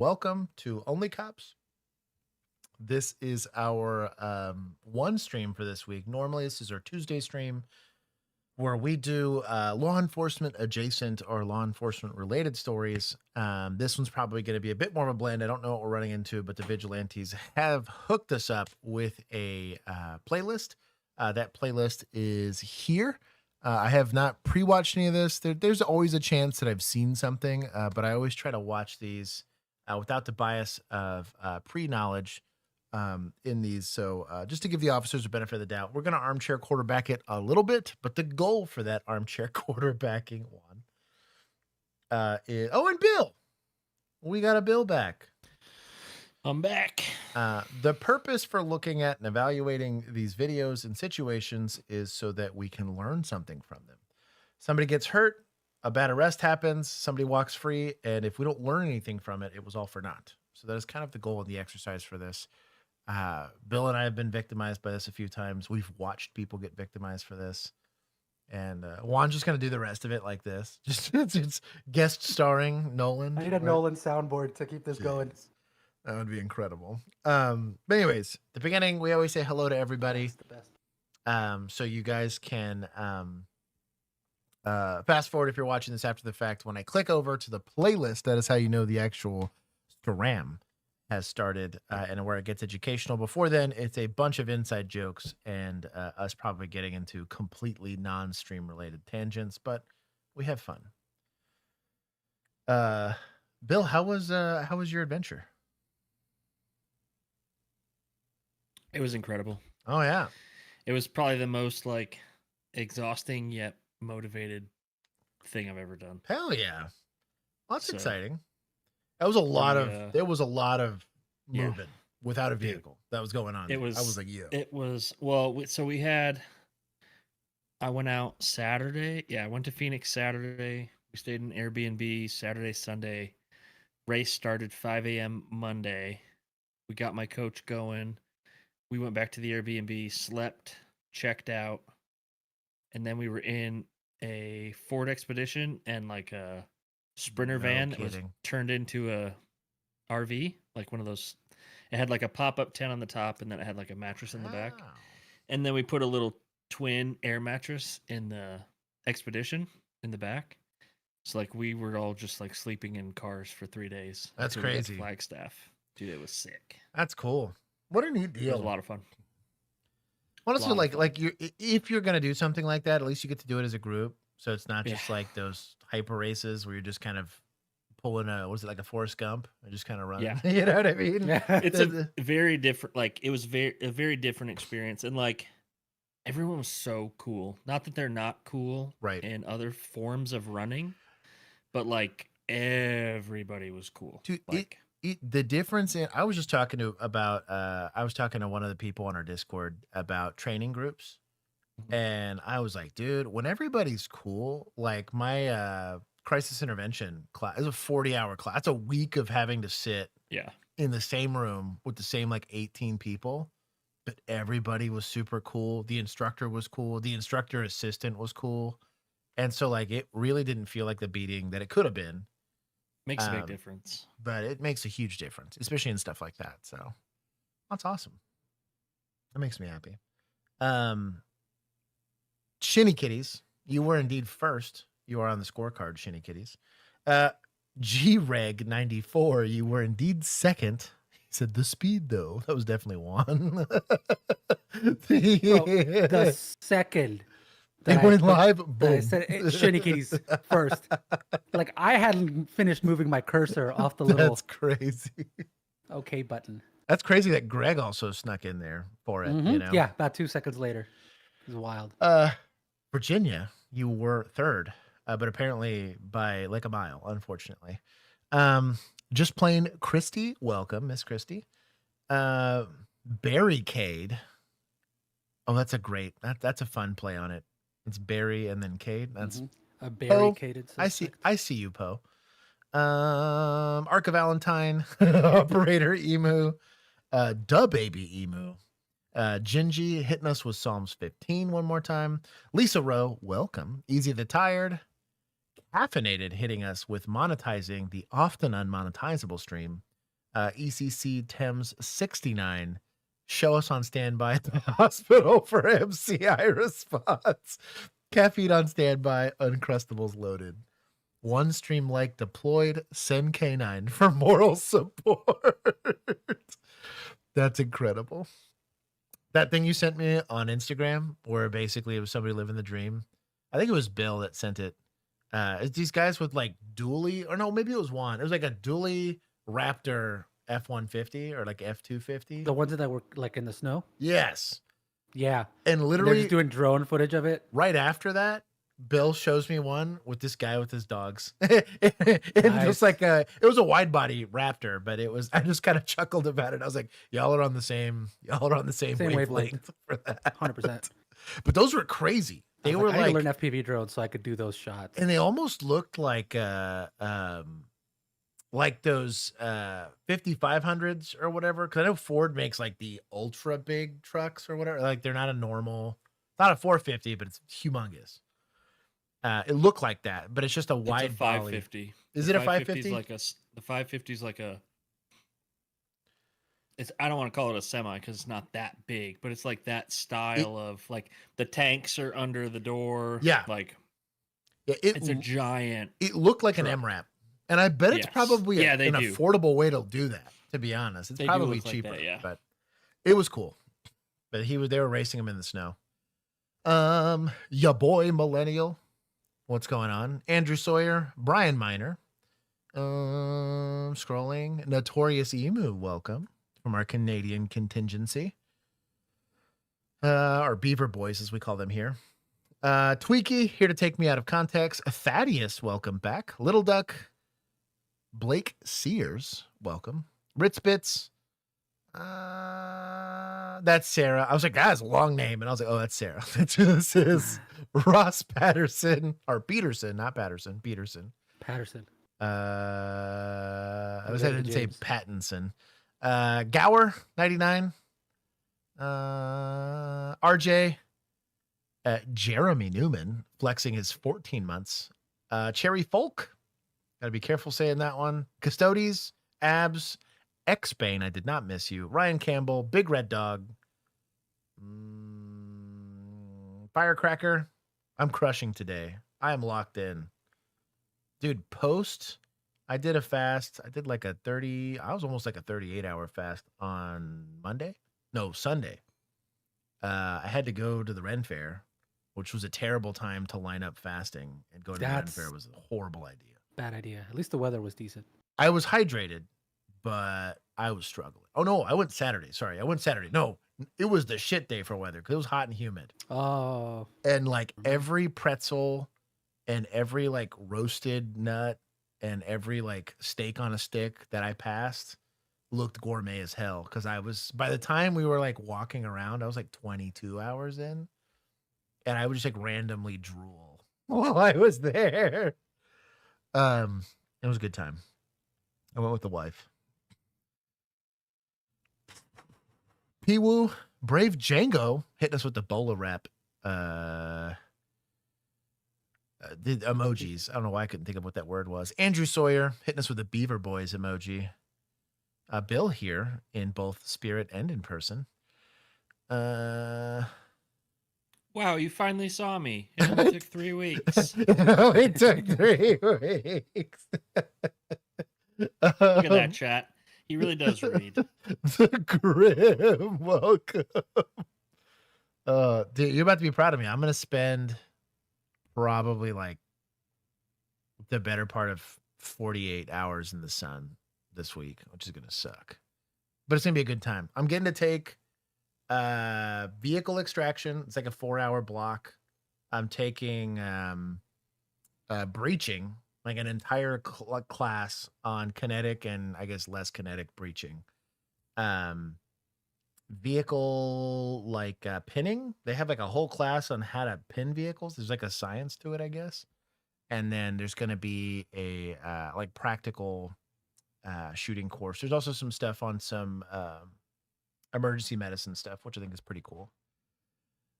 Welcome to OnlyCops. This is our one stream for this week. Normally, this is our Tuesday stream where we do law enforcement adjacent or law enforcement related stories. This one's probably going to be a bit more of a blend. I don't know what we're running into, but the vigilantes have hooked us up with a playlist. That playlist is here. I have not pre-watched any of this. There's always a chance that I've seen something, but I always try to watch these without the bias of pre-knowledge in these. So just to give the officers a benefit of the doubt, we're going to armchair quarterback it a little bit, but the goal for that armchair quarterbacking one is, and Bill, we got a Bill back. I'm back. The purpose for looking at and evaluating these videos and situations is so that we can learn something from them. Somebody gets hurt, a bad arrest happens, somebody walks free, and if we don't learn anything from it, it was all for naught. So that is kind of the goal of the exercise for this. Bill and I have been victimized by this a few times. We've watched people get victimized for this. And Juan's just going to do the rest of it like this. Just it's guest starring Nolan. I need a Nolan soundboard to keep this going. That would be incredible. But anyways, the beginning, we always say hello to everybody. That's the best. So you guys can fast forward if you're watching this after the fact. When I click over to the playlist, that is how you know the actual scram has started and where it gets educational. Before then, it's a bunch of inside jokes and us probably getting into completely non-stream related tangents, but we have fun. Bill, how was your adventure? It was incredible. Oh yeah. It was probably the most exhausting yet motivated thing I've ever done. Hell yeah. Well, that's exciting. That was a lot there was a lot of moving without a vehicle that was going on. I was like, yeah. It was, so I went out Saturday. Yeah, I went to Phoenix Saturday. We stayed in Airbnb Saturday, Sunday. Race started 5 a.m. Monday. We got my coach going. We went back to the Airbnb, slept, checked out, and then we were in a Ford Expedition and a Sprinter van that was turned into a RV, like one of those. It had a pop-up tent on the top, and then it had a mattress in the back. And then we put a little twin air mattress in the Expedition in the back. So we were all just sleeping in cars for 3 days. That's crazy. Flagstaff, dude, it was sick. That's cool. What a neat deal. It was a lot of fun. Honestly, if you're gonna do something like that, at least you get to do it as a group. So it's not just like those hyper races where you're just kind of pulling a Forrest Gump and just kind of running. Yeah. You know what I mean? It's a very different, it was a very different experience. And everyone was so cool. Not that they're not cool in other forms of running, but everybody was cool. Dude, the difference in I was talking to one of the people on our Discord about training groups, and I was like, dude, when everybody's cool, my crisis intervention class is a 40-hour class. That's a week of having to sit in the same room with the same 18 people, but everybody was super cool. The instructor was cool. The instructor assistant was cool, and so it really didn't feel like the beating that it could have been. Makes a big difference. But it makes a huge difference, especially in stuff like that. So that's awesome. That makes me happy. Shinny Kitties, you were indeed first. You are on the scorecard, Shinny Kitties. G-Reg94, you were indeed second. He said the speed, though. That was definitely one. The second. They went live. Boom. I said Shinny Kitties first. I hadn't finished moving my cursor off the little. That's crazy. Okay button. That's crazy that Greg also snuck in there for it. You know? Yeah, about 2 seconds later. It was wild. Virginia, you were third, but apparently by a mile, unfortunately. Just plain Christy, welcome, Miss Christy. Barricade. Oh, that's that's a fun play on it. It's Barry and then Cade. That's a barricaded system. I see you, Poe. Arca Valentine, Operator Emu, Da Baby Emu, Gingy hitting us with Psalms 15 one more time. Lisa Rowe, welcome. Easy the Tired. Caffeinated hitting us with monetizing the often unmonetizable stream. ECC Thames 69. Show us on standby at the hospital for MCI response. Caffeine on standby. Uncrustables loaded. One stream like deployed. Send K9 for moral support. That's incredible. That thing you sent me on Instagram, where basically it was somebody living the dream. I think it was Bill that sent it. It's these guys with like dually, or no, maybe it was Juan. It was like a dually Raptor F-150 or like F-250. The ones that were like in the snow. Yes. Yeah, And they're literally just doing drone footage of it. right after that, Bill shows me one with this guy with his dogs. It was like it was a wide body Raptor, but I just kind of chuckled about it. I was like, y'all are on the same Same wavelength for that. 100%. But those were crazy. They were I had to like, learn FPV drones so I could do those shots. and they almost looked like those 5500s or whatever. Cause I know Ford makes like the ultra big trucks or whatever. Like they're not a normal, not a 450, but it's humongous. It looked like that, but it's just a wide It's a 550. Is The it a 550 550? The 550 is like a. It's I don't want to call it a semi because it's not that big, but it's like that style of like the tanks are under the door. Yeah. like Yeah, it's a giant. it looked like an truck. MRAP. And I bet it's Yes. probably Yeah, they an do. affordable way to do that, to be honest. It's They do probably look like cheaper, that, yeah. but it was cool. But they were racing him in the snow. Ya boy Millennial. What's going on? Andrew Sawyer, Brian Miner. Scrolling. Notorious Emu, welcome from our Canadian contingency. Or Beaver Boys, as we call them here. Tweaky, here to take me out of context. Thaddeus, welcome back. Little Duck. Blake Sears, welcome. Ritzbits. That's Sarah. I was like, that's a long name. And I was like, oh, that's Sarah. This is Ross Patterson, or Peterson, not Patterson, Peterson. Patterson. I was Related headed to to say James. Pattinson. Gower, 99. RJ. Jeremy Newman, flexing his 14 months. Cherry Folk. Gotta be careful saying that one. Custodes, Abs, X-Bane, I did not miss you. Ryan Campbell, Big Red Dog. Firecracker, I'm crushing today. I am locked in. Dude, I did a fast. I did like I was almost like a 38-hour fast on Sunday. I had to go to the Ren Fair, which was a terrible time to line up fasting, and go to the Ren Fair was a horrible idea. Bad idea. At least the weather was decent. I was hydrated, but I was struggling. Oh no, I went Saturday. Sorry, I went Saturday. No, it was the shit day for weather because it was hot and humid. Oh. And like every pretzel and every like roasted nut and every like steak on a stick that I passed looked gourmet as hell. Cause by the time we were like walking around, I was like 22 hours in, and I would just like randomly drool while I was there. It was a good time. I went with the wife. Piwoo, Brave Django hitting us with the bowler wrap. The emojis. I don't know why I couldn't think of what that word was. Andrew Sawyer hitting us with the Beaver Boys emoji. Bill here in both spirit and in person. Wow, you finally saw me. It only took 3 weeks. It took 3 weeks. Look at that chat. He really does read. The Grim, welcome. Dude, you're about to be proud of me. I'm gonna spend probably like the better part of 48 hours in the sun this week, which is gonna suck. But it's gonna be a good time. I'm getting to take vehicle extraction. It's like a 4-hour block. I'm taking breaching, like an entire class on kinetic and I guess less kinetic breaching. Vehicle like pinning. They have like a whole class on how to pin vehicles. There's like a science to it, I guess. And then there's going to be a like practical shooting course. There's also some stuff on some emergency medicine stuff, which I think is pretty cool.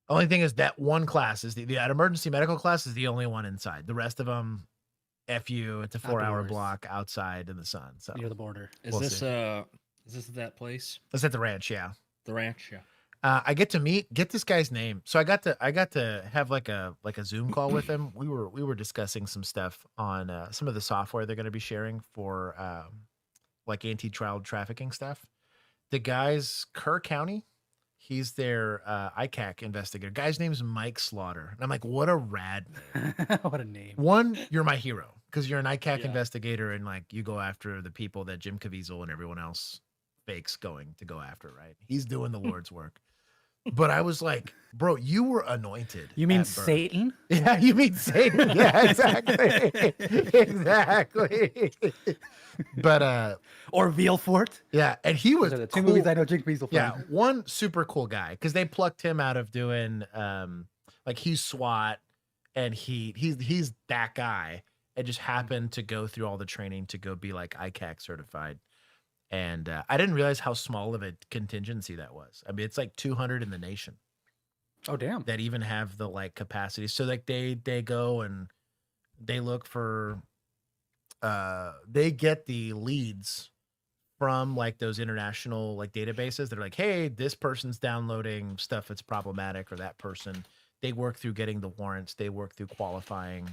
Only thing is that one class is that emergency medical class is the only one inside. The rest of them, F you, it's a 4-hour Outdoors. block outside in the sun. So near the border. Is We'll this see. is this that place? it's at the ranch, yeah. The ranch? Yeah. I get to get this guy's name. So I got to have like a Zoom call with him. We were discussing some stuff on some of the software they're going to be sharing for like anti-child trafficking stuff. The guy's Kerr County. He's their ICAC investigator. Guy's name's Mike Slaughter. And I'm like, what a rad name. What a name. One, you're my hero because you're an ICAC Yeah. investigator and like you go after the people that Jim Caviezel and everyone else fakes going to go after, right? He's doing the Lord's work. But I was like, bro, you were anointed. You mean at birth. Satan? Yeah, you mean Satan. Yeah, exactly. Exactly. But Or Vielfort? yeah, and he was Those are the two cool. movies I know Jim Caviezel from. Yeah, one super cool guy because they plucked him out of doing like he's SWAT and he's that guy and just happened to go through all the training to go be like ICAC certified. And I didn't realize how small of a contingency that was. I mean, it's like 200 in the nation Oh, damn. that even have the like capacity. So like they go and they look for they get the leads from like those international like databases. They're like, hey, this person's downloading stuff that's problematic, or that person. They work through getting the warrants. They work through qualifying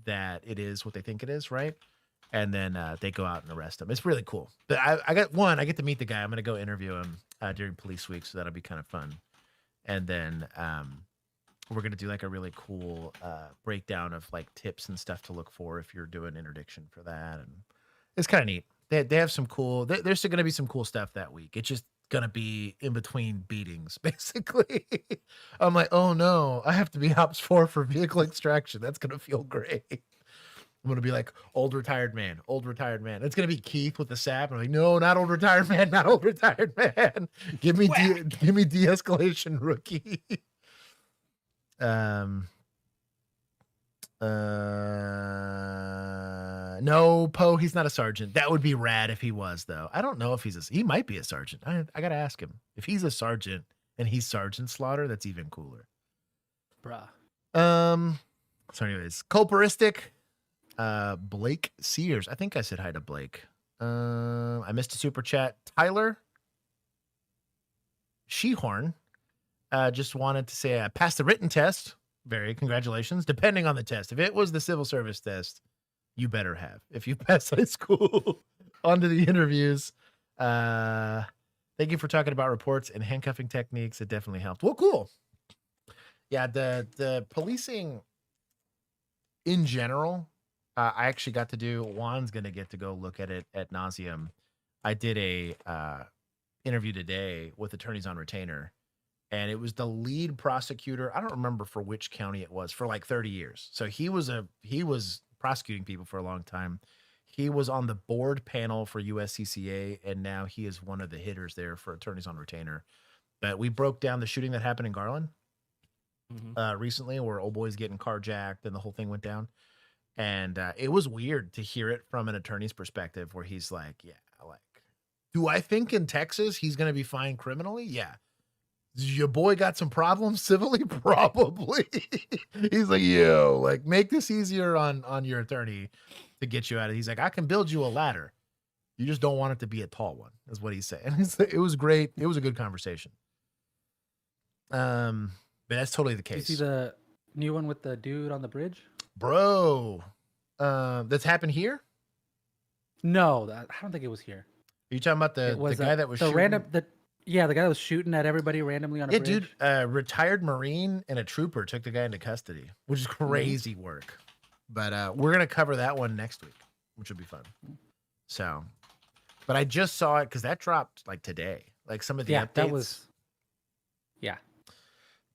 that it is what they think it is, right? And then they go out and arrest them. It's really cool. But I get to meet the guy. I'm going to go interview him during police week, so that'll be kind of fun. And then we're going to do like a really cool breakdown of like tips and stuff to look for if you're doing interdiction for that. And it's kind of neat. They have some cool, there's going to be some cool stuff that week. It's just going to be in between beatings, basically. I'm like, oh no, I have to be Ops 4 for vehicle extraction. That's going to feel great. I'm gonna be like old retired man. It's gonna be Keith with the sap. I'm like, no, not old retired man, not old retired man. Give me de-escalation, rookie. No, Poe, he's not a sergeant. That would be rad if he was, though. I don't know if he might be a sergeant. I gotta ask him. If he's a sergeant and he's Sergeant Slaughter, that's even cooler. Bruh. So anyways, Culperistic. Blake Sears. I think I said hi to Blake. I missed a super chat. Tyler Shehorn just wanted to say I passed the written test. Very congratulations. Depending on the test. If it was the civil service test, you better have. If you passed high school, on to the interviews. Thank you for talking about reports and handcuffing techniques. It definitely helped. Well, cool. Yeah, the policing in general, I actually got to do. Juan's gonna get to go look at it at nauseum. I did a interview today with attorneys on retainer, and it was the lead prosecutor. I don't remember for which county it was for like 30 years. So he was prosecuting people for a long time. He was on the board panel for USCCA, and now he is one of the hitters there for attorneys on retainer. But we broke down the shooting that happened in Garland recently, where old boy's getting carjacked and the whole thing went down. And it was weird to hear it from an attorney's perspective, where he's like, yeah, like, do I think in Texas he's going to be fined criminally? Yeah. Your boy got some problems civilly? Probably. He's like, yo, like, make this easier on your attorney to get you out of. He's like, I can build you a ladder. You just don't want it to be a tall one, is what he's saying. It was great. It was a good conversation. But that's totally the case. You see the new one with the dude on the bridge? Bro, that's happened here? No, I don't think it was here. Are you talking about the guy that was shooting? the guy that was shooting at everybody randomly on a bridge. Dude, retired Marine and a trooper took the guy into custody, which is crazy work. But we're gonna cover that one next week, which will be fun. So, but I just saw it because that dropped like today, like some of the updates. That was. Yeah.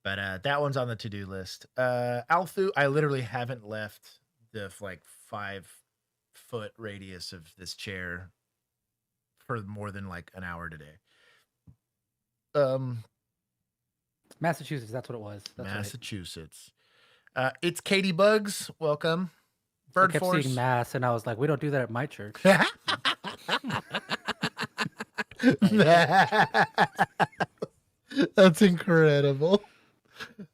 But that one's on the to-do list. Alfu, I literally haven't left the like 5-foot radius of this chair for more than like an hour today. Massachusetts, that's what it was. That's Massachusetts. Right. It's Katie Bugs. Welcome. Bird I kept Force. seeing mass, and I was like, we don't do that at my church. That's incredible.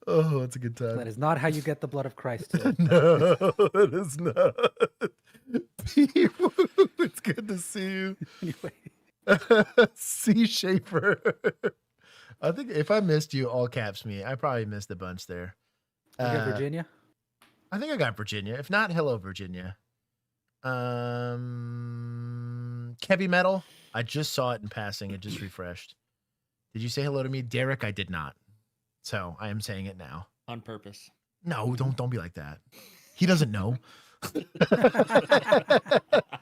Oh, it's a good time. That is not how you get the blood of Christ. To No, it is not. Anyway, C Shaper. I think if I missed you, all caps me. I probably missed a bunch there. you get Virginia. I think I got Virginia. If not, hello, Virginia. Heavy metal. I just saw it in passing. It just refreshed. Did you say hello to me, Derek? I did not. So I am saying it now. On purpose. No, don't be like that. He doesn't know.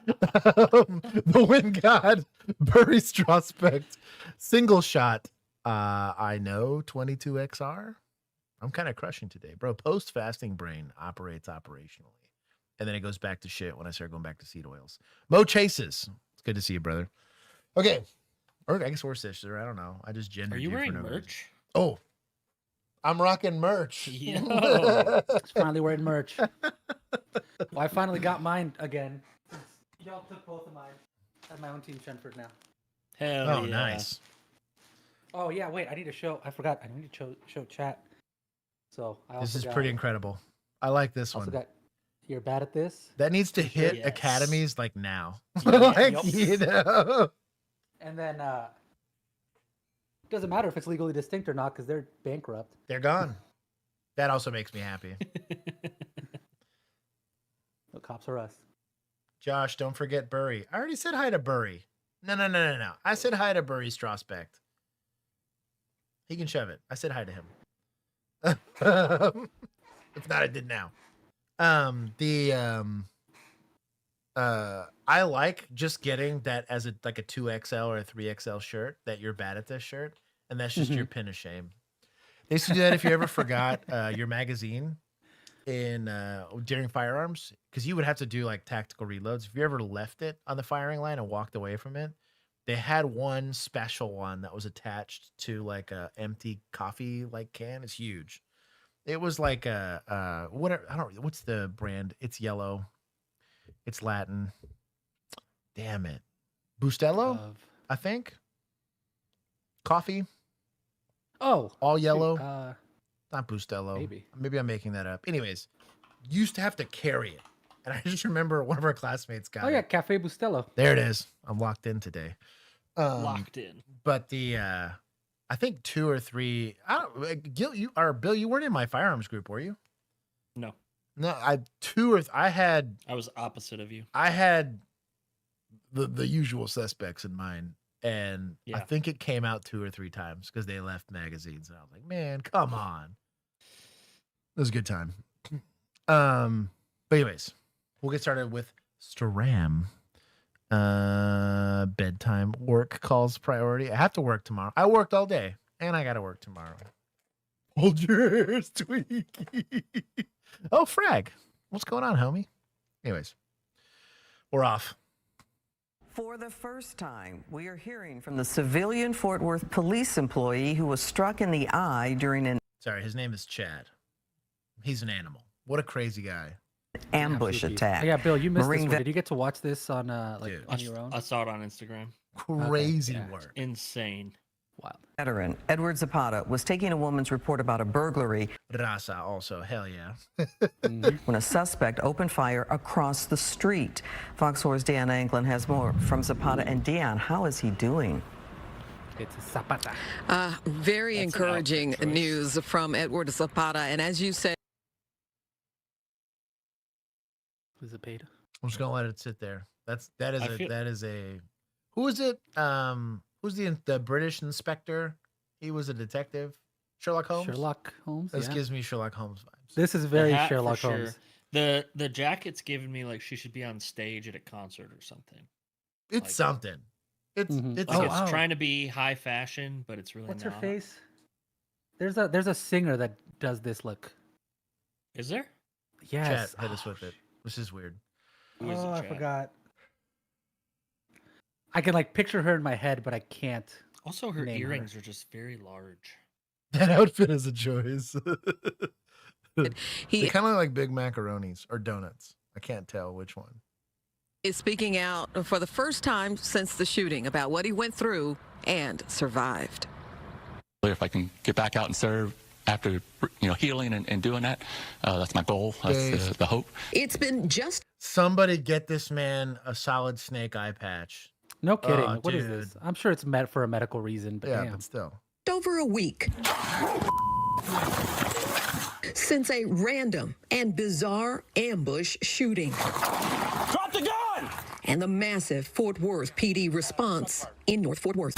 The wind god, Bury Strospect, single shot. I know 22XR. I'm kind of crushing today, bro. Post fasting brain operates operationally, and then it goes back to shit when I start going back to seed oils. Mo Chases. It's good to see you, brother. Okay, or I guess we're sister. I don't know. I just gendered Are you for wearing no reason. merch? Oh, I'm rocking merch. Yo. It's finally wearing merch. Well, I finally got mine again. Y'all took both of mine. I have my own Team Shenford now. Hell Oh, yeah. nice. Oh yeah, wait. I need to show. I forgot. I need to show chat. So I also This is got, pretty incredible. I like this Also one. got. You're bad at this. That needs to hit Yes. academies like now. Yeah, Like, yup. you know. And then doesn't matter if it's legally distinct or not because they're bankrupt. They're gone. That also makes me happy. The cops are us. Josh, don't forget Bury. I already said hi to Bury. No. I said hi to Bury Strospect. He can shove it. I said hi to him. If not, I did now. I like just getting that as a 2XL or a 3XL shirt that you're bad at this shirt, and that's just your pin of shame. They used to do that if you ever forgot your magazine in during firearms, because you would have to do like tactical reloads. If you ever left it on the firing line and walked away from it, they had one special one that was attached to like a empty coffee like can. It's huge. It was like a whatever. I don't. What's the brand? It's yellow. It's Latin. Damn it, Bustelo. I think. Coffee. Oh, All shoot, yellow. Not Bustelo. Maybe I'm making that up. Anyways, used to have to carry it, and I just remember one of our classmates got. Oh yeah, it. Cafe Bustelo. There it is. I'm locked in today. Locked in. But the I think 2 or 3. I don't. Gil, you or Bill, you weren't in my firearms group, were you? No. No, I had. I was opposite of you. I had the usual suspects in mine, and I Yeah. think it came out 2 or 3 times because they left magazines, and I was like, man, come on. It was a good time. But anyways, we'll get started with Stram. Bedtime work calls priority. I have to work tomorrow. I worked all day, and I got to work tomorrow. Hold yours, Tweaky. Oh, Frag. What's going on, homie? Anyways, we're off. For the first time, we are hearing from the civilian Fort Worth police employee who was struck in the eye during an Sorry, his name is Chad. He's an animal. What a crazy guy. ambush Absolute beast. attack. Oh, yeah, Bill, you missed Marine this one. vet- Did you get to watch this on Dude. on your own? I saw it on Instagram. Crazy yeah. work. Insane. Wild. Veteran Edward Zapata was taking a woman's report about a burglary Raza also. Hell yeah. when a suspect opened fire across the street. Fox 4's Deanna Anglin has more from Zapata. And Deanna, how is he doing? It's a Zapata. Very That's an encouraging outfit choice. news from Edward Zapata. And as you said, Zapata. I'm just gonna let it sit there. That I is a who is it? Who's the British inspector? He was a detective. Sherlock Holmes. Sherlock Holmes. This Yeah. gives me Sherlock Holmes vibes. This is The very hat, for Sherlock sure. Holmes. The jacket's giving me like she should be on stage at a concert or something. It's like- something. It's Mhm. it's Like Oh, it's oh. trying to be high fashion, but it's really What's not. her face? There's a singer that does this look. Is there? Yes. Chat hit us with it. This is weird. Who is it, Oh, I Chad? forgot. I can like picture her in my head, but I can't. Also, her Name her. earrings are just very large. That outfit is a choice. They he kind of look like big macaronis or donuts. I can't tell which one. is speaking out for the first time since the shooting about what he went through and survived. If I can get back out and serve after healing and doing that, that's my goal. That's the hope. It's been just Somebody get this man a solid snake eye patch. No kidding. Oh, What is this? dude. I'm sure it's meant for a medical reason, but Yeah, damn. but still. Over a week since a random and bizarre ambush shooting. Drop the gun! And the massive Fort Worth PD response in North Fort Worth.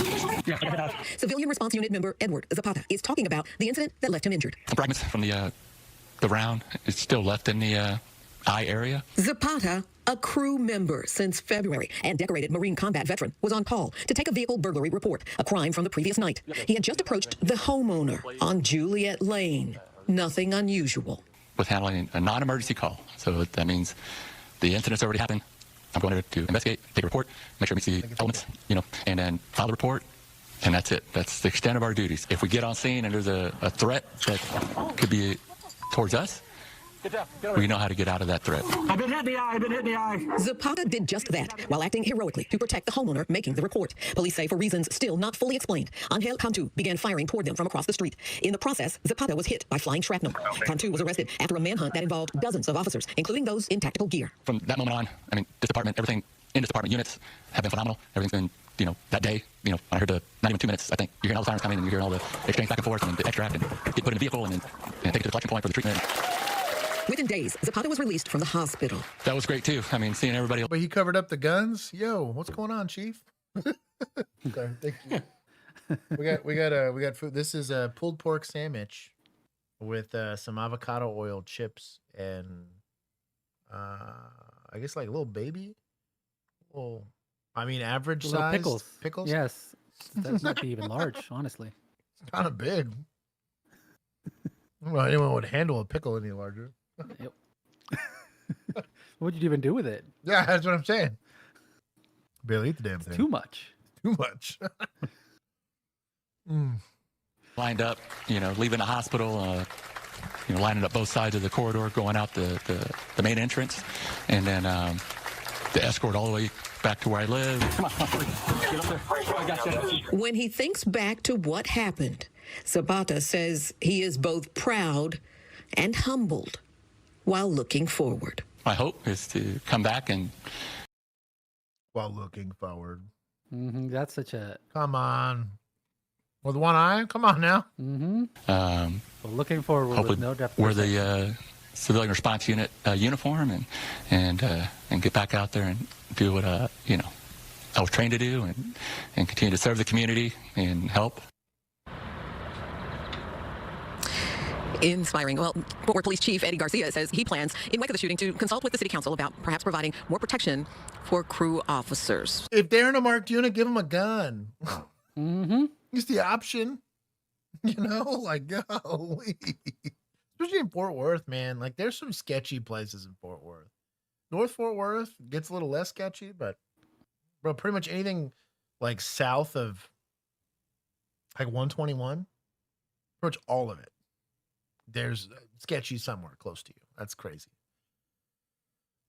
Civilian Response Unit member Edward Zapata is talking about the incident that left him injured. Fragments from the round is still left in the eye area. Zapata, a crew member since February and decorated Marine combat veteran, was on call to take a vehicle burglary report, a crime from the previous night. He had just approached the homeowner on Juliet Lane. Nothing unusual. With handling a non-emergency call. So that means the incident's already happened. I'm going to investigate, take a report, make sure it meets the elements, and then file the report, and that's it. That's the extent of our duties. If we get on scene and there's a threat that could be towards us, we know how to get out of that threat. I've been hit in the eye. I've been hit in the eye. Zapata did just that while acting heroically to protect the homeowner making the report. Police say for reasons still not fully explained, Angel Cantu began firing toward them from across the street. In the process, Zapata was hit by flying shrapnel. Cantu was arrested after a manhunt that involved dozens of officers, including those in tactical gear. From that moment on, I mean, this department, everything in this department units have been phenomenal. Everything's been, that day, when I heard not even 2 minutes, I think you're hearing all the sirens coming and you're hearing all the exchange back and forth and the extract and get put in a vehicle and take it to the collection point for the treatment. Within days, Zapata was released from the hospital. That was great too. I mean, seeing everybody. But he covered up the guns. Yo, what's going on, Chief? Sorry, thank you. We got food. This is a pulled pork sandwich with some avocado oil chips and I guess like a little baby. Well, I mean average Little size pickles. Pickles. Yes. That might be even large, honestly. It's kind of big. I don't know if anyone would handle a pickle any larger. Yep. What'd you even do with it? Yeah, that's what I'm saying. Barely eat the damn thing. Too much. Too much. Lined up, leaving the hospital, lining up both sides of the corridor, going out the main entrance, and then the escort all the way back to where I live. Come on, get up there. I got you. When he thinks back to what happened, Zapata says he is both proud and humbled while looking forward. My hope is to come back and... While looking forward. Mm-hmm. That's such a... Come on. With one eye? Come on now. Mm-hmm. Well, looking forward with no depth. Wear the civilian response unit uniform and get back out there and do what I was trained to do and continue to serve the community and help. Inspiring. Well, Fort Worth Police Chief Eddie Garcia says he plans, in wake of the shooting, to consult with the city council about perhaps providing more protection for crew officers. If they're in a marked unit, give them a gun. Mm-hmm. Use the option. Golly. Especially in Fort Worth, man. Like, there's some sketchy places in Fort Worth. North Fort Worth gets a little less sketchy, but, bro, pretty much anything, like, south of, like, 121, pretty much all of it. There's sketchy somewhere close to you. That's crazy.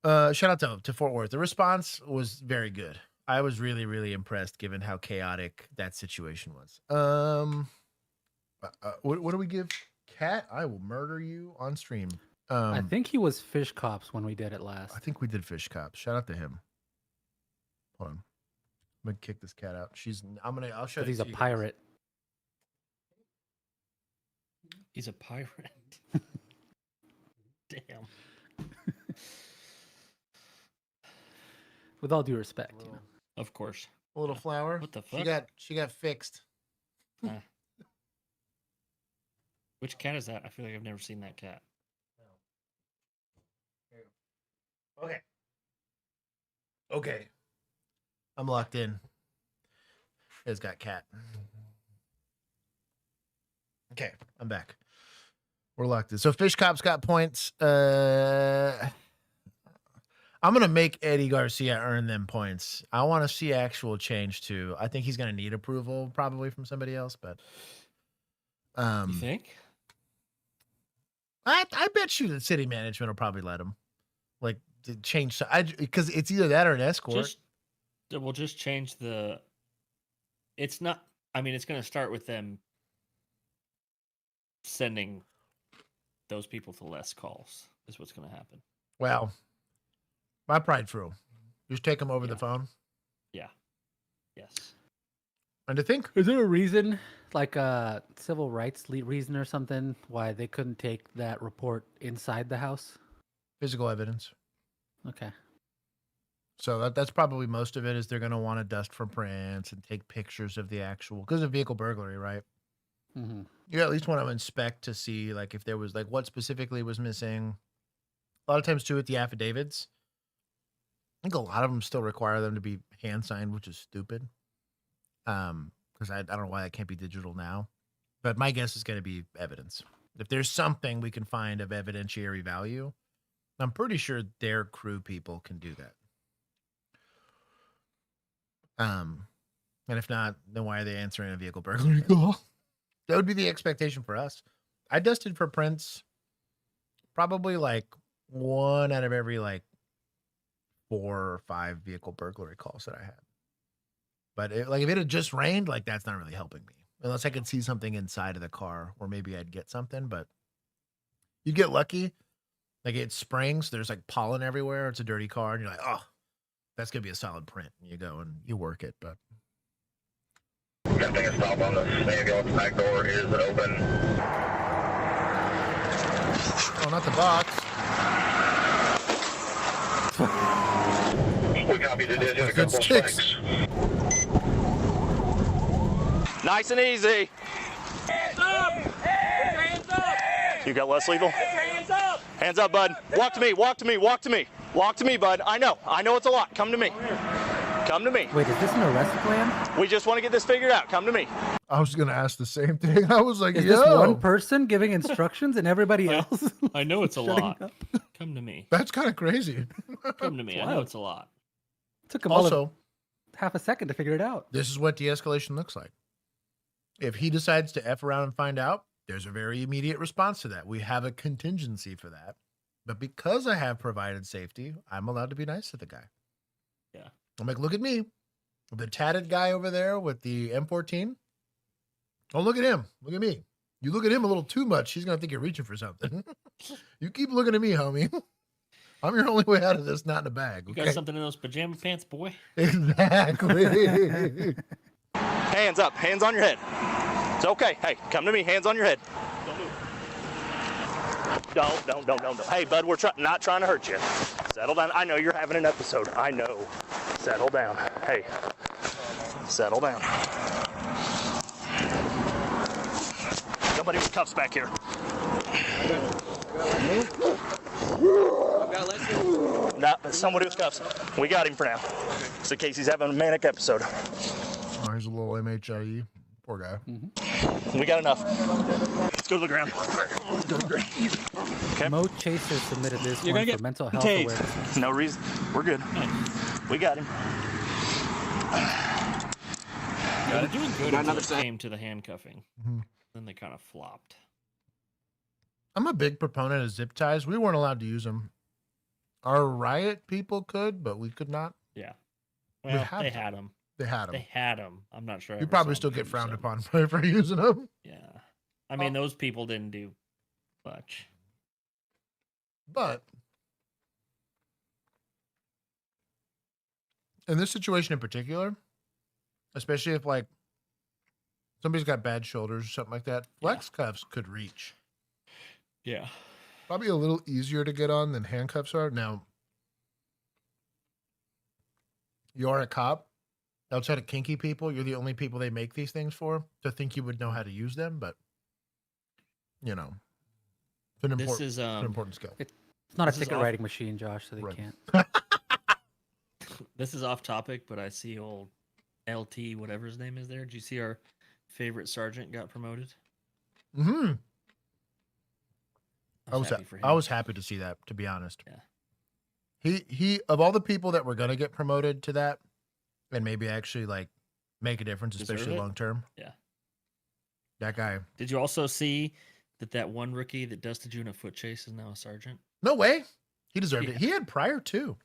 Shout out to Fort Worth. The response was very good. I was really, really impressed given how chaotic that situation was. What do we give Cat? I will murder you on stream. I think he was Fish Cops when we did it last. I think we did Fish Cops. Shout out to him. Hold on. I'm gonna kick this cat out. I'll show you. He's a pirate. He's a pirate. Damn. With all due respect, Of course. A little flower. What the fuck? She got fixed. Which cat is that? I feel like I've never seen that cat. Okay. I'm locked in. It's got cat. Okay, I'm back. We're locked in. So Fish Cops got points. I'm gonna make Eddie Garcia earn them points. I want to see actual change too. I think he's gonna need approval probably from somebody else, but You think? I bet you the city management will probably let him like to change because it's either that or an escort. We'll just change the. It's not. I mean, it's going to start with them sending those people to less calls. Is what's going to happen. Well, my pride through. Just take them over the Yeah. phone. Yeah. Yes. And to think, Is there a reason, like a civil rights reason or something, why they couldn't take that report inside the house? physical evidence. Okay. So that's probably most of it is they're going to want to dust for prints and take pictures of the actual, because of vehicle burglary, right? Mm-hmm. You at least want to inspect to see like if there was like what specifically was missing. A lot of times too with the affidavits, I think a lot of them still require them to be hand signed, which is stupid. Because I don't know why that can't be digital now. But my guess is going to be evidence. If there's something we can find of evidentiary value, I'm pretty sure their crew people can do that. And if not, then why are they answering a vehicle burglary call? That would be the expectation for us. I dusted for prints probably like 1 out of every like 4 or 5 vehicle burglary calls that I had. But like if it had just rained, like that's not really helping me. Unless I could see something inside of the car or maybe I'd get something, but you get lucky. Like it springs, there's like pollen everywhere. It's a dirty car and you're like, oh, that's going to be a solid print. And you go and you work it, but. Attempting a stop on the ambulance. Back door is open. Oh, not the box. We copy the digit. A couple of sticks. spikes. Nice and easy. Hands up! Hands up! You got less lethal? Hands up! Hands up, bud. Walk to me, walk to me, walk to me. Walk to me, bud. I know it's a lot. Come to me. Come to me. Wait, is this an arrest plan? We just want to get this figured out. Come to me. I was going to ask the same thing. I was like, Is yo. this one person giving instructions and everybody else? I know it's a shutting lot. up? Come to me. That's kind of crazy. Come to me. I know Wild. it's a lot. Took them all Also, half a second to figure it out. this is what de-escalation looks like. If he decides to F around and find out, there's a very immediate response to that. We have a contingency for that. But because I have provided safety, I'm allowed to be nice to the guy. Yeah. I'm like, look at me. The tatted guy over there with the M14. Oh, look at him. Look at me. You look at him a little too much, he's going to think you're reaching for something. You keep looking at me, homie. I'm your only way out of this, not in a bag. You Okay? got something in those pajama pants, boy? Exactly. Hands up, hands on your head. It's okay. Hey, come to me, hands on your head. Don't. Hey, bud, we're not trying to hurt you. Settle down. I know you're having an episode. I know. Settle down. Hey, settle down. Somebody with cuffs back here. No, somebody with cuffs. We got him for now. It's in case he's having a manic episode. Oh, here's a little MHIE. Poor guy. We got enough. Let's go to the ground. Let's go to the ground. Okay. Mo Chaser submitted this You're one gonna for get mental health tased. awareness. No reason. We're good. We got him. They were doing good Got until another it set. came to the handcuffing. Mhm. Then they kind of flopped. I'm a big proponent of zip ties. We weren't allowed to use them. Our riot people could, but we could not. Yeah. We Well, have they to. had them. They had them. They had them. I'm not sure. I You ever probably saw still them get use frowned them. upon for using them. Yeah. I mean, those people didn't do much. But in this situation in particular, especially if like somebody's got bad shoulders or something like that, flex cuffs could reach. Yeah. Probably a little easier to get on than handcuffs are. Now, you're a cop. Outside of kinky people, you're the only people they make these things for to think you would know how to use them. But, you know, it's an, This is an important skill. It's not a This is ticket off- writing machine, Josh, so they Right. can't. this is off topic, but I see old LT, whatever his name is there. Did you see our favorite sergeant got promoted? Mm-hmm. I was happy for him. I was happy to see that, to be honest. Yeah. He of all the people that were gonna get promoted to that and maybe actually like make a difference, Deserve especially it? long term. Yeah. That guy. Did you also see that one rookie that dusted you in a foot chase is now a sergeant? No way. He deserved it. Yeah. He had prior too.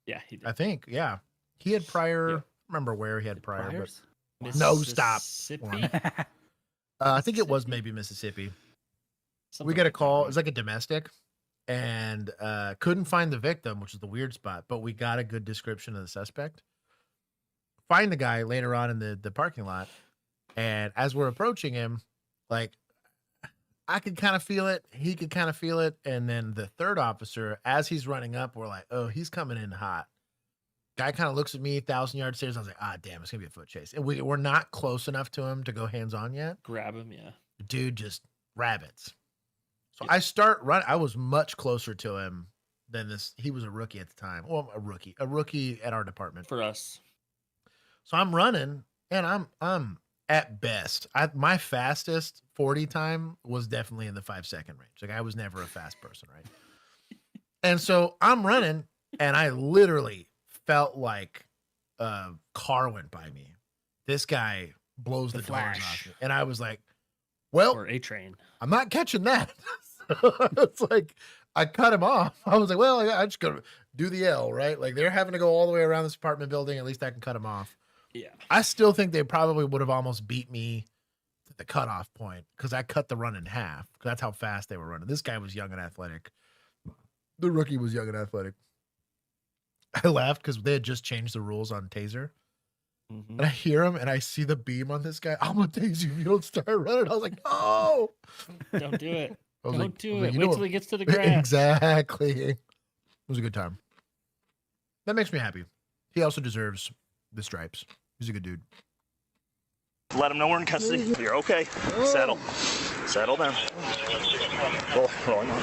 Yeah, he did. I think. Yeah. He had prior. Yeah. Remember where he had prior, Priors? No, stop. Mississippi? but I think it was maybe Mississippi. Something We get a like that, call. right? It's like a domestic, and couldn't find the victim, which is the weird spot. But we got a good description of the suspect. find the guy later on in the parking lot. And as we're approaching him, like, I could kind of feel it. He could kind of feel it. And then the third officer, as he's running up, we're like, oh, he's coming in hot. Guy kind of looks at me, 1,000-yard stairs. I was like, damn, it's going to be a foot chase. And we're not close enough to him to go hands-on yet. Grab him, yeah. Dude just rabbits. So I start running. I was much closer to him than this. He was a rookie at the time. Well, a rookie at our department. For us. So I'm running, and I'm at best. My fastest 40 time was definitely in the 5-second range. Like, I was never a fast person, right? And so I'm running, and I literally felt like a car went by me. This guy blows the doors off me. And I was like, well, or A train. I'm not catching that. It's like, I cut him off. I was like, well, I just gotta do the L, right? Like, they're having to go all the way around this apartment building. At least I can cut him off. Yeah. I still think they probably would have almost beat me to the cutoff point because I cut the run in half. That's how fast they were running. This guy was young and athletic. The rookie was young and athletic. I laughed because they had just changed the rules on taser. And I hear him and I see the beam on this guy. I'm going to tase you if you don't start running. I was like, no. Don't do it. Don't do like, it. Wait till he gets to the grass. Exactly. It was a good time. That makes me happy. He also deserves the stripes. He's a good dude. Let him know we're in custody. You're okay. Settle. Settle down. Rolling on.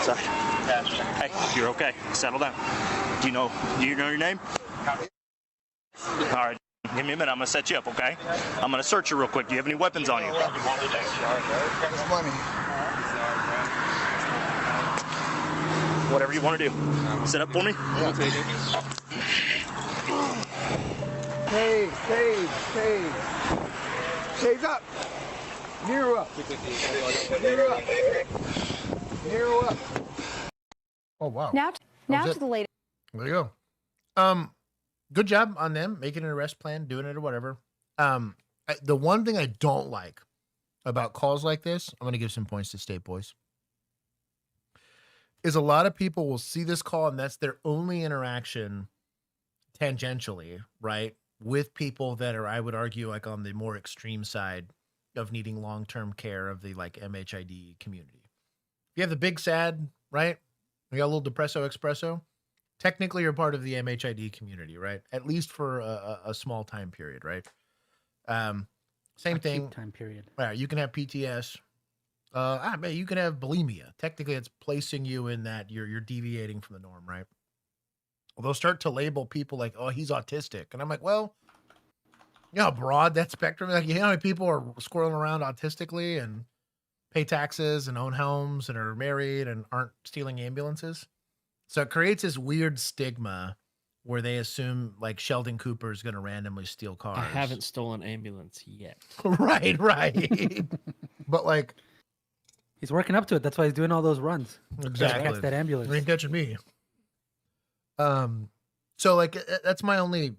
Side. Hey, you're okay. Settle down. Do you know your name? All right. Give me a minute. I'm going to set you up, okay? I'm going to search you real quick. Do you have any weapons on you? Whatever you want to do. Sit up for me. Save up. Near up. Oh, wow. Now That to the latest. There you go. Good job on them making an arrest plan, doing it or whatever. The one thing I don't like about calls like this, I'm going to give some points to State Boys, is a lot of people will see this call and that's their only interaction tangentially, right, with people that are, I would argue, like on the more extreme side of needing long-term care of the like MHID community. If you have the big sad, right, you got a little depresso espresso, technically you're part of the MHID community, right? At least for a small time period, right? Same thing. Time period. Right, you can have PTS. You can have bulimia. Technically, it's placing you in that you're deviating from the norm, right? Well, they'll start to label people like, oh, he's autistic. And I'm like, well, you know how broad that spectrum is? Like, you know how many people are squirreling around autistically and pay taxes and own homes and are married and aren't stealing ambulances? So it creates this weird stigma where they assume like Sheldon Cooper is going to randomly steal cars. I haven't stolen ambulance yet. Right. But like, he's working up to it. That's why he's doing all those runs. Exactly. Catch that ambulance. You ain't catching me. So like that's my only.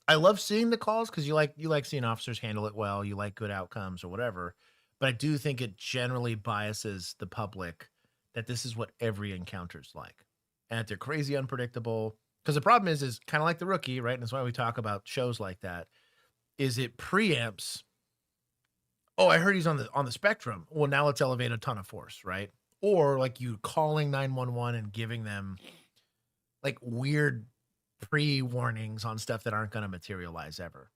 I love seeing the calls because you like seeing officers handle it well. You like good outcomes or whatever. But I do think it generally biases the public that this is what every encounter's like, and that they're crazy unpredictable. Because the problem is kind of like the rookie, right? And that's why we talk about shows like that. Is it preempts? Oh, I heard he's on the spectrum. Well, now let's elevate a ton of force, right? Or like you calling 911 and giving them like weird pre-warnings on stuff that aren't going to materialize ever.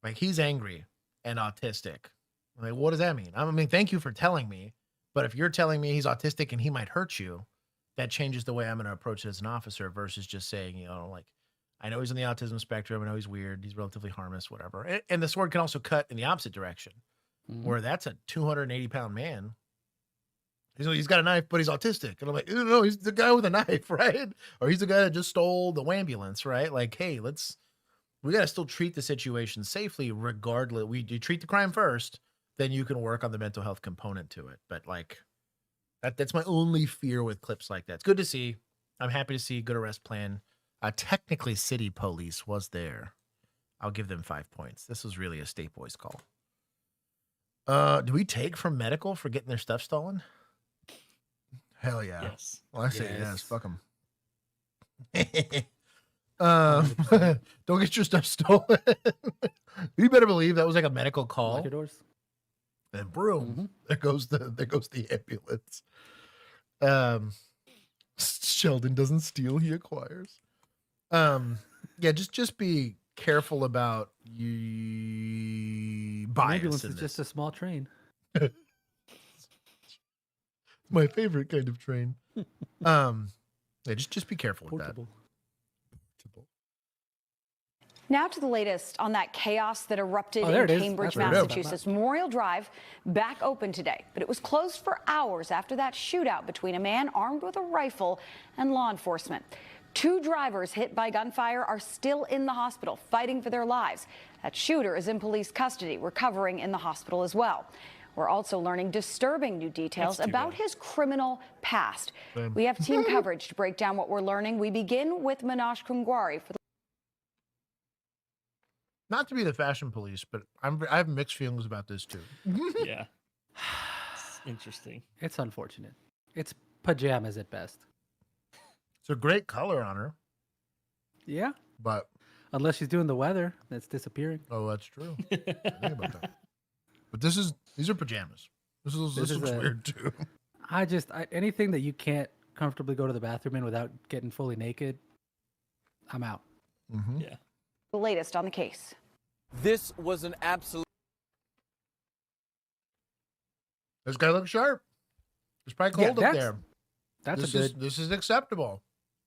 Like, he's angry and autistic. Like, what does that mean? I mean, thank you for telling me, but if you're telling me he's autistic and he might hurt you, that changes the way I'm going to approach it as an officer versus just saying, you know, like, I know he's on the autism spectrum. I know he's weird. He's relatively harmless, whatever. And the sword can also cut in the opposite direction, where that's a 280-pound man. He's got a knife, but he's autistic. And I'm like, no, he's the guy with a knife, right? Or he's the guy that just stole the ambulance, right? Like, hey, we got to still treat the situation safely regardless. You treat the crime first, then you can work on the mental health component to it. But like, that's my only fear with clips like that. It's good to see. I'm happy to see good arrest plan. Technically, city police was there. I'll give them 5 points. This was really a State Boys call. Do we take from medical for getting their stuff stolen? Hell yeah. Yes. Well, I say yes. Fuck them. Don't get your stuff stolen. You better believe that was like a medical call. Lock your doors. And boom, there goes the ambulance. Sheldon doesn't steal, he acquires. Yeah, just be careful about bias. Ambulance in is this. just a small train. My favorite kind of train. Yeah, just be careful with that. Portable. Now to the latest on that chaos that erupted Oh, there in it is. Cambridge, That's what it is. Massachusetts. Memorial Drive back open today, but it was closed for hours after that shootout between a man armed with a rifle and law enforcement. 2 drivers hit by gunfire are still in the hospital fighting for their lives. That shooter is in police custody, recovering in the hospital as well. We're also learning disturbing new details about his criminal past. We have team coverage to break down what we're learning. We begin with Manoj Kungwari for the Not to be the fashion police, but I have mixed feelings about this too. Yeah. It's interesting. It's unfortunate. It's pajamas at best. It's a great color on her, Yeah. but Unless she's doing the weather, that's disappearing. oh, that's true. I didn't think about that. But these are pajamas. This is looks a- weird too. Anything that you can't comfortably go to the bathroom in without getting fully naked, I'm out. Yeah. latest on the case. This was an absolute. This guy looks sharp. It's probably cold up there. This is acceptable.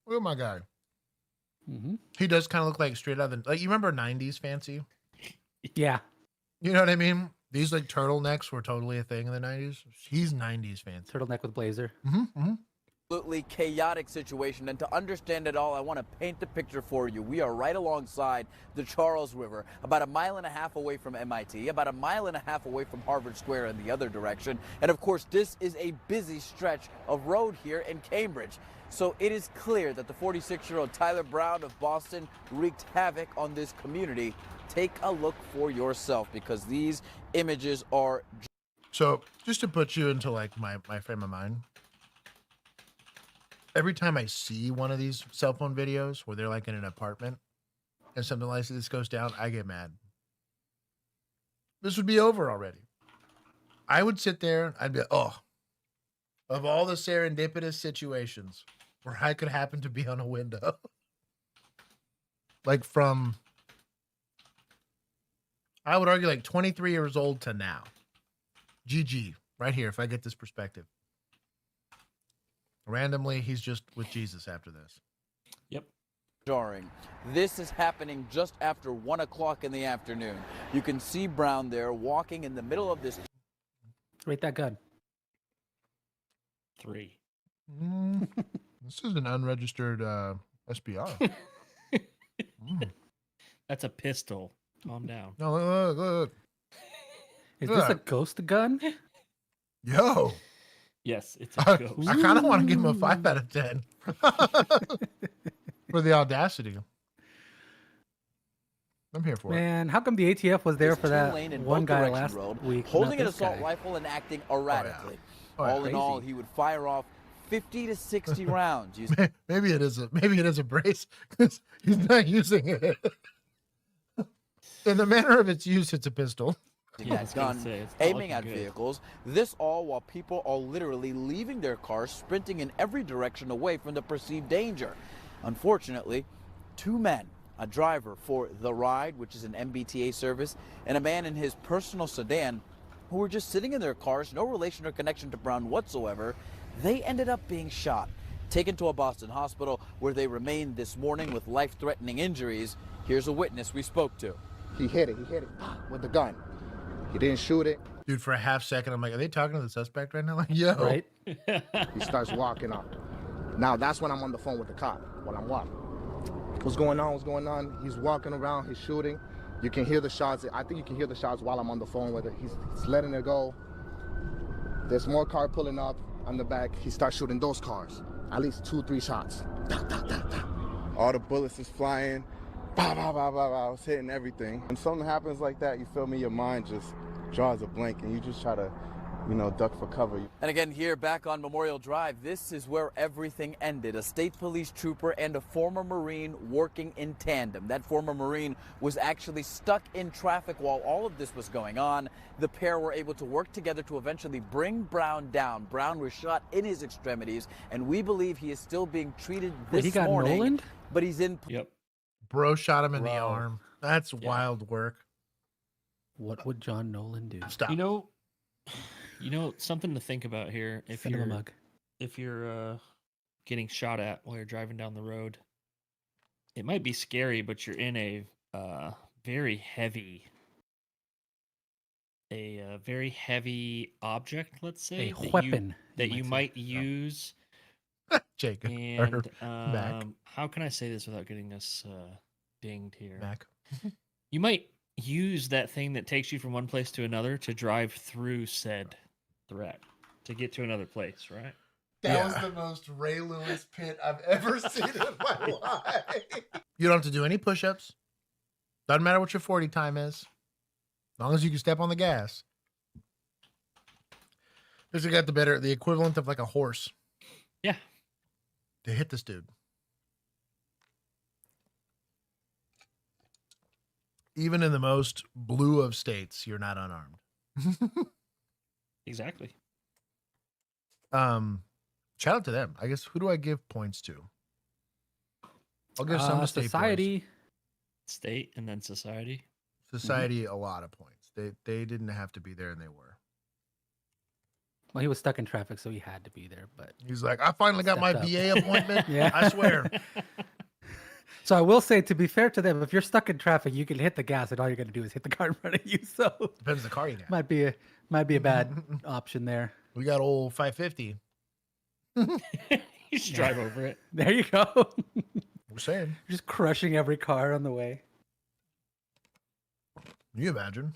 Look at my guy. He does kind of look like straight out of you remember 90s fancy? Yeah. You know what I mean? These like turtlenecks were totally a thing in the 90s. He's 90s fancy. Turtleneck with blazer. Absolutely chaotic situation, and to understand it all, I want to paint the picture for you. We are right alongside the Charles River, about 1.5 miles away from MIT, about 1.5 miles away from Harvard Square in the other direction, and of course this is a busy stretch of road here in Cambridge. So it is clear that the 46-year-old Tyler Brown of Boston wreaked havoc on this community. Take a look for yourself, because these images are... So just to put you into like my frame of mind, every time I see one of these cell phone videos where they're like in an apartment and something like this goes down, I get mad. This would be over already. I would sit there, I'd be like, oh, of all the serendipitous situations where I could happen to be on a window, like from, I would argue like 23 years old to now. GG, right here, if I get this perspective. Randomly, he's just with Jesus after this. Yep. Jarring. This is happening just after 1 o'clock in the afternoon. You can see Brown there walking in the middle of this. Rate that gun. 3. This is an unregistered SBR. That's a pistol. Calm down. No, look. Is this a ghost gun? Yo. Yes, it's a ghost. I kind of want to give him a 5 out of 10 for the audacity. I'm here for it. Man, how come the ATF was there for that Lane in one both guy direction last road, week? holding not an this assault guy? rifle and acting erratically. Oh, yeah. All in all, Crazy. he would fire off 50 to 60 rounds. Using Maybe it is a brace because he's not using it. In the manner of its use, it's a pistol. that gun, aiming at vehicles. This all while people are literally leaving their cars, sprinting in every direction away from the perceived danger. Unfortunately, 2 men, a driver for The Ride, which is an MBTA service, and a man in his personal sedan, who were just sitting in their cars, no relation or connection to Brown whatsoever, they ended up being shot, taken to a Boston hospital where they remained this morning with life-threatening injuries. Here's a witness we spoke to. He hit it with the gun. He didn't shoot it. Dude, for a half second, I'm like, are they talking to the suspect right now? Like, yo. Right? He starts walking up. Now that's when I'm on the phone with the cop, when I'm walking. What's going on? What's going on? He's walking around, he's shooting. You can hear the shots. I think you can hear the shots while I'm on the phone with it. He's letting it go. There's more car pulling up on the back. He starts shooting those cars. At least 2-3 shots. All the bullets is flying. Bah, bah, bah, bah, bah. I was hitting everything. When something happens like that, you feel me, your mind just draws a blank and you just try to duck for cover. And again, here back on Memorial Drive, this is where everything ended. A state police trooper and a former Marine working in tandem. That former Marine was actually stuck in traffic while all of this was going on. The pair were able to work together to eventually bring Brown down. Brown was shot in his extremities, and we believe he is still being treated this he got morning. Nolaned? But he's in. Yep. Bro shot him in the Bro. arm. That's wild work. What would John Nolan do? Stop. You know something to think about here. If Send him a you're mug. if you're getting shot at while you're driving down the road, it might be scary, but you're in a very heavy object, let's say, A weapon. that you might use. Jacob. And Mac. how can I say this without getting us dinged here? Mac. You might use that thing that takes you from one place to another to drive through said threat to get to another place, right? That was the most Ray Lewis pit I've ever seen in my life. You don't have to do any push-ups. Doesn't matter what your 40 time is. As long as you can step on the gas. This has got the equivalent of like a horse. Yeah. To hit this dude. Even in the most blue of states, you're not unarmed. Exactly. Shout out to them. I guess, who do I give points to? I'll give some to state Society. State and then society. boys. Society, a lot of points. They didn't have to be there, and they were. Well, he was stuck in traffic, so he had to be there. But He's like, I finally got my Stepped up. VA appointment. Yeah. I swear. So I will say, to be fair to them, if you're stuck in traffic, you can hit the gas, and all you're going to do is hit the car in front of you. So Depends on the car you got. might be a bad option there. We got old 550. You should drive over it. There you go. We're saying. Just crushing every car on the way. Can you imagine?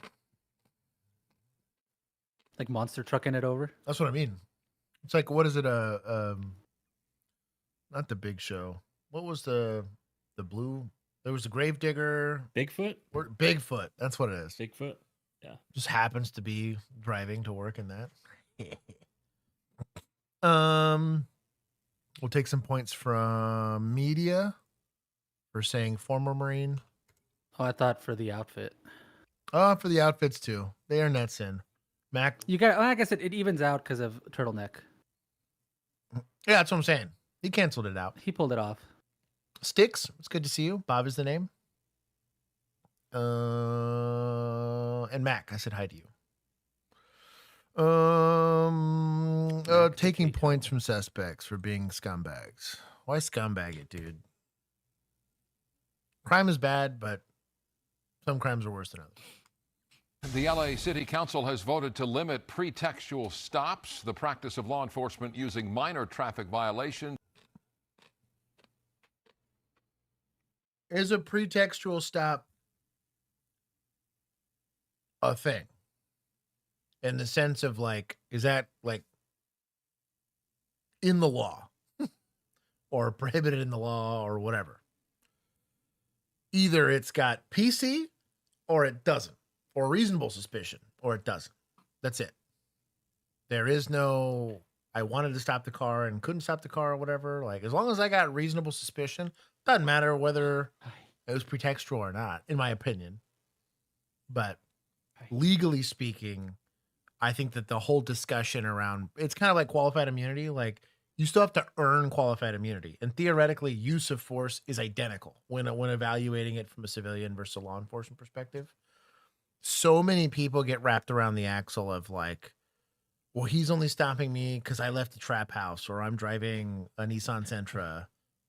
Like monster trucking it over. That's what I mean. It's like, what is it? Not the Big Show. What was the blue? There was the Gravedigger. Bigfoot? Bigfoot. That's what it is. Bigfoot. Yeah. Just happens to be driving to work in that. We'll take some points from media for saying former Marine. Oh, I thought for the outfit. Oh, for the outfits too. They are nets in. Mac. You got. I guess it evens out because of turtleneck. Yeah, that's what I'm saying. He canceled it out. He pulled it off. Sticks, it's good to see you. Bob is the name. And Mac, I said hi to you. Taking points from suspects for being scumbags. Why scumbag it, dude? Crime is bad, but some crimes are worse than others. The LA City Council has voted to limit pretextual stops, the practice of law enforcement using minor traffic violations. Is a pretextual stop a thing? In the sense of like, is that like in the law or prohibited in the law or whatever? Either it's got PC or it doesn't, or reasonable suspicion or it doesn't. That's it. There is no, I wanted to stop the car and couldn't stop the car or whatever. Like, as long as I got reasonable suspicion, doesn't matter whether it was pretextual or not, in my opinion. But legally speaking, I think that the whole discussion around, it's kind of like qualified immunity. Like, you still have to earn qualified immunity. And theoretically, use of force is identical when evaluating it from a civilian versus a law enforcement perspective. So many people get wrapped around the axle of like, well, he's only stopping me because I left the trap house, or I'm driving a Nissan Sentra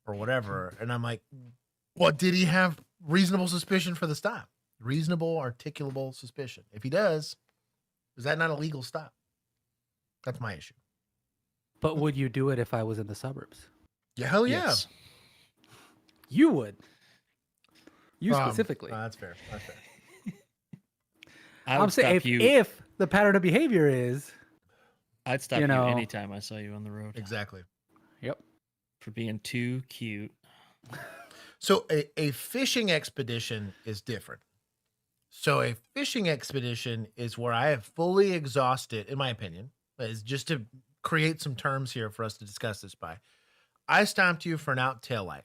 or whatever. And I'm like, what, did he have reasonable suspicion for the stop? Reasonable, articulable suspicion. If he does, is that not a legal stop? That's my issue. But would you do it if I was in the suburbs? Yeah, hell yeah. Yes. You would. You specifically. That's fair. That's fair. I'm saying if the pattern of behavior is, I'd stop you anytime I saw you on the road. Exactly. Yep. For being too cute. So a fishing expedition is different. So a fishing expedition is where I have fully exhausted, in my opinion, is just to create some terms here for us to discuss this by. I stopped you for an out tail light.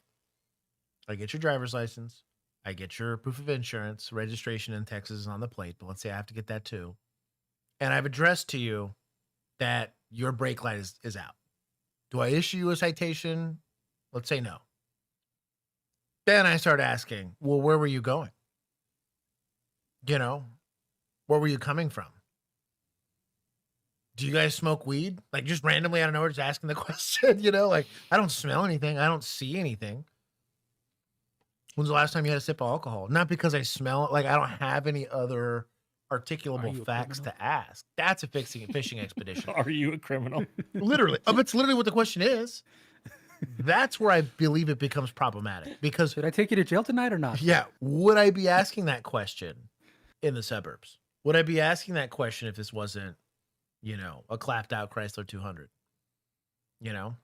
I get your driver's license. I get your proof of insurance. Registration in Texas is on the plate, but let's say I have to get that too. And I've addressed to you that your brake light is out. Do I issue you a citation? Let's say no. Then I start asking, well, where were you going? You know, where were you coming from? Do you guys smoke weed? Like just randomly out of nowhere, just asking the question, you know, like I don't smell anything. I don't see anything. When's the last time you had a sip of alcohol? Not because I smell it. Like I don't have any other articulable facts to ask. That's a fishing expedition. Are you a criminal? Literally. It's literally what the question is. That's where I believe it becomes problematic because should I take you to jail tonight or not? Yeah. Would I be asking that question in the suburbs? Would I be asking that question if this wasn't, you know, a clapped out Chrysler 200? You know?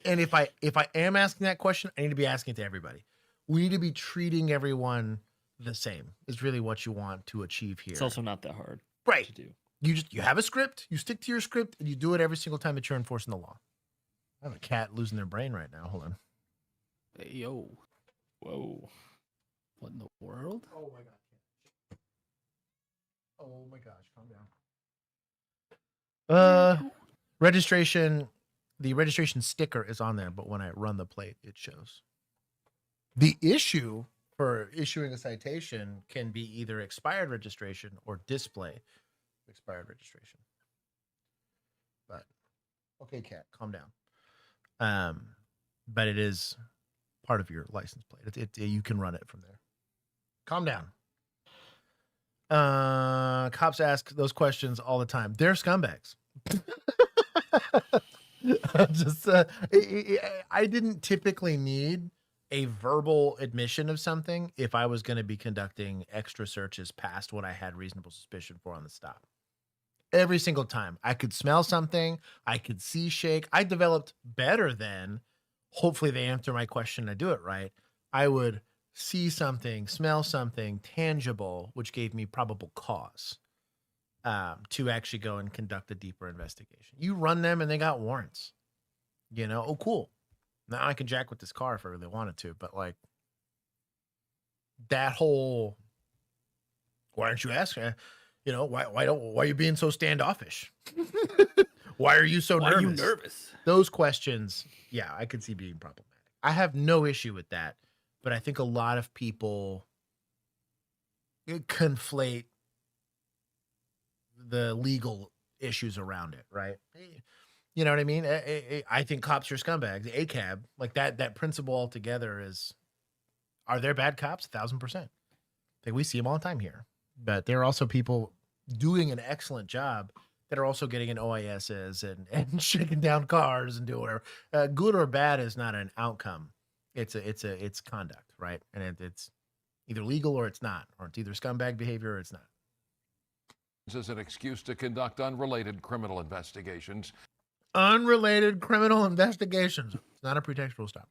And if I am asking that question, I need to be asking it to everybody. We need to be treating everyone the same is really what you want to achieve here. It's also not that hard. Right. To do. You have a script, you stick to your script, and you do it every single time that you're enforcing the law. I have a cat losing their brain right now. Hold on. Hey, yo. Whoa. What in the world? Oh my god. Oh my gosh, calm down. Registration, the registration sticker is on there, but when I run the plate, it shows. The issue for issuing a citation can be either expired registration or display expired registration. But okay, cat, calm down. But it is part of your license plate. You can run it from there. Calm down. Cops ask those questions all the time. They're scumbags. I didn't typically need a verbal admission of something if I was going to be conducting extra searches past what I had reasonable suspicion for on the stop. Every single time I could smell something, I could see shake. I developed better than, hopefully they answer my question and I do it right. I would see something, smell something tangible, which gave me probable cause to actually go and conduct a deeper investigation. You run them and they got warrants, you know? Oh, cool. Now I can jack with this car if I really wanted to, but like that whole, why aren't you asking? You know, why are you being so standoffish? Why are you so nervous? Why are you nervous? Those questions, yeah, I could see being problematic. I have no issue with that, but I think a lot of people conflate the legal issues around it, right? You know what I mean? I think cops are scumbags. ACAB, like that principle altogether is, are there bad cops? 1,000%. Like we see them all the time here, but there are also people doing an excellent job that are also getting in OISs and shaking down cars and doing whatever. Good or bad is not an outcome. It's conduct, right? And it's either legal or it's not, or it's either scumbag behavior or it's not. This is an excuse to conduct unrelated criminal investigations. Unrelated criminal investigations. It's not a pretextual stop.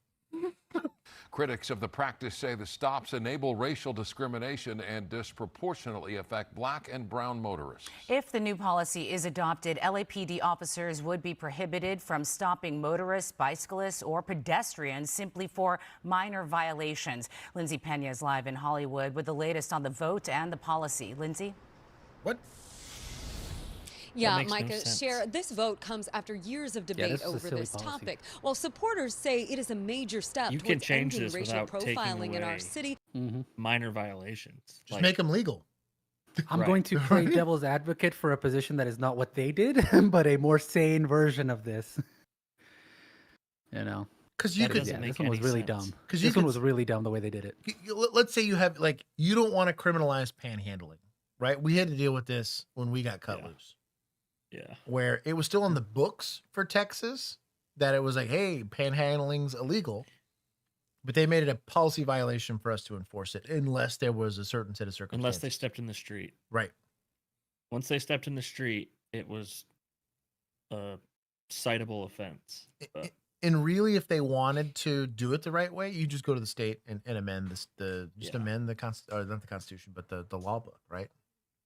Critics of the practice say the stops enable racial discrimination and disproportionately affect black and brown motorists. If the new policy is adopted, LAPD officers would be prohibited from stopping motorists, bicyclists, or pedestrians simply for minor violations. Lindsay Pena is live in Hollywood with the latest on the vote and the policy. Lindsay? What? Yeah, Micah, Cher, this vote comes after years of debate over this topic. While supporters say it is a major step towards ending racial profiling in our city. Minor violations. Just make them legal. I'm going to play devil's advocate for a position that is not what they did, but a more sane version of this. You know, because you could. Yeah, this one was really dumb. Because this one was really dumb the way they did it. Let's say you have you don't want to criminalize panhandling, right? We had to deal with this when we got cut loose. Yeah. Where it was still on the books for Texas that it was like, hey, panhandling's illegal. But they made it a policy violation for us to enforce it unless there was a certain set of circumstances. Unless they stepped in the street. Right. Once they stepped in the street, it was a citable offense. And really, if they wanted to do it the right way, you just go to the state and amend amend the not the Constitution, but the law book, right?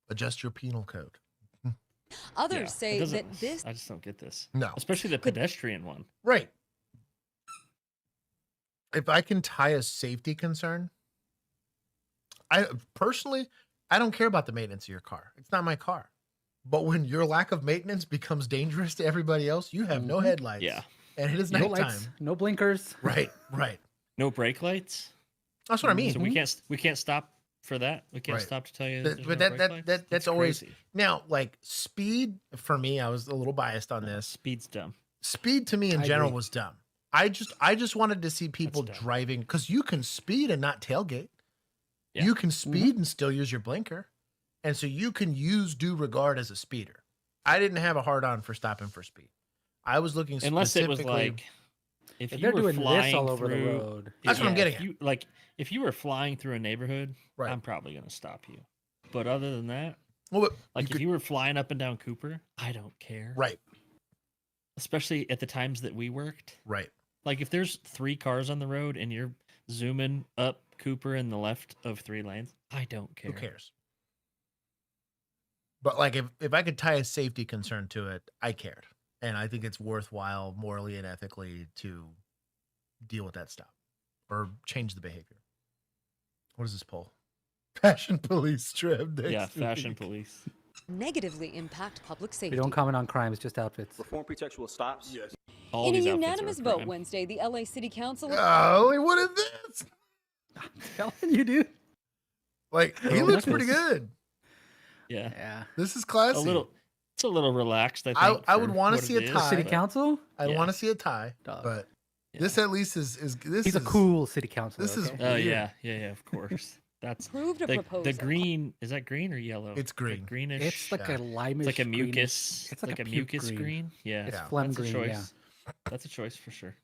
Adjust your penal code. Others say that this. I just don't get this. No, especially the pedestrian one. Right. If I can tie a safety concern, I personally don't care about the maintenance of your car. It's not my car. But when your lack of maintenance becomes dangerous to everybody else, you have no headlights. Yeah. And it is No nighttime. lights, no blinkers. Right. No brake lights. That's what I mean. So we can't stop for that. We can't stop to tell you. That's always crazy. Now, like speed for me. I was a little biased on this. Speed's dumb. Speed to me in general was dumb. I just wanted to see people driving because you can speed and not tailgate. Yeah. You can speed and still use your blinker, and so you can use due regard as a speeder. I didn't have a hard on for stopping for speed. I was looking unless it was like if you they're were doing flying this all over through, the road. That's what I'm getting at. If you were flying through a neighborhood, I'm probably going to stop you. But other than that, if you were flying up and down Cooper, I don't care. Right. Especially at the times that we worked. Right. Like if there's 3 cars on the road and you're zooming up Cooper in the left of 3 lanes, I don't care. Who cares? But like if I could tie a safety concern to it, I cared. And I think it's worthwhile morally and ethically to deal with that stuff or change the behavior. What is this poll? Fashion police trip. Yeah, fashion police. Negatively impact public safety. We don't comment on crimes, just outfits. Reform pretextual stops. Yes. In a unanimous vote Wednesday, the LA City Council. Oh, what is this? I'm telling you, dude. Like he looks pretty good. Yeah. This is classy. It's a little relaxed. I think. I would want to see a tie. City council. I want to see a tie, but this at least is this. He's a cool city councilor. This is. Oh yeah, of course. That's approved a proposal. The green is that green or yellow? It's green. Like greenish. It's like a limeish. It's like a mucus. It's like a mucus green. Yeah, it's phlegm green. Choice. Yeah. That's a choice for sure.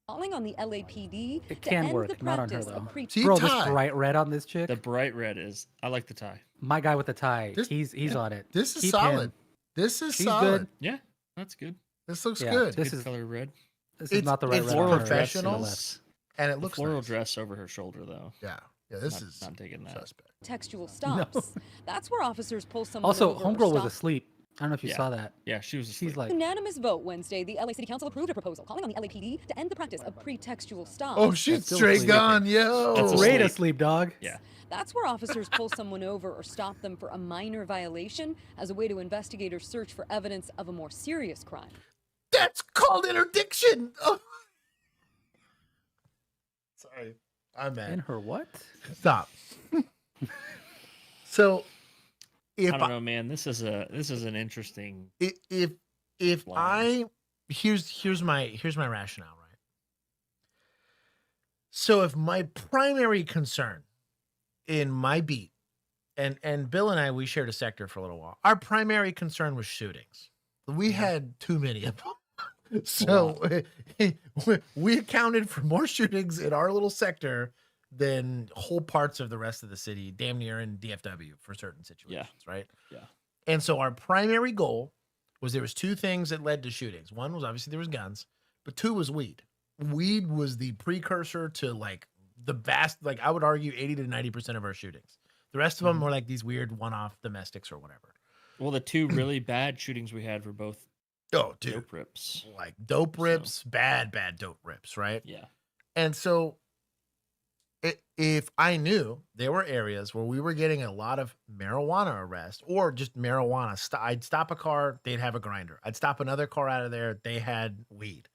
Calling on the LAPD it to can end work, the not on her practice though. of Bro, this bright red on this chick. The bright red is. I like the tie. My guy with the tie. He's on it. This is solid. This is She's solid. Good. Yeah, that's good. This looks good. This good is color red. This is not the right red. Floral professional, and it looks floral nice. dress over her shoulder though. Yeah, this is not taking that. Suspect. Textual stops. No. That's where officers pull someone Also, over or homegirl was stop. asleep. I don't know if you saw that. Yeah, she was asleep. She's like Unanimous vote Wednesday, the LA City Council approved a proposal calling on the LAPD to end the practice of pretextual stops. Oh, she's straight gone, yo. That's great asleep, dog. Yeah. That's where officers pull someone over or stop them for a minor violation as a way to investigators search for evidence of a more serious crime. That's called interdiction. Oh. Sorry, I'm mad. In her what? Stop. So, if I don't know, man. This is an interesting. If I here's my rationale, right? So if my primary concern in my beat, and Bill and I, we shared a sector for a little while. Our primary concern was shootings. We had too many of them. So we accounted for more shootings in our little sector than whole parts of the rest of the city, damn near in DFW for certain situations, right? Yeah. And so our primary goal was there was 2 things that led to shootings. One was obviously there was guns, but 2 was weed. Weed was the precursor to like the vast, like I would argue 80 to 90% of our shootings. The rest of them were like these weird one-off domestics or whatever. Well, the 2 really bad shootings we had were both dope rips. Like dope rips, bad dope rips, right? Yeah. And so if I knew there were areas where we were getting a lot of marijuana arrests or just marijuana, I'd stop a car, they'd have a grinder. I'd stop another car out of there, they had weed,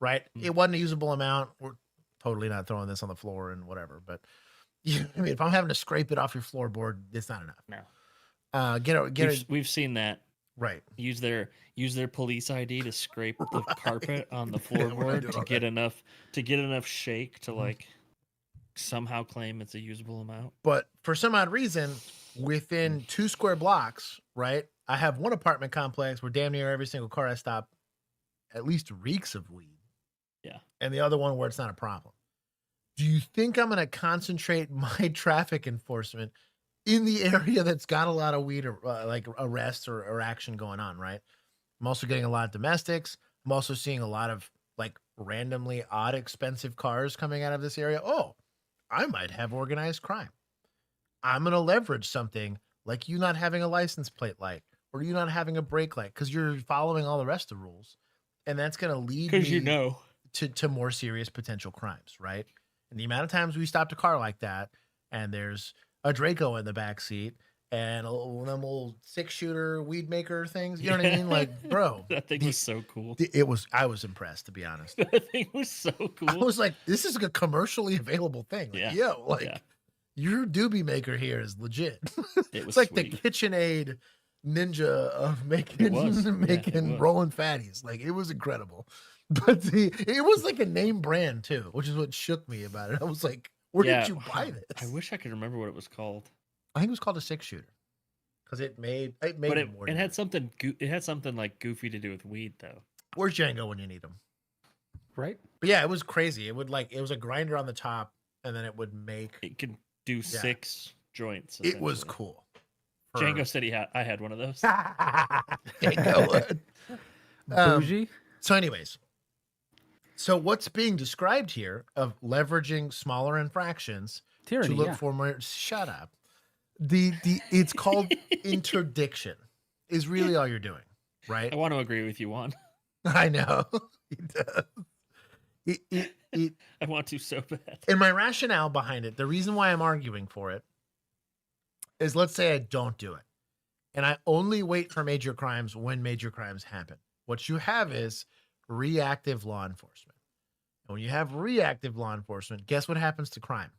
right? It wasn't a usable amount. We're totally not throwing this on the floor and whatever, but I mean, if I'm having to scrape it off your floorboard, it's not enough. No. We've seen that. Right. Use their police ID to scrape the carpet on the floorboard to get enough shake to like somehow claim it's a usable amount. But for some odd reason, within 2 square blocks, right, I have one apartment complex where damn near every single car I stop at least reeks of weed. Yeah. And the other one where it's not a problem. Do you think I'm going to concentrate my traffic enforcement in the area that's got a lot of weed or like arrests or action going on, right? I'm also getting a lot of domestics. I'm also seeing a lot of like randomly odd, expensive cars coming out of this area. Oh, I might have organized crime. I'm going to leverage something like you not having a license plate light or you not having a brake light because you're following all the rest of the rules. And that's going to lead me to more serious potential crimes, right? And the amount of times we stopped a car like that and there's a Draco in the back seat and one of them old 6-shooter weed maker things, you know what I mean? Like, bro, that thing was so cool. I was impressed, to be honest. That thing was so cool. I was like, this is a commercially available thing. Like, your doobie maker here is legit. It's like sweet. The KitchenAid ninja of making rolling fatties. Like, it was incredible. But it was like a name brand too, which is what shook me about it. I was like, where did you buy this? I wish I could remember what it was called. I think it was called a 6-shooter because it made more. It had something. It had something like goofy to do with weed, though. Where's Django when you need him? Right. But yeah, it was crazy. It was a grinder on the top, and then it would make. It could do 6 joints. It was cool. Django said I had one of those. Django. Bougie. So, anyways. So what's being described here of leveraging smaller infractions Tyranny, to look for more? Shut up. It's called interdiction. Is really all you're doing, right? I want to agree with you, Juan. I know. I want to so bad. And my rationale behind it, the reason why I'm arguing for it, is let's say I don't do it, and I only wait for major crimes when major crimes happen. What you have is reactive law enforcement. And when you have reactive law enforcement, guess what happens to crime?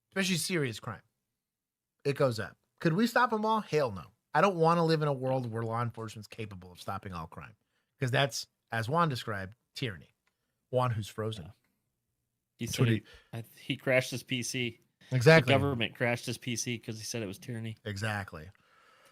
Especially serious crime. It goes up. Could we stop them all? Hell no. I don't want to live in a world where law enforcement's capable of stopping all crime. Because that's, as Juan described, tyranny. Juan who's frozen. He crashed his PC. Exactly. The government crashed his PC because he said it was tyranny. Exactly.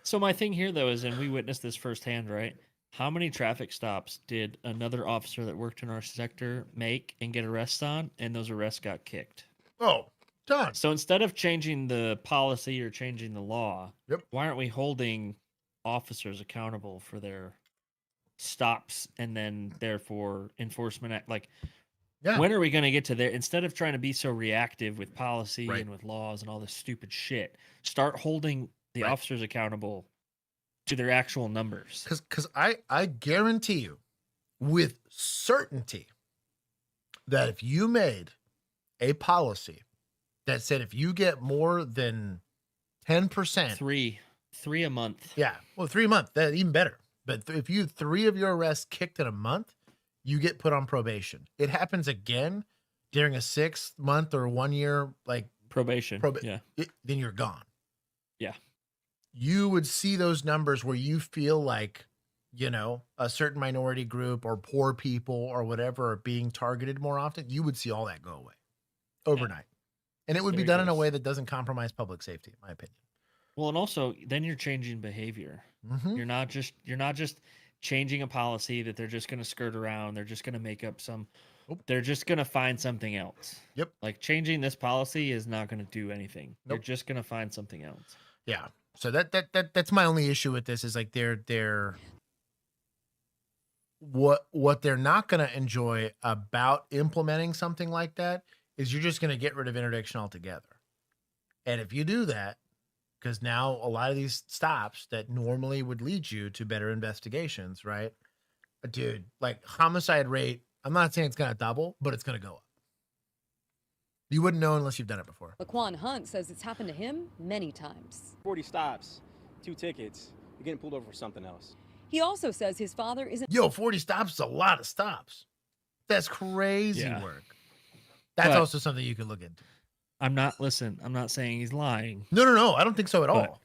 So my thing here, though, is, and we witnessed this firsthand, right? How many traffic stops did another officer that worked in our sector make and get arrests on, and those arrests got kicked? Oh, done. So instead of changing the policy or changing the law, why aren't we holding officers accountable for their stops and then therefore enforcement act? Like, when are we going to get to there? Instead of trying to be so reactive with policy and with laws and all this stupid shit, start holding the officers accountable to their actual numbers. Because I guarantee you with certainty that if you made a policy that said if you get more than 10%. Three a month. Yeah. Well, 3 a month. That even better. But if you 3 of your arrests kicked in a month, you get put on probation. It happens again during a 6-month or 1 year like probation. Then you're gone. Yeah. You would see those numbers where you feel like, you know, a certain minority group or poor people or whatever are being targeted more often. You would see all that go away overnight. And it would be done in a way that doesn't compromise public safety, in my opinion. Well, and also then you're changing behavior. Mm-hmm. You're not just changing a policy that they're just going to skirt around. They're just going to make up they're just going to find something else. Yep. Like changing this policy is not going to do anything. They're just going to find something else. Yeah. So that's my only issue with this is like they're what they're not going to enjoy about implementing something like that is you're just going to get rid of interdiction altogether. And if you do that, because now a lot of these stops that normally would lead you to better investigations, right? Dude, like homicide rate, I'm not saying it's going to double, but it's going to go up. You wouldn't know unless you've done it before. Laquan Hunt says it's happened to him many times. 40 stops, 2 tickets. You're getting pulled over for something else. He also says his father isn't. 40 stops is a lot of stops. That's crazy work. That's also something you can look into. I'm not saying he's lying. No. I don't think so at all.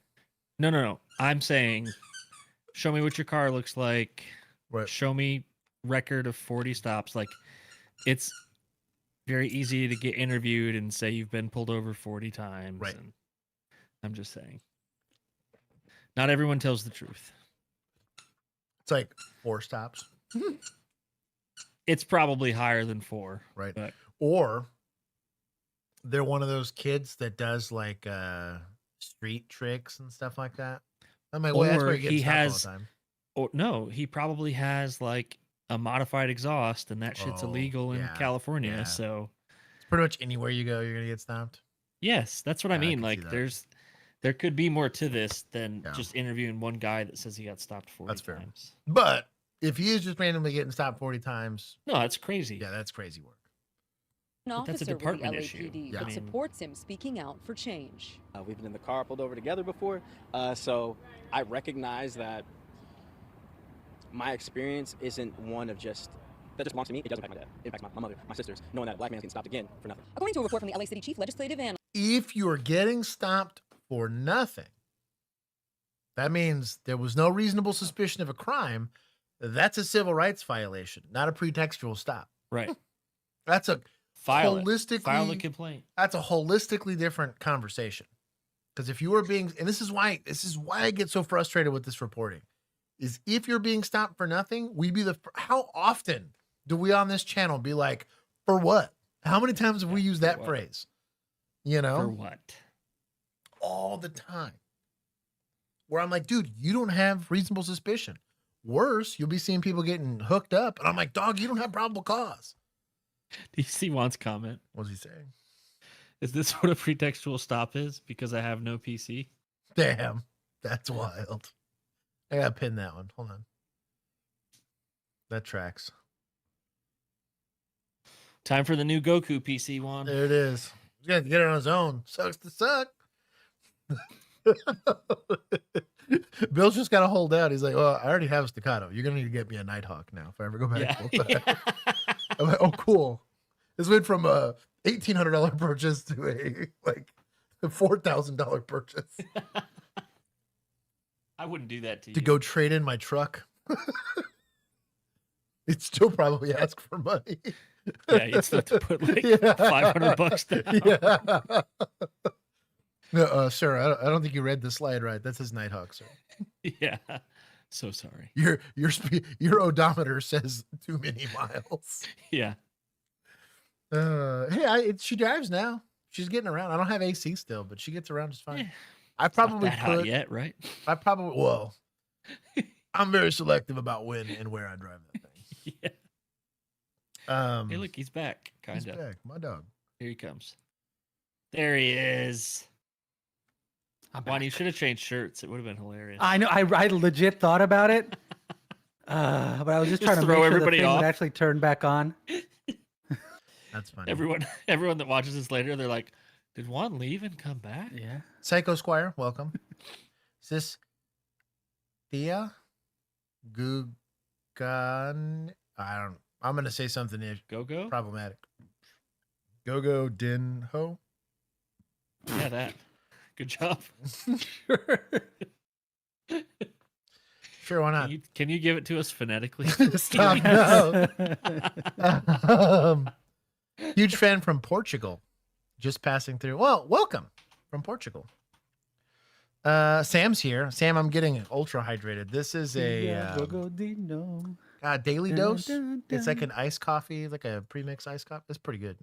No. I'm saying, show me what your car looks like. Right. Show me record of 40 stops. Like, it's very easy to get interviewed and say you've been pulled over 40 times. Right. And I'm just saying, not everyone tells the truth. It's like 4 stops. It's probably higher than 4. Right. But, or they're one of those kids that does like street tricks and stuff like that. I'm like, well, that's where he gets stopped all the time. Or no, he probably has like a modified exhaust, and that shit's illegal in California. yeah. So It's pretty much anywhere you go, you're gonna get stopped. yes, that's what I mean. can see Like that. there could be more to this than just interviewing one guy that says he got stopped 40 That's fair. times. But if he is just randomly getting stopped 40 times, no, that's crazy. Yeah, that's crazy work. An But that's a officer with the department LAPD issue. that I mean- supports him speaking out for change. We've been in the car, pulled over together before, so I recognize that my experience isn't one of just that just belongs to me. It does impact my dad, it impacts my mother, my sisters, knowing that a black man's getting stopped again for nothing. According to a report from the LA City Chief Legislative Analyst. If you're getting stopped for nothing, that means there was no reasonable suspicion of a crime. That's a civil rights violation, not a pretextual stop. Right. That's a File holistically a complaint. That's a holistically different conversation. Because if you are being, and this is why I get so frustrated with this reporting, is if you're being stopped for nothing, how often do we on this channel be like, for what? How many times have we used that phrase? You know? For what? All the time. Where I'm like, dude, you don't have reasonable suspicion. Worse, you'll be seeing people getting hooked up. And I'm like, dog, you don't have probable cause. Do you see Juan's comment? What's he saying? Is this what a pretextual stop is? Because I have no PC? Damn, that's wild. I gotta pin that one. Hold on. That tracks. Time for the new Goku PC, Juan. There it is. He's gonna get it on his own. Sucks to suck. Bill's just gotta hold out. He's like, well, I already have staccato. You're gonna need to get me a Nighthawk now if I ever go back full time. I'm like, oh, cool. This went from a $1,800 purchase to a $4,000 purchase. I wouldn't do that to you. To go trade in my truck. It'd still probably ask for money. Yeah, you'd still have to put like $500 down. Yeah. No, sir, I don't think you read the slide right. That's his Nighthawk, sir. Yeah. So sorry. Your odometer says too many miles. Yeah. Hey, she drives now. She's getting around. I don't have AC still, but she gets around just fine. Yeah. I probably Not that hot yet, right? Well, I'm very selective about when and where I drive that thing. Yeah. Hey, look, he's back. He's back. My dog. Here he comes. There he is. Juan, you should have changed shirts. It would have been hilarious. I know. I legit thought about it, but I was just trying to make sure the thing would actually turn back on. That's funny. Everyone that watches this later, they're like, "Did Juan leave and come back?" Yeah. Psycho Squire, welcome. Is this Thea Gugan? I'm gonna say something Go-go? problematic. Go-go Din Ho. Yeah, that. Good job. Sure, why not? Can you give it to us phonetically? Stop. No. Huge fan from Portugal. Just passing through. Well, welcome from Portugal. Sam's here. Sam, I'm getting ultra hydrated. This is a daily dose. It's like an iced coffee, like a premix iced coffee. It's pretty good.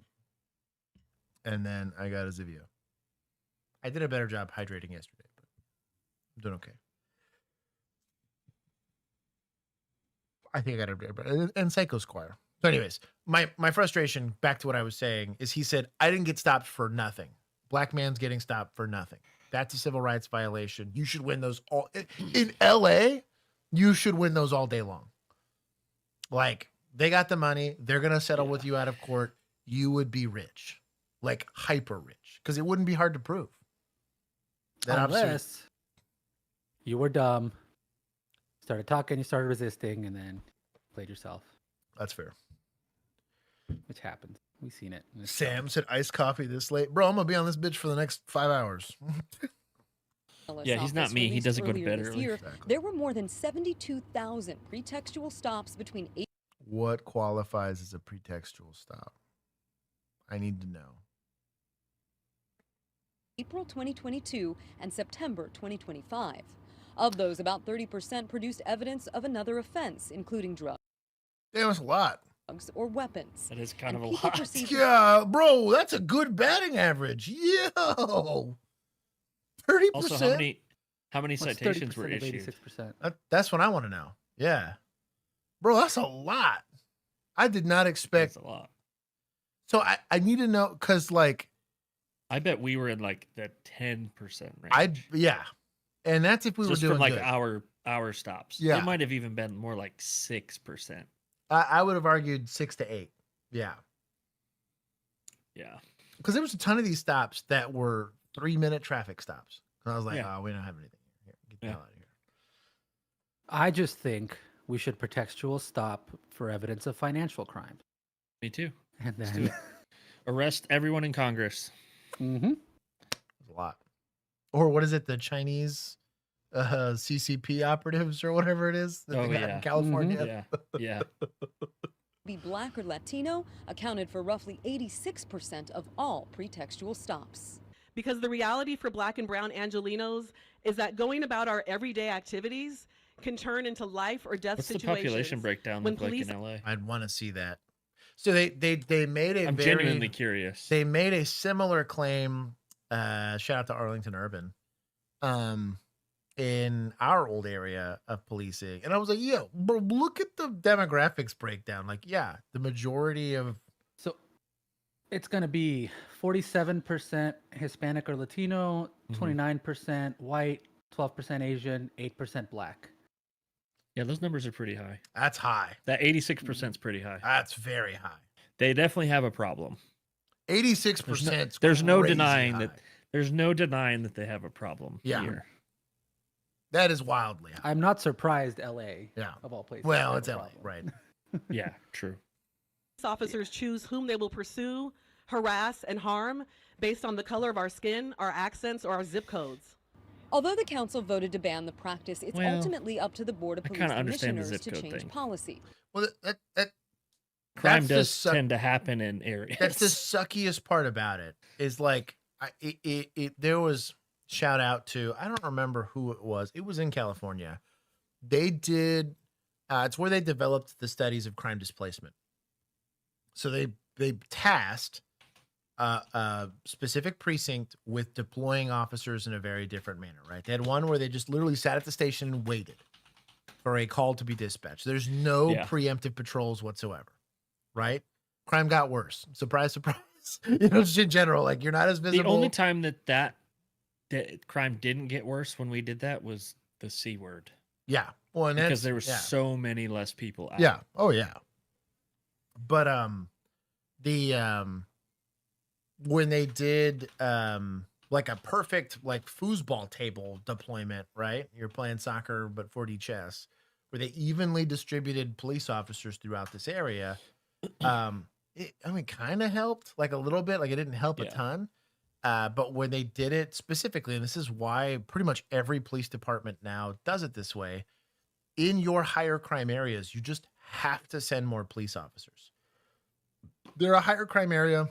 And then I got a Zivio. I did a better job hydrating yesterday, but I'm doing okay. I think I got a and Psycho Squire. So anyways, my frustration, back to what I was saying, is he said, I didn't get stopped for nothing. Black man's getting stopped for nothing. That's a civil rights violation. You should win those all in LA. You should win those all day long. Like, they got the money. They're going to settle with you out of court. You would be rich, like hyper rich, because it wouldn't be hard to prove. Unless you were dumb, started talking, you started resisting, and then played yourself. That's fair. Which happens. We've seen it. Sam said iced coffee this late. Bro, I'm going to be on this bitch for the next 5 hours. Yeah, he's not me. He doesn't go to bed early. Exactly. There were more than 72,000 pretextual stops between What qualifies as a pretextual stop? I need to know. April 2022 and September 2025. Of those, about 30% produced evidence of another offense, including drugs. Damn, that's a lot. Or weapons. That is kind of a lot. Yeah, bro, that's a good batting average. Yo, 30%. Also, how many citations were issued? 86%. That's what I want to know. Yeah. Bro, that's a lot. I did not expect. That's a lot. So I need to know, because like, I bet we were in like the 10% range. Yeah. And that's if we Just were doing from like good. our stops. Yeah. It might have even been more like 6%. I would have argued 6 to 8. Yeah. Yeah. Because there was a ton of these stops that were 3-minute traffic stops. And I was like, oh, we don't have anything here. Get the hell out of here. I just think we should pretextual stop for evidence of financial crime. Me too. And Let's then do it. Arrest everyone in Congress. Mm-hmm. That's a lot. Or what is it? The Chinese CCP operatives or whatever it is that they got in California. Yeah. Be Black or Latino accounted for roughly 86% of all pretextual stops. Because the reality for Black and brown Angelenos is that going about our everyday activities can turn into life or death What's situations. the population breakdown look like in LA? I'd want to see that. So they made a I'm genuinely curious. They made a similar claim. Shout out to Arlington Urban. In our old area of policing. And I was like, yo, bro, look at the demographics breakdown. Like, yeah, the majority of. So it's going to be 47% Hispanic or Latino, 29% white, 12% Asian, 8% Black. Yeah, those numbers are pretty high. That's high. That 86% is pretty high. That's very high. They definitely have a problem. 86%. There's no denying that. There's no denying that they have a problem here. That is wildly high. I'm not surprised LA, yeah, of all places. Well, it's LA, right? Yeah, true. Officers choose whom they will pursue, harass, and harm based on the color of our skin, our accents, or our zip codes. Although the council voted to ban the practice, it's Well, ultimately up to the Board of I Police kinda understand the Commissioners zip to code change thing. policy. Well, Crime that's the does tend to happen in areas. That's the suckiest part about it. Is like, there was shout out to, I don't remember who it was. It was in California. They did. It's where they developed the studies of crime displacement. So they tasked a specific precinct with deploying officers in a very different manner, right? They had one where they just literally sat at the station and waited for a call to be dispatched. There's no preemptive patrols whatsoever, right? Crime got worse. Surprise, surprise. Just in general, like, you're not as visible. The only time that crime didn't get worse when we did that was the C word. Yeah. Well, and because there were so many less people out. Yeah. Oh, yeah. But when they did like a perfect like foosball table deployment, right? You're playing soccer but 4D chess, where they evenly distributed police officers throughout this area. It kind of helped like a little bit. Like, it didn't help a ton. But when they did it specifically, and this is why pretty much every police department now does it this way, in your higher crime areas, you just have to send more police officers. They're a higher crime area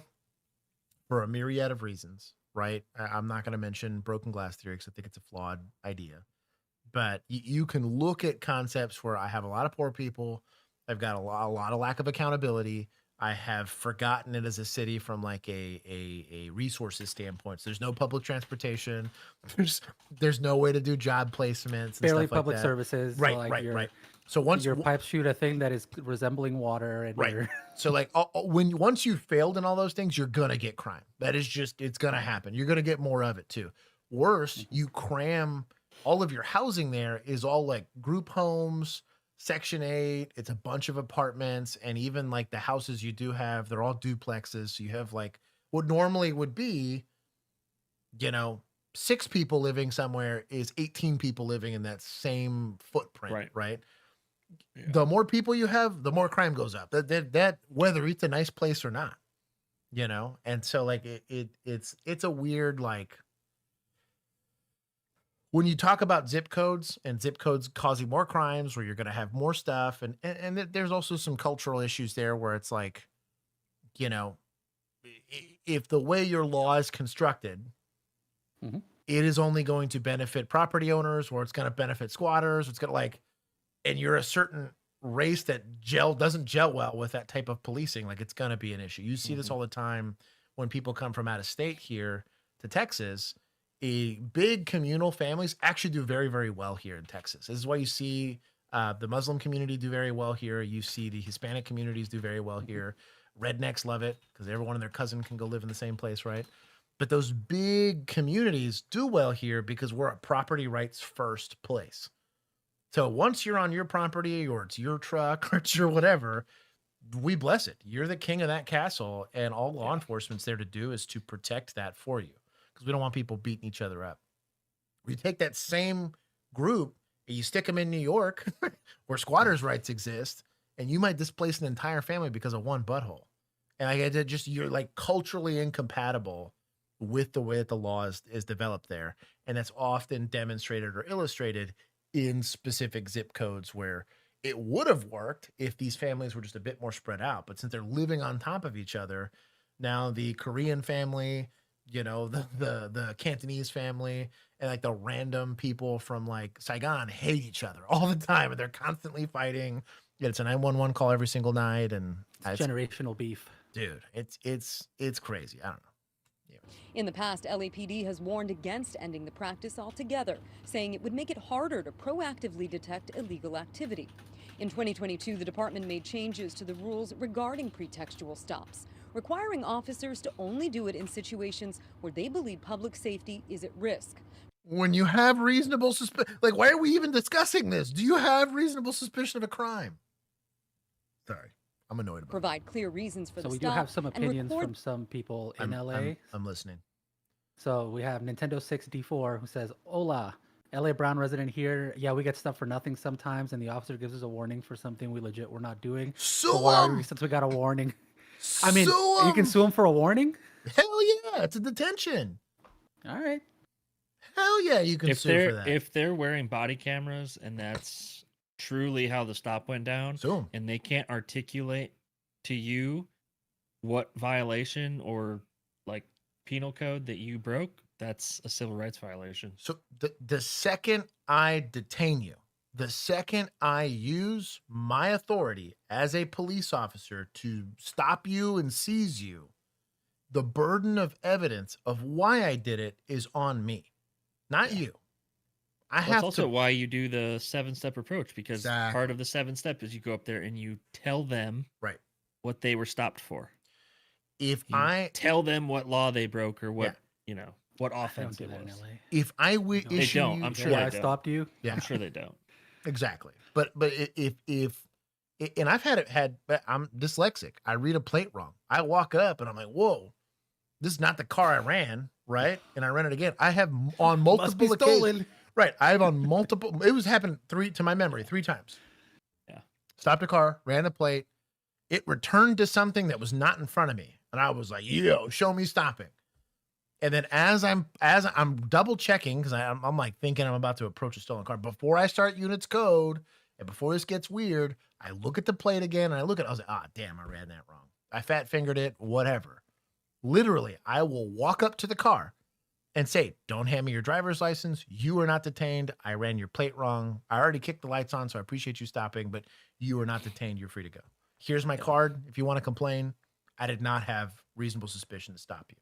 for a myriad of reasons, right? I'm not going to mention broken glass theory because I think it's a flawed idea. But you can look at concepts where I have a lot of poor people. I've got a lot of lack of accountability. I have forgotten it as a city from like a resources standpoint. So there's no public transportation. There's no way to do job placements. Barely and stuff public like that. services. Right, so like right. So once your pipes shoot a thing that is resembling water, and right. So like once you've failed in all those things, you're gonna get crime. That is just, it's gonna happen. You're gonna get more of it too. Worse, you cram all of your housing there is all like group homes, Section 8, it's a bunch of apartments, and even like the houses you do have, they're all duplexes. So you have like what normally would be, 6 people living somewhere is 18 people living in that same footprint, right? Yeah. The more people you have, the more crime goes up. That whether it's a nice place or not, and so like it's a weird, like, when you talk about zip codes and zip codes causing more crimes, where you're going to have more stuff. And there's also some cultural issues there where it's like, if the way your law is constructed, it is only going to benefit property owners, or it's going to benefit squatters. It's going to like, and you're a certain race that doesn't gel well with that type of policing. Like, it's going to be an issue. You see this all the time when people come from out of state here to Texas. Big communal families actually do very, very well here in Texas. This is why you see The Muslim community do very well here. You see the Hispanic communities do very well here. Rednecks love it because everyone and their cousin can go live in the same place, right? But those big communities do well here because we're a property rights first place. So once you're on your property or it's your truck or it's your whatever, we bless it. You're the king of that castle, and all law enforcement's there to do is to protect that for you because we don't want people beating each other up. You take that same group and you stick them in New York where squatters' rights exist, and you might displace an entire family because of one butthole. And I get just you're like culturally incompatible with the way that the law is developed there. And that's often demonstrated or illustrated in specific zip codes where it would have worked if these families were just a bit more spread out. But since they're living on top of each other, now the Korean family, you know, the Cantonese family, and like the random people from like Saigon hate each other all the time, and they're constantly fighting. Yeah, it's a 911 call every single night, and it's generational beef. Dude, it's crazy. I don't know. In the past, LAPD has warned against ending the practice altogether, saying it would make it harder to proactively detect illegal activity. In 2022, the department made changes to the rules regarding pretextual stops, requiring officers to only do it in situations where they believe public safety is at risk. When you have reasonable suspicion, like, why are we even discussing this? Do you have reasonable suspicion of a crime? Sorry, I'm annoyed about Provide clear reasons for the So we stop. do have some opinions record... from some people in LA. I'm listening. So we have Nintendo 6D4 who says, "Hola, LA Brown resident here. Yeah, we get stuff for nothing sometimes, and the officer gives us a warning for something we legit we're not doing. So why are we, since we got a warning? I mean, you can sue him for a warning? Hell yeah, it's a detention. All right. Hell yeah, you can sue for that. If they're wearing body cameras and that's truly how the stop went down, and they can't articulate to you what violation or like penal code that you broke, that's a civil rights violation. So the second I detain you, the second I use my authority as a police officer to stop you and seize you, the burden of evidence of why I did it is on me, not you. That's also why you do the 7-step approach, because part of the 7-step is you go up there and you tell them what they were stopped for. If you tell them what law they broke or what, you know, what offense it was. If I they don't. I'm sure they don't. stopped you. Yeah, I'm sure they don't. Exactly. But if and I've had I'm dyslexic. I read a plate wrong. I walk up and I'm like, whoa, this is not the car I ran, right? And I ran it again. I have on multiple occasions. Right. I have on multiple. It was happened three times. Yeah. Stopped a car, ran the plate. It returned to something that was not in front of me. And I was like, yo, show me stopping. And then as I'm double checking, because I'm like thinking I'm about to approach a stolen car, before I start units code and before this gets weird, I look at the plate again and I look at it. I was like, damn, I ran that wrong. I fat fingered it, whatever. Literally, I will walk up to the car and say, don't hand me your driver's license. You are not detained. I ran your plate wrong. I already kicked the lights on, so I appreciate you stopping, but you are not detained. You're free to go. Here's my card. If you want to complain, I did not have reasonable suspicion to stop you.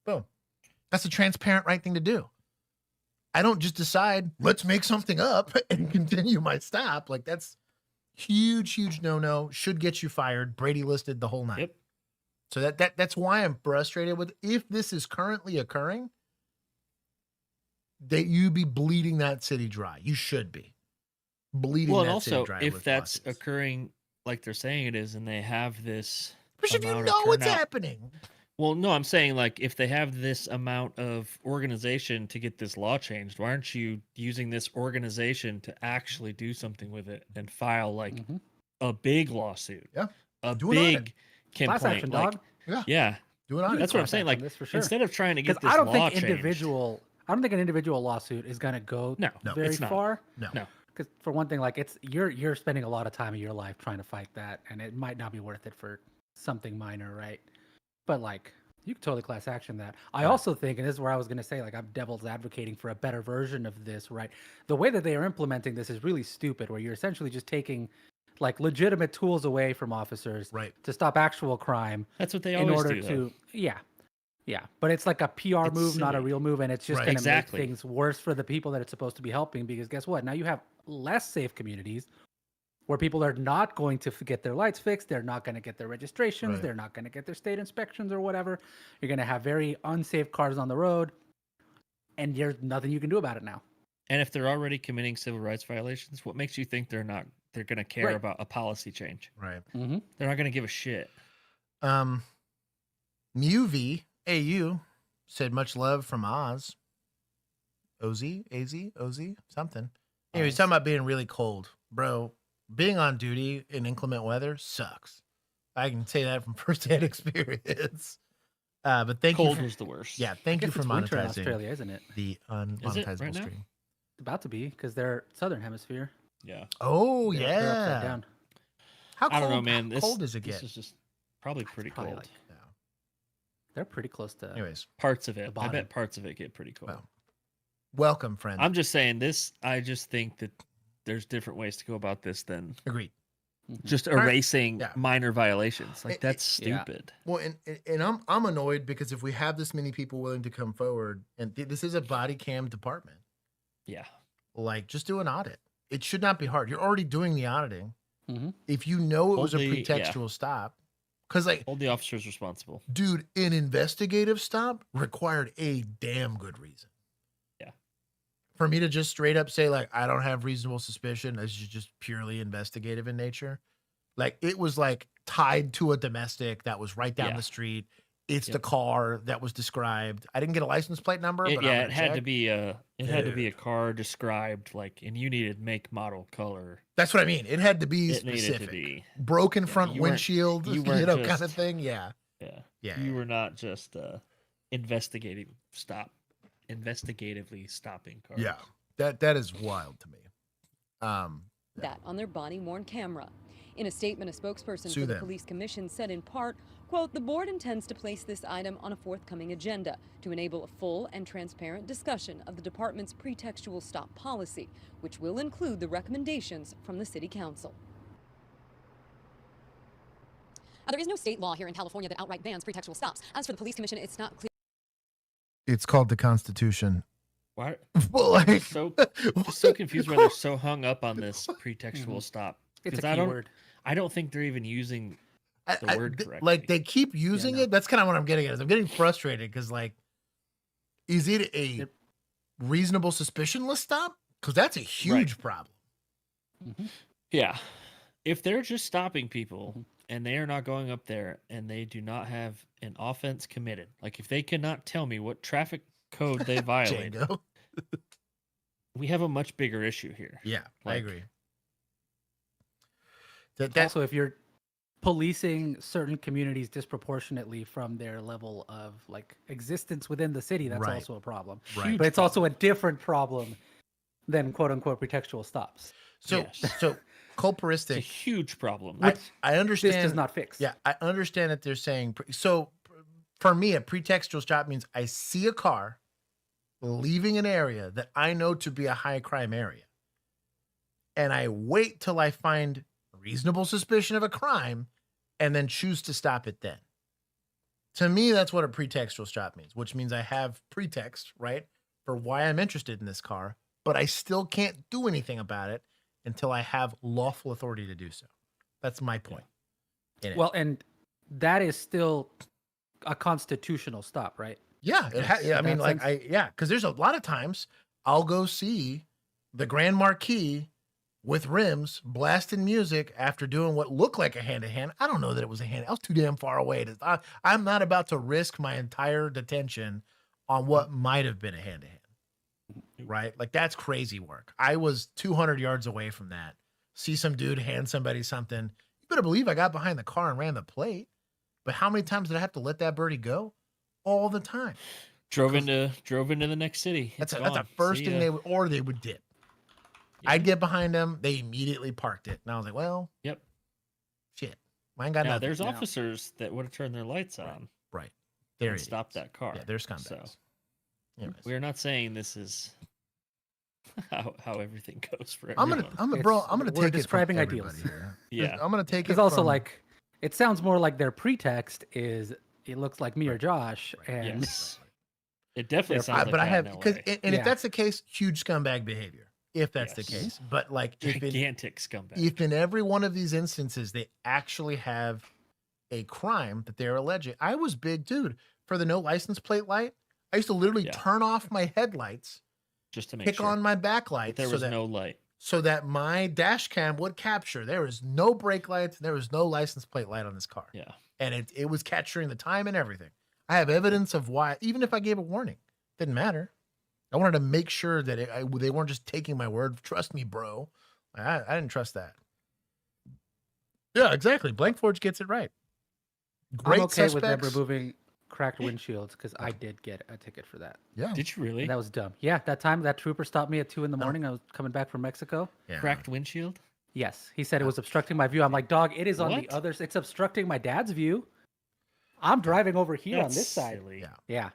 Boom. That's a transparent right thing to do. I don't just decide, let's make something up and continue my stop. Like, that's huge no-no. Should get you fired. Brady listed the whole night. Yep. So that's why I'm frustrated with, if this is currently occurring, that you be bleeding that city dry. You should be bleeding that city dry. If that's occurring like they're saying it is, and they have this, but if you know what's happening. Well, no, I'm saying, like, if they have this amount of organization to get this law changed, why aren't you using this organization to actually do something with it and file like a big lawsuit? Yeah, a big complaint. Class action, dog. Yeah. Do it on it. That's what I'm saying. Like, this for sure. Instead of trying to get this I don't law think individual. I don't think an individual lawsuit is going to go very far. No. Because for one thing, like, it's you're spending a lot of time of your life trying to fight that, and it might not be worth it for something minor, right? But like, you can totally class action that. I also think, and this is where I was going to say, like, I'm devil's advocating for a better version of this, right? The way that they are implementing this is really stupid, where you're essentially just taking like legitimate tools away from officers, right, to stop actual crime. That's what they always do. Yeah. Yeah, but it's like a PR It's move, not a silly. real move, and it's just Right. going to Exactly. make things worse for the people that it's supposed to be helping. Because guess what? Now you have less safe communities where people are not going to get their lights fixed. They're not going to get their registrations. Right. They're not going to get their state inspections or whatever. You're going to have very unsafe cars on the road, and there's nothing you can do about it now. And if they're already committing civil rights violations, what makes you think they're going to care Right. about a policy change? Right. Mm-hmm. They're not going to give a shit. Muvi AU said much love from Oz. OZ, something. Anyway, he's talking about being really cold. Bro, being on duty in inclement weather sucks. I can say that from firsthand experience. But thank Cold you. was the worst. Yeah, thank you for It's winter in monetizing Australia, isn't it? the unmonetizable right now? stream. It's about to be because they're southern hemisphere. Yeah. Oh, They're upside yeah. down. How I cold, don't know, man. How This, cold does it this get? is just probably pretty probably cold. like- They're pretty close to. Anyways, Parts of it. I bottom. bet parts of it get pretty cold. well, welcome, friend. I'm just saying this. I just think that there's different ways to go about this than Agreed. just Right. erasing Yeah. minor violations. Like that's yeah. stupid. Well, and I'm annoyed because if we have this many people willing to come forward, and this is a body cam department, Yeah. like just do an audit. It should not be hard. You're already doing the auditing. Mm-hmm. If you know it was a Hold the- pretextual stop, because like, Hold the officers responsible. dude, an investigative stop required a damn good reason. Yeah. For me to just straight up say like I don't have reasonable suspicion, this is just purely investigative in nature. Like it was like tied to a domestic that was right down Yeah. the street. It's the Yep. car that was described. I didn't get a license plate number, but I'm It gonna had to check. be a car described like, and you needed make, model, color. That's what I mean. It had to be It needed specific. to be. Broken front you weren't- windshield, you you weren't know, kind of just- thing. Yeah. Yeah. Yeah. You were not just investigatively stopping cars. Yeah. That is wild to me. That on their body-worn camera. In a statement, a spokesperson Sue for the them. police commission said in part, quote, the board intends to place this item on a forthcoming agenda to enable a full and transparent discussion of the department's pretextual stop policy, which will include the recommendations from the city council. There is no state law here in California that outright bans pretextual stops. As for the police commission, it's not clear. It's called the Constitution. Why? Well, like, Just so confused why they're so hung up on this pretextual stop. It's 'Cause a keyword. I don't think they're even using the word correctly. like they keep using no. it. That's kind of what I'm getting at. Is I'm getting frustrated because like, is it a reasonable suspicionless stop? Because that's a huge problem. Yeah. If they're just stopping people and they are not going up there and they do not have an offense committed, like if they cannot tell me what traffic code they violated, Django. we have a much bigger issue here. Yeah, I Like, agree. That Also, if you're policing certain communities disproportionately from their level of like existence within the city, that's Right. also a problem. Right. But it's also a different problem than quote unquote pretextual stops. so Yes. so It's a culparistic. huge problem. I understand. This does not fix. Yeah, I understand that they're saying so. For me, a pretextual stop means I see a car leaving an area that I know to be a high crime area, and I wait till I find reasonable suspicion of a crime, and then choose to stop it then. To me, that's what a pretextual stop means, which means I have pretext, right, for why I'm interested in this car, but I still can't do anything about it until I have lawful authority to do so. That's my point. in it. Well, and that is still a constitutional stop, right? Yeah, yeah. I in mean, that like, sense. because there's a lot of times I'll go see the Grand Marquis with rims blasting music after doing what looked like a hand-to-hand. I don't know that it was a hand. I was too damn far away. I'm not about to risk my entire detention on what might have been a hand-to-hand, right? Like, that's crazy work. I was 200 yards away from that. See some dude hand somebody something. You better believe I got behind the car and ran the plate. But how many times did I have to let that birdie go? All the time. Drove into the next city. That's It's the gone. first See thing ya. they would dip. I'd get behind them. They immediately parked it. And I was like, well, Yep. shit. I ain't got Now nothing. there's officers that would have turned their lights on. Right. There And it stopped that car. Yeah, they're scumbags. So Anyways. we're not saying this is how everything goes for I'm everyone. gonna we're take describing it from ideals. everybody here. Yeah. I'm gonna take it Because also from- like it sounds more like their pretext is it looks like me or Josh, and Yes. It definitely sounds like but I that have in LA. because if that's the case, huge scumbag behavior. If that's the Yes. case, but like Gigantic scumbag. if in every one of these instances they actually have a crime that they're alleging, I was big, dude, for the no license plate light. I used to literally turn off my headlights just to make pick sure on my backlights. there was no light. So that my dash cam would capture there was no brake lights, there was no license plate light on this car. Yeah. And it was capturing the time and everything. I have evidence of why, even if I gave a warning, didn't matter. I wanted to make sure that they weren't just taking my word. Trust me, bro. I didn't trust that. Yeah, exactly. Blank Forge gets it right. Great I'm okay with them suspects. removing cracked windshields because I did get a ticket for that. Yeah. Did you really? And that was dumb. Yeah, that time that trooper stopped me at 2 a.m. I was coming back from Mexico. Yeah. Cracked windshield? Yes, he said it was obstructing my view. I'm like, dog, it is on the What? other. It's obstructing my dad's view. I'm driving over here on That's this side. silly. Yeah.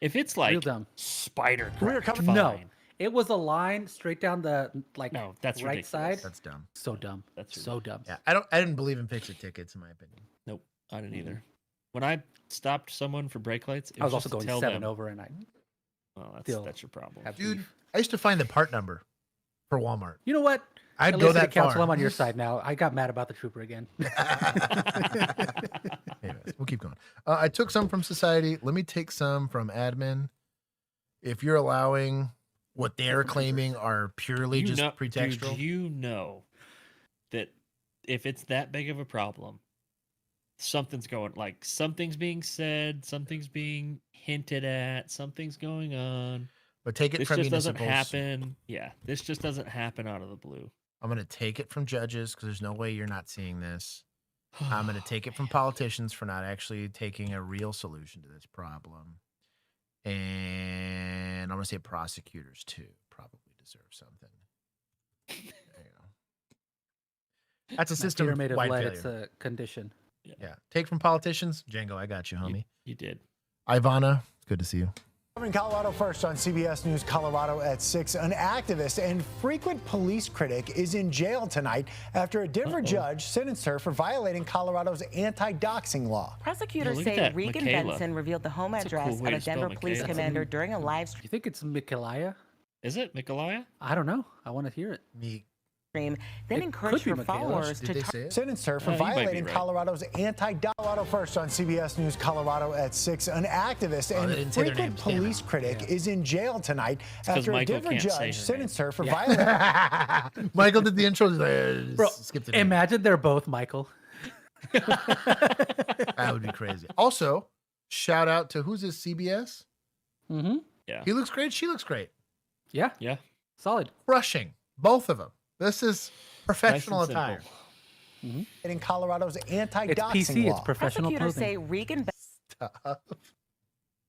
If it's Real like dumb. spider We're cracked, coming. No, fine. it was a line straight down the No, that's right ridiculous. side. That's dumb. So dumb. That's so dumb. Yeah, I didn't believe in fix-it tickets in my opinion. Nope, I didn't either. When I stopped someone for brake lights, it I was just also to going tell 7 them, over, and I well, still that's your problem. have Dude, beef. I used to find the part number for Walmart. You know what? I'd LA go City that Council, far. I'm on your side now. I got mad about the trooper again. Anyways, we'll keep going. I took some from society. Let me take some from admin. If you're allowing what they're claiming are purely just pretextual. Dude, you know that if it's that big of a problem, something's something's being said, something's being hinted at, something's going on. But take it this from just doesn't municipals. happen. Yeah, this just doesn't happen out of the blue. I'm going to take it from judges because there's no way you're not seeing this. I'm going to take it from politicians for not actually taking a real solution to this problem. And I'm going to say prosecutors too probably deserve something. There you go. That's a system Peter made of wide lead. failure. It's a condition. Yeah. Take from politicians. Django, I got you, homie. You did. Ivana, it's good to see you. In Colorado first on CBS News Colorado at 6, an activist and frequent police critic is in jail tonight after a Denver judge sentenced her for violating Colorado's anti-doxing law. Prosecutors look at say that, Regan Michaela. Benson revealed the home That's a cool address way of to a spell Denver police Michaela. commander during a live You think it's Michaelia? Is it Michaelia? I don't know. I want to hear it. stream, then It encouraged could her be Michaela. followers Did to they say it? Sentenced her for you might be violating right. Colorado's Colorado first on CBS News Colorado at 6. An activist Oh, they and didn't say their frequent names, damn police it. critic is in jail tonight 'cause after a Michael Denver can't say her judge name. sentenced her for violating. Michael did the intro. He's like, Bro, skip it. imagine they're both Michael. That would be crazy. Also, shout out to who's this CBS? Mm-hmm. Yeah. He looks great. She looks great. Yeah. Yeah. Solid. Crushing. Both of them. This is professional Nice and attire. simple. in Colorado's It's anti-doxing PC. law. It's professional prosecutors clothing. say Regan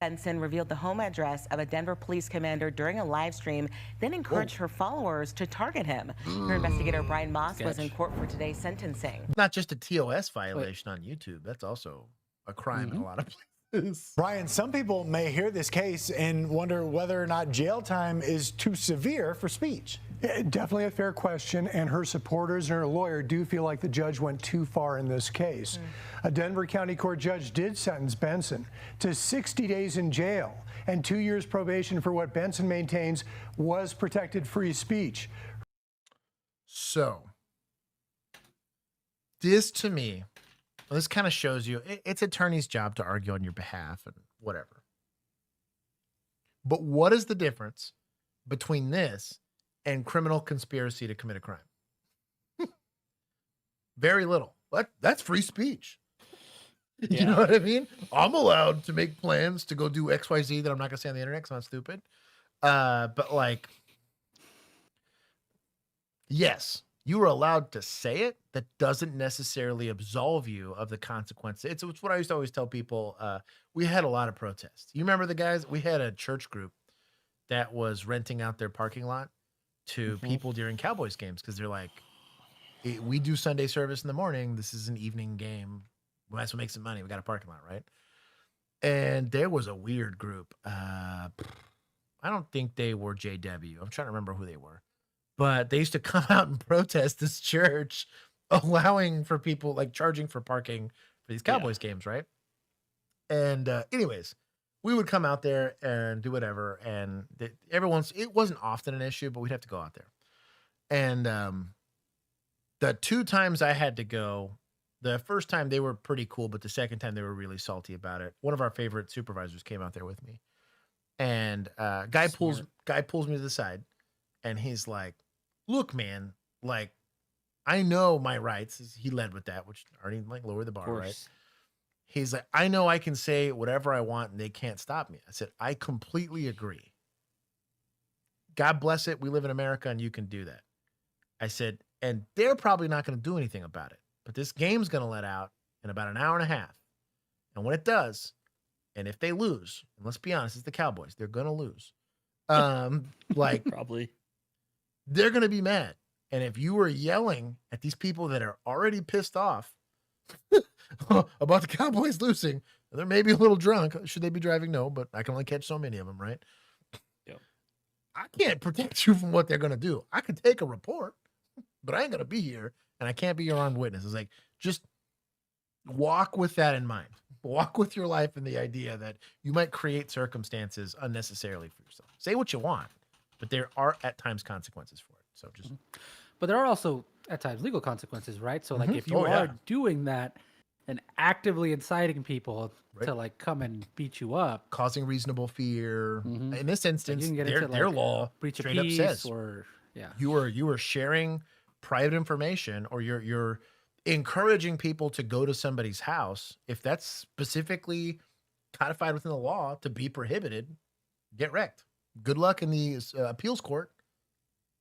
Benson revealed the home address of a Denver police commander during a live stream, then encouraged her followers to target him. Her investigator Brian Moss was in court for today's sentencing. Not just a TOS violation on YouTube. That's also a crime in a lot of places. Brian, some people may hear this case and wonder whether or not jail time is too severe for speech. Definitely a fair question, and her supporters and her lawyer do feel like the judge went too far in this case. A Denver County Court judge did sentence Benson to 60 days in jail and 2 years probation for what Benson maintains was protected free speech. So, this to me, well, this kind of shows you it's attorney's job to argue on your behalf and whatever. But what is the difference between this and criminal conspiracy to commit a crime? Very little. That's free speech. Yeah. You know what I mean? I'm allowed to make plans to go do XYZ that I'm not going to say on the internet because I'm not stupid. But like, yes, you are allowed to say it. That doesn't necessarily absolve you of the consequences. It's what I used to always tell people. We had a lot of protests. You remember the guys? We had a church group that was renting out their parking lot to people during Cowboys games because they're like, we do Sunday service in the morning. This is an evening game. We might as well make some money. We got a parking lot, right? And there was a weird group. I don't think they were JW. I'm trying to remember who they were. But they used to come out and protest this church, allowing for people, like charging for parking for these Cowboys games, right? And anyways, we would come out there and do whatever. And it wasn't often an issue, but we'd have to go out there. And the 2 times I had to go, the first time they were pretty cool, but the second time they were really salty about it. One of our favorite supervisors came out there with me. And guy pulls me to the side, and he's like, "Look, man, like, I know my rights." He led with that, which already like lowered the bar, right? He's like, "I know I can say whatever I want, and they can't stop me." I said, "I completely agree. God bless it. We live in America, and you can do that." I said, "And they're probably not going to do anything about it, but this game's going to let out in about an hour and a half, and when it does." And if they lose, and let's be honest, it's the Cowboys. They're going to lose. Like, probably. They're going to be mad. And if you were yelling at these people that are already pissed off about the Cowboys losing, they're maybe a little drunk. Should they be driving? No, but I can only catch so many of them, right? Yep. I can't protect you from what they're going to do. I can take a report, but I ain't going to be here, and I can't be your armed witness. It's like, just walk with that in mind. Walk with your life and the idea that you might create circumstances unnecessarily for yourself. Say what you want, but there are at times consequences for it. So just. But there are also at times legal consequences, right? So like if you are doing that and actively inciting people to like come and beat you up, causing reasonable fear. In this instance, you can get their into, like, law breach of straight up peace says or you are sharing private information, or you're encouraging people to go to somebody's house. If that's specifically codified within the law to be prohibited, get wrecked. Good luck in the appeals court.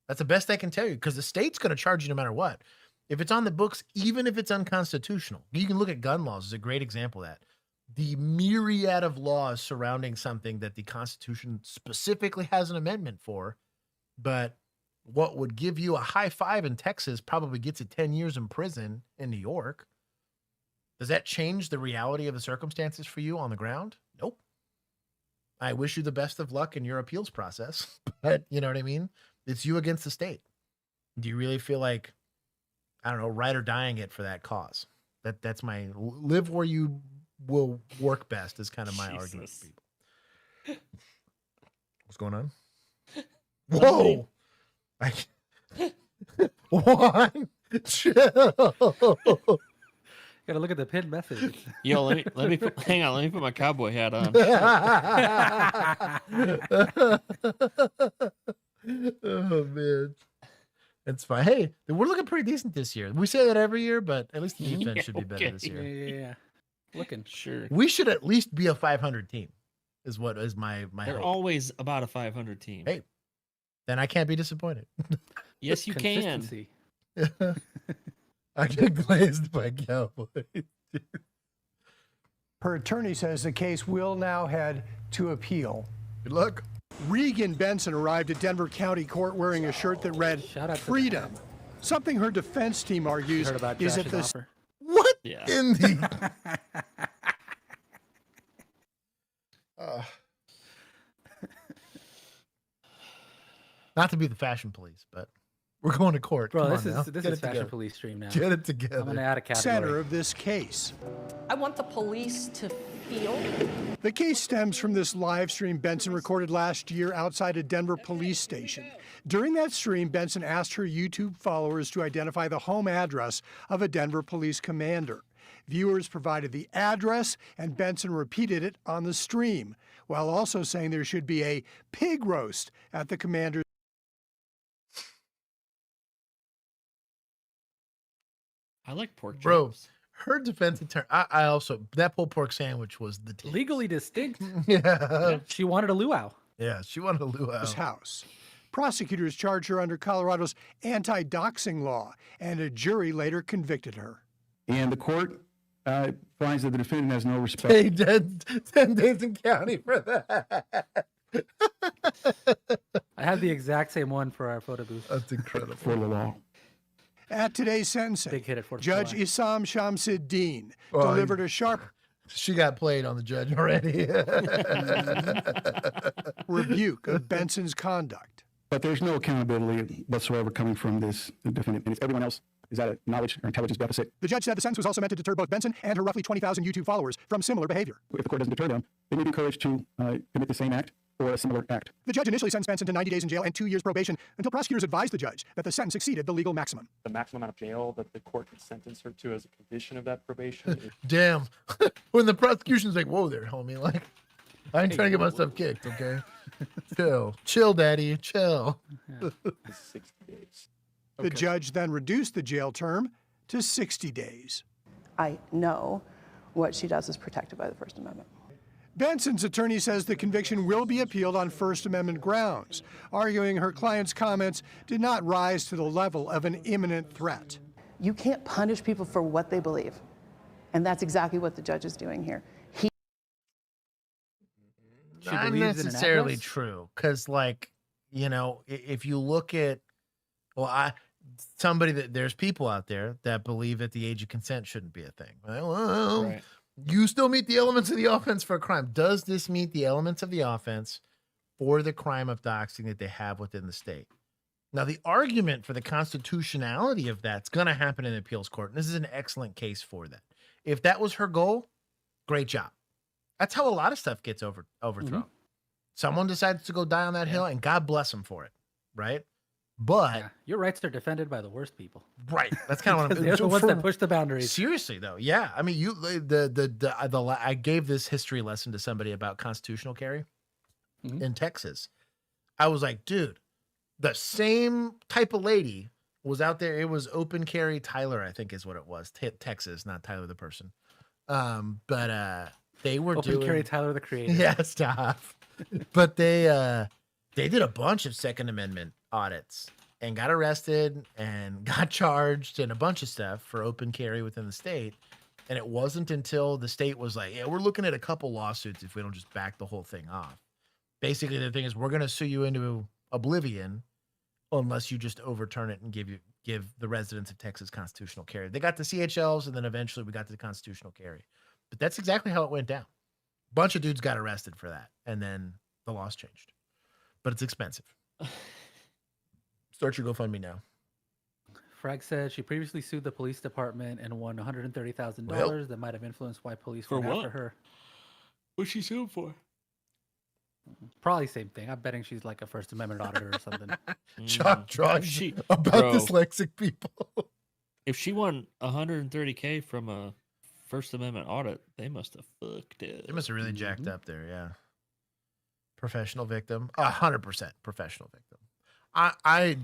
That's the best I can tell you, because the state's going to charge you no matter what. If it's on the books, even if it's unconstitutional, you can look at gun laws as a great example of that. The myriad of laws surrounding something that the Constitution specifically has an amendment for, but what would give you a high five in Texas probably gets you 10 years in prison in New York. Does that change the reality of the circumstances for you on the ground? Nope. I wish you the best of luck in your appeals process, but you know what I mean? It's you against the state. Do you really feel like, I don't know, right or dying it for that cause? That's my live where you will work best is kind of my argument for people. What's going on? Whoa! One, chill. Gotta look at the pinned message. Yo, let me hang on. Let me put my cowboy hat on. Oh man, it's fine. Hey, we're looking pretty decent this year. We say that every year, but at least the defense should be better this year. Yeah. Looking sure. We should at least be a 500 team. Is what is my They're hope. always about a 500 team. Hey, then I can't be disappointed. Yes, you can. I get glazed by Cowboys. Her attorney says the case will now head to appeal. Good luck. Regan Benson arrived at Denver County Court wearing a shirt that read "Freedom." Something her defense team argues is that this. What Yeah. in the? Not to be the fashion police, but we're going to court. Bro, Come this on now. is Get fashion it together. police stream now. Get it together. I'm gonna add a category. Center of this case. I want the police to feel. The case stems from this live stream Benson recorded last year outside a Denver police station. During that stream, Benson asked her YouTube followers to identify the home address of a Denver police commander. Viewers provided the address, and Benson repeated it on the stream, while also saying there should be a pig roast at the commander's. I like pork Bro, chops. her defense attorney. I also, that pulled pork sandwich was the taste. Legally distinct. Yeah. She wanted a luau. Yeah, she wanted a luau. House. Prosecutors charged her under Colorado's anti-doxing law, and a jury later convicted her. And the court finds that the defendant has no respect. Pay 10 days in county for that. I have the exact same one for our photo booth. That's incredible. For the law. At today's sentencing, Big hit at 4th of Judge July. Issam Shamsuddin Oh, delivered a sharp She got played on the judge already. rebuke of Benson's conduct. But there's no accountability whatsoever coming from this defendant. And everyone else Is that a knowledge or intelligence deficit? The judge said the sentence was also meant to deter both Benson and her roughly 20,000 YouTube followers from similar behavior. If the court doesn't deter them, they may be encouraged to commit the same act or a similar act. The judge initially sentenced Benson to 90 days in jail and 2 years probation until prosecutors advised the judge that the sentence exceeded the legal maximum. The maximum amount of jail that the court could sentence her to as a condition of that probation. Damn. When the prosecution's like, whoa there, homie. Like, I ain't trying to get myself kicked, okay? Chill, daddy, chill. 60 days. The judge then reduced the jail term to 60 days. I know what she does is protected by the First Amendment. Benson's attorney says the conviction will be appealed on First Amendment grounds, arguing her client's comments did not rise to the level of an imminent threat. You can't punish people for what they believe. And that's exactly what the judge is doing here. Not necessarily true, because, like, you know, if you look at, well, there's people out there that believe that the age of consent shouldn't be a thing. Well, Right. you still meet the elements of the offense for a crime. Does this meet the elements of the offense for the crime of doxing that they have within the state? Now, the argument for the constitutionality of that's going to happen in the appeals court, and this is an excellent case for that. If that was her goal, great job. That's how a lot of stuff gets overthrown. Someone decides to go die on that hill, and God bless them for it, right? But your rights are defended by the worst people. Right. That's kind of what I'm. They're the ones that push the boundaries. Seriously though, yeah. I mean, I gave this history lesson to somebody about constitutional carry in Texas. I was like, dude, the same type of lady was out there. It was open carry Tyler, I think is what it was. Texas, not Tyler the person. But they were open doing carry Tyler the creator. Yeah, stop. But they did a bunch of Second Amendment audits and got arrested and got charged and a bunch of stuff for open carry within the state. And it wasn't until the state was like, yeah, we're looking at a couple lawsuits if we don't just back the whole thing off. Basically, the thing is, we're going to sue you into oblivion unless you just overturn it and give the residents of Texas constitutional carry. They got the CHLs, and then eventually we got to the constitutional carry. But that's exactly how it went down. A bunch of dudes got arrested for that, and then the laws changed. But it's expensive. Start your GoFundMe now. Frag said she previously sued the police department and won $130,000 that might have influenced why police went after her. What's she sued for? Probably same thing. I'm betting she's like a First Amendment auditor or something. Chalk drawings about dyslexic people. If she won $130K from a First Amendment audit, they must have fucked it. They must have really jacked up there, yeah. Professional victim, 100% professional victim.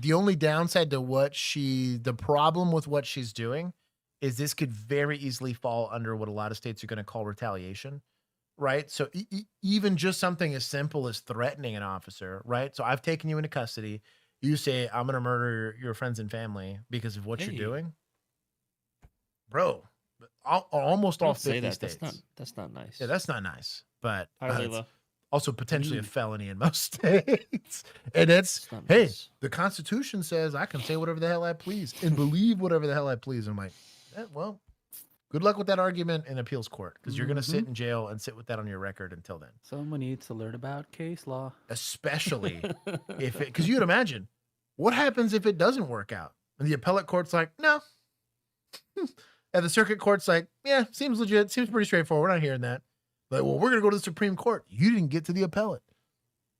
The only downside to the problem with what she's doing is this could very easily fall under what a lot of states are going to call retaliation, right? So even just something as simple as threatening an officer, right? So I've taken you into custody. You say, I'm going to murder your friends and family because of what you're doing. Bro, almost all 50 states. That's not nice. Yeah, that's not nice. But Layla. Also potentially a felony in most states. And it's, hey, the Constitution says I can say whatever the hell I please and believe whatever the hell I please. I'm like, well, good luck with that argument in appeals court, because you're going to sit in jail and sit with that on your record until then. Someone needs to learn about case law. Especially if it, because you'd imagine, what happens if it doesn't work out? And the appellate court's like, no. And the circuit court's like, yeah, seems legit. Seems pretty straightforward. We're not hearing that. Like, well, we're going to go to the Supreme Court. You didn't get to the appellate.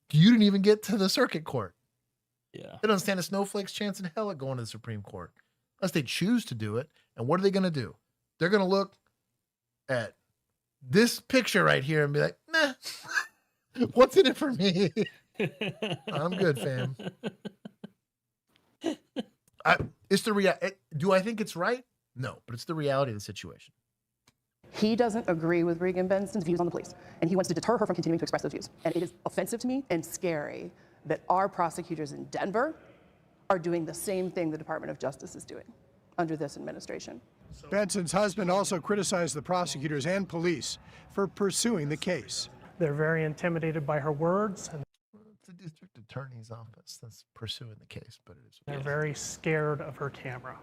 You didn't even get to the circuit court. Yeah. They don't stand a snowflake's chance in hell at going to the Supreme Court unless they choose to do it. And what are they going to do? They're going to look at this picture right here and be like, nah, what's in it for me? I'm good, fam. Do I think it's right? No, but it's the reality of the situation. He doesn't agree with Regan Benson's views on the police, and he wants to deter her from continuing to express those views. And it is offensive to me and scary that our prosecutors in Denver are doing the same thing the Department of Justice is doing under this administration. Benson's husband also criticized the prosecutors and police for pursuing the case. They're very intimidated by her words. And it's the district attorney's office that's pursuing the case, but it is. they're very scared of her camera.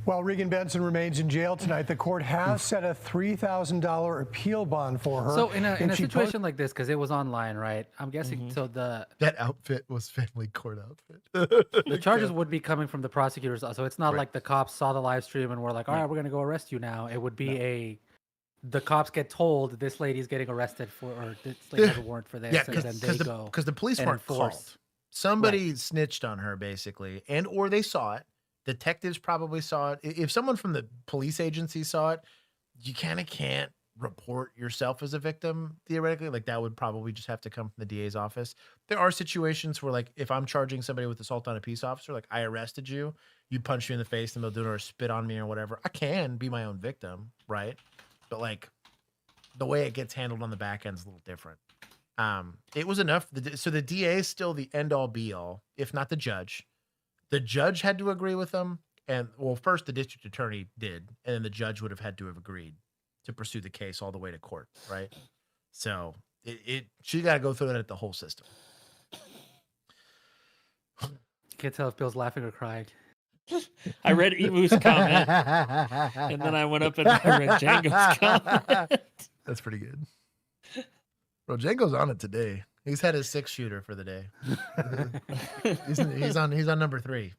While Regan Benson remains in jail tonight, the court has set a $3,000 appeal bond for her. So in a situation like this, because it was online, right? I'm guessing so that outfit was family court outfit. the charges would be coming from the prosecutors. So it's not like the cops saw the live stream and were like, all right, we're going to go arrest you now. It would be the cops get told this lady's getting arrested for, or this lady has a warrant for this, and then they go. Because the police and weren't enforce. called. Somebody snitched on her, basically, or they saw it. Detectives probably saw it. If someone from the police agency saw it, you kind of can't report yourself as a victim, theoretically. Like, that would probably just have to come from the DA's office. There are situations where, like, if I'm charging somebody with assault on a peace officer, like, I arrested you, you punch me in the face, and they'll do it or spit on me or whatever. I can be my own victim, right? But, like, the way it gets handled on the back end is a little different. It was enough. So the DA is still the end-all, be-all, if not the judge. The judge had to agree with them. And, well, first the district attorney did, and then the judge would have had to have agreed to pursue the case all the way to court, right? So she got to go through that at the whole system. Can't tell if Bill's laughing or crying. I read Emu's comment, and then I went up and I read Django's comment. That's pretty good. Bro, Django's on it today. He's had his 6-shooter for the day. he's on number 3.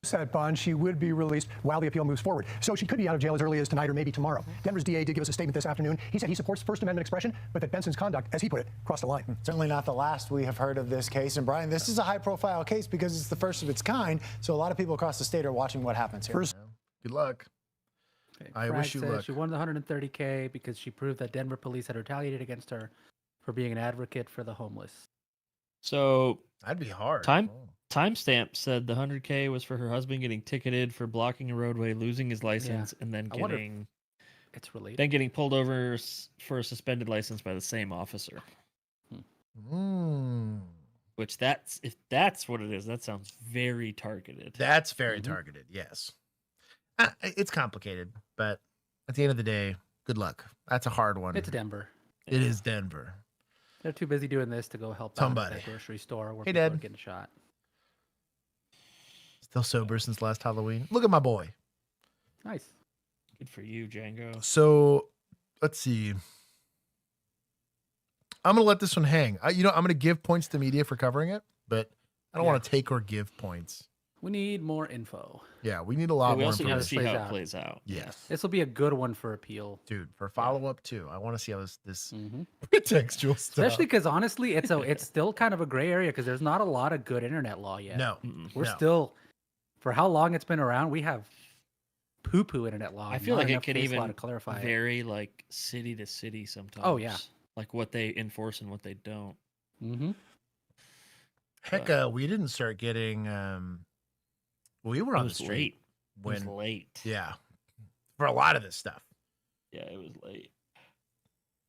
Set bond, she would be released while the appeal moves forward. So she could be out of jail as early as tonight or maybe tomorrow. Denver's DA did give us a statement this afternoon. He said he supports First Amendment expression, but that Benson's conduct, as he put it, crossed the line. Certainly not the last we have heard of this case. And Brian, this is a high-profile case because it's the first of its kind. So a lot of people across the state are watching what happens here. Good luck. Okay, I Bragg wish you said luck. She won the $130K because she proved that Denver police had retaliated against her for being an advocate for the homeless. So that'd be hard. Timestamp said the $100K was for her husband getting ticketed for blocking a roadway, losing his license, and then it's related. Then getting pulled over for a suspended license by the same officer. Which if that's what it is, that sounds very targeted. That's very targeted. Yes, it's complicated, but at the end of the day, good luck. That's a hard one. It's Denver. It is Denver. They're too busy doing this to go help Somebody. out at the grocery store where Hey, people are Dad. getting shot. Still sober since last Halloween. Look at my boy. Nice. Good for you, Django. So let's see. I'm going to let this one hang. I'm going to give points to media for covering it, but I don't want to take or give points. We need more info. Yeah, we need a lot we more also need to information. see how it plays out. Yes. This will be a good one for appeal. Dude, for follow-up too. I want to see how this pretextual stuff. Especially because honestly, it's still kind of a gray area because there's not a lot of good internet law yet. No. We're No. still, for how long it's been around, we have poo-poo internet law. I feel not like it enough could case law even to clarify it. vary like city to city sometimes. Oh, yeah. Like what they enforce and what they don't. Mm-hmm. Heck, we didn't start getting we were on the street late. when It was late. Yeah. For a lot of this stuff. Yeah, it was late.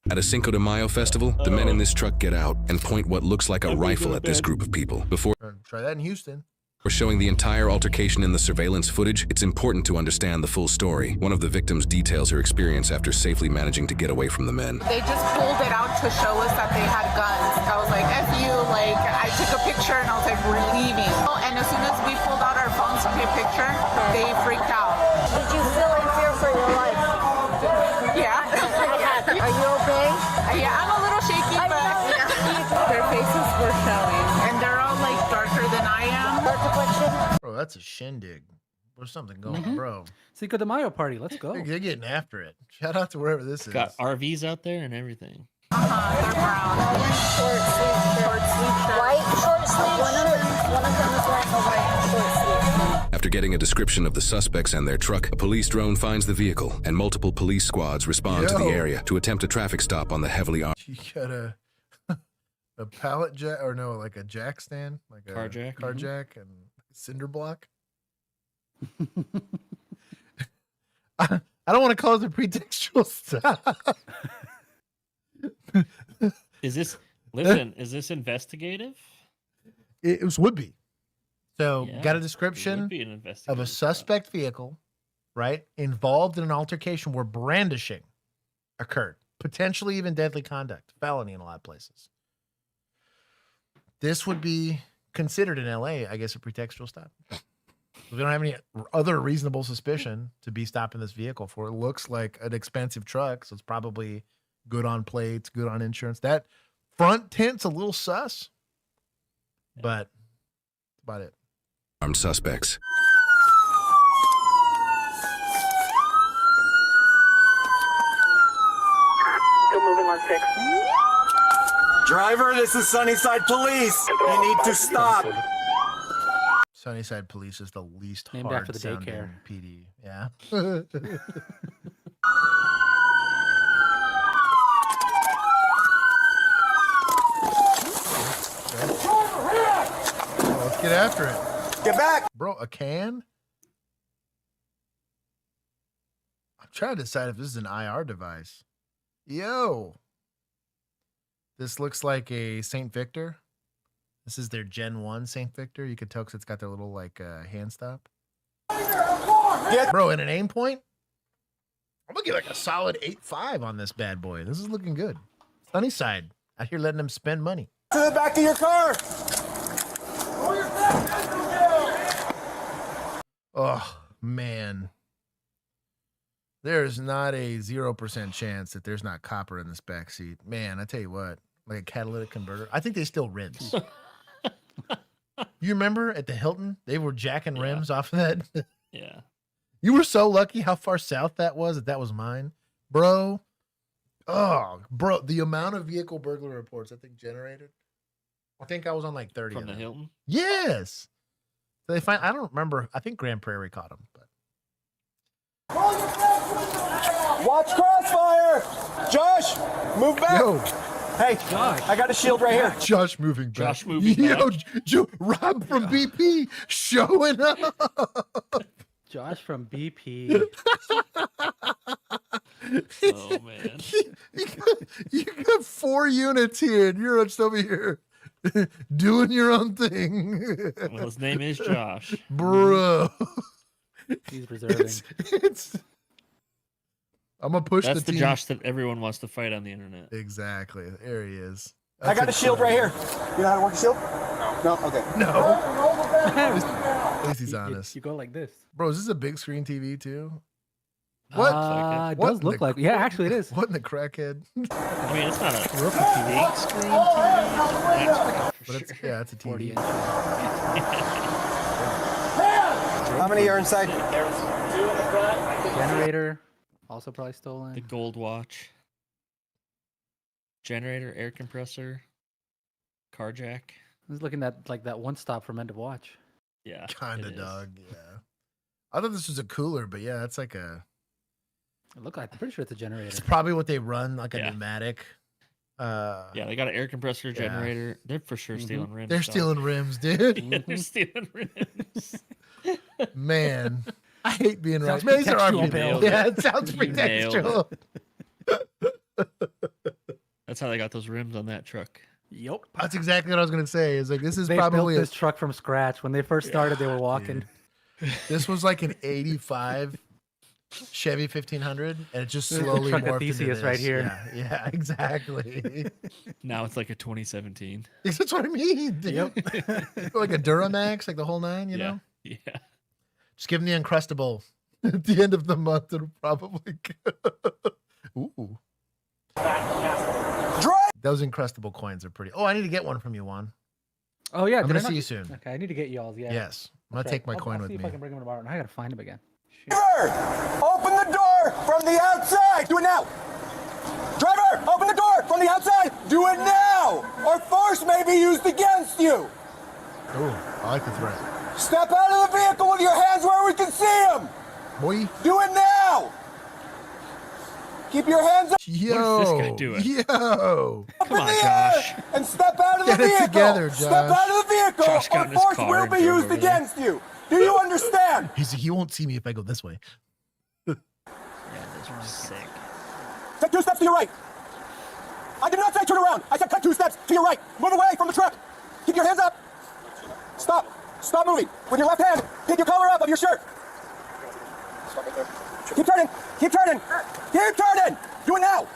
At a Cinco de Mayo festival, the men in this truck get out and point what looks like a rifle at this group of people. Before Try that in Houston. we're showing the entire altercation in the surveillance footage, it's important to understand the full story. One of the victims details her experience after safely managing to get away from the men. They just pulled it out to show us that they had guns. I was like, F you, like, I took a picture and I was like, we're leaving. Oh, and as soon as we pulled out our phones to take a picture, they freaked out. Did you feel in fear for your life? Yeah. Are you okay? Yeah, I'm a little shaky, but their faces were showing. And they're all like darker than I am. Bro, that's a shindig. There's something going on, bro. Cinco de Mayo party. Let's go. They're getting after it. Shout out to wherever this is. Got RVs out there and everything. They're brown. Short sleeve. White short sleeve. One of them is wearing a white short sleeve. After getting a description of the suspects and their truck, a police drone finds the vehicle, and multiple police squads respond to the area to attempt a traffic stop on the heavily armed. You got a pallet jack, or no, like a jack stand, like a Car jack. car jack, and cinder block. I don't want to call it the pretextual stuff. Is this investigative? It would be. So, Yeah, got a it description would be an of investigative a suspect vehicle, right, involved in an altercation where brandishing occurred, potentially even deadly conduct, felony in a lot of places. This would be considered in LA, I guess, a pretextual stop. We don't have any other reasonable suspicion to be stopping this vehicle for. It looks like an expensive truck, so it's probably good on plates, good on insurance. That front tint's a little sus, but that's about it. Armed suspects. Still moving on 6. Driver, this is Sunnyside Police. You need to stop. Sunnyside Police is the least Named hard after the sounding daycare. PD. Yeah. Oh, let's get after it. Get back. Bro, a can? I'm trying to decide if this is an IR device. Yo. This looks like a St. Victor. This is their Gen 1 St. Victor. You can tell because it's got their little like hand stop. Bro, and an aim point? I'm going to get like a solid 8.5 on this bad boy. This is looking good. Sunnyside. Out here letting them spend money. To the back of your car. Oh, man. There's not a 0% chance that there's not copper in this back seat. Man, I tell you what, like a catalytic converter. I think they steal rims. You remember at the Hilton, they were jacking rims off of that? Yeah. You were so lucky how far south that was mine. Bro. Oh, bro, the amount of vehicle burglary reports I think generated. I think I was on like 30 From of the them. Hilton? Yes. So they find, I don't remember. I think Grand Prairie caught them, but Watch crossfire. Josh, move back. Yo. Hey, Josh. I got a shield right here. Josh moving back. Josh moving Yo, back. Rob from BP showing up. Josh from BP. Oh, man. You got 4 units here, and you're just over here doing your own thing. Well, his name is Josh. Bro. He's reserving. I'm going to push That's the the team. Josh that everyone wants to fight on the internet. Exactly. There he is. I got a shield right here. You know how to work a shield? No? Okay. No. At least he's honest. You go like this. Bro, is this a big screen TV too? What? What It does in look the- like. Yeah, actually it is. What in the crackhead? I mean, it's not a big screen TV. But it's, yeah, it's a 40 TV. inches. How many are inside? Generator, also probably The stolen. gold watch. Generator, air compressor. Car jack. I was looking at like that one stop from End of Watch. Yeah. Kind it of, is. dog. Yeah. I thought this was a cooler, but yeah, it's like a. It look like, I'm pretty sure it's a generator. It's probably what they run, like a Yeah. pneumatic. Yeah, they got an air compressor, Yeah. generator. They're for sure stealing rims. They're dog. stealing rims, dude. Yeah, they're stealing rims. Man, I hate being right. Sounds Man, these are our pretextual, people. Bill. Yeah, it sounds You nailed pretextual. That's how they got those rims on that truck. Yep. That's exactly what I was gonna say. Is like this is They probably built this truck from scratch. When they first started, they were walking. this was like an '85 Chevy 1500, and it just There's the slowly truck of morphed into Theseus right this. here. Yeah, exactly. Now it's like a 2017. That's what I mean. Dude. Yep. Like a Duramax, like the whole nine. You Yeah. know, Yeah. just give them the Uncrustable at the end of the month. It'll probably go. Ooh. Those Uncrustable coins are pretty. Oh, I need to get one from you, Juan. Oh yeah, I'm did gonna I not- see you soon. Okay, I need to get y'all's. Yeah. Yes, I'm gonna Okay. take my coin I'll with see if me. I can bring them tomorrow. I gotta find them again. Driver, open the door from the outside. Do it now. Driver, open the door from the outside. Do it now, or force may be used against you. Ooh, I like the threat. Step out of the vehicle with your hands where we can see them. Boy. Do it now. Keep your hands up. Yo. What is this guy doing? Yo. Come on, Josh. And step out of the Get it vehicle. together, Step Josh. out of the vehicle, Josh got or in his force car will and be drove used over there. against you. Do you understand? He's like, he won't see me if I go this way. Yeah, those are sick. Take 2 steps to your right. I did not say turn around. I said cut 2 steps to your right. Move away from the truck. Keep your hands up. Stop. Stop moving. With your left hand, pick your collar up of your shirt. Keep turning. Keep turning. Keep turning. Do it now.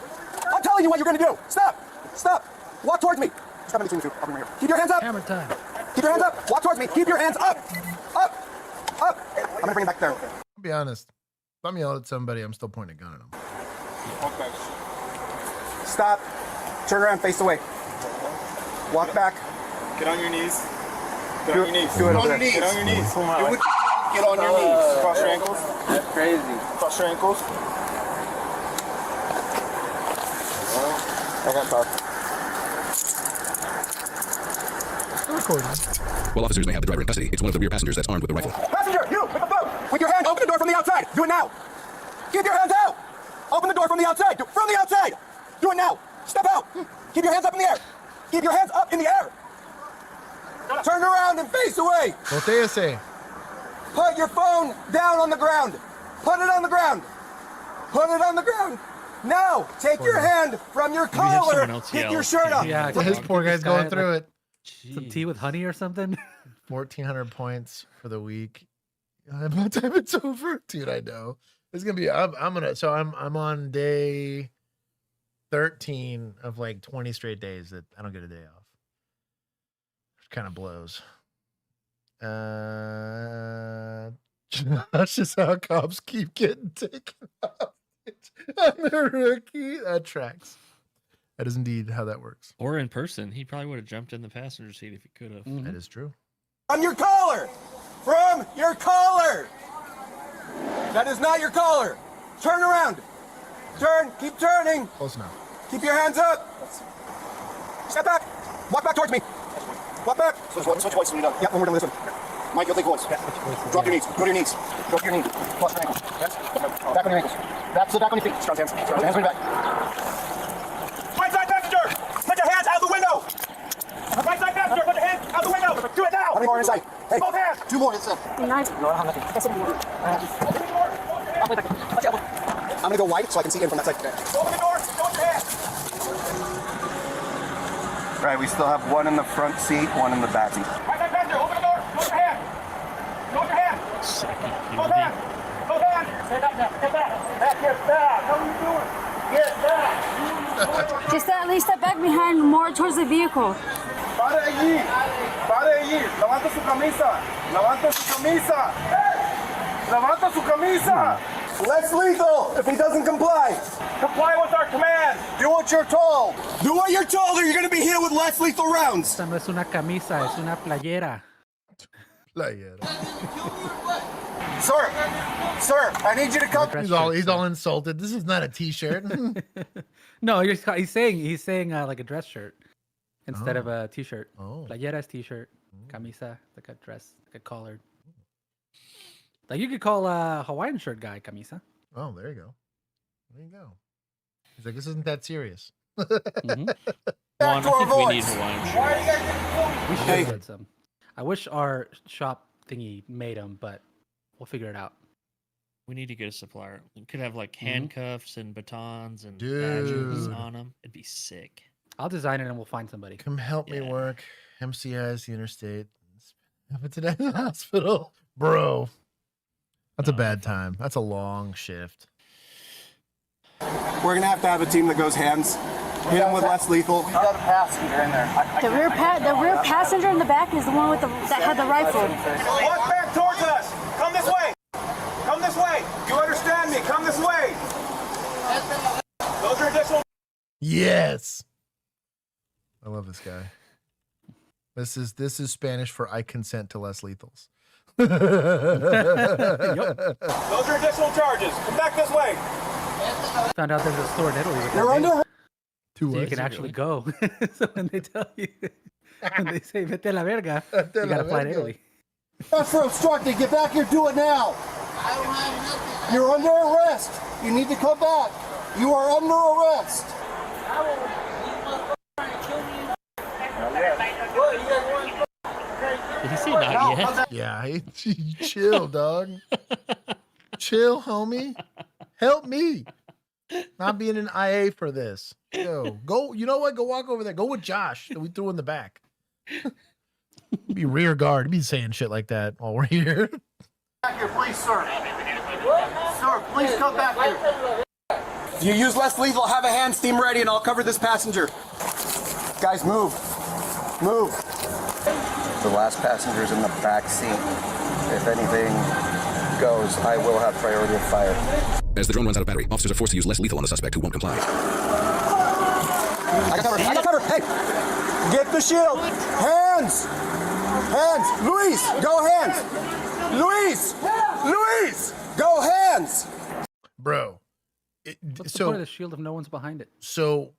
I'm telling you what you're going to do. Stop. Stop. Walk towards me. Step in between the two. I'll bring you here. Keep your hands up. Hammer time. Keep your hands up. Walk towards me. Keep your hands up. Up. Up! I'm gonna bring it back there. I'll be honest. If I'm yelling at somebody, I'm still pointing a gun at them. Okay. Stop. Turn around, face away. Walk back. Get on your knees. Get on your knees. Do it over there. Get on your knees. Get on your knees. Cross your ankles. That's crazy. Cross your ankles. I got power. While officers may have the driver in custody, it's one of the rear passengers that's armed with a rifle. Passenger, you with the phone. With your hand, open the door from the outside. Do it now. Keep your hands out. Open the door from the outside. From the outside. Do it now. Step out. Keep your hands up in the air. Keep your hands up in the air. Turn around and face away. Voltéese. Put your phone down on the ground. Put it on the ground. Put it on the ground. Now, take your hand from your collar. Get your shirt up. Yeah, This poor guy's going through it. Some tea with honey or something. 1,400 points for the week. By the time it's over, dude, I know it's gonna be. I'm on day 13 of like 20 straight days that I don't get a day off. It kind of blows. That's just how cops keep getting taken off. I'm a rookie. That tracks. That is indeed how that works. Or in person, he probably would have jumped in the passenger seat if he could have. That is true. From your collar. From your collar. That is not your collar. Turn around. Turn. Keep turning. Close enough. Keep your hands up. Step back. Walk back towards me. Walk back. Switch voice when you're done. Yeah, when we're done with this one. Mike, you'll take voice. Drop your knees. Go to your knees. Go to your knees. Cross your ankles. Hands. Back on your ankles. Back on your feet. Strong hands. Strong hands on your back. Right side passenger. Put your hands out the window. Right side passenger. Put your hands out the window. Do it now. How many more inside? Hey. Both hands. 2 more inside. Nice. No, I don't have nothing. I'm gonna go wide so I can see in from that side. Open the door. Don't hands. Right, we still have one in the front seat, one in the back seat. Right side passenger. Open the door. Close your hand. Close your hand. Both hands. Both hands. Stay back now. Get back. Back. Get back. How are you doing? Get back. Just at least step back behind more towards the vehicle. Pare allí. Pare allí. Levanta su camisa. Levanta su camisa. Levanta su camisa. Less lethal if he doesn't comply. Comply with our command. Do what you're told. Do what you're told or you're going to be hit with less lethal rounds. Esta no es una camisa, es una playera. Sir, I need you to come. He's all insulted. This is not a t-shirt. No, he's saying like a dress shirt instead of a t-shirt. Oh. Playera is t-shirt. Camisa, like a dress, like a collared. Like you could call a Hawaiian shirt guy camisa. Oh, there you go. There you go. He's like, this isn't that serious. Juan, I think we need Hawaiian shirts. We should get some. I wish our shop thingy made them, but we'll figure it out. We need to get a supplier. We could have like handcuffs and batons and badges on them. It'd be sick. I'll design it and we'll find somebody. Come help me work. MCI's the interstate. But today in the hospital. Bro. That's a bad time. That's a long shift. We're going to have a team that goes hands. Hit him with less lethal. We got a passenger in there. The rear passenger in the back is the one with that had the rifle. Walk back towards us. Come this way. Come this way. You understand me? Come this way. Those are additional. Yes. I love this guy. This is Spanish for I consent to less lethals. Those are additional charges. Come back this way. Found out there's a store in Italy. You're under. So you can actually go. So when they tell you, when they say "Vete a la verga," you gotta fly to Italy. That's for obstructing. Get back here. Do it now. You're under arrest. You need to come back. You are under arrest. Did he say not yet? Yeah, chill, dog. Chill, homie. Help me. Not being an IA for this. Yo, go. You know what? Go walk over there. Go with Josh that we threw in the back. Be rear guard. Be saying shit like that while we're here. Back here, please, sir. Sir, please come back here. If you use less lethal, have a hand steam ready and I'll cover this passenger. Guys, move. Move. The last passenger's in the back seat. If anything goes, I will have priority of fire. As the drone runs out of battery, officers are forced to use less lethal on the suspect who won't comply. I got cover. I got cover. Hey, get the shield. Hands. Hands. Luis, go hands. Luis. Luis, go hands. Bro. What's the point of the shield if no one's behind it? So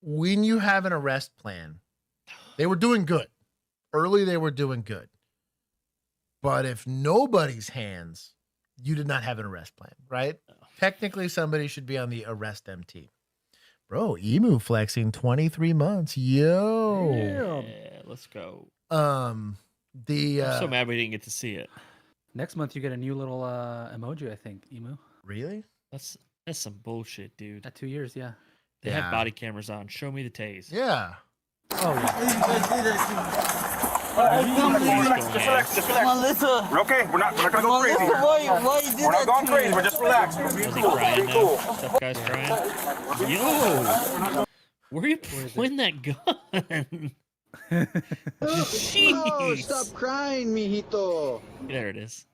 when you have an arrest plan, they were doing good. Early, they were doing good. But if nobody's hands, you did not have an arrest plan, right? Technically, somebody should be on the arrest MT. Bro, Emu flexing 23 months. Yo. Yeah, let's go. I'm so mad we didn't get to see it. Next month you get a new little emoji, I think, Emu. Really? That's some bullshit, dude. At 2 years, yeah. They have body cameras on. Show me the tase. Yeah. Oh, yeah. Just relax. We're okay. We're not gonna go crazy. We're not going crazy. We're just relaxed. Was he crying now? Tough guy's crying. Yo, where are you pointing that gun? Oh, stop crying, mijito. There it is.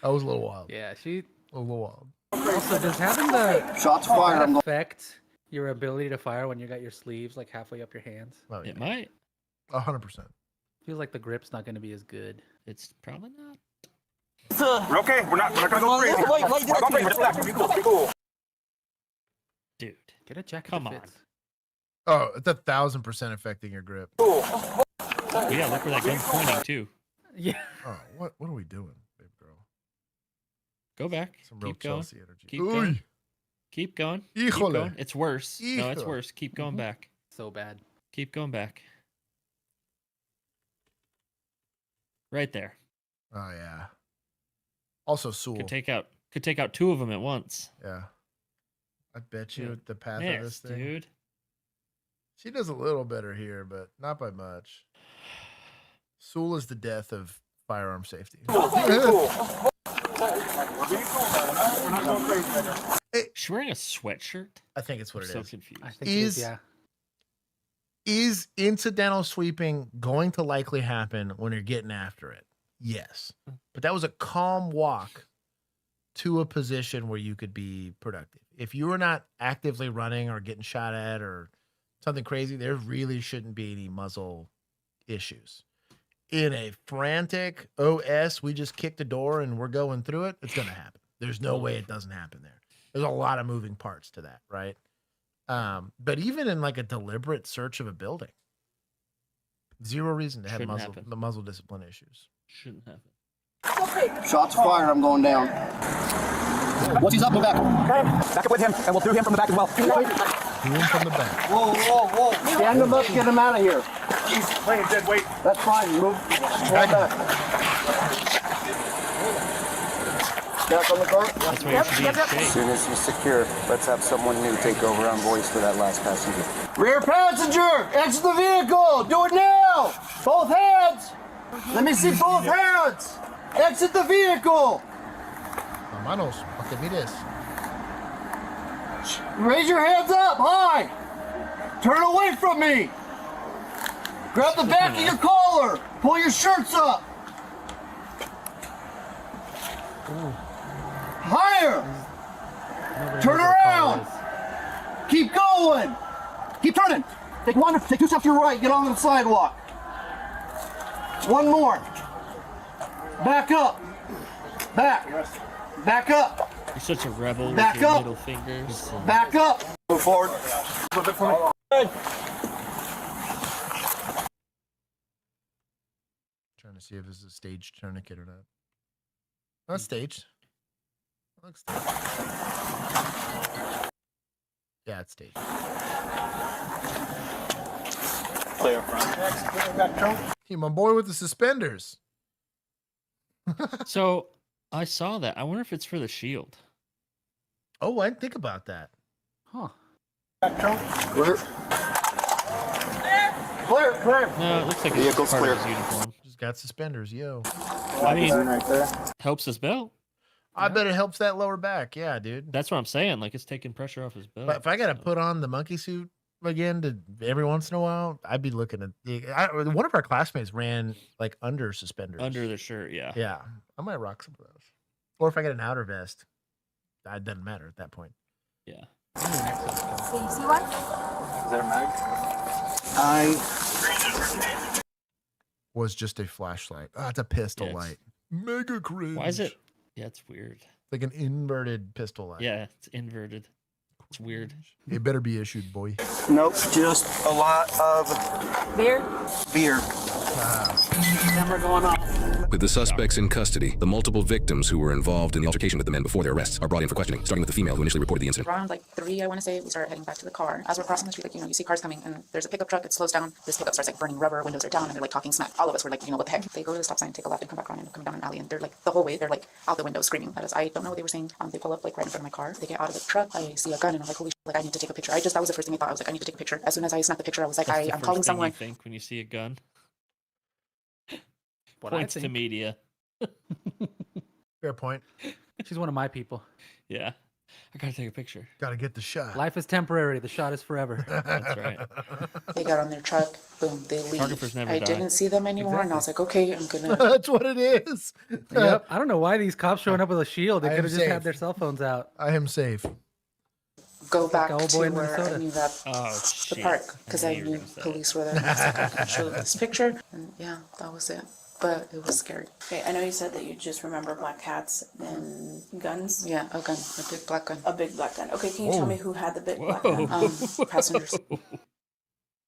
That was a little wild. Yeah, a little wild. Also, does having the shots fired affect your ability to fire when you got your sleeves like halfway up your hands? Oh, yeah. It might. 100%. Feels like the grip's not going to be as good. It's probably not. We're okay. We're not gonna go crazy. We're not going crazy. We're just relaxed. Be cool. Be cool. Dude, get a jacket. Come that on. fits. Oh, it's 1,000% affecting your grip. Oh, yeah, look where that gun's pointing too. Yeah. Oh, what are we doing, babe girl? Go back. Some real Keep going. Chelsea energy. Keep going. Keep going. Keep Híjole. going. It's worse. No, it's Híjole. worse. Keep going back. So bad. Keep going back. Right there. Oh yeah. Also, Sewell. Could take out two of them at once. Yeah. I bet you Yeah. the path Yes, of this thing. dude. She does a little better here, but not by much. Sewell is the death of firearm safety. She's wearing a sweatshirt. I think it's what I'm it so is. confused. I think it is, yeah. Is incidental sweeping going to likely happen when you're getting after it? Yes. But that was a calm walk to a position where you could be productive. If you were not actively running or getting shot at or something crazy, there really shouldn't be any muzzle issues. In a frantic OS, we just kicked the door and we're going through it, it's going to happen. There's no way it doesn't happen there. There's a lot of moving parts to that, right? But even in like a deliberate search of a building, zero reason to have Shouldn't muzzle discipline issues. Shouldn't happen. Shots fired. I'm going down. Once he's up, move back. Okay. Back up with him, and we'll do him from the back as well. Do him from the back. Whoa. Stand him up, get him out of here. He's playing dead weight. That's fine. Move. Stand back. Back on the car? That's why you should be in shape. As soon as he's secure, let's have someone new take over on voice for that last passenger. Rear passenger, exit the vehicle. Do it now. Both hands. Let me see both hands. Exit the vehicle. Manos, okay, mires. Raise your hands up high. Turn away from me. Grab the back of your collar. Pull your shirts up. Higher. Turn around. Keep going. Keep turning. Take 2 steps to your right. Get onto the sidewalk. One more. Back up. Back. Back up. You're such a rebel Back with your up. middle fingers. and- Back up. Move forward. A little bit for me. Trying to see if this is a staged tourniquet or not. Not staged. It looks staged. Yeah, it's staged. Clear front. Back trunk. Hey, my boy with the suspenders. So I saw that. I wonder if it's for the shield. Oh, I didn't think about that. Huh. Back trunk. Clear. Clear. No, it looks like Vehicle's it's part clear. of his uniform. Just got suspenders, yo. I mean, right there. helps his belt. I bet it helps that lower back. Yeah, dude. That's what I'm saying. Like it's taking pressure off his belt. But if I got to put on the monkey suit again every once in a while. I'd be looking at one of our classmates ran like under suspenders. Under the shirt, yeah. Yeah. I might rock some of those. Or if I get an outer vest, it doesn't matter at that point. Yeah. So you see one? Is that a mag? Was just a flashlight. Oh, it's a pistol light. Mega cringe. Why is it? Yeah, it's weird. Like an inverted pistol light. Yeah, it's inverted. It's weird. It better be issued, boy. Nope, just a lot of Beer? beer. Number going off. With the suspects in custody, the multiple victims who were involved in the altercation with the men before their arrests are brought in for questioning, starting with the female who initially reported the incident. Around like 3, I want to say, we started heading back to the car. As we're crossing the street, like, you see cars coming, and there's a pickup truck. It slows down. This pickup starts like burning rubber. Windows are down, and they're like talking smack. All of us were like, what the heck? They go to the stop sign, take a left, and come back around and come down an alley. And they're like, the whole way, they're like out the window screaming at us. I don't know what they were saying. They pull up like right in front of my car. They get out of the truck. I see a gun, and I'm like, holy shit, like I need to take a picture. That was the first thing I thought. I was like, I need to take a picture. As soon as I snapped the picture, I was like, I'm calling someone. What do you think when you see a gun? Points to media. Fair point. She's one of my people. Yeah. I gotta take a picture. Gotta get the shot. Life is temporary. The shot is forever. That's right. They got on their truck. Boom, they leave. Photographers never I die. didn't see them anymore, and I was like, okay, I'm gonna. That's what it is. Yep. I don't know why these cops showing up with a shield. They I could am have just had safe. their cell phones out. I am safe. Go back old to boy in where I Minnesota. knew that the park because I knew police were there. And I was like, I can show this picture, and yeah, that was it. But it was scary. Okay, I know you said that you just remember black hats and guns. Yeah, a gun, a big black gun. A big black gun. Okay, can you tell Whoa. me who had the big black Whoa. gun? Passengers.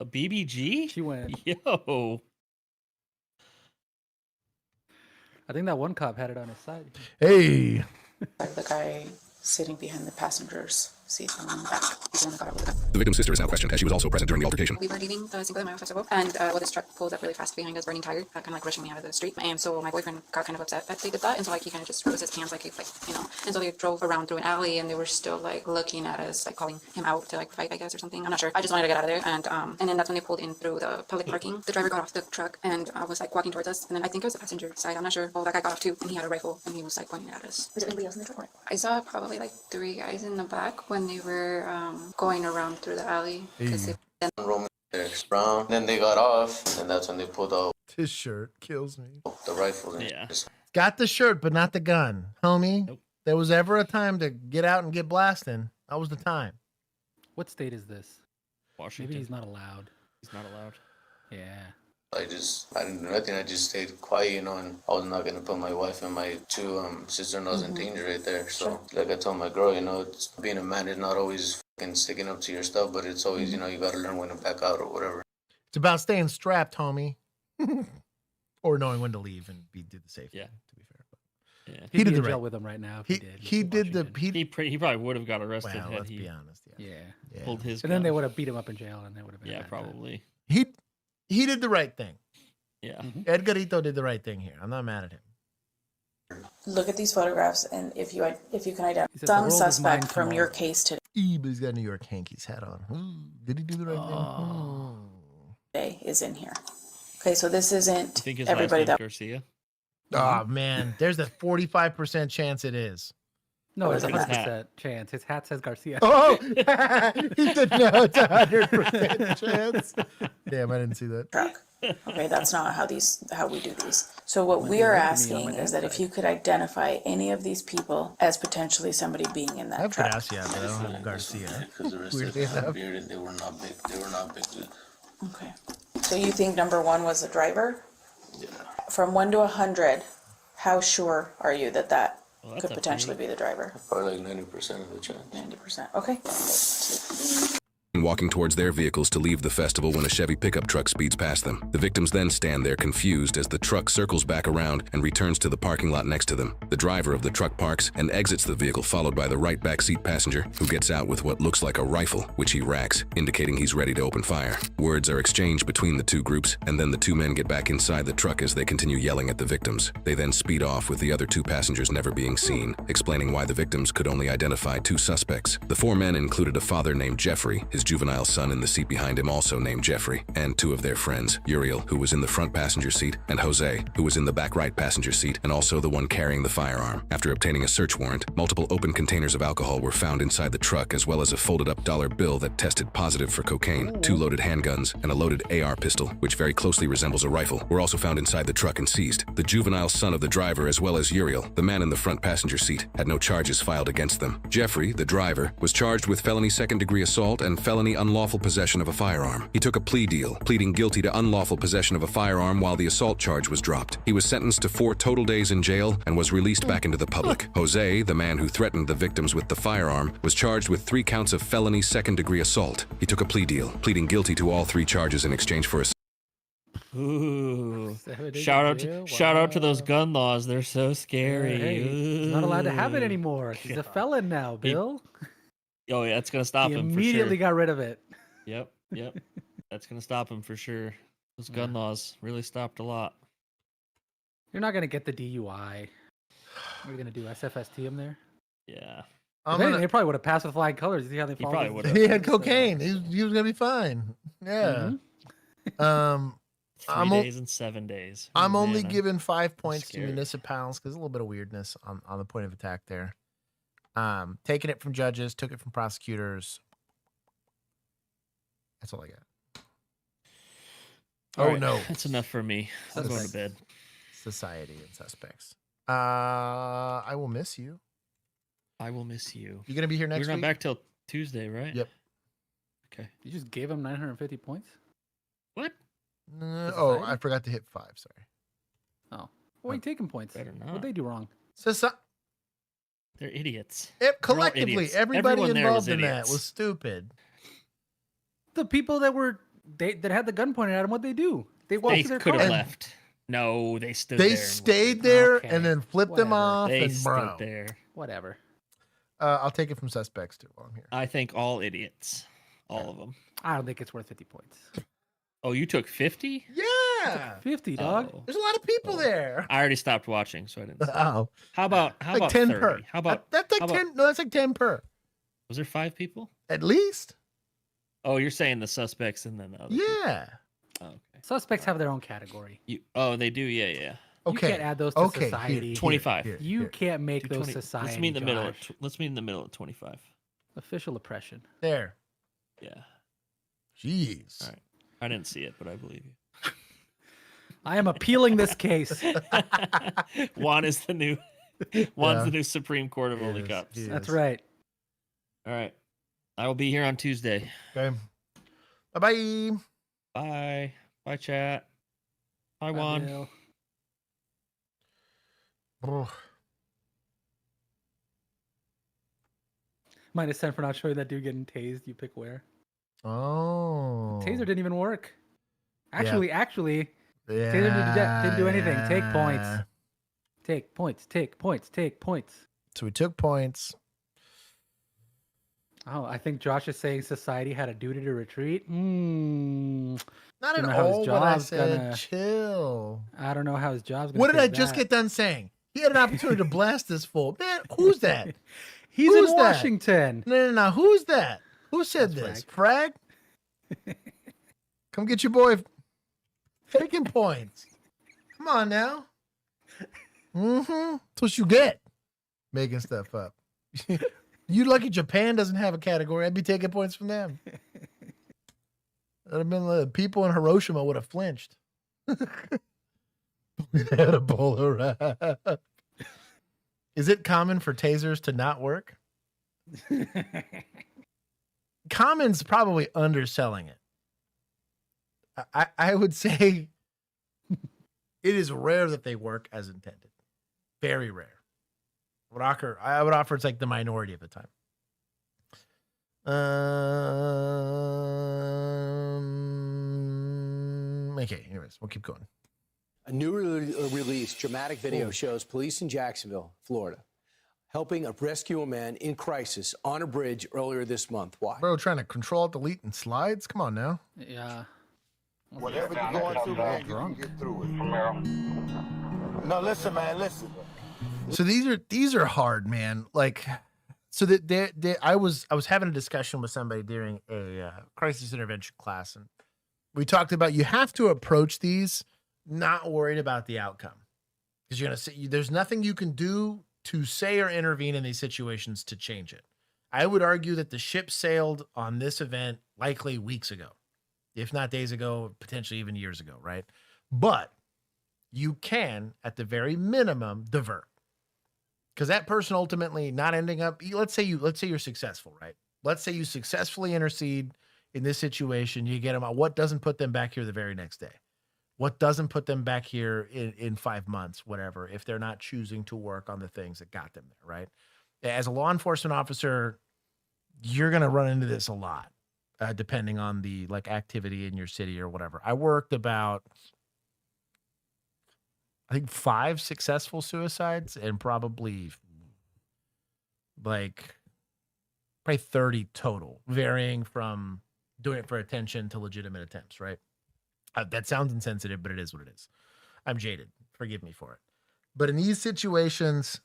A BBG? She went. Yo. I think that one cop had it on his side. Hey. Like the guy sitting behind the passenger's seat on the back. He's the one that got out with the gun. The victim's sister is now questioned, as she was also present during the altercation. We were leaving the Cinco de Mayo festival, and this truck pulls up really fast behind us, burning tire, kind of like rushing me out of the street. And so my boyfriend got kind of upset that they did that, and so like he kind of just rose his hands, like And so they drove around through an alley, and they were still like looking at us, like calling him out to like fight, I guess, or something. I'm not sure. I just wanted to get out of there, and then that's when they pulled in through the public parking. The driver got off the truck and was like walking towards us, and then I think it was the passenger side. I'm not sure. Well, that guy got off too, and he had a rifle, and he was like pointing at us. Was there anybody else in the truck? I saw probably like 3 guys in the back when they were going around through the alley. Roman Brown. Then they got off, and that's when they pulled out His shirt kills me. the rifles. Yeah. Got the shirt, but not the gun, homie. Nope. There was ever a time to get out and get blasting. That was the time. What state is this? Washington. Maybe he's not allowed. He's not allowed. Yeah. I didn't do nothing. I just stayed quiet, and I was not gonna put my wife and my 2 sister-in-laws in danger right there. So, like I told my girl, it's, being a man is not always fucking sticking up to your stuff, but it's always, you gotta learn when to back out or whatever. It's about staying strapped, homie. Or knowing when to leave and do the safe thing, to be fair. But Yeah. he did the in jail right. with him right now. If He did the He probably would have got arrested Well, had let's he be honest. Yeah. pulled his And then gun. they would have beat him up in jail, and that would have been. a Yeah, bad time. probably. He did the right thing. Yeah. Edgarito did the right thing here. I'm not mad at him. Look at these photographs, and if you can identify says, "The some world is suspect mine from your tomorrow." case But he's got a New York Yankees hat on. Did he do the right thing? today is in here. Okay, so this isn't You think his everybody last name's that. Garcia? Oh man, there's a 45% chance it is. No, it's a Look at 100% chance. His hat says Garcia. Oh, he said no. It's 100% chance. Damn, I didn't see that. Truck. Okay, that's not how we do these. So what we are asking is that if you could identify any of these people as potentially somebody being in I that have truck. Gracia, but I don't have Garcia. Because the rest Weirdly of them enough. bearded, they were not big. They were not big. Okay. So you think number 1 was the driver? Yeah. From 1 to 100, how sure are you that Well, that's could up to potentially you. be the driver? Probably like 90% of the chance. 90%. Okay. Walking towards their vehicles to leave the festival when a Chevy pickup truck speeds past them. The victims then stand there confused as the truck circles back around and returns to the parking lot next to them. The driver of the truck parks and exits the vehicle, followed by the right back seat passenger, who gets out with what looks like a rifle, which he racks, indicating he's ready to open fire. Words are exchanged between the two groups, and then the 2 men get back inside the truck as they continue yelling at the victims. They then speed off with the other 2 passengers never being seen, explaining why the victims could only identify 2 suspects. The 4 men included a father named Jeffrey, his juvenile son in the seat behind him, also named Jeffrey, and 2 of their friends, Uriel, who was in the front passenger seat, and Jose, who was in the back right passenger seat, and also the one carrying the firearm. After obtaining a search warrant, multiple open containers of alcohol were found inside the truck, as well as a folded-up dollar bill that tested positive for cocaine, 2 loaded handguns, and a loaded AR pistol, which very closely resembles a rifle, were also found inside the truck and seized. The juvenile son of the driver, as well as Uriel, the man in the front passenger seat, had no charges filed against them. Jeffrey, the driver, was charged with felony second-degree assault and felony unlawful possession of a firearm. He took a plea deal, pleading guilty to unlawful possession of a firearm while the assault charge was dropped. He was sentenced to 4 total days in jail and was released back into the public. Jose, the man who threatened the victims with the firearm, was charged with 3 counts of felony second-degree assault. He took a plea deal, pleading guilty to all 3 charges in exchange for a... Ooh. Shout out to those gun laws. They're so scary. Hey, he's not allowed to have it anymore. He's a felon now, Bill. Oh yeah, that's gonna stop He him. immediately for sure. got rid of it. Yep. That's gonna stop him for sure. Those gun laws really stopped a lot. You're not gonna get the DUI. What are you gonna do? SFST him there? Yeah. They probably would have passed with flying colors. You see how they probably would have. He had cocaine. He was gonna be fine. Yeah. 3 days and 7 days. I'm Man, only giving 5 points to scared. municipals because a little bit of weirdness on the point of attack there. Taking it from judges, took it from prosecutors. That's all I got. All right, no, that's enough for me. I'll go to bed. Society and suspects. I will miss you. I will miss you. You gonna be here next We're not week? back till Tuesday, right? Yep. Okay. You just gave him 950 points? What? Oh, I forgot to hit 5. Sorry. Oh. Well, you taking points. Better not. What'd they do wrong? They're idiots. Collectively, idiots. everybody Everyone there was involved in that idiots. was stupid. The people that had the gun pointed at them, what'd they do? They walked They to their could car. have left. No, they stood They there. stayed there Okay, and then flipped them whatever. off. They and stood bro. there. Whatever. I'll take it from suspects too while I'm here. I think all idiots. All of them. I don't think it's worth 50 points. Oh, you took 50? Yeah. 50, dog. Oh. There's a lot of people there. I already stopped watching, so I didn't. Oh. How about Like 10 30? per. How about that's like how about- 10? No, that's like 10 per. Was there 5 people? At least. Oh, you're saying the suspects and then the other. Yeah. Oh, okay. Suspects have their own category. They do. Yeah. Okay. You can't add those to society. Here, 25. here, You here. can't make those 20. society. Let's meet in the middle. Josh. Let's meet in the middle at 25. Official oppression. There. Yeah. Jeez. All right. I didn't see it, but I believe you. I am appealing this case. Juan is the new. Juan's the new Supreme Court of OnlyCops. That's right. All right. I will be here on Tuesday. Okay. Bye-bye. Bye. Bye, chat. Bye, Juan. Bill. Oh. Minus 10 for not showing that dude getting tased. You pick where. Oh. Taser didn't even work. Actually, yeah. Taser didn't do anything. Take points. Take points. Take points. Take points. So we took points. Oh, I think Josh is saying society had a duty to retreat. Not at Don't know how his all what I job's said. gonna- Chill. I don't know how his job's going What did I just get done saying? He had an opportunity to blast this fool. Man, who's that? He's Who's in that? Washington. No. Who's that? Who said That's this? Frag? Come get your boy taking points. Come on now. That's what you get. Making stuff up. You lucky Japan doesn't have a category. I'd be taking points from them. That'd have been the people in Hiroshima would have flinched. We had a bowler rap. Is it common for tasers to not work? Common's probably underselling it. I would say it is rare that they work as intended. Very rare. I would offer it's like the minority of the time. Okay, anyways, we'll keep going. A new release dramatic video shows police in Jacksonville, Florida, helping rescue a man in crisis on a bridge earlier this month. Why? Bro, trying to control, delete, and slides? Come on now. Yeah. Whatever you're going through, man, you can get through it. No, listen, man, listen. So these are hard, man. Like So that I was having a discussion with somebody during a crisis intervention class, and we talked about you have to approach these not worried about the outcome, because you're gonna say there's nothing you can do to say or intervene in these situations to change it. I would argue that the ship sailed on this event likely weeks ago, if not days ago, potentially even years ago, right? But you can, at the very minimum, divert. Because that person ultimately not ending up, let's say you're successful, right? Let's say you successfully intercede in this situation, you get them out. What doesn't put them back here the very next day? What doesn't put them back here in 5 months, whatever, if they're not choosing to work on the things that got them there, right? As a law enforcement officer, you're going to run into this a lot, depending on the activity in your city or whatever. I worked about, I think, 5 successful suicides and probably 30 total, varying from doing it for attention to legitimate attempts, right? That sounds insensitive, but it is what it is. I'm jaded. Forgive me for it. But in these situations,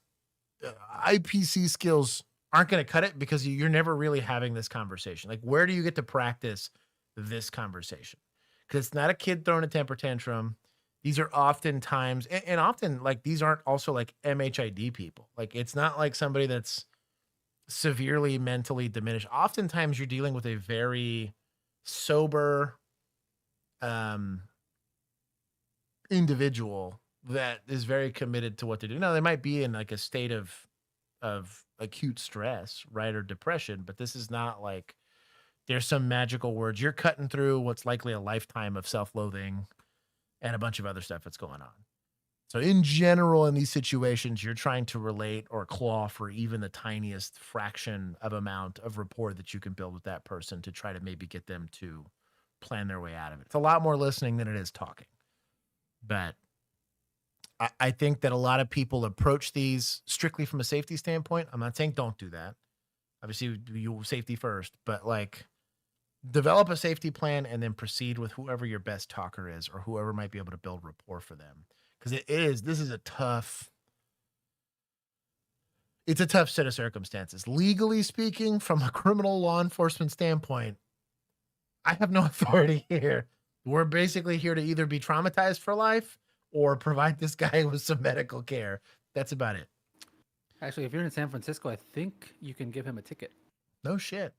IPC skills aren't going to cut it, because you're never really having this conversation. Where do you get to practice this conversation? Because it's not a kid throwing a temper tantrum. These are often times, and often these aren't also MHID people. It's not like somebody that's severely mentally diminished. Oftentimes you're dealing with a very sober individual that is very committed to what they do. Now, they might be in a state of acute stress, right, or depression, but this is not there's some magical words. You're cutting through what's likely a lifetime of self-loathing and a bunch of other stuff that's going on. So in general, in these situations, you're trying to relate or claw for even the tiniest fraction of amount of rapport that you can build with that person to try to maybe get them to plan their way out of it. It's a lot more listening than it is talking. But I think that a lot of people approach these strictly from a safety standpoint. I'm not saying don't do that. Obviously, you safety first, but develop a safety plan and then proceed with whoever your best talker is or whoever might be able to build rapport for them. Because this is a tough set of circumstances. Legally speaking, from a criminal law enforcement standpoint, I have no authority here. We're basically here to either be traumatized for life or provide this guy with some medical care. That's about it. Actually, if you're in San Francisco, I think you can give him a ticket. No shit.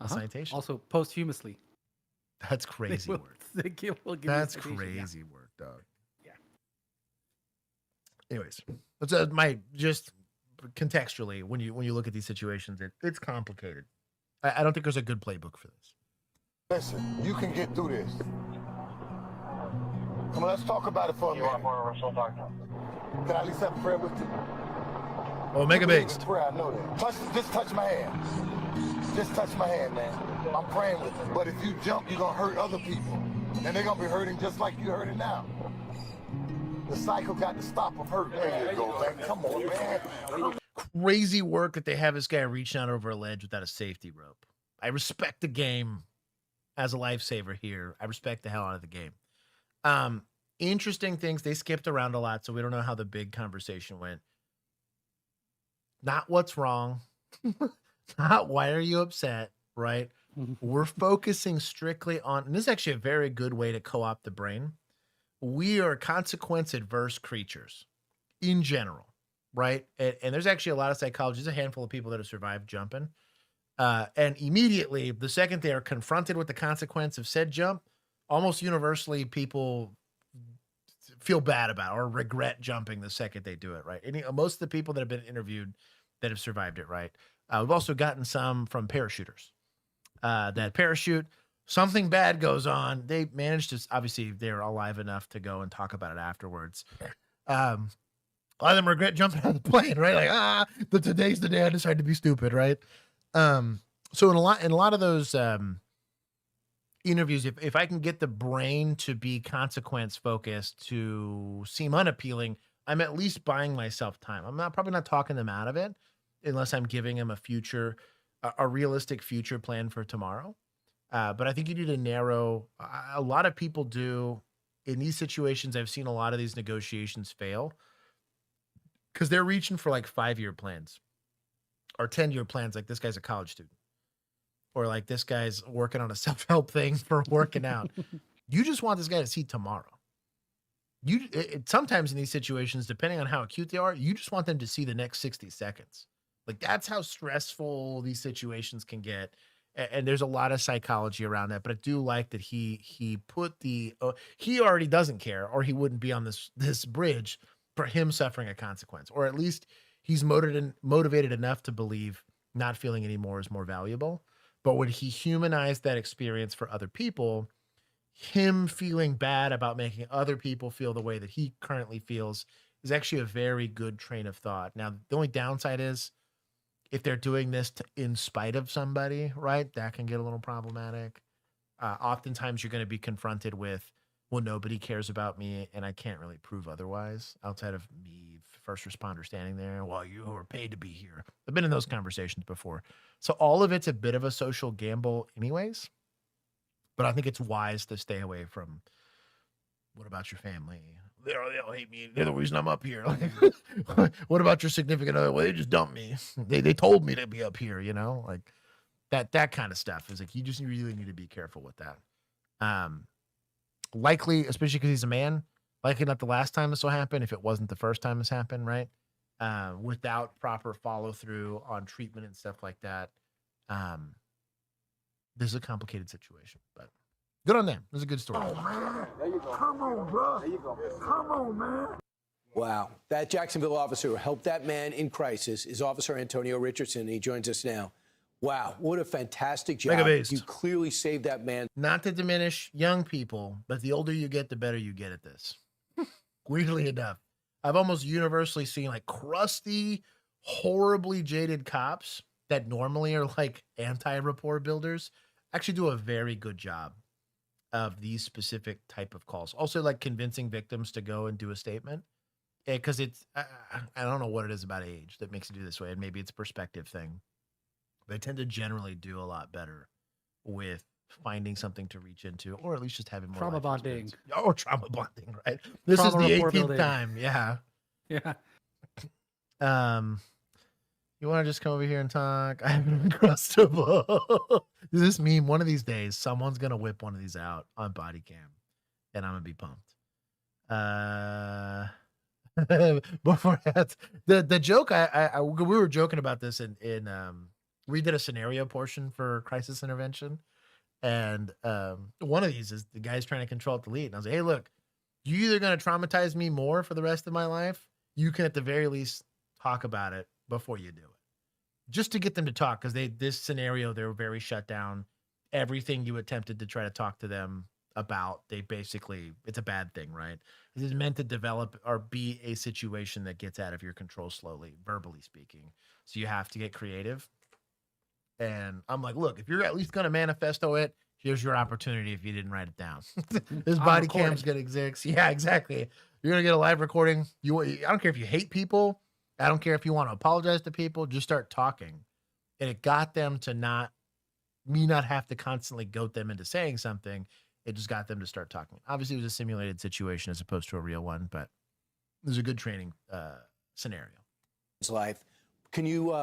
A citation. Also, posthumously. That's crazy work. That's crazy work, dog. Yeah. Anyways, that's just contextually, when you look at these situations, it's complicated. I don't think there's a good playbook for this. Listen, you can get through this. Come on, let's talk about it for a minute. Can I at least have a prayer with you? Oh, mega based. Prayer, I know that. Just touch my hand. Just touch my hand, man. I'm praying with you. But if you jump, you're going to hurt other people. And they're going to be hurting just like you hurting now. The cycle got to stop of hurt. There you go, man. Come on, man. Crazy work that they have this guy reaching out over a ledge without a safety rope. I respect the game as a lifesaver here. I respect the hell out of the game. Interesting things. They skipped around a lot, so we don't know how the big conversation went. Not what's wrong. Not why are you upset, right? We're focusing strictly on, and this is actually a very good way to co-opt the brain. We are consequence-adverse creatures in general, right? And there's actually a lot of psychologists, a handful of people that have survived jumping. And immediately, the second they are confronted with the consequence of said jump, almost universally people feel bad about or regret jumping the second they do it, right? And most of the people that have been interviewed that have survived it, right? We've also gotten some from parachuters. That parachute, something bad goes on. They managed to, obviously, they're alive enough to go and talk about it afterwards. A lot of them regret jumping out of the plane, right? But today's the day I decided to be stupid, right? So in a lot of those interviews, if I can get the brain to be consequence focused, to seem unappealing, I'm at least buying myself time. I'm probably not talking them out of it unless I'm giving them a realistic future plan for tomorrow. But I think you need to narrow. A lot of people do in these situations. I've seen a lot of these negotiations fail because they're reaching for 5-year plans. or 10-year plans, like this guy's a college student, or like this guy's working on a self-help thing for working out. You just want this guy to see tomorrow. Sometimes in these situations, depending on how acute they are, you just want them to see the next 60 seconds. Like that's how stressful these situations can get. And there's a lot of psychology around that, but I do like that he put the he already doesn't care, or he wouldn't be on this bridge for him suffering a consequence, or at least he's motivated enough to believe not feeling anymore is more valuable. But when he humanized that experience for other people, him feeling bad about making other people feel the way that he currently feels is actually a very good train of thought. Now, the only downside is if they're doing this in spite of somebody, right, that can get a little problematic. Oftentimes you're going to be confronted with, well, nobody cares about me and I can't really prove otherwise outside of me, first responder, standing there. Well, you were paid to be here. I've been in those conversations before. So all of it's a bit of a social gamble anyways, but I think it's wise to stay away from, what about your family? They'll hate me. They're the reason I'm up here. Like, what about your significant other? Well, they just dumped me. They told me to be up here, you know, like that kind of stuff is like, you just really need to be careful with that. Likely, especially because he's a man, likely not the last time this will happen if it wasn't the first time this happened, right? Without proper follow through on treatment and stuff like that. This is a complicated situation, but good on them. It was a good story. Oh, man. There you go. Come on, bro. There you go. Come on, man. Wow. That Jacksonville officer who helped that man in crisis is Officer Antonio Richardson. He joins us now. Wow. What a fantastic job. Mega-based. You clearly saved that man. Not to diminish young people, but the older you get, the better you get at this. Weirdly enough, I've almost universally seen like crusty, horribly jaded cops that normally are like anti-rapport builders actually do a very good job of these specific type of calls. Also like convincing victims to go and do a statement. Because it's, I don't know what it is about age that makes it do this way. And maybe it's a perspective thing. They tend to generally do a lot better with finding something to reach into, or at least just having more Trauma life bonding. experience. Oh, trauma bonding, right? This Trauma is the rapport 18th building. time. Yeah. Yeah. You want to just come over here and talk? I have an uncrustable. This meme, one of these days, someone's going to whip one of these out on body cam, and I'm going to be pumped. Before that, the joke, we were joking about this in we did a scenario portion for crisis intervention, and one of these is the guy's trying to control the lead, and I was like, hey, look, you either going to traumatize me more for the rest of my life, you can at the very least talk about it before you do it, just to get them to talk, because this scenario, they were very shut down. Everything you attempted to try to talk to them about, they basically, it's a bad thing, right? This is meant to develop or be a situation that gets out of your control slowly, verbally speaking. So you have to get creative. And I'm like, look, if you're at least going to manifesto it, here's your opportunity if you didn't write it down. This body cam's going to exist. Yeah, exactly. You're going to get a live recording. I don't care if you hate people. I don't care if you want to apologize to people. Just start talking. And it got them to not have to constantly goat them into saying something. It just got them to start talking. Obviously, it was a simulated situation as opposed to a real one, but it was a good training scenario. His life. Can you,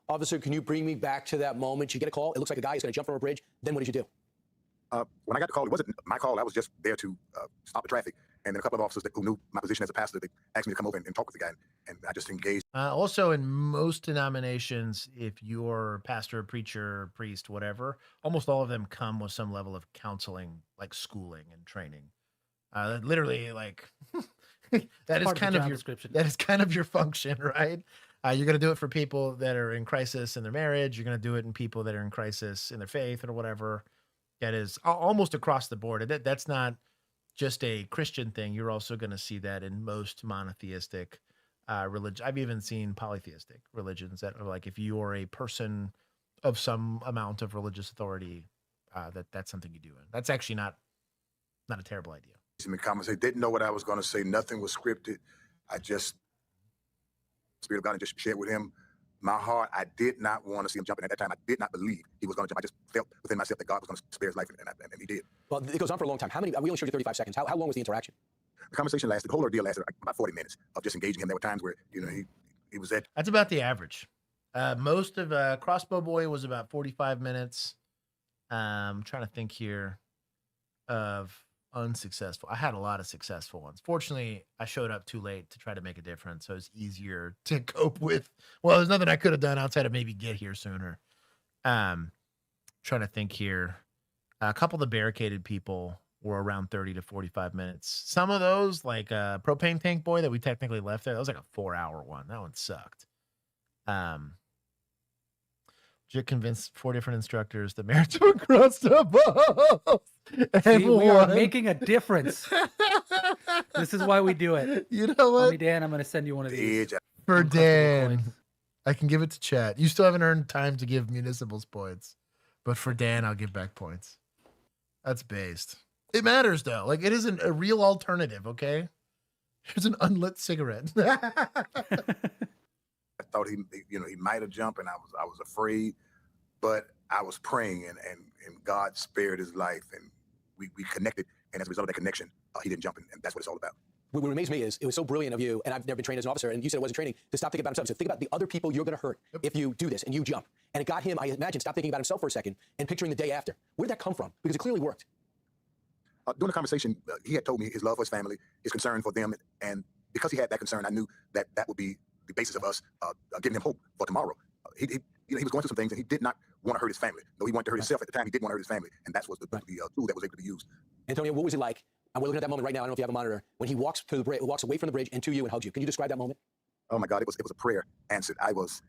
officer, can you bring me back to that moment? You get a call. It looks like a guy is going to jump from a bridge. Then what did you do? When I got the call, it wasn't my call. I was just there to stop the traffic. And then a couple of officers who knew my position as a pastor, they asked me to come over and talk with the guy. And I just engaged. Also, in most denominations, if you're pastor, preacher, priest, whatever, almost all of them come with some level of counseling, like schooling and training. Literally, like that is kind of your description. That is kind of your function, right? You're going to do it for people that are in crisis in their marriage. You're going to do it in people that are in crisis in their faith or whatever. That is almost across the board. That's not just a Christian thing. You're also going to see that in most monotheistic religion. I've even seen polytheistic religions that are like, if you are a person of some amount of religious authority, that's something you do. That's actually not a terrible idea. In the comments, they didn't know what I was going to say. Nothing was scripted. I just, Spirit of God, and just shared with him my heart. I did not want to see him jumping. At that time, I did not believe he was going to jump. I just felt within myself that God was going to spare his life, and he did. Well, it goes on for a long time. How many? We only showed you 35 seconds. How long was the interaction? The conversation lasted, the whole ordeal lasted about 40 minutes of just engaging him. There were times where, he was at. That's about the average. Most of Crossbow Boy was about 45 minutes. I'm trying to think here of unsuccessful. I had a lot of successful ones. Fortunately, I showed up too late to try to make a difference, so it's easier to cope with. Well, there's nothing I could have done outside of maybe get here sooner. Trying to think here. A couple of the barricaded people were around 30 to 45 minutes. Some of those, like Propane Tank Boy that we technically left there, that was like a 4-hour one. That one sucked. Jit convinced 4 different instructors the merits were crossed up. See, we are making a difference. This is why we do it. You know what? Homie Dan, I'm going to send you one of these. For Dan, I can give it to chat. You still haven't earned time to give municipals points, but for Dan, I'll give back points. That's based. It matters though. Like it isn't a real alternative. Okay, here's an unlit cigarette. I thought he might have jumped, and I was afraid, but I was praying, and God spared his life, and we connected, and as a result of that connection, he didn't jump, and that's what it's all about. What amazed me is it was so brilliant of you, and I've never been trained as an officer, and you said it wasn't training, to stop thinking about himself. So think about the other people you're going to hurt if you do this and you jump. And it got him, I imagine, stop thinking about himself for a second and picturing the day after. Where did that come from? Because it clearly worked. During the conversation, he had told me his love for his family, his concern for them, and because he had that concern, I knew that would be the basis of us giving him hope for tomorrow. He was going through some things, and he did not want to hurt his family. Though he wanted to hurt himself at the time, he didn't want to hurt his family, and that's what the tool that was able to be used. Antonio, what was it like? And we're looking at that moment right now. I don't know if you have a monitor. When he walks to the bridge, walks away from the bridge and to you and hugs you. Can you describe that moment? Oh my God, it was a prayer answered. I was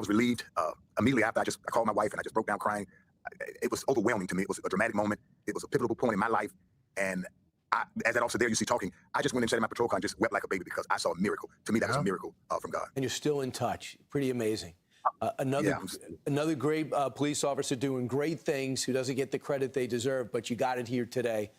relieved. Immediately after, I called my wife and I just broke down crying. It was overwhelming to me. It was a dramatic moment. It was a pivotal point in my life. And as that officer there you see talking, I just went and sat in my patrol car and just wept like a baby because I saw a miracle. To me, that was a miracle from God. And you're still in touch. Pretty amazing. Another great police officer doing great things who doesn't get the credit they deserve, but you got it here today.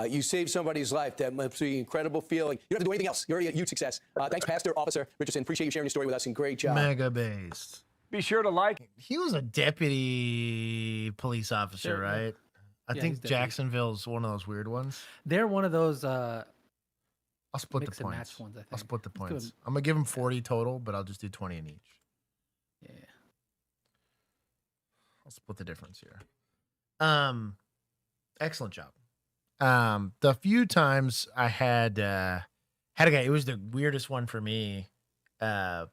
You saved somebody's life. That must be an incredible feeling. You don't have to do anything else. You're already a huge success. Thanks, Pastor Officer Richardson. Appreciate you sharing your story with us, and great job. Mega based. Be sure to like. He was a deputy police officer, right? I think Jacksonville's one of those weird ones. They're one of those. I'll split the mix and points. match ones, I think. I'll split the Let's points. do I'm gonna give him 40 total, but I'll just do 20 in each. Yeah. I'll split the difference here. Excellent job. The few times I had a guy, it was the weirdest one for me. 2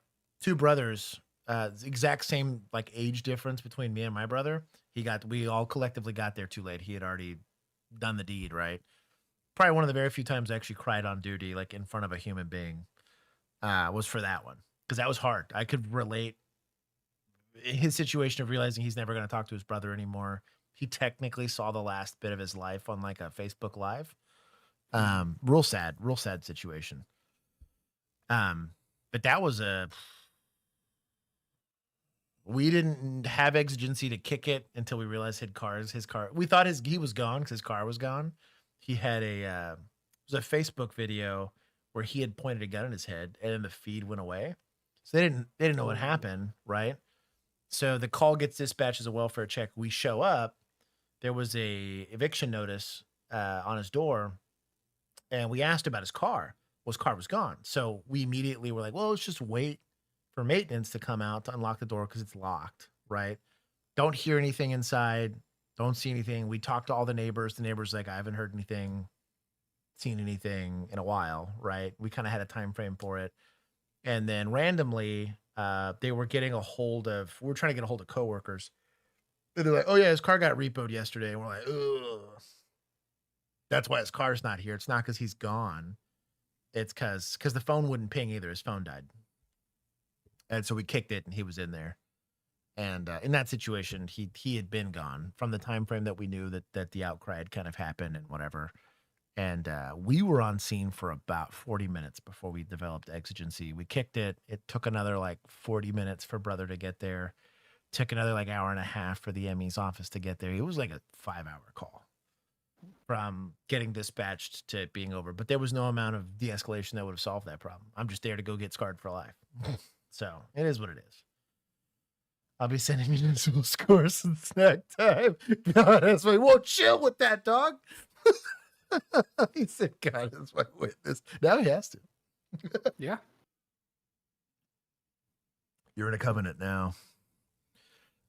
brothers, exact same like age difference between me and my brother. We all collectively got there too late. He had already done the deed, right? Probably one of the very few times I actually cried on duty, like in front of a human being, was for that one. Because that was hard. I could relate his situation of realizing he's never going to talk to his brother anymore. He technically saw the last bit of his life on like a Facebook Live. Real sad situation. But that was we didn't have exigency to kick it until we realized his car. We thought he was gone because his car was gone. He had it was a Facebook video where he had pointed a gun at his head and then the feed went away. So they didn't know what happened, right? So the call gets dispatched as a welfare check. We show up. There was a eviction notice on his door, and we asked about his car. Well, his car was gone. So we immediately were like, well, let's just wait for maintenance to come out to unlock the door because it's locked, right? Don't hear anything inside. Don't see anything. We talked to all the neighbors. The neighbors like, I haven't heard anything, seen anything in a while, right? We kind of had a time frame for it. And then randomly, we were trying to get a hold of coworkers. And they're like, oh yeah, his car got repoed yesterday. And we're like, ugh. That's why his car's not here. It's not because he's gone. It's because the phone wouldn't ping either. His phone died. And so we kicked it and he was in there. And in that situation, he had been gone from the time frame that we knew that the outcry had kind of happened and whatever. And we were on scene for about 40 minutes before we developed exigency. We kicked it. It took another like 40 minutes for brother to get there. Took another like hour and a half for the ME's office to get there. It was like a 5-hour call from getting dispatched to it being over. But there was no amount of de-escalation that would have solved that problem. I'm just there to go get scarred for life. So it is what it is. I'll be sending municipal scores and snack time. God is my won't chill with that dog. He said, God is my witness. Now he has to. Yeah. You're in a covenant now.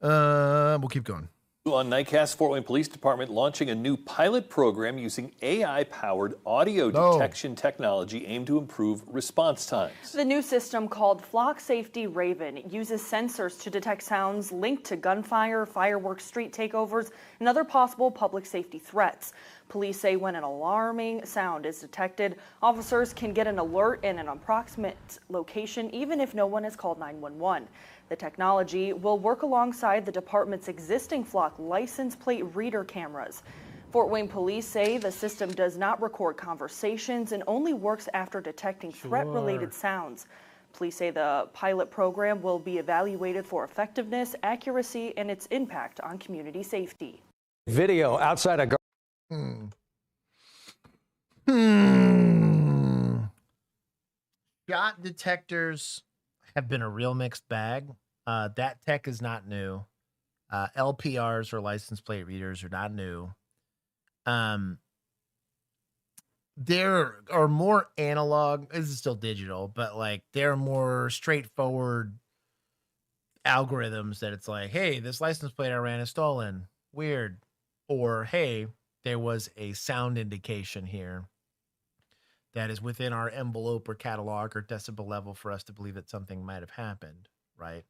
We'll keep going. On Nightcast, Fort Wayne Police Department launching a new pilot program using AI-powered audio detection technology aimed to improve response times. The new system, called Flock Safety Raven, uses sensors to detect sounds linked to gunfire, fireworks, street takeovers, and other possible public safety threats. Police say when an alarming sound is detected, officers can get an alert in an approximate location even if no one has called 911. The technology will work alongside the department's existing Flock license plate reader cameras. Fort Wayne police say the system does not record conversations and only works after detecting threat-related sounds. Police say the pilot program will be evaluated for effectiveness, accuracy, and its impact on community safety. Video outside a Shot detectors have been a real mixed bag. That tech is not new. LPRs, or license plate readers, are not new. There are more analog. This is still digital, but like they're more straightforward algorithms that it's like, hey, this license plate I ran is stolen. Weird. Or hey, there was a sound indication here that is within our envelope or catalog or decibel level for us to believe that something might have happened, right?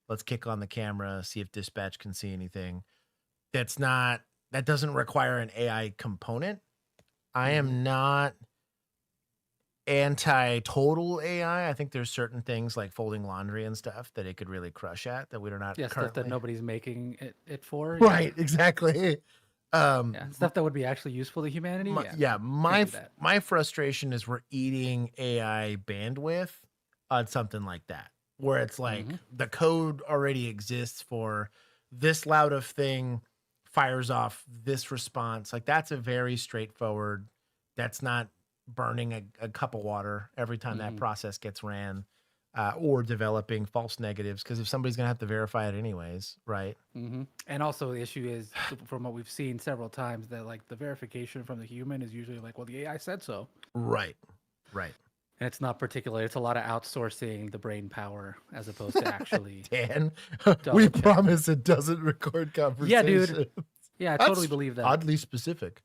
Let's kick on the camera, see if dispatch can see anything. That doesn't require an AI component. I am not anti-total AI. I think there's certain things like folding laundry and stuff that it could really crush at that we are not stuff that nobody's making it for. Right, exactly. Stuff that would be actually useful to humanity. My frustration is we're eating AI bandwidth on something like that, where it's like the code already exists for this loud of thing fires off this response. Like that's a very straightforward. That's not burning a cup of water every time that process gets ran. Or developing false negatives, because if somebody's gonna have to verify it anyways, right? And also the issue is, from what we've seen several times, that like the verification from the human is usually like, well, the AI said so. Right. And it's not particular. It's a lot of outsourcing the brain power as opposed to actually. Dan, we promise it doesn't record conversations. Yeah, dude. Yeah, I totally believe that. Oddly specific.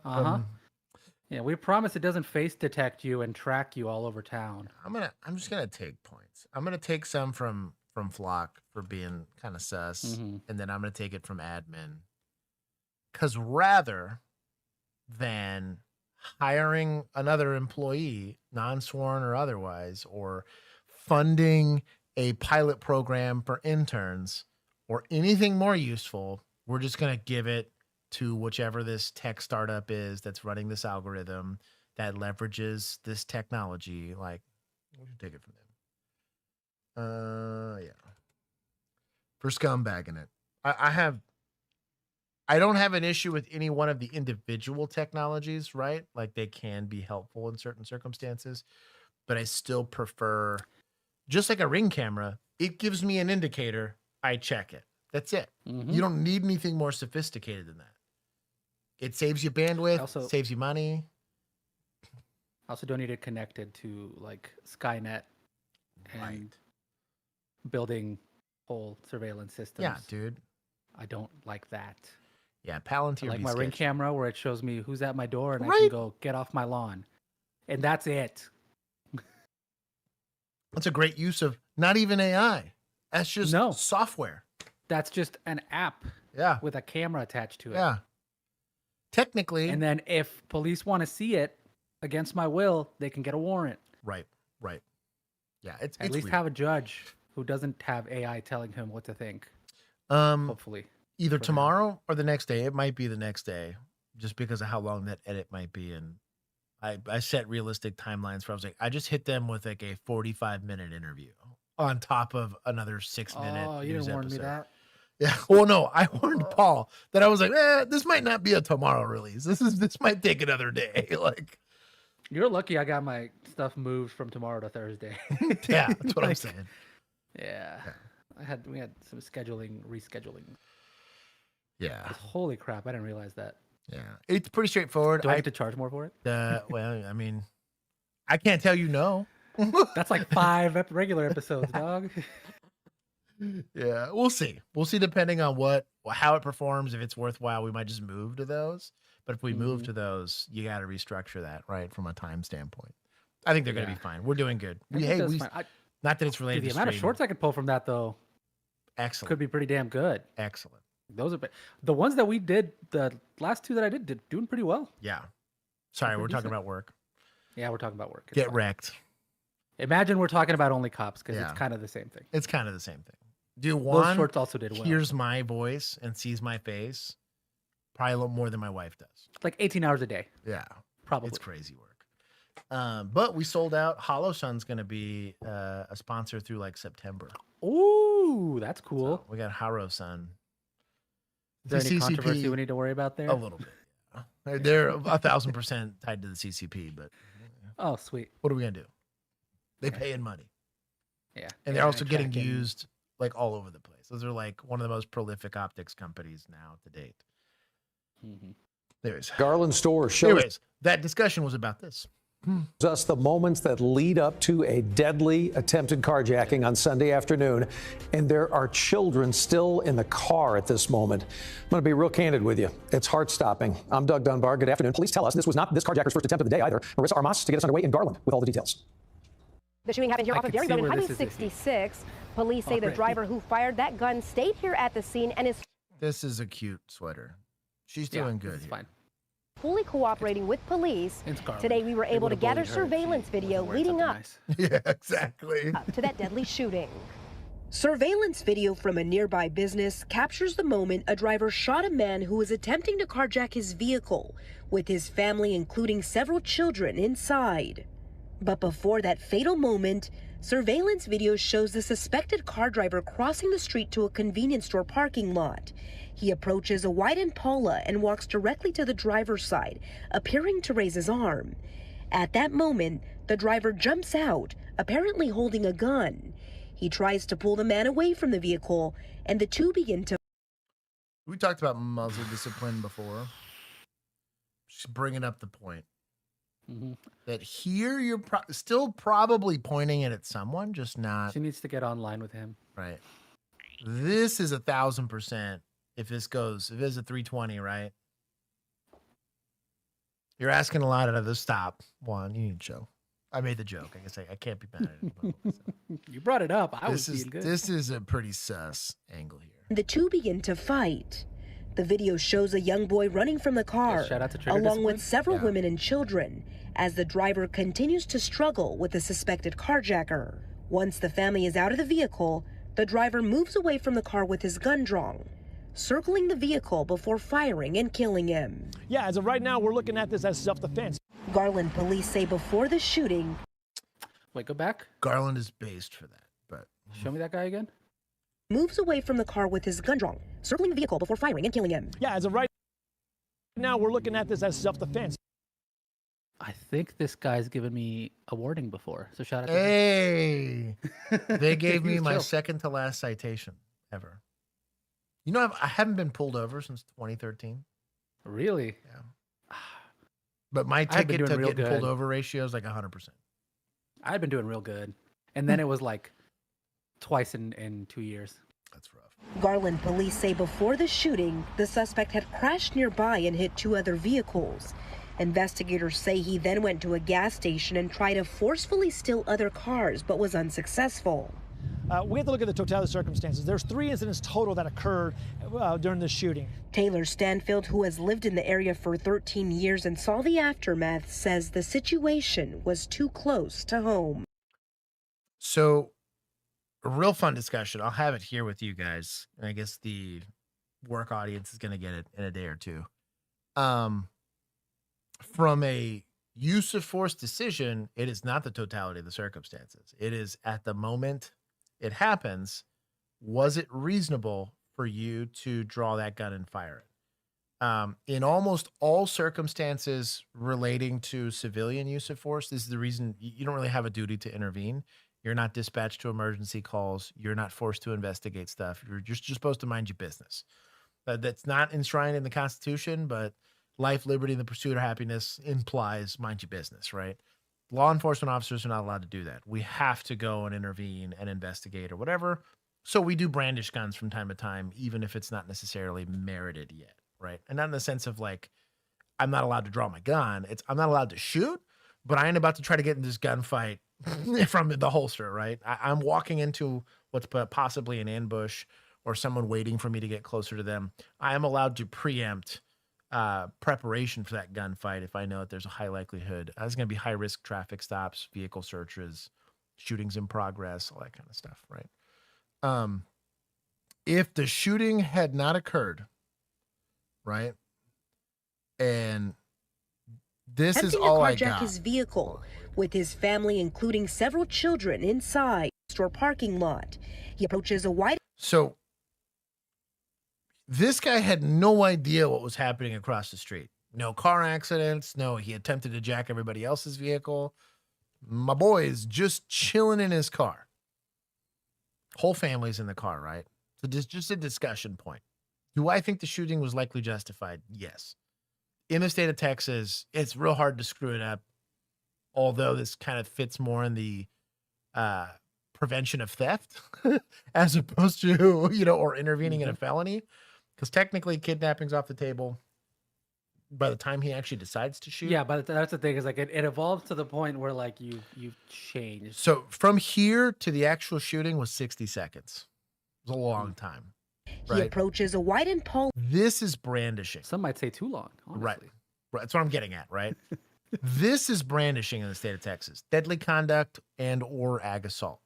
Yeah, we promise it doesn't face detect you and track you all over town. I'm just gonna take points. I'm gonna take some from Flock for being kind of sus, and then I'm gonna take it from admin. Because rather than hiring another employee, non-sworn or otherwise, or funding a pilot program for interns or anything more useful, we're just gonna give it to whichever this tech startup is that's running this algorithm that leverages this technology. Like, we should take it from them. Yeah. For scumbagging it. I don't have an issue with any one of the individual technologies, right? Like they can be helpful in certain circumstances, but I still prefer, just like a Ring camera, it gives me an indicator, I check it. That's it. You don't need anything more sophisticated than that. It saves you bandwidth, saves you money. Also don't need it connected to like Skynet and building whole surveillance systems. Yeah, dude. I don't like that. Yeah, Palantir. I like my Ring camera where it shows me who's at my door and I can go get off my lawn. And that's it. That's a great use of not even AI. That's just software. That's just an app. Yeah. With a camera attached to it. Yeah. Technically. And then if police want to see it against my will, they can get a warrant. Right. Yeah. It's at least weird. have a judge who doesn't have AI telling him what to think. Hopefully. Either tomorrow or the next day. It might be the next day, just because of how long that edit might be. And I set realistic timelines for, I was like, I just hit them with like a 45-minute interview on top of another 6-minute. Oh, you didn't warn me that. Yeah. Well, no, I warned Paul that I was like, this might not be a tomorrow release. This might take another day. Like, you're lucky I got my stuff moved from tomorrow to Thursday. Yeah, that's what I'm saying. Yeah. We had some rescheduling. Yeah. Holy crap, I didn't realize that. Yeah. It's pretty straightforward. Do I have to charge more for it? Well, I mean, I can't tell you no. That's like 5 regular episodes, dog. Yeah, we'll see. We'll see depending on how it performs. If it's worthwhile, we might just move to those. But if we move to those, you got to restructure that, right, from a time standpoint. I think they're going to be fine. We're doing good. I think that's fine. Not that it's Dude, related the to amount of streaming. shorts I could pull from that though, Excellent. could be pretty damn good. Excellent. Those are the ones that we did. The last two that I did doing pretty well. Yeah. Sorry, we're talking decent. about work. Yeah, we're talking about work. It's Get fine. wrecked. Imagine we're talking about OnlyCops because Yeah. it's kind of the same thing. It's kind of the same thing. Do Those one shorts also did well. hears my voice and sees my face probably a little more than my wife does. Like 18 hours a day. Yeah. Probably. It's crazy work. But we sold out. Hollow Sun's going to be a sponsor through like September. Ooh, that's cool. So we got Haro Sun. Is there any controversy we need to worry about there? A little bit. Yeah. They're 1,000% tied to the CCP, but Oh, sweet. what are we going to do? They pay in money. Yeah. And they're also getting used like all over the place. Those are like one of the most prolific optics companies now to date. Anyways, Garland store shows anyways, that discussion was about this. us the moments that lead up to a deadly attempted carjacking on Sunday afternoon. And there are children still in the car at this moment. I'm going to be real candid with you. It's heart-stopping. I'm Doug Dunbar. Good afternoon. Police tell us this was not this carjacker's first attempt of the day either. Marissa Armas to get us underway in Garland with all the details. The shooting happened here off of Dairy Road in Highway 66. Police say the driver who fired that gun stayed here at the scene and is This is a cute sweater. She's doing good. It's fine. fully cooperating with police. Today we were able to gather surveillance video leading up Yeah, exactly. to that deadly shooting. Surveillance video from a nearby business captures the moment a driver shot a man who was attempting to carjack his vehicle, with his family including several children inside. But before that fatal moment, surveillance video shows the suspected car driver crossing the street to a convenience store parking lot. He approaches a white Impala and walks directly to the driver's side, appearing to raise his arm. At that moment, the driver jumps out, apparently holding a gun. He tries to pull the man away from the vehicle, and the two begin to... We talked about muzzle discipline before. Just bringing up the point. That here you're still probably pointing it at someone, just not... She needs to get online with him. Right. This is 1,000%. If this is a 320, right? You're asking a lot out of the stop. One, you need to show. I made the joke. I guess I can't be mad at it. You brought it up. I was being good. This is a pretty sus angle here. The two begin to fight. The video shows a young boy running from the car, shout out to Trigger along Discipline. with several women and children, as the driver continues to struggle with the suspected carjacker. Once the family is out of the vehicle, the driver moves away from the car with his gun drawn, circling the vehicle before firing and killing him. Yeah, as of right now, we're looking at this as self-defense. Garland police say before the shooting... Wait, go back. Garland is based for that, but... Show me that guy again. Moves away from the car with his gun drawn, circling the vehicle before firing and killing him. Yeah, as of right now, we're looking at this as self-defense. I think this guy's given me a warning before, so shout out to Hey! They gave He me was my chill. second to last citation ever. You know, I haven't been pulled over since 2013. Really? Yeah. But my I've been ticket doing to real getting pulled good. over ratio is like 100%. I'd been doing real good. And then it was like twice in 2 years. That's rough. Garland police say before the shooting, the suspect had crashed nearby and hit two other vehicles. Investigators say he then went to a gas station and tried to forcefully steal other cars, but was unsuccessful. We have to look at the totality of circumstances. There's 3 incidents total that occurred during this shooting. Taylor Stanfield, who has lived in the area for 13 years and saw the aftermath, says the situation was too close to home. So, a real fun discussion. I'll have it here with you guys. And I guess the work audience is going to get it in a day or two. From a use of force decision, it is not the totality of the circumstances. It is at the moment it happens, was it reasonable for you to draw that gun and fire it? In almost all circumstances relating to civilian use of force, this is the reason you don't really have a duty to intervene. You're not dispatched to emergency calls. You're not forced to investigate stuff. You're just supposed to mind your business. That's not enshrined in the Constitution, but life, liberty, and the pursuit of happiness implies mind your business, right? Law enforcement officers are not allowed to do that. We have to go and intervene and investigate or whatever So we do brandish guns from time to time, even if it's not necessarily merited yet, right? And not in the sense of like, I'm not allowed to draw my gun. It's I'm not allowed to shoot, but I ain't about to try to get in this gunfight from the holster, right? I'm walking into what's possibly an ambush or someone waiting for me to get closer to them. I am allowed to preempt preparation for that gunfight if I know that there's a high likelihood. There's going to be high risk traffic stops, vehicle searches, shootings in progress, all that kind of stuff, right? If the shooting had not occurred, right, and this is all I got. Attempting to carjack his vehicle with his family, including several children, inside the store parking lot. He approaches a white. So this guy had no idea what was happening across the street. No car accidents. No, he attempted to jack everybody else's vehicle. My boy is just chilling in his car. Whole family's in the car, right? So this just a discussion point. Do I think the shooting was likely justified? Yes. In the state of Texas, it's real hard to screw it up. Although this kind of fits more in the prevention of theft as opposed to, or intervening in a felony. Because technically kidnapping's off the table by the time he actually decides to shoot. Yeah, but that's the thing is like it evolves to the point where like you change. So from here to the actual shooting was 60 seconds. It was a long time. He approaches a white Impala. This is brandishing. Some might say too long, honestly. Right. That's what I'm getting at, right? This is brandishing in the state of Texas. Deadly conduct and or ag assault.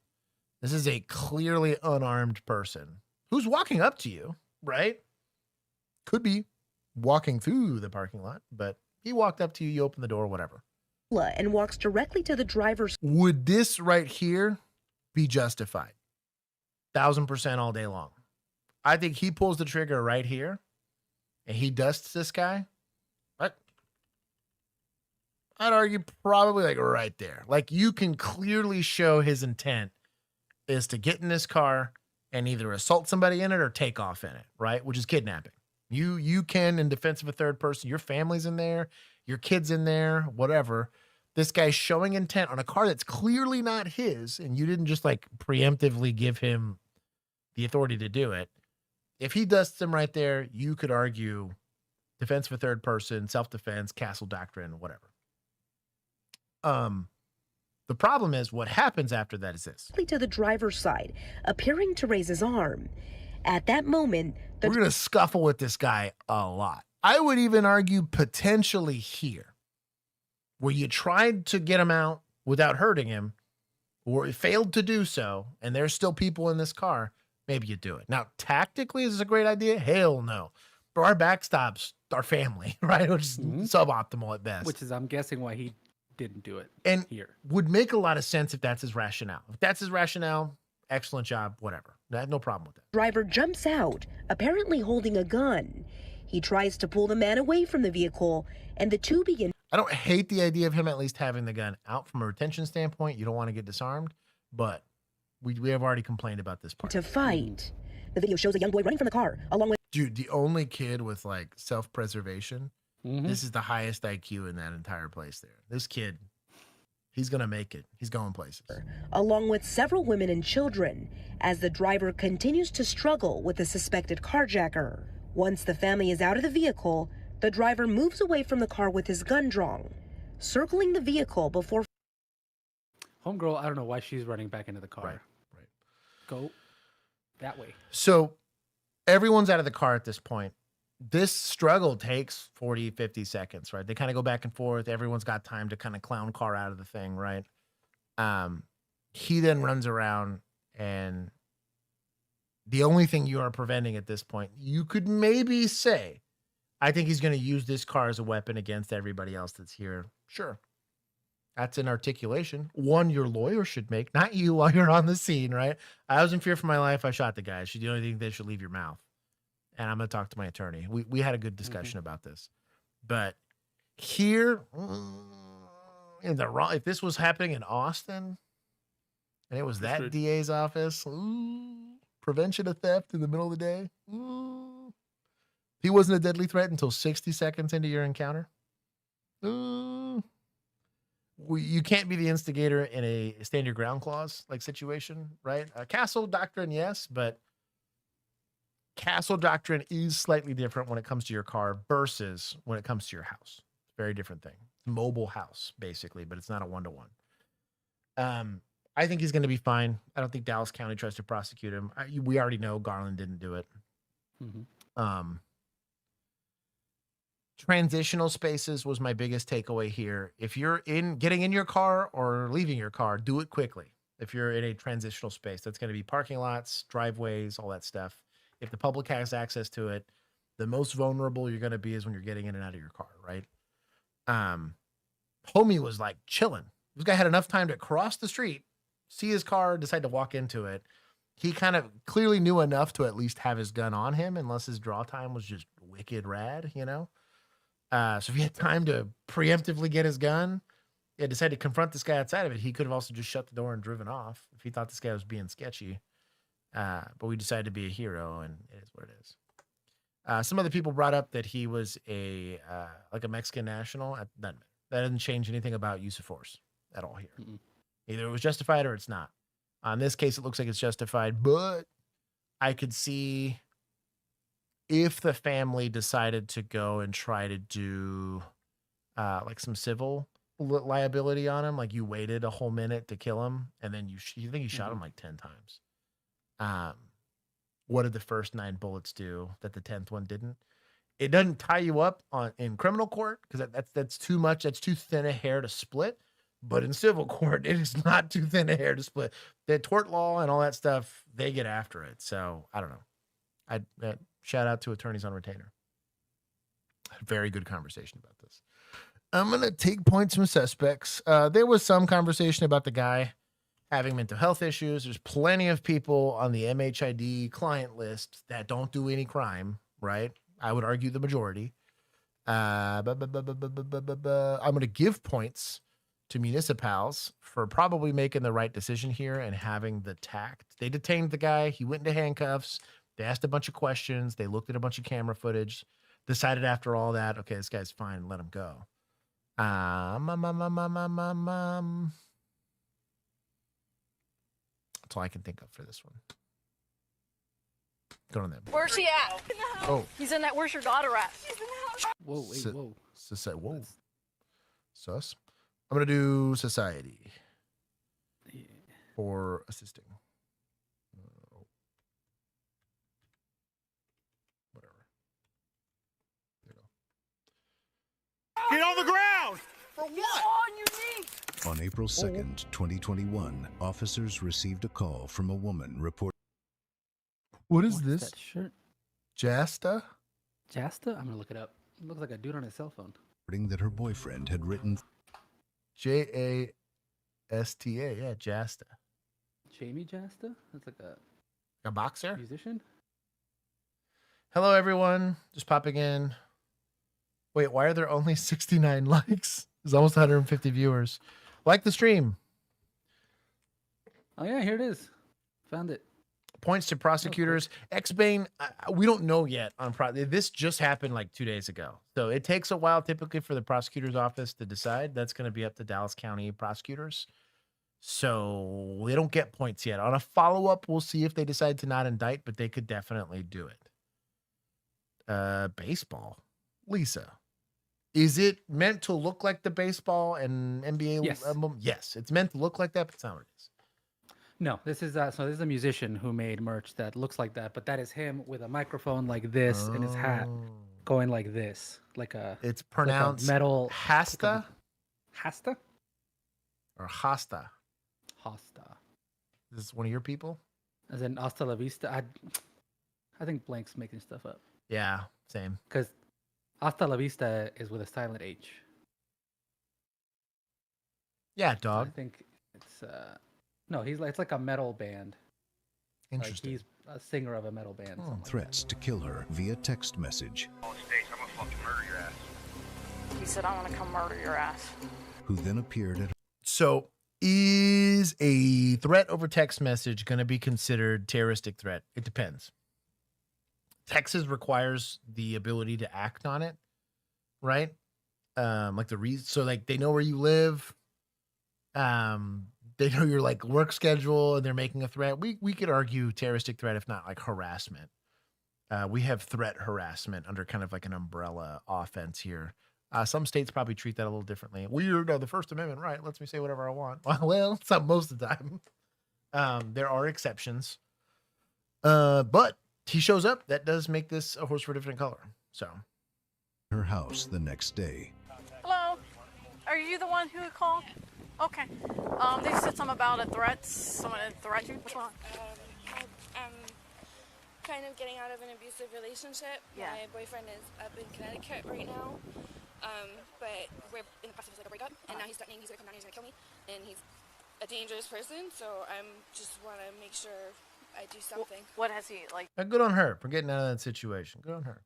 This is a clearly unarmed person who's walking up to you, right? Could be walking through the parking lot, but he walked up to you, you open the door, whatever. And walks directly to the driver's. Would this right here be justified? 1000% all day long. I think he pulls the trigger right here and he dusts this guy. I'd argue probably like right there. Like you can clearly show his intent is to get in this car and either assault somebody in it or take off in it, right? Which is kidnapping. You can, in defense of a third person, your family's in there, your kid's in there, whatever. This guy's showing intent on a car that's clearly not his, and you didn't just like preemptively give him the authority to do it. If he dusts him right there, you could argue defense of a third person, self-defense, castle doctrine, whatever. The problem is what happens after that is this. To the driver's side, appearing to raise his arm. At that moment, we're going to scuffle with this guy a lot. I would even argue potentially here, where you tried to get him out without hurting him, or failed to do so, and there's still people in this car, maybe you do it. Now, tactically, is this a great idea? Hell no. But our backstops our family, right? Which is suboptimal at best. Which is, I'm guessing, why he didn't do it here. Would make a lot of sense if that's his rationale. If that's his rationale, excellent job, whatever. I have no problem with that. Driver jumps out, apparently holding a gun. He tries to pull the man away from the vehicle, and the two begin. I don't hate the idea of him at least having the gun out from a retention standpoint. You don't want to get disarmed, but we have already complained about this part. To fight. The video shows a young boy running from the car, along with. Dude, the only kid with like self-preservation. This is the highest IQ in that entire place there. This kid, he's going to make it. He's going places. Along with several women and children, as the driver continues to struggle with the suspected carjacker. Once the family is out of the vehicle, the driver moves away from the car with his gun drawn, circling the vehicle before. Homegirl, I don't know why she's running back into the car. Right. Go that way. So everyone's out of the car at this point. This struggle takes 40, 50 seconds, right? They kind of go back and forth. Everyone's got time to kind of clown car out of the thing, right? He then runs around, and the only thing you are preventing at this point, you could maybe say, I think he's going to use this car as a weapon against everybody else that's here. Sure. That's an articulation. One your lawyer should make, not you while you're on the scene, right? I was in fear for my life. I shot the guy. Should the only thing that should leave your mouth. And I'm going to talk to my attorney. We had a good discussion about this. But here, if this was happening in Austin, and it was that DA's office, prevention of theft in the middle of the day, he wasn't a deadly threat until 60 seconds into your encounter. you can't be the instigator in a stand your ground clause like situation, right? Castle doctrine, yes, but castle doctrine is slightly different when it comes to your car versus when it comes to your house. Very different thing. Mobile house, basically, but it's not a 1-to-1. I think he's going to be fine. I don't think Dallas County tries to prosecute him. We already know Garland didn't do it. Transitional spaces was my biggest takeaway here. If you're getting in your car or leaving your car, do it quickly. If you're in a transitional space, that's going to be parking lots, driveways, all that stuff. If the public has access to it, the most vulnerable you're going to be is when you're getting in and out of your car, right? Homie was like chilling. This guy had enough time to cross the street, see his car, decide to walk into it. He kind of clearly knew enough to at least have his gun on him, unless his draw time was just wicked rad, you know? So if he had time to preemptively get his gun, decided to confront this guy outside of it, he could have also just shut the door and driven off if he thought this guy was being sketchy. But we decided to be a hero, and it is what it is. Some other people brought up that he was like a Mexican national. That doesn't change anything about use of force at all here. Either it was justified or it's not. In this case, it looks like it's justified, but I could see if the family decided to go and try to do like some civil liability on him, like you waited a whole minute to kill him, and then you think you shot him like 10 times. What did the first 9 bullets do that the 10th one didn't? It doesn't tie you up in criminal court because that's too much. That's too thin a hair to split. But in civil court, it is not too thin a hair to split. The tort law and all that stuff, they get after it. So I don't know. Shout out to attorneys on retainer. Very good conversation about this. I'm going to take points from suspects. There was some conversation about the guy having mental health issues. There's plenty of people on the MHID client list that don't do any crime, right? I would argue the majority. I'm going to give points to municipals for probably making the right decision here and having the tact. They detained the guy. He went into handcuffs. They asked a bunch of questions. They looked at a bunch of camera footage, decided after all that, okay, this guy's fine, let him go. That's all I can think of for this one. Go on then. Where's she at? Oh. He's in that. Where's your daughter at? She's in the house. Whoa, wait, whoa. Whoa. Sus. I'm going to do society for assisting. Whatever. There you go. Get on the ground! For what? On your knees. On April 2nd, 2021, officers received a call from a woman reporting. What is this? That shirt? Jasta? Jasta? I'm gonna look it up. It looks like a dude on his cell phone. That her boyfriend had written Jasta. Yeah, Jasta. Jamie Jasta? That's like a boxer? Musician? Hello, everyone. Just popping in. Wait, why are there only 69 likes? There's almost 150 viewers. Like the stream. Oh, yeah, here it is. Found it. Points to prosecutors. X-Bane, we don't know yet on this just happened like 2 days ago. So it takes a while typically for the prosecutor's office to decide. That's going to be up to Dallas County prosecutors. So they don't get points yet. On a follow-up, we'll see if they decide to not indict, but they could definitely do it. Baseball. Lisa. Is it meant to look like the baseball and NBA? Yes. Yes, it's meant to look like that, but it's not what it is. No, this is this is a musician who made merch that looks like that, but that is him with a microphone like this and his hat going like this, like a. It's pronounced like metal Hasta. Hasta or Hasta. Hasta. Is this one of your people? As in hasta la vista. I think Blank's making stuff up. Yeah, same. Because hasta la vista is with a silent H. Yeah, dog. So I think it's no, it's like a metal band. Interesting. Like he's a singer of a metal band. threats to kill her via text message. I'm gonna fucking murder your ass. He said, I want to come murder your ass. Who then appeared at. So, is a threat over text message going to be considered terroristic threat? It depends. Texas requires the ability to act on it, right? Like so like they know where you live. They know your like work schedule and they're making a threat. We could argue terroristic threat, if not like harassment. We have threat harassment under kind of like an umbrella offense here. Some states probably treat that a little differently. The First Amendment, right? Lets me say whatever I want. Well, it's not most of the time. There are exceptions. But he shows up. That does make this a horse for a different color. So, Her house the next day. Hello, are you the one who called? Okay. They said something about a threat. Someone had threatened you. What's going on? I'm kind of getting out of an abusive relationship. Yeah. My boyfriend is up in Connecticut right now, but we're in the process of like a breakup, and now he's threatening he's gonna come down, he's gonna kill me, and he's a dangerous person. So I'm just want to make sure I do something. What has he like? good on her for getting out of that situation. Good on her.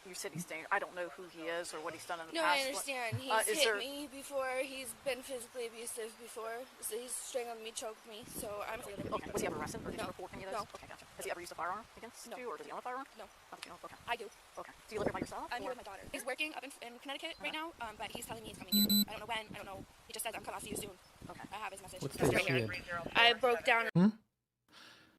You said he's dangerous. I don't know who he is or what he's done in the No, past. I understand. He's hit me before. He's been physically abusive before. So he's strangled me, choked me. So I'm afraid of him. Okay. Was he ever arrested or did you report any of those? No. Okay, gotcha. Has he ever used a firearm against you or does he own a firearm? No. Not that you know. Okay. I do. Okay. Do you live here by yourself? I'm here with my daughter. He's working up in Connecticut right now, but he's telling me he's coming here. I don't know when. I don't know. He just says I'm coming. I'll see you soon. Okay. I have his message. What It's state right is here. she in? I broke down.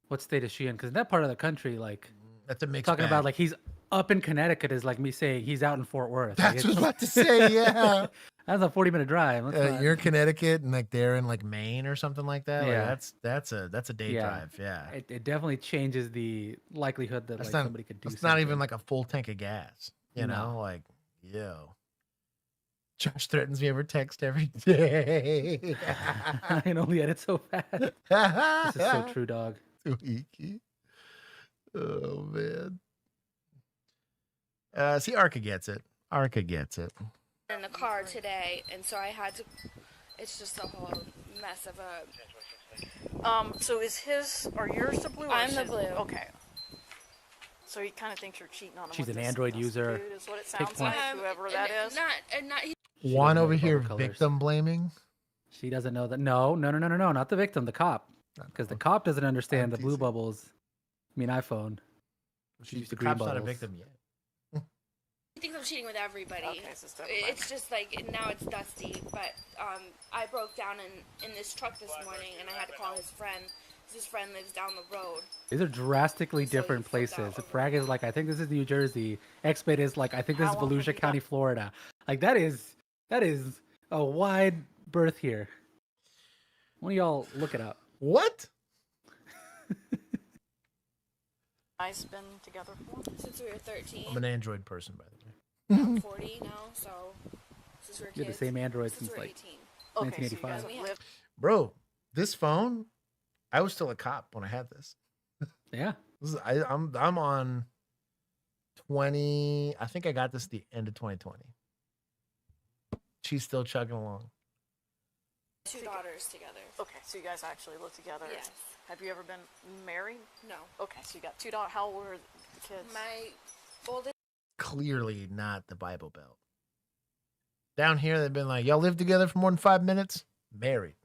What state is she in? Because in that part of the country, like that's a mixed talking bag. about like he's up in Connecticut is like me saying he's out in Fort Worth. That's what I was about to say. Yeah, that's a 40-minute drive. You're in Connecticut and like they're in like Maine or something like that. Yeah. Like, that's a day drive. Yeah, it definitely changes the likelihood that that's like not, somebody could do. It's not even like a full tank of gas. You know, No. like yo. Josh threatens me over text every day. I can only edit so fast. This is so true, dog. Too icky. Oh man. See, Arca gets it. Arca gets it. In the car today, and so I had to. It's just a whole mess of a. So is his or yours the blue? Or I'm is the his- blue. Okay. So he kind of thinks you're cheating on him. She's with an this Android user. dude, is what it Take sounds point. like. Whoever that is. Not. Juan doesn't over know here, color colors. victim blaming. She doesn't know that. No, not the victim, the cop. Because the cop doesn't understand the blue bubbles. I mean, iPhone. She used The the green cop's not a bubbles. victim yet. He thinks I'm cheating with everybody. Okay, so it's definitely- It's just like now it's dusty. But I broke down in this truck this morning, and I had to call his friend. 'Cause his friend lives down the road. These are drastically different places. Frag is like, I think this is New Jersey. X-Bait is like, I think this is Volusia County, Florida. Like that is a wide berth here. One of y'all look it up. What? Guys been together for? Since we were 13. I'm an Android person, by the way. I'm 40 now, so since we were You're the kids. same Android since since we were like 18. 1985. We had- Bro, this phone, I was still a cop when I had this. Yeah. I'm on 20. I think I got this the end of 2020. She's still chugging along. 2 daughters together. Okay, so you guys actually live together. Yes. Have you ever been married? No. Okay, so you got 2 daughters. How old were the kids? My oldest. Clearly not the Bible Belt. Down here, they've been like, y'all live together for more than 5 minutes? Married.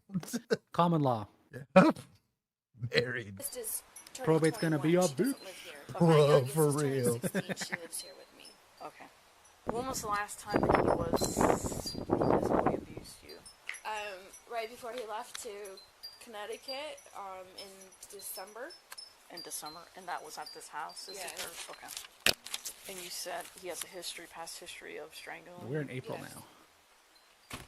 Common law. Married. Is turning Probate's gonna be 21. a She doesn't bitch. live here. Bro, My youngest for is turning real. 16. She lives here with me. Okay. When was the last time that he physically abused you? Right before he left to Connecticut, in December. In December, and that was at this house. Is Yes. it there? Okay. And you said he has a past history of strangling. We're in April Yes. now.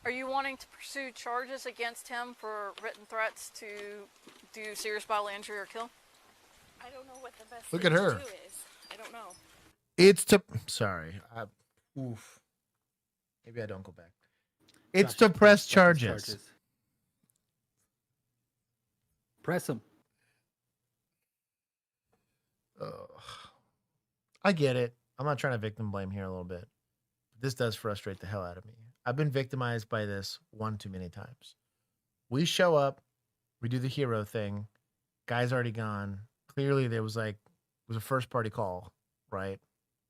Are you wanting to pursue charges against him for written threats to do serious bodily injury or kill? I don't know what the best Look thing at to her. do is. I don't know. It's to. Sorry. Oof. Maybe I don't go back. It's to press charges. Press them. I get it. I'm not trying to victim blame here a little bit. This does frustrate the hell out of me. I've been victimized by this one too many times. We show up, we do the hero thing. Guy's already gone. Clearly, there was like, it was a first party call, right?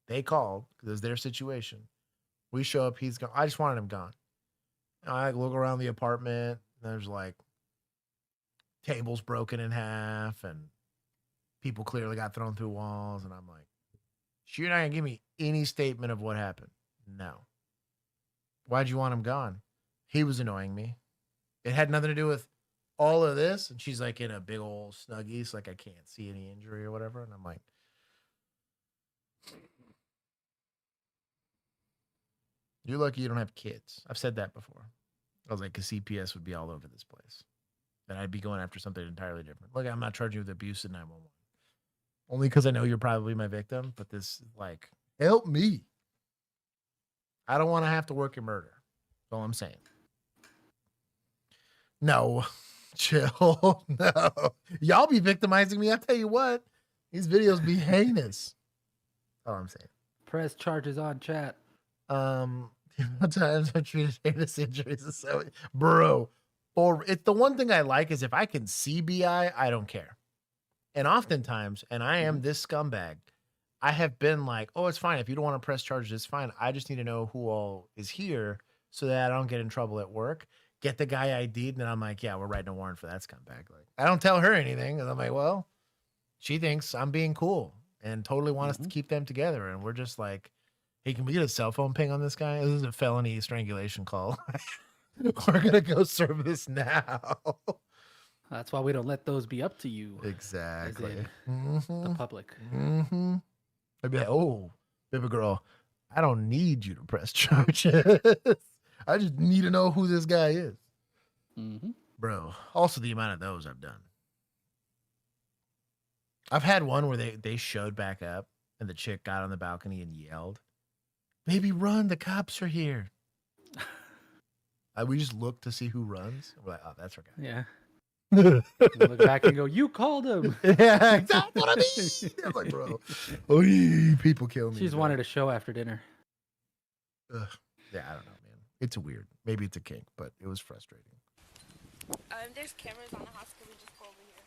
They called because it was their situation. We show up, he's gone. I just wanted him gone. And I look around the apartment, and there's like tables broken in half, and people clearly got thrown through walls. And I'm like, you're not gonna give me any statement of what happened. No. Why'd you want him gone? He was annoying me. It had nothing to do with all of this. And she's like in a big old Snuggie. So like, I can't see any injury or whatever. And I'm like, you're lucky you don't have kids. I've said that before. I was like, because CPS would be all over this place. And I'd be going after something entirely different. Look, I'm not charging you with abuse in 911. Only because I know you're probably my victim. But this, like, help me. I don't want to have to work in murder. That's all I'm saying. No. Chill. No. Y'all be victimizing me. I tell you what. These videos be heinous. That's all I'm saying. Press charges on chat. Times I treated heinous injuries. So, bro. Or it's the one thing I like is if I can see BI, I don't care. And oftentimes, and I am this scumbag, I have been like, oh, it's fine. If you don't want to press charges, it's fine. I just need to know who all is here so that I don't get in trouble at work. Get the guy ID'd, and then I'm like, yeah, we're writing a warrant for that scumbag. Like, I don't tell her anything. And I'm like, well, she thinks I'm being cool and totally want us to keep them together. And we're just like, hey, can we get a cell phone ping on this guy? This is a felony strangulation call. We're going to go serve this now. That's why we don't let those be up to you. Exactly. The public. I'd be like, oh, baby girl, I don't need you to press charges. I just need to know who this guy is. Bro, also the amount of those I've done. I've had one where they showed back up and the chick got on the balcony and yelled, baby, run, the cops are here. We just look to see who runs. We're like, oh, that's our guy. Yeah. Look back and go, you called him. Yeah, that's what I mean. I'm like, bro, people kill me. She's wanted a show after dinner. Ugh. Yeah, I don't know, man. It's weird. Maybe it's a kink, but it was frustrating. There's cameras on the house. Can we just pull over here?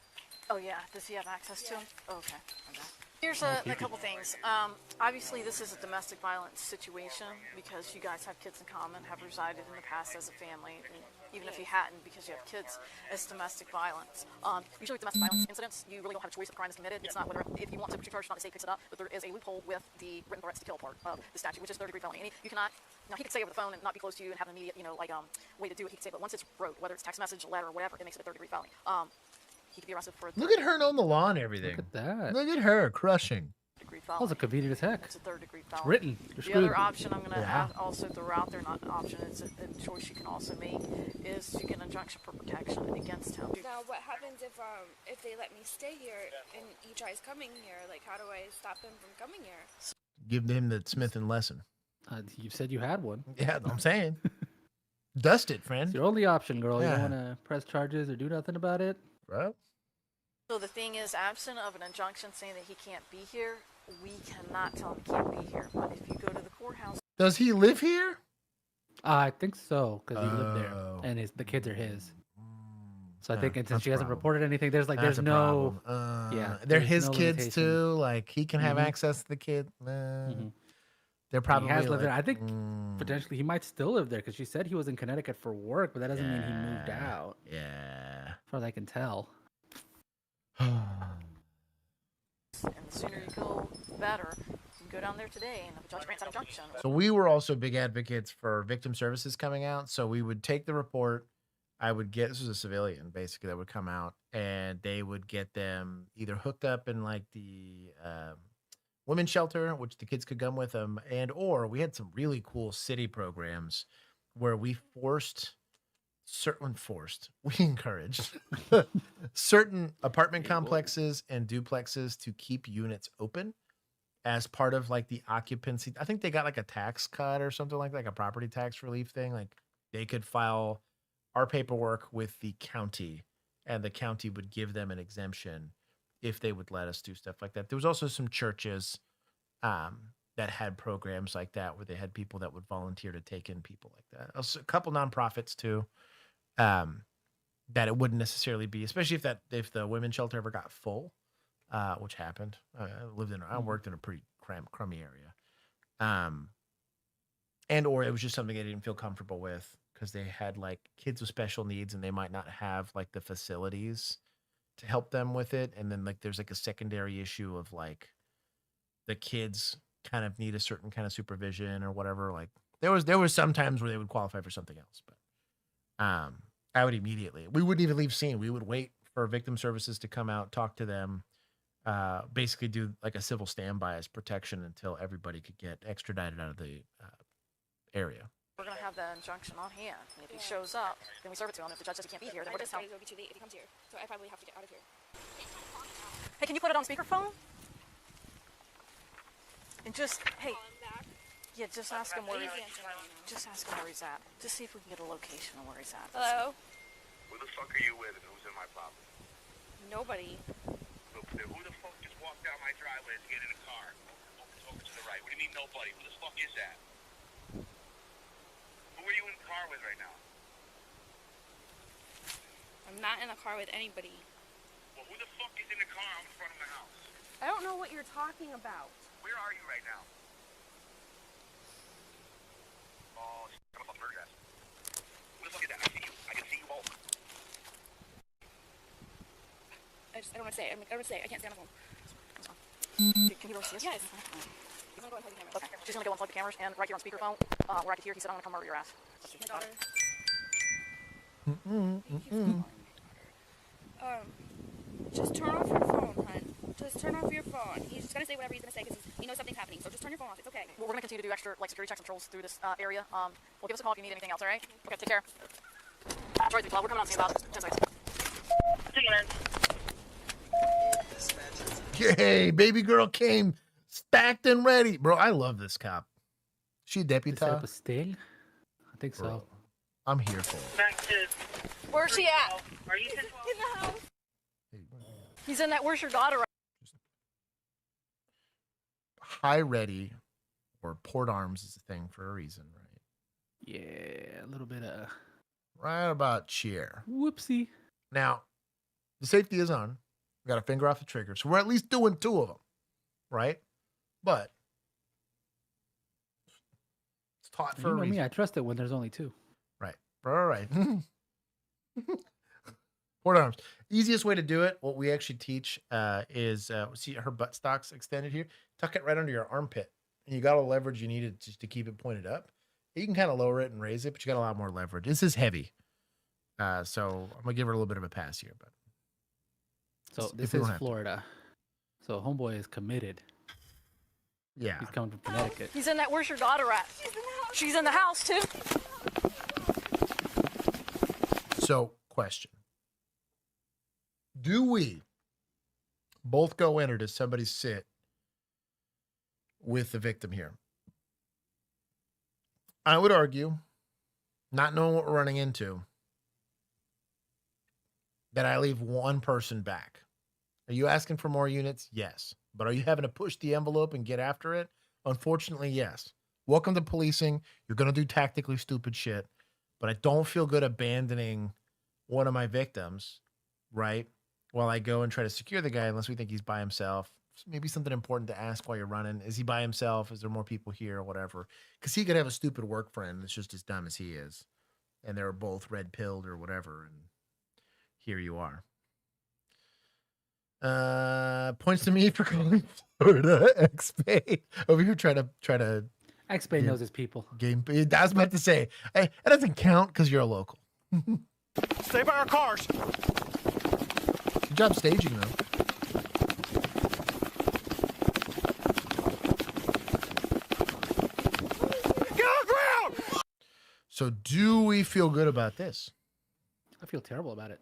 Oh yeah, does he have access to them? Oh, okay. Here's a couple things. Obviously, this is a domestic violence situation because you guys have kids in common, have resided in the past as a family, and even if you hadn't, because you have kids, it's domestic violence. Usually with domestic violence incidents, you really don't have a choice if a crime is committed. It's not whether, if you want to put your charge, not the state picks it up, but there is a loophole with the written threats to kill part of the statute, which is third-degree felony. And you cannot, now he could say over the phone and not be close to you and have an immediate, way to do it. He could say, but once it's wrote, whether it's text message, a letter, or whatever, it makes it a third-degree felony. He could be arrested for. Look at her on the law and everything. Look at that. Look at her crushing. That was a convenient as heck. It's a third-degree felony. It's written. The other option I'm going to have also throw out there, not an option, it's a choice you can also make, is to get an injunction for protection against him. Now, what happens if they let me stay here and he tries coming here? Like, how do I stop him from coming here? Give him the Smith and lesson. You said you had one. Yeah, I'm saying. Dust it, friend. It's your only option, girl. Yeah. You don't want to press charges or do nothing about it? Right. So the thing is, absent of an injunction saying that he can't be here, we cannot tell him he can't be here. But if you go to the courthouse... Does he live here? I think so, because he lived there, and the kids are his. So I think since she hasn't reported anything, there's no... They're his kids too. Like, he can have access to the kid. They're probably... He has lived there. I think potentially he might still live there, because she said he was in Connecticut for work, but that doesn't mean he moved out. Yeah. As far as I can tell. And the sooner you go, the better. You can go down there today and the judge grants that injunction. So we were also big advocates for victim services coming out. So we would take the report. This was a civilian basically that would come out, and they would get them either hooked up in like the women's shelter, which the kids could come with them, or we had some really cool city programs where we encouraged certain apartment complexes and duplexes to keep units open as part of like the occupancy. I think they got like a tax cut or something like a property tax relief thing. Like they could file our paperwork with the county and the county would give them an exemption if they would let us do stuff like that. There was also some churches that had programs like that where they had people that would volunteer to take in people like that. Also, a couple nonprofits too. That it wouldn't necessarily be, especially if the women's shelter ever got full, which happened. I worked in a pretty crummy area, or it was just something I didn't feel comfortable with because they had like kids with special needs and they might not have like the facilities to help them with it, and then like there's like a secondary issue of like the kids kind of need a certain kind of supervision or whatever. Like there was some times where they would qualify for something else, but out immediately. We wouldn't even leave scene. We would wait for victim services to come out, talk to them, basically do like a civil standby as protection until everybody could get extradited out of the area. We're going to have the injunction on hand. And if he shows up, then we serve it to him. If the judge says he can't be here, then we're discounting. It'll be too late if he comes here. So I probably have to get out of here. Hey, can you put it on speakerphone? And just, hey, yeah, just ask him where just ask him where he's at. Just see if we can get a location of where he's at. Hello? Who the fuck are you with and who's in my property? Nobody. So, who the fuck just walked down my driveway to get in a car? Over to the right. What do you mean nobody? Who the fuck is that? Who are you in the car with right now? I'm not in a car with anybody. Well, who the fuck is in the car in front of my house? I don't know what you're talking about. Where are you right now? Oh, I'm a fucking murder ass. Who the fuck is that? I see you. I can see you both. I don't want to say it. I don't want to say it. I can't stand on the phone. Can you go see us? Yes. He's going to go unplug the cameras. Okay, she's going to go unplug the cameras and right here on speakerphone, where I could hear he said, I'm going to come murder your ass. My daughter. Just turn off your phone, hon. Just turn off your phone. He's just going to say whatever he's going to say because he knows something's happening. So just turn your phone off. It's okay. Well, we're going to continue to do extra security checks and patrols through this area. Well, give us a call if you need anything else, all right? Okay, take care. Troy, we're coming on to you about 10 seconds. Yay, baby girl came stacked and ready. Bro, I love this cop. She a deputy? Set up a sting? I think so. I'm here for it. Where's she at? Are you in the house? He's in that, where's your daughter at? High ready or port arms is a thing for a reason, right? Yeah, a little bit of... Right about cheer. Whoopsie. Now, the safety is on. We got a finger off the trigger. So we're at least doing 2 of them, right? But it's taught for a reason. Me, I trust it when there's only 2. Right. Right. Port arms. Easiest way to do it, what we actually teach is, see her buttocks extended here? Tuck it right under your armpit. And you got all the leverage you needed just to keep it pointed up. You can kind of lower it and raise it, but you got a lot more leverage. This is heavy. So I'm going to give her a little bit of a pass here. But so this is Florida. So homeboy is committed. Yeah. He's coming from Connecticut. He's in that, where's your daughter at? She's in the house too. So, question. Do we both go in or does somebody sit with the victim here? I would argue, not knowing what we're running into, that I leave one person back. Are you asking for more units? Yes. But are you having to push the envelope and get after it? Unfortunately, yes. Welcome to policing. You're going to do tactically stupid shit. But I don't feel good abandoning one of my victims, right? While I go and try to secure the guy, unless we think he's by himself. Maybe something important to ask while you're running. Is he by himself? Is there more people here or whatever? Because he could have a stupid work friend that's just as dumb as he is. And they're both red-pilled or whatever. And here you are. Points to me for calling Florida X-Pay. Over here trying to X-Pay knows his people. Game. I was about to say, hey, that doesn't count because you're a local. Stay by our cars. Good job staging, though. Get on the ground! So do we feel good about this? I feel terrible about it.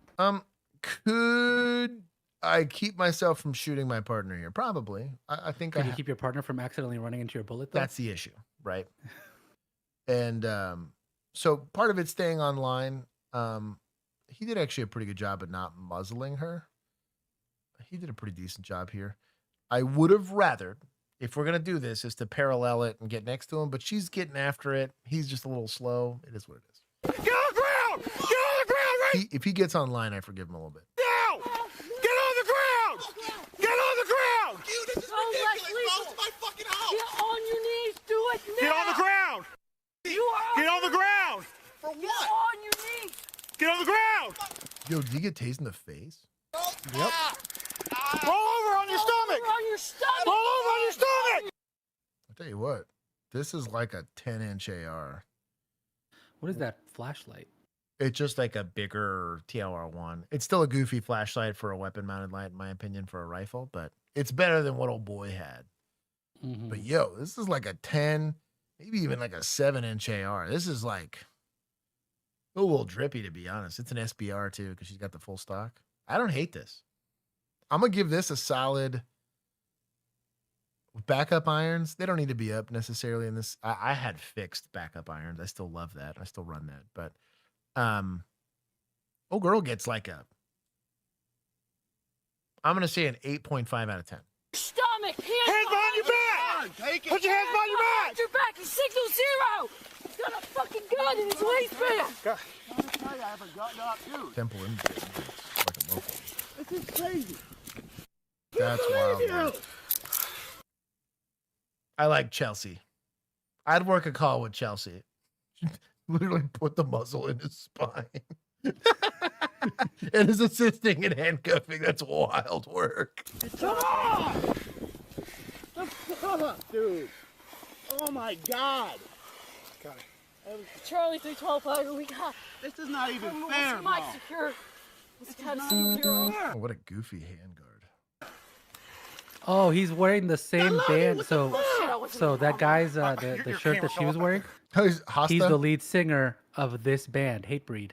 Could I keep myself from shooting my partner here? Probably. I think Could you keep your partner from accidentally running into your bullet, though? That's the issue, right? And so part of it staying online. He did actually a pretty good job at not muzzling her. He did a pretty decent job here. I would have rather, if we're going to do this, is to parallel it and get next to him, but she's getting after it. He's just a little slow. It is what it is. Get on the ground! Get on the ground! Right? If he gets online, I forgive him a little bit. Now! Get on the ground! Get on the ground! You, this is ridiculous, bro. It's my fucking house. Get on your knees. Do it now. Get on the ground! Get on the ground! For what? Get on your knees. Get on the ground! Yo, did you get tased in the face? Yep. Roll over on your stomach! Roll over on your stomach! Roll over on your stomach! I'll tell you what, this is like a 10-inch AR. What is that flashlight? It's just like a bigger TLR1. It's still a goofy flashlight for a weapon-mounted light, in my opinion, for a rifle, but it's better than what old boy had. But yo, this is like a 10, maybe even like a 7-inch AR. This is like a little drippy, to be honest. It's an SBR too, because she's got the full stock. I don't hate this. I'm gonna give this a solid. Backup irons, they don't need to be up necessarily in this. I had fixed backup irons. I still love that. I still run that. But old girl gets like a, I'm gonna say an 8.5 out of 10. Stomach! Hands behind your back! Take it. Put your hands behind your back! Your back is 6-0! He's got a fucking gun in his waistband! God. I haven't gotten up, dude. Temple in fucking local. This is crazy. That's wild. Man. I like Chelsea. I'd work a call with Chelsea. Literally put the muzzle in his spine. And is assisting in handcuffing. That's wild work. Come on! The fuck, dude. Oh my God. Got it. Charlie 312 Tiger, we got. This is not even Mike fair, bro. secure. This kind of Oh, what a goofy handguard. Oh, he's wearing the same band. So that guy's the shirt that she was wearing. He's the lead singer of this band, Hatebreed.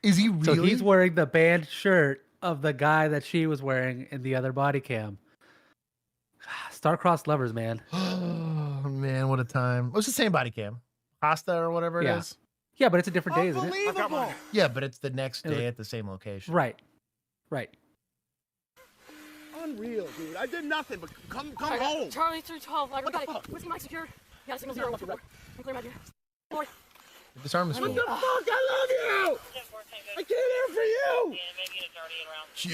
Is he really? So he's wearing the band shirt of the guy that she was wearing in the other body cam. Star-crossed lovers, man. Oh man, what a time! What's the same body cam? Hasta or whatever it is. Yeah, but it's a different day, isn't it? Unbelievable. Yeah, but it's the next day at the same location. Right. Unreal, dude. I did nothing but come I got home. Charlie 312 Tiger, What the fuck? Where's Mike secured? Yeah, signal 0 1 4. I'm clear, my dear. Boy. Disarm is What full. the fuck? I love you. I can't hear for you.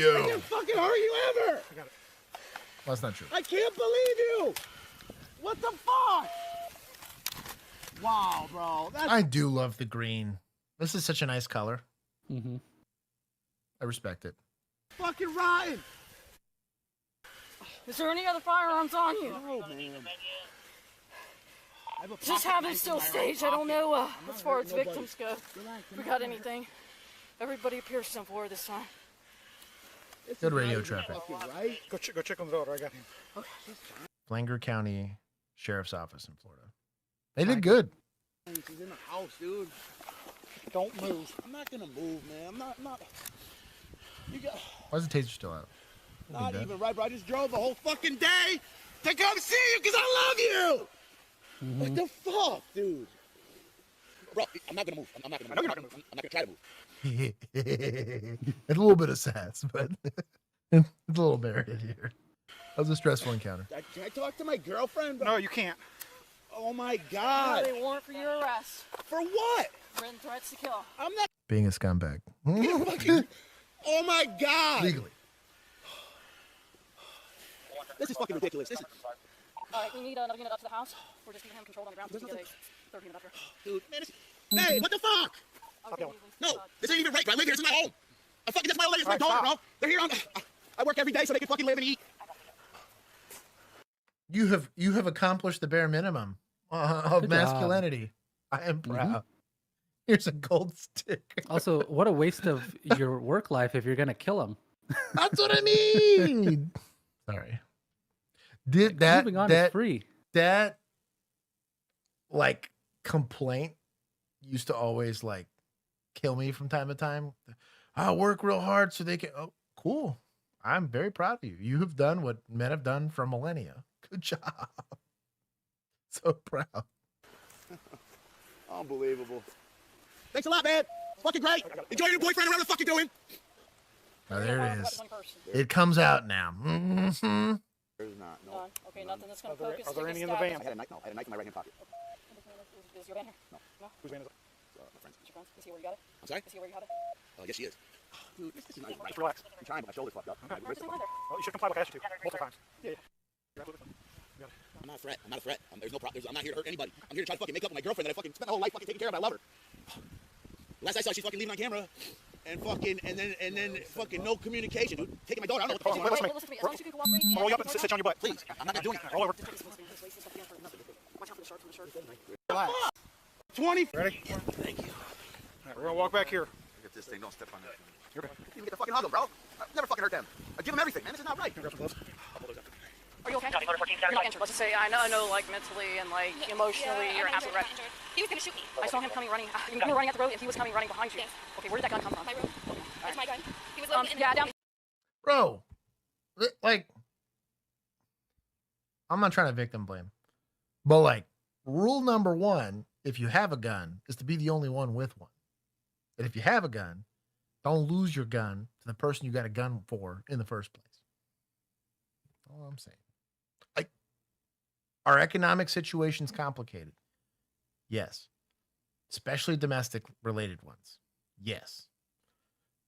Yo. I can't fucking hurt you ever. Well, that's not true. I can't believe you. What the fuck? Wow, bro. That's I do love the green. This is such a nice color. Mm-hmm. I respect it. fucking rotten. Is there any other firearms on you? No, man. Just have it still staged. I don't know as far as victims go. If we got anything. Everybody appears simple this time. Good radio traffic. Right? Go check on the road. I got him. Okay. Flagler County Sheriff's Office in Florida. They did good. He's in the house, dude. Don't move. I'm not gonna move, man. I'm not. You got. Why is the taser still out? Not even right, bro. I just drove the whole fucking day to come see you because I love you. Mm-hmm. What the fuck, dude? Bro, I'm not gonna move. I'm not gonna move. I'm not gonna try to move. It's a little bit of sass, but it's a little merited here. That was a stressful encounter. Can I talk to my girlfriend? No, you can't. Oh my God. They warrant for your arrest. For what? Written threats to kill. I'm not. Being a scumbag. Oh my God. Legally. This is fucking ridiculous. This is. Alright, we need another unit up to the house. We're just keeping him controlled on the ground. Get a third unit up here. Dude, man, hey, what the fuck? No, this ain't even right, bro. I live here. This is my home. That's my old lady. It's my daughter, bro. They're here on. I work every day so they can fucking live and eat. You have accomplished the bare minimum of Good masculinity. I am proud. Here's a gold stick. Also, what a waste of your work life if you're gonna kill him. That's what I mean. Sorry. Did that moving on that is free. That like complaint used to always like kill me from time to time. I work real hard so they can. Oh, cool. I'm very proud of you. You have done what men have done for millennia. Good job. So proud. Unbelievable. Thanks a lot, man. It's fucking great. Enjoy your boyfriend, whatever the fuck you're doing. Oh, there it is. It comes out now. Mm-hmm. There's not. No. None. Okay, nothing that's gonna focus. Are there any in the van? I had a knife. No, I had a knife in my right hand pocket. Is your van here? No. Whose van is it? My friend's. Is your friend? Is he where you got it? I'm sorry? Is he where you got it? Oh, yes, she is. Dude, this is not even right. Just relax. I'm trying, but my shoulder's fucked up. Okay. Well, you should comply like I asked you to. Multiple times. Yeah. I'm not a threat. I'm not a threat. There's no problem. I'm not here to hurt anybody. I'm here to try to fucking make up with my girlfriend that I fucking spent my whole life fucking taking care of. I love her. Last I saw, she's fucking leaving on camera, and fucking, and then fucking no communication, dude. Taking my daughter. I don't know what the fuck. Listen to me. Roll you up and sit on your butt. Please. I'm not gonna do anything. Roll over. Watch out for the shark. 20. Ready? Thank you. right, we're gonna walk back here. Get this thing, don't step on that. You're okay. You get the fucking hug him, bro. I've never fucking hurt them. I give them everything, man. This is not right. Are you okay? You're not injured. Let's just say I know, like mentally and like emotionally, you're an absolute wreck. He was gonna shoot me. I saw him coming running. You were running at the road, and he was coming running behind you. Yes. Okay, where did that gun come from? My room. It's my gun. He was loading it in yeah, down. Bro, like, I'm not trying to victim blame, but like, rule number one, if you have a gun, is to be the only one with one. And if you have a gun, don't lose your gun to the person you got a gun for in the first place. That's all I'm saying. Like, our economic situation's complicated. Yes. Especially domestic related ones. Yes.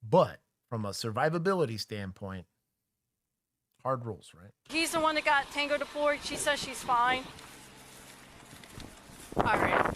But from a survivability standpoint, hard rules, right? He's the one that got Tango deployed. She says she's fine. All right.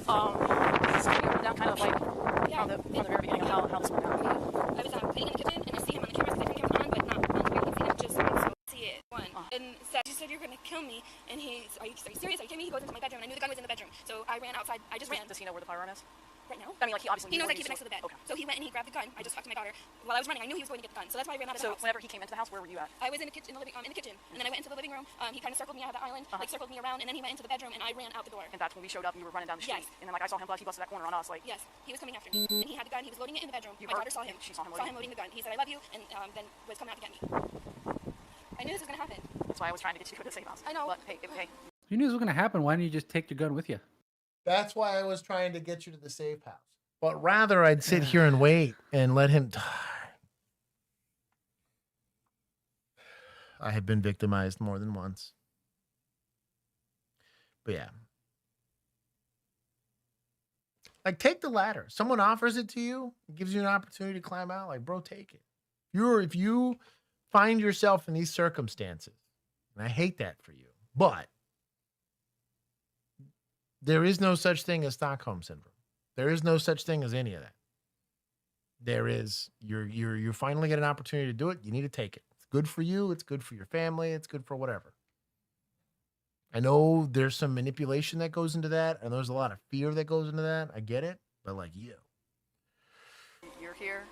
Just can you run down kind of like from the very beginning of how this went down? I was putting in the kitchen and I see him on the cameras, the cameras on, but not on where you can see him, just so I see it. One. And she said, you're gonna kill me. And he's, are you serious? Are you kidding me? He goes into my bedroom and I knew the gun was in the bedroom. So I ran outside. I just ran. Does he know where the firearm is? Right now? I mean, like, he obviously knows I where keep it next to the bed. Okay. So he went and he grabbed the gun. I just talked to my daughter. While I was running, I knew he was going to get the gun. So that's why I ran out of the house. So whenever he came into the house, where were you at? I was in the kitchen, in the kitchen. And then I went into the living room. He kind of circled me out of the island, like circled me around, and then he went into the bedroom and I ran out the door. And that's when we showed up and you were running down the street. Yes. And then like I saw him he busted that corner on us. Like, yes, he was coming after me. And he had the gun. He was loading it in the bedroom. My daughter saw him. She saw him loading the gun. He said, I love you, and then was coming out to get me. I knew this was gonna happen. That's why I was trying to get you to the safe house. I know. But hey, hey. You knew this was gonna happen. Why didn't you just take your gun with you? That's why I was trying to get you to the safe house. But rather, I'd sit here and wait and let him die. I have been victimized more than once. But yeah. Like, take the ladder. Someone offers it to you, gives you an opportunity to climb out. Like, bro, take it. If you find yourself in these circumstances, and I hate that for you, but there is no such thing as Stockholm Syndrome. There is no such thing as any of that. There is, you finally get an opportunity to do it. You need to take it. It's good for you. It's good for your family. It's good for whatever. I know there's some manipulation that goes into that, and there's a lot of fear that goes into that. I get it, but like you. You're here.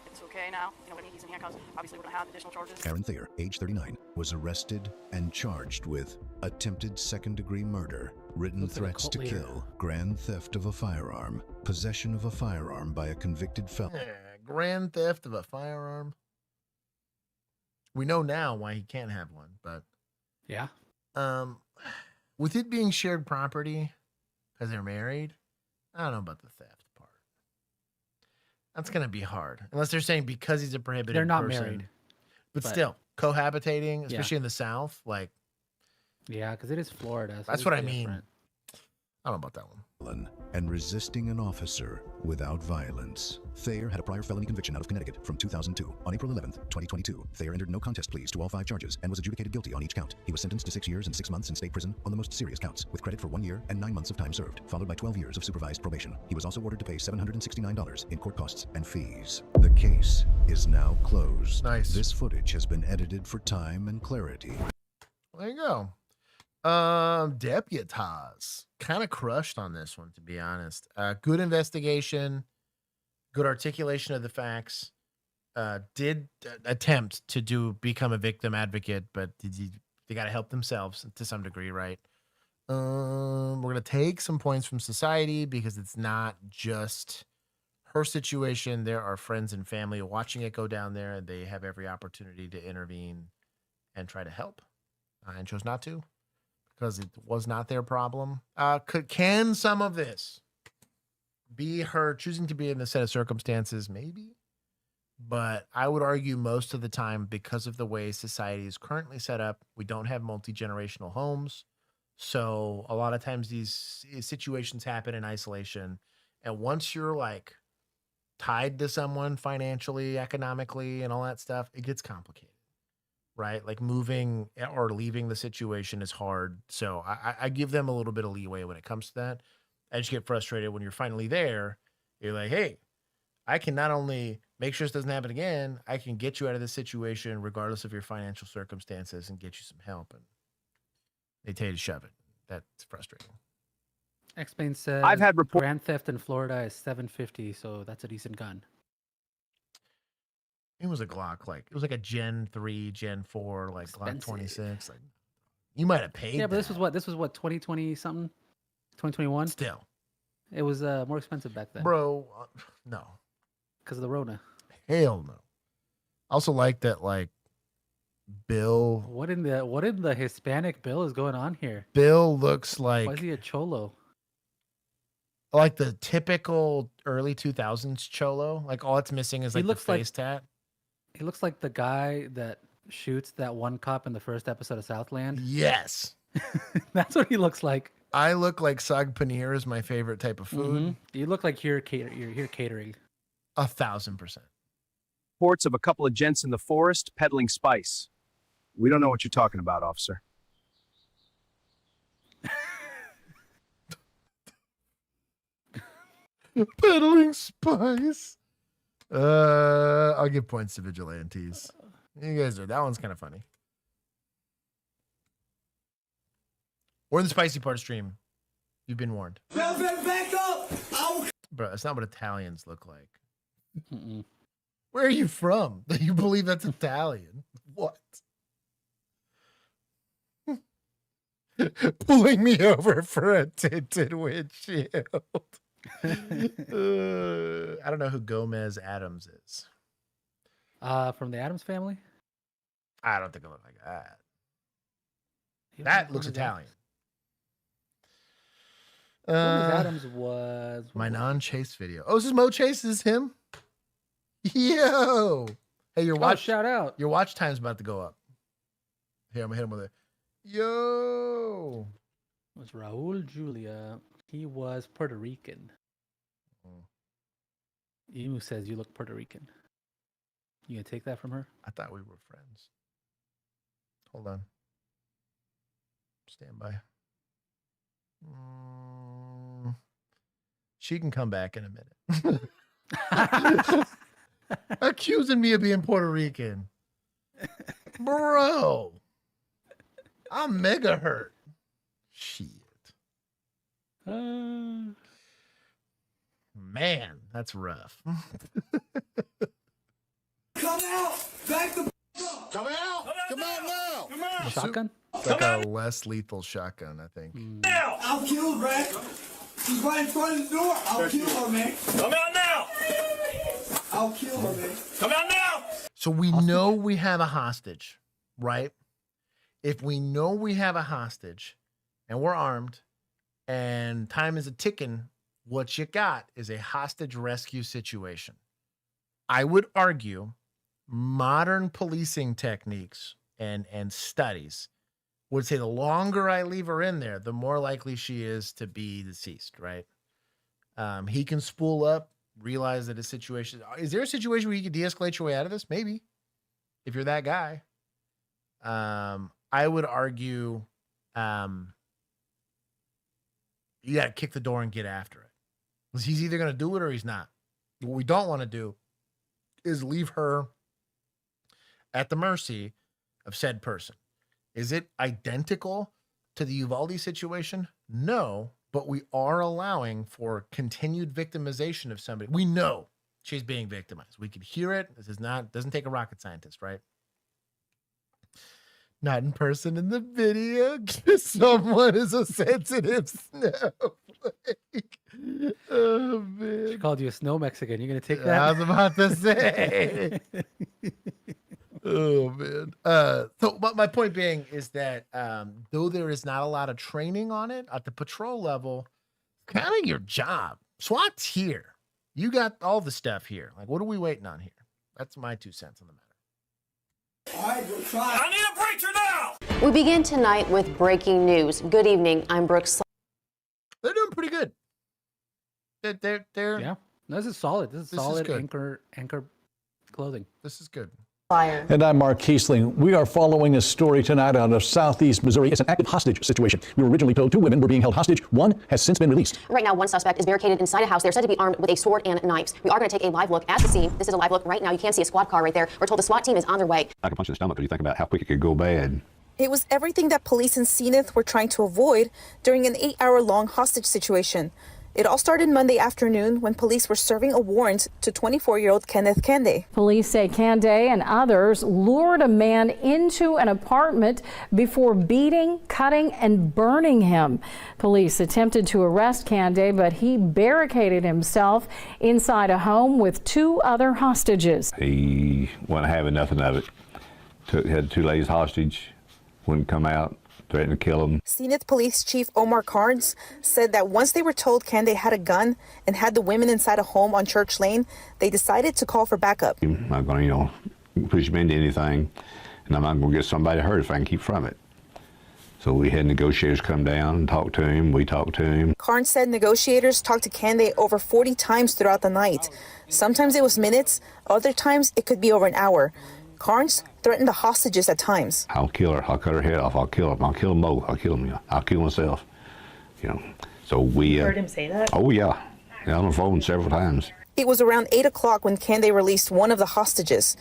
It's okay now. You know what I mean? He's in handcuffs. Obviously, we're going to have additional charges. Aaron Thayer, age 39, was arrested and charged with attempted second-degree murder, written threats to kill, grand theft of a firearm, possession of a firearm by a convicted felon. Grand theft of a firearm. We know now why he can't have one, but yeah. With it being shared property because they're married, I don't know about the theft part. That's gonna be hard, unless they're saying because he's a prohibited. They're not person. married, but still cohabitating, Yeah. especially in the South. Like, yeah, because it is Florida. So that's it's what I mean. different. I don't know about that one. And resisting an officer without violence. Thayer had a prior felony conviction out of Connecticut from 2002. On April 11th, 2022, Thayer entered no contest pleas to all 5 charges and was adjudicated guilty on each count. He was sentenced to 6 years and 6 months in state prison on the most serious counts, with credit for 1 year and 9 months of time served, followed by 12 years of supervised probation. He was also ordered to pay $769 in court costs and fees. The case is now closed. Nice. This footage has been edited for time and clarity. There you go. Deputas kind of crushed on this one, to be honest. Good investigation, good articulation of the facts. Did attempt to become a victim advocate, but they got to help themselves to some degree, right? We're gonna take some points from society because it's not just her situation. There are friends and family watching it go down there, and they have every opportunity to intervene and try to help, and chose not to. Because it was not their problem. Can some of this be her choosing to be in this set of circumstances? Maybe. But I would argue most of the time, because of the way society is currently set up, we don't have multi-generational homes. So a lot of times these situations happen in isolation. And once you're like tied to someone financially, economically, and all that stuff, it gets complicated. Right? Like moving or leaving the situation is hard. So I give them a little bit of leeway when it comes to that. I just get frustrated when you're finally there. You're like, hey, I can not only make sure this doesn't happen again, I can get you out of this situation regardless of your financial circumstances and get you some help. And they tell you to shove it. That's frustrating. X-Bane said I've had reports. grand theft in Florida is $750, so that's a decent gun. It was a Glock, like it was like a Gen 3, Gen 4, like Expensive. Glock 26. Like you might have paid. Yeah, but that. this was what 2020 something, 2021. Still, it was more expensive back then, bro. No, because of the Rona. Hell no. Also, like that, like Bill. What in the Hispanic Bill is going on here? Bill looks like Why is he a cholo? Like the typical early 2000s cholo. Like all it's missing is He like the looks face tat. He looks like the guy that shoots that one cop in the first episode of Southland. Yes. That's what he looks like. I look like sag paneer is my favorite type of food. Mhm. You look like you're catering. 1,000%. Reports of a couple of gents in the forest peddling spice. We don't know what you're talking about, officer. Peddling spice. I'll give points to vigilantes. You guys are, that one's kind of funny. Or the spicy part of stream. You've been warned. Back up! Bro, that's not what Italians look like. Mm-mm. Where are you from? That you believe that's Italian? What? Pulling me over for a tinted windshield. I don't know who Gomez Adams is. From the Adams family? I don't think I look like that. You don't That look looks like Italian. Gomez Adams was my non-Chase video. Oh, this is Mo Chase. This is him. Yo, hey, your watch. Shout out. Your watch time's about to go up. Here, I'm gonna hit him with it. Yo, it was Raul Julia. He was Puerto Rican. Emu says you look Puerto Rican. You gonna take that from her? I thought we were friends. Hold on. Stand by. She can come back in a minute. Accusing me of being Puerto Rican. Bro. I'm mega hurt. Shit. Man, that's rough. Come out! Back the up! Come out! Come out now! Come out! Shotgun? It's like a less lethal shotgun, I think. Now! I'll kill her, Brad. She's right in front of the door. I'll kill her, man. Come out now! I'll kill her, man. Come out now! So we know we have a hostage, right? If we know we have a hostage and we're armed and time is a ticking, what you got is a hostage rescue situation. I would argue modern policing techniques and studies would say the longer I leave her in there, the more likely she is to be deceased, right? He can spool up, realize that a situation... Is there a situation where you can de-escalate your way out of this? Maybe. If you're that guy. I would argue you got to kick the door and get after it. Because he's either going to do it or he's not. What we don't want to do is leave her at the mercy of said person. Is it identical to the Uvalde situation? No, but we are allowing for continued victimization of somebody. We know she's being victimized. We could hear it. This is not, doesn't take a rocket scientist, right? Not in person in the video. Someone is a sensitive snowflake. Oh, man. She called you a snow Mexican. You gonna take that? I was about to say. Oh, man. But my point being is that though there is not a lot of training on it at the patrol level, kind of your job. SWAT's here. You got all the stuff here. Like, what are we waiting on here? That's my 2 cents on the matter. All right, we'll try. I need a preacher now! We begin tonight with breaking news. Good evening. I'm Brooks. They're doing pretty good. They're yeah. This is solid. This is solid good. anchor clothing. This is good. Fire. And I'm Mark Kiesling. We are following a story tonight out of southeast Missouri. It's an active hostage situation. We were originally told 2 women were being held hostage. 1 has since been released. Right now, 1 suspect is barricaded inside a house. They're said to be armed with a sword and knives. We are going to take a live look at the scene. This is a live look right now. You can see a squad car right there. We're told the SWAT team is on their way. Like a punch in the stomach when you think about how quick it could go bad. It was everything that police in Zenith were trying to avoid during an 8-hour-long hostage situation. It all started Monday afternoon when police were serving a warrant to 24-year-old Kenneth Kende. Police say Kende and others lured a man into an apartment before beating, cutting, and burning him. Police attempted to arrest Kende, but he barricaded himself inside a home with 2 other hostages. He wasn't having nothing of it. Had 2 ladies hostage, wouldn't come out. Threatened to kill him. Zenith Police Chief Omar Carnes said that once they were told Kende had a gun and had the women inside a home on Church Lane, they decided to call for backup. I'm not going to, push him into anything, and I'm not going to get somebody hurt if I can keep from it. So we had negotiators come down and talk to him. We talked to him. Carnes said negotiators talked to Kende over 40 times throughout the night. Sometimes it was minutes, other times it could be over an hour. Carnes threatened the hostages at times. I'll kill her. I'll cut her head off. I'll kill her. I'll kill them both. I'll kill them. I'll kill myself. So we. You heard him say that? Oh yeah. On the phone several times. It was around 8 o'clock when Kende released one of the hostages.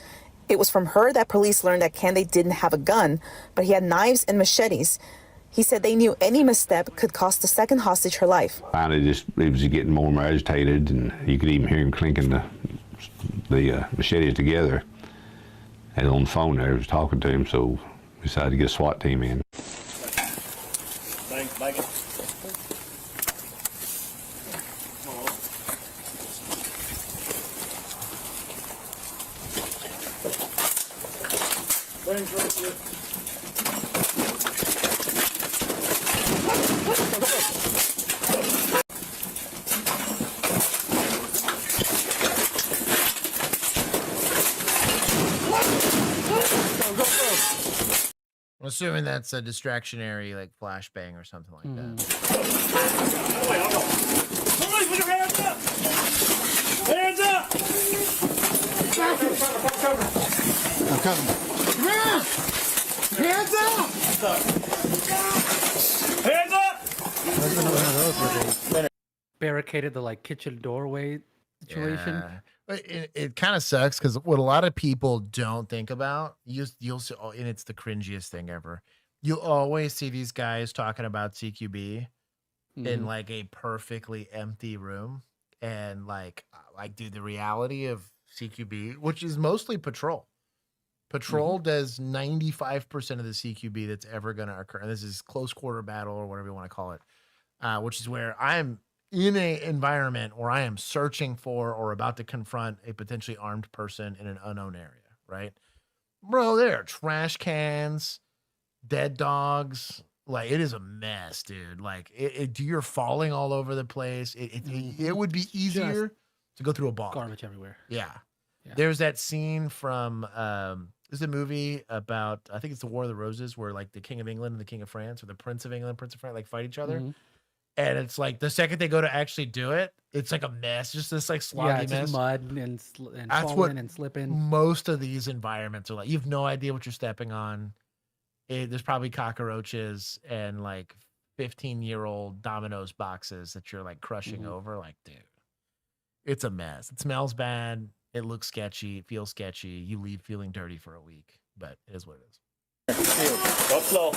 It was from her that police learned that Kende didn't have a gun, but he had knives and machetes. He said they knew any misstep could cost the second hostage her life. Finally, he was getting more and more agitated, and you could even hear him clinking the machetes together. And on the phone there, I was talking to him, so we decided to get a SWAT team in. Thanks, bacon. I'm assuming that's a distractionary, like flashbang or something like that. Somebody put your hands up! Hands up! I'm coming. Hands up! Hands up! Barricaded the like kitchen doorway situation. Yeah. But it kind of sucks because what a lot of people don't think about, you'll see, and it's the cringiest thing ever. You'll always see these guys talking about CQB in like a perfectly empty room, and like dude, the reality of CQB, which is mostly patrol. Patrol does 95% of the CQB that's ever going to occur, and this is close quarter battle or whatever you want to call it, which is where I'm in an environment where I am searching for or about to confront a potentially armed person in an unknown area, right? Bro, there are trash cans, dead dogs. Like, it is a mess, dude. Like, you're falling all over the place. It would be easier to go through a bar. Garbage everywhere. Yeah. There's that scene from, there's a movie about, I think it's The War of the Roses, where like the King of England and the King of France, or the Prince of England, Prince of France, like fight each other. And it's like the second they go to actually do it, it's like a mess, just this like sloggy it's mess. just mud and That's falling what and slipping. most of these environments are like. You have no idea what you're stepping on. There's probably cockroaches and like 15-year-old Domino's boxes that you're like crushing over. Like, dude, it's a mess. It smells bad. It looks sketchy. It feels sketchy. You leave feeling dirty for a week, but it is what it is. Go slow.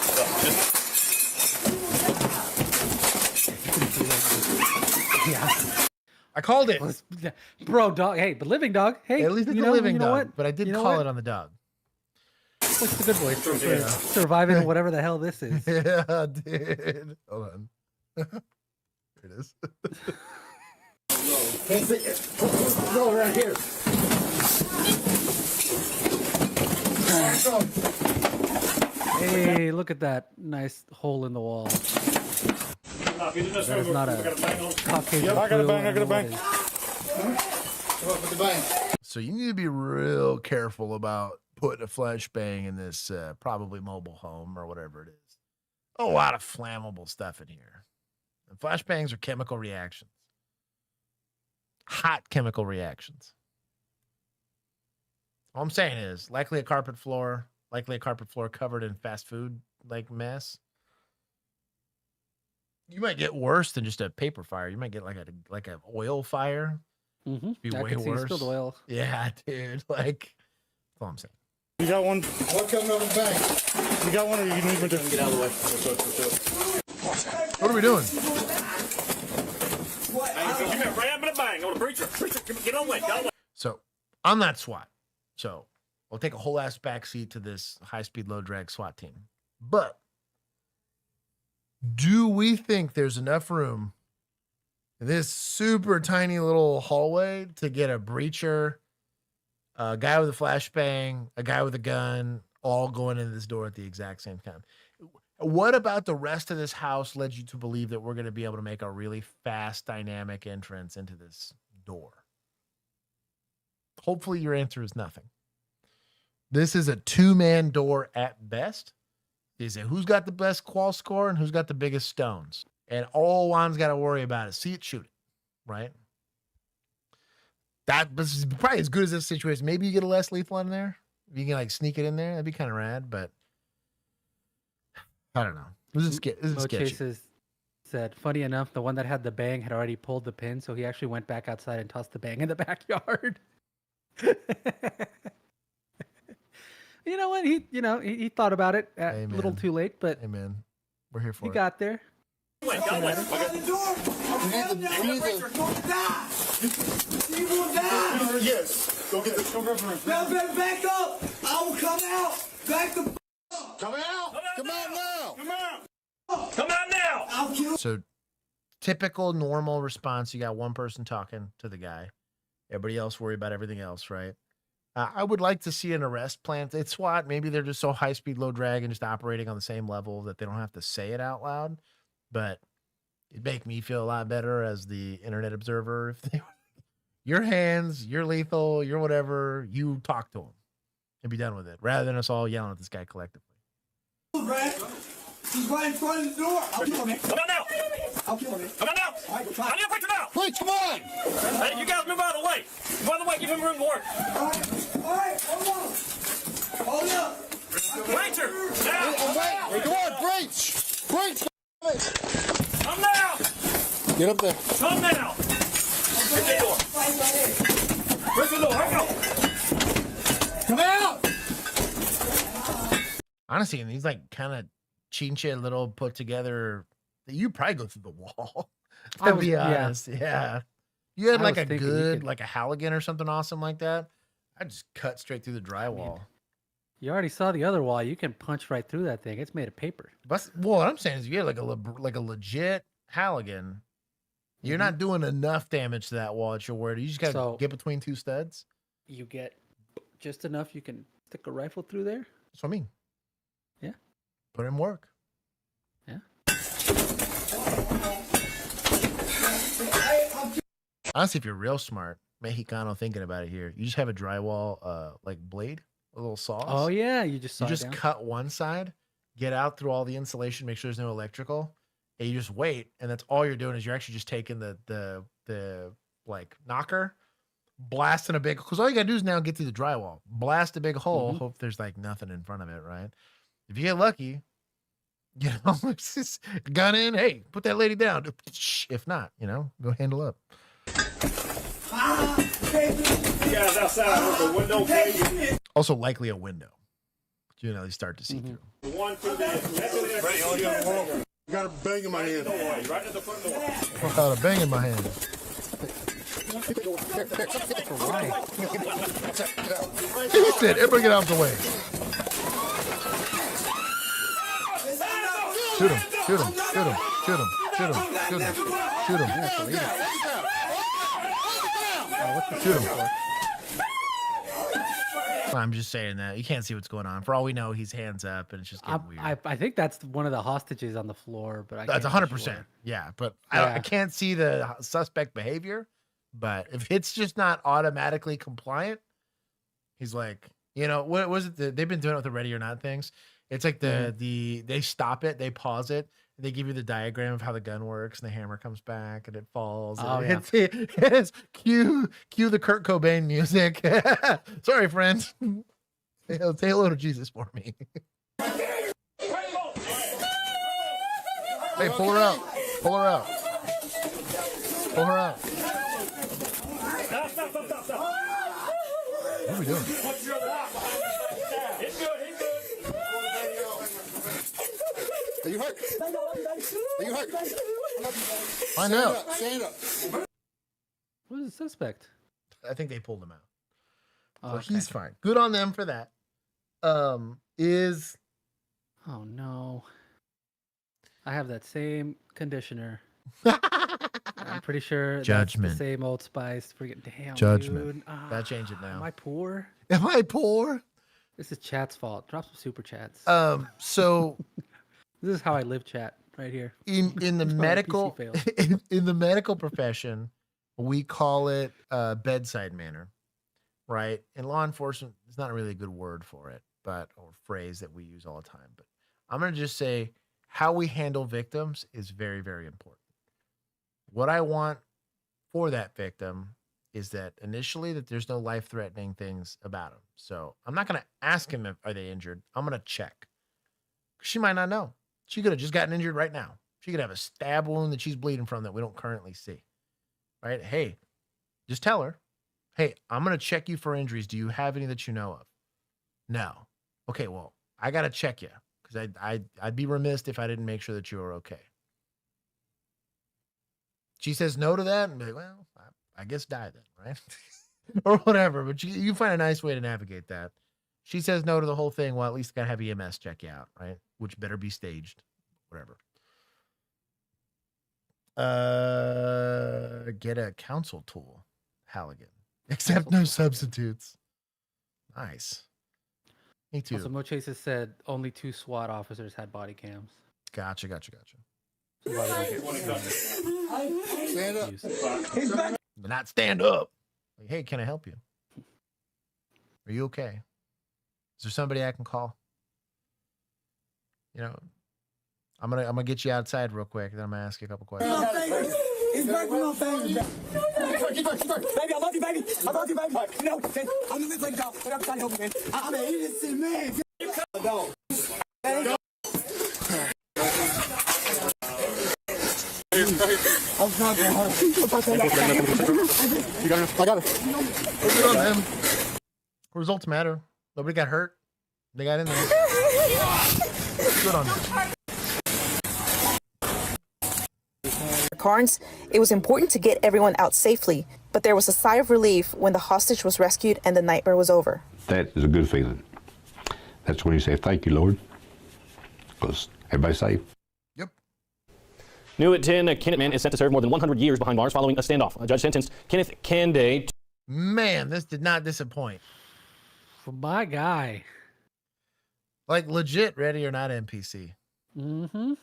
I called it. Bro, dog. Hey, but living dog. Hey, At least it's a living dog, but I did call it on the dog. What's the good voice for surviving whatever the hell this is? Yeah, dude. Hold on. Here it is. Go right here. Hey, look at that nice hole in the wall. There's not a Caucasian. I got a bang. I got a bang. So you need to be real careful about putting a flashbang in this probably mobile home or whatever it is. A lot of flammable stuff in here. And flashbangs are chemical reactions. Hot chemical reactions. All I'm saying is likely a carpet floor covered in fast food like mess. You might get worse than just a paper fire. You might get like a oil fire. Be way worse. Spilled oil. Yeah, dude. Like, that's all I'm saying. You got one? What coming over the bank? You got one, or you need me to get out of the way? What are we doing? Give me a ram and a bang. I'm a preacher. Get on the way. Get on the way. So I'm not SWAT. So I'll take a whole ass backseat to this high-speed, low-drag SWAT team. But do we think there's enough room in this super tiny little hallway to get a breacher, a guy with a flashbang, a guy with a gun, all going in this door at the exact same time? What about the rest of this house led you to believe that we're going to be able to make a really fast, dynamic entrance into this door? Hopefully your answer is nothing. This is a two-man door at best. They say, who's got the best qual score and who's got the biggest stones? And all Juan's got to worry about is see it, shoot it, right? This is probably as good as this situation. Maybe you get a less lethal in there. If you can like sneak it in there, that'd be kind of rad, but I don't know. This is sketchy. Chases said, funny enough, the one that had the bang had already pulled the pin, so he actually went back outside and tossed the bang in the backyard. You know what? He thought about it a little too late, but hey man, we're here for it. He got there. Wait, go away. The door. You need will die. Yes. Go get the cover. Now back up. I will come out. Back the up. Come out. Come out now. Come out. Come out now. I'll kill. So typical normal response, you got one person talking to the guy. Everybody else worry about everything else, right? I would like to see an arrest plan. It's SWAT. Maybe they're just so high speed, low drag and just operating on the same level that they don't have to say it out loud. But it'd make me feel a lot better as the internet observer. If they, your hands, you're lethal, you're whatever, you talk to him and be done with it, rather than us all yelling at this guy collectively. He's right in front of the door. I'll kill him. Come on now. I'll kill him. Come on now. I need a picture now. Preach, come on. Hey, you guys move out of the way. Move out of the way. Give him room to work. All right. Hold on. Hold up. Preacher. Now. Hey, come on, preach. Preach. Come now. Get up there. Come now. Hit the door. Break the door. Hurry up. Come out. Honestly, and he's like kind of chinche little put together. You probably go through the wall. To be honest, yeah. You had like a good, like a Halligan or something awesome like that. I just cut straight through the drywall. You already saw the other wall. You can punch right through that thing. It's made of paper. But well, what I'm saying is, you had like a legit Halligan. You're not doing enough damage to that wall that you're worried. You just gotta get between two studs. You get just enough. You can stick a rifle through there. That's what I mean. Yeah. Put in work. Yeah. Honestly, if you're real smart, Mexicano thinking about it here, you just have a drywall like blade, a little saw. Oh yeah, you just cut one side, get out through all the insulation, make sure there's no electrical, and you just wait, and that's all you're doing is you're actually just taking the like knocker, blasting a big, because all you gotta do is now get through the drywall, blast a big hole, hope there's like nothing in front of it, right? If you get lucky, you know, it's just gun in, hey, put that lady down. If not, you know, go handle up. You guys outside with the window, okay? Also, likely a window. You know, they start to see through. One through that. You got a bang in my hand. Right at the front door. I got a bang in my hand. He said, everybody get out of the way. Shoot him, shoot him, shoot him, shoot him, shoot him, shoot him, shoot him. Shoot him. I'm just saying that. You can't see what's going on. For all we know, he's hands up and it's just getting weird. I think that's one of the hostages on the floor, but that's 100%. Yeah, but I can't see the suspect behavior. But if it's just not automatically compliant, he's like, you know, what was it? They've been doing it with the ready or not things. It's like they stop it, they pause it, and they give you the diagram of how the gun works, and the hammer comes back and it falls. Oh, and it's cue the Kurt Cobain music. Sorry, friends. Say hello to Jesus for me. Hey, pull her out. Pull her out. Pull her out. What are we doing? you hurt? Are you hurt? I know. Stand up. What is the suspect? I think they pulled him out. Oh, So okay. he's fine. Good on them for that. Is Oh no. I have that same conditioner. I'm pretty sure Judgment. that's the same Old Spice. Damn, Judgment. dude. Gotta change it now. Am I poor? Am I poor? This is chat's fault. Drop some super chats. So This is how I live chat right here. in the Oh, medical PC failed. in the medical profession, we call it bedside manner, right? In law enforcement, it's not really a good word for it, but or phrase that we use all the time. But I'm gonna just say how we handle victims is very, very important. What I want for that victim is that initially that there's no life-threatening things about him. So I'm not gonna ask him if are they injured. I'm gonna check. She might not know. She could have just gotten injured right now. She could have a stab wound that she's bleeding from that we don't currently see. Right? Hey, just tell her, hey, I'm going to check you for injuries. Do you have any that you know of? No. Okay, well, I got to check you because I'd be remiss if I didn't make sure that you were okay. She says no to that and be like, well, I guess die then, right? Or whatever. But you find a nice way to navigate that. She says no to the whole thing. Well, at least got to have EMS check you out, right? Which better be staged, whatever. Get a counsel tool, Halligan. Accept no substitutes. Nice. Me too. Also, Mo Chase has said only 2 SWAT officers had body cams. Gotcha. So why we don't get Stand up. But not stand up. Like, hey, can I help you? Are you okay? Is there somebody I can call? You know, I'm gonna get you outside real quick, and then I'm gonna ask you a couple questions. It's back from my family. Keep her. Baby, I love you, baby. I love you, baby. No, I'm gonna play the dog. I'm trying to help you, man. I'm an innocent man. Dog. I'm trying to hurt. You got it. I got it. Good on them. Results matter. Nobody got hurt. They got in there. Good on them. Carnes, it was important to get everyone out safely, but there was a sigh of relief when the hostage was rescued and the nightmare was over. That is a good feeling. That's when you say, thank you, Lord, because everybody's safe. New at 10, a Kenneth man is set to serve more than 100 years behind bars following a standoff. A judge sentenced Kenneth Canday. Man, this did not disappoint. My guy. Like legit ready or not NPC. Mm-hmm.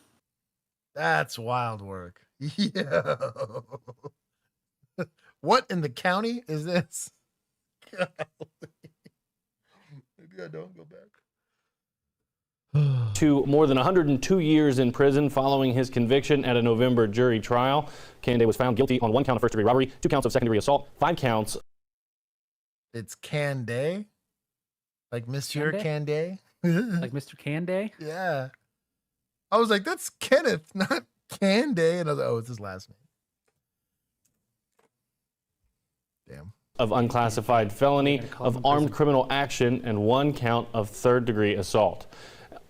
That's wild work. Yo. What in the county is this? Maybe I don't go back. To more than 102 years in prison following his conviction at a November jury trial. Canday was found guilty on 1 count of first-degree robbery, 2 counts of second-degree assault, 5 counts. It's Canday? Like Monsieur Canday? Like Mr. Canday? Yeah. I was like, that's Kenneth, not Canday. And I was like, oh, it's his last name. Damn. Of unclassified felony, of armed criminal action, and 1 count of third-degree assault.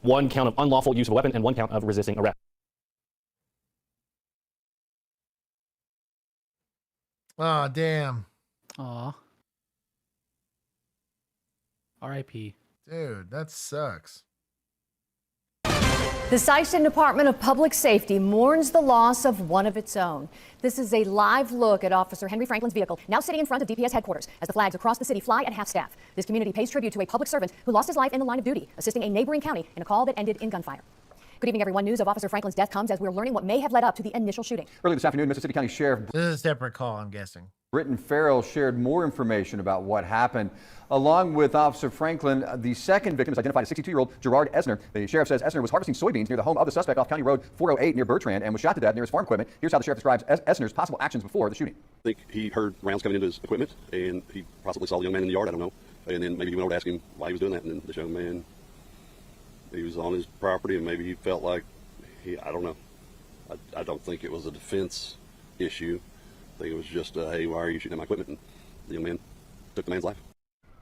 1 count of unlawful use of a weapon, and 1 count of resisting arrest. Oh, damn. Aw. R.I.P. Dude, that sucks. The Sikeston Department of Public Safety mourns the loss of one of its own. This is a live look at Officer Henry Franklin's vehicle, now sitting in front of DPS headquarters as the flags across the city fly at half staff. This community pays tribute to a public servant who lost his life in the line of duty, assisting a neighboring county in a call that ended in gunfire. Good evening, everyone. News of Officer Franklin's death comes as we're learning what may have led up to the initial shooting. Early this afternoon, Mississippi County Sheriff This is a separate call, I'm guessing. Britton Farrell shared more information about what happened. Along with Officer Franklin, the second victim is identified as 62-year-old Gerard Esner. The sheriff says Esner was harvesting soybeans near the home of the suspect off County Road 408 near Bertrand and was shot to death near his farm equipment. Here's how the sheriff describes Esner's possible actions before the shooting. I think he heard rounds coming into his equipment, and he possibly saw the young man in the yard, I don't know. And then maybe he went over to ask him why he was doing that, and then the young man, he was on his property, and maybe he felt like, I don't know. I don't think it was a defense issue. I think it was just, hey, why are you shooting at my equipment? And the young man took the man's life.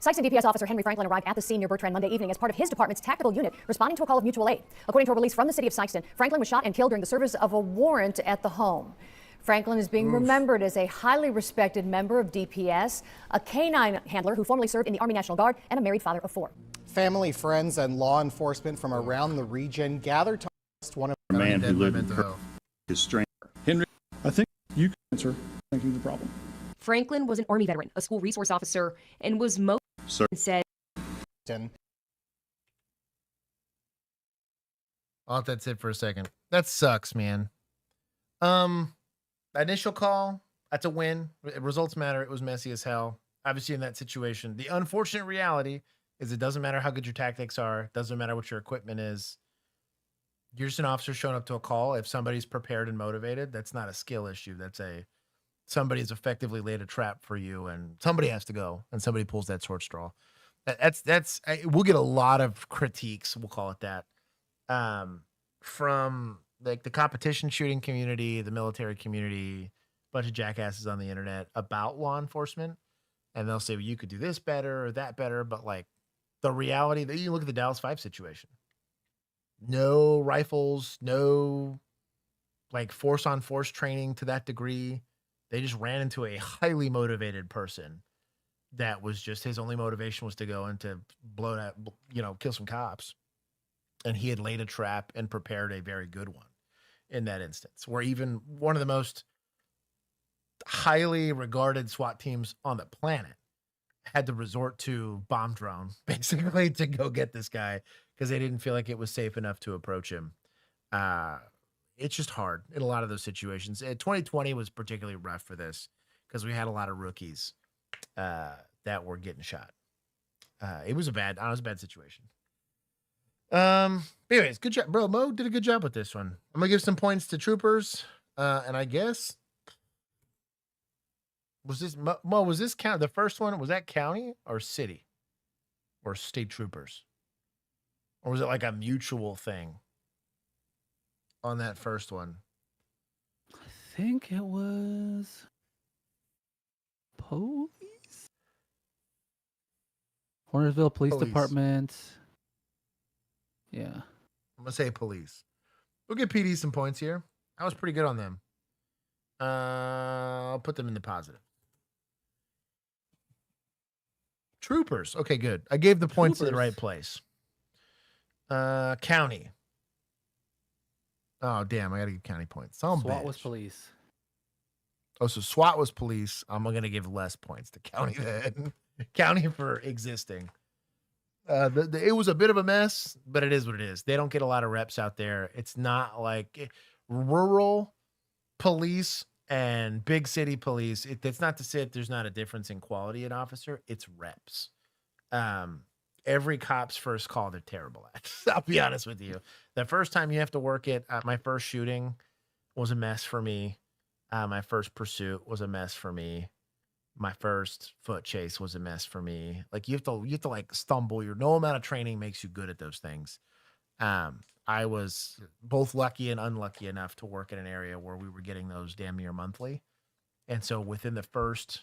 Sikeston DPS officer Henry Franklin arrived at the scene near Bertrand Monday evening as part of his department's tactical unit responding to a call of mutual aid. According to a release from the city of Sikeston, Franklin was shot and killed during the service of a warrant at the home. Franklin is being remembered as a highly respected member of DPS, a canine handler who formerly served in the Army National Guard, and a married father of 4. Family, friends, and law enforcement from around the region gathered to arrest one of A man who lived in his stranger. Henry, I think you can answer thinking the problem. Franklin was an Army veteran, a school resource officer, and was most said. I'll let that sit for a second. That sucks, man. Initial call, that's a win. Results matter. It was messy as hell. Obviously, in that situation, the unfortunate reality is it doesn't matter how good your tactics are. It doesn't matter what your equipment is. You're just an officer showing up to a call. If somebody's prepared and motivated, that's not a skill issue. That's somebody's effectively laid a trap for you, and somebody has to go, and somebody pulls that short straw. We'll get a lot of critiques, we'll call it that, from like the competition shooting community, the military community, a bunch of jackasses on the internet about law enforcement. And they'll say, well, you could do this better or that better. But like the reality that you look at the Dallas 5 situation, no rifles, no like force on force training to that degree. They just ran into a highly motivated person that was just, his only motivation was to go and to blow that, kill some cops. And he had laid a trap and prepared a very good one in that instance, where even one of the most highly regarded SWAT teams on the planet had to resort to bomb drone basically to go get this guy because they didn't feel like it was safe enough to approach him. It's just hard in a lot of those situations. 2020 was particularly rough for this because we had a lot of rookies that were getting shot. It was a bad situation. Anyways, good job, bro. Mo did a good job with this one. I'm gonna give some points to troopers. And I guess was this Mo, was this count the first one? Was that county or city or state troopers? Or was it like a mutual thing on that first one? I think it was police. Hornersville Police Department. Yeah. I'm gonna say police. We'll give PD some points here. I was pretty good on them. I'll put them in the positive. Troopers. Okay, good. I gave the points to the right place. County. Oh, damn. I got to give county points. SWAT was police. Oh, so SWAT was police. I'm going to give less points to county then. County for existing. It was a bit of a mess, but it is what it is. They don't get a lot of reps out there. It's not like rural police and big city police. It's not to say that there's not a difference in quality in officer. It's reps. Every cop's first call, they're terrible at. I'll be honest with you. The first time you have to work it, my first shooting was a mess for me. My first pursuit was a mess for me. My first foot chase was a mess for me. Like you have to like stumble. No amount of training makes you good at those things. I was both lucky and unlucky enough to work in an area where we were getting those damn near monthly. And so within the first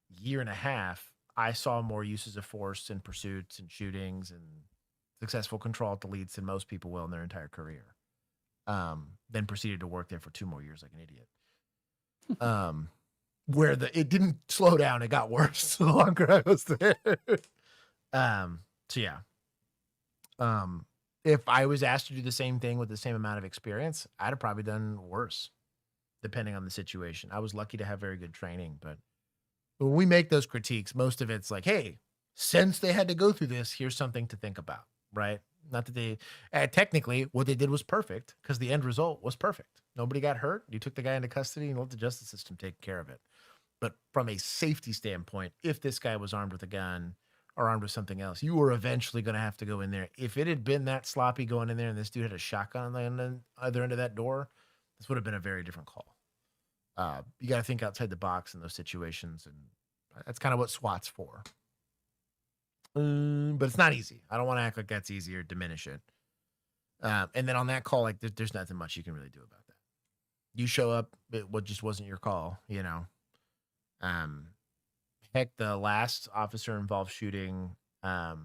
year and a half, I saw more uses of force and pursuits and shootings and successful control at deletes than most people will in their entire career. Then proceeded to work there for 2 more years like an idiot. Where it didn't slow down, it got worse the longer I was there. So yeah. If I was asked to do the same thing with the same amount of experience, I'd have probably done worse, depending on the situation. I was lucky to have very good training, but when we make those critiques, most of it's like, hey, since they had to go through this, here's something to think about, right? Not that they, technically, what they did was perfect because the end result was perfect. Nobody got hurt. You took the guy into custody and let the justice system take care of it. But from a safety standpoint, if this guy was armed with a gun or armed with something else, you were eventually going to have to go in there. If it had been that sloppy going in there and this dude had a shotgun on the other end of that door, this would have been a very different call. You got to think outside the box in those situations, and that's kind of what SWAT's for. But it's not easy. I don't want to act like that's easy or diminish it. And then on that call, like there's nothing much you can really do about that. You show up, it just wasn't your call, you know. Heck, the last officer involved shooting that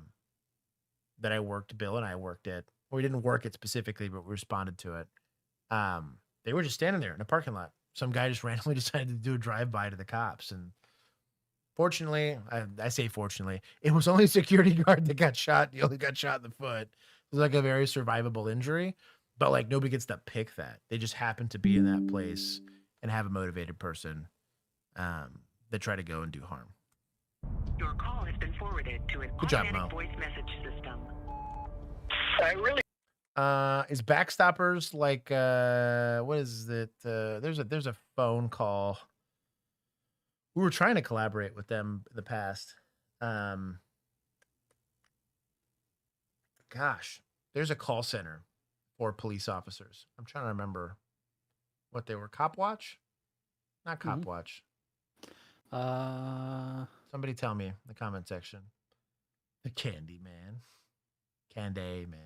I worked, Bill and I worked it. We didn't work it specifically, but we responded to it. They were just standing there in a parking lot. Some guy just randomly decided to do a drive-by to the cops. And fortunately, I say fortunately, it was only a security guard that got shot. He only got shot in the foot. It was like a very survivable injury, but like nobody gets to pick that. They just happen to be in that place and have a motivated person that try to go and do harm. Your call has been forwarded to an Good job, automatic Mo. voice message system. Is Backstoppers like what is it? There's a phone call. We were trying to collaborate with them in the past. Gosh, there's a call center for police officers. I'm trying to remember what they were. Cop Watch? Not Cop Watch. Somebody tell me in the comment section. The Candy Man. Candy Man.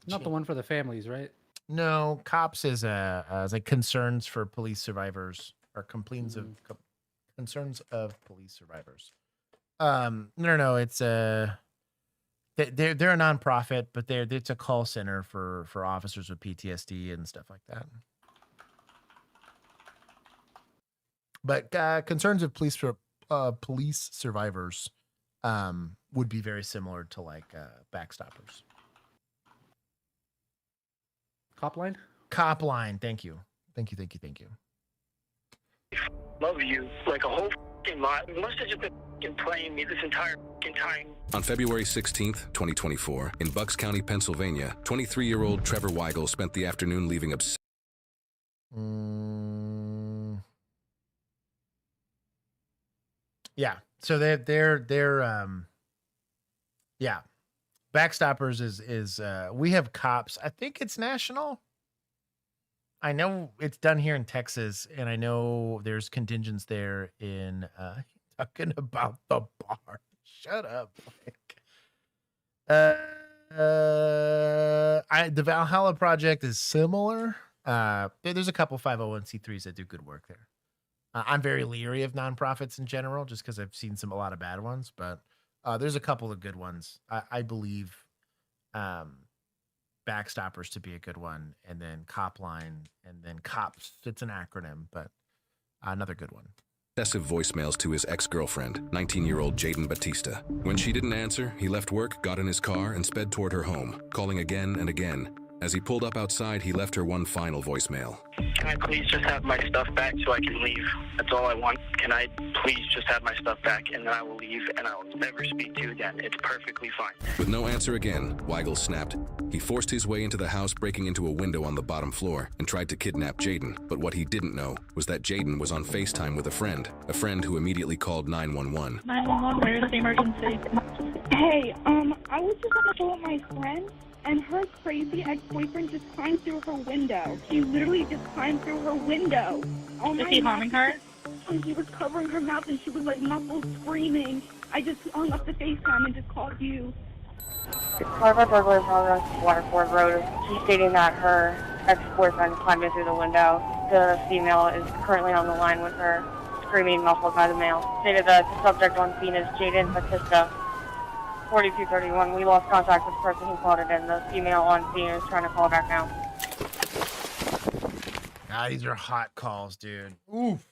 Not the one for the families, right? No, Cops is like concerns for police survivors or complaints of concerns of police survivors. No, it's they're a nonprofit, but it's a call center for officers with PTSD and stuff like that. But concerns of police survivors would be very similar to like Backstoppers. Copline? Copline, thank you. Thank you. Love you like a whole f***ing lot. You must have just been playing me this entire f***ing time. On February 16th, 2024, in Bucks County, Pennsylvania, 23-year-old Trevor Weigel spent the afternoon leaving upset. Yeah. So they're yeah. Backstoppers is we have cops. I think it's national. I know it's done here in Texas, and I know there's contingents there in talking about the bar. Shut up. The Valhalla Project is similar. There's a couple 501c3s that do good work there. I'm very leery of nonprofits in general, just because I've seen a lot of bad ones, but there's a couple of good ones. I believe Backstoppers to be a good one, and then Copline, and then Cops. It's an acronym, but another good one. Excessive voicemails to his ex-girlfriend, 19-year-old Jaden Batista. When she didn't answer, he left work, got in his car, and sped toward her home, calling again and again. As he pulled up outside, he left her one final voicemail. Can I please just have my stuff back so I can leave? That's all I want. Can I please just have my stuff back, and then I will leave, and I will never speak to you again. It's perfectly fine. With no answer again, Weigel snapped. He forced his way into the house, breaking into a window on the bottom floor, and tried to kidnap Jaden. But what he didn't know was that Jaden was on FaceTime with a friend who immediately called 911. 911, where's the emergency? Hey, I was just on the phone with my friend, and her crazy ex-boyfriend just climbed through her window. He literally just climbed through her window. Oh, is he harming her? And he was covering her mouth, and she was like muffled screaming. I just hung up the FaceTime and just called you. Carver burglar in progress, Waterford Road. She's stating that her ex-boyfriend climbed in through the window. The female is currently on the line with her, screaming, muffled by the male. Stated that the subject on scene is Jaden Batista. 4231. We lost contact with the person who called it in. The female on scene is trying to call back now. These are hot calls, dude. Oof.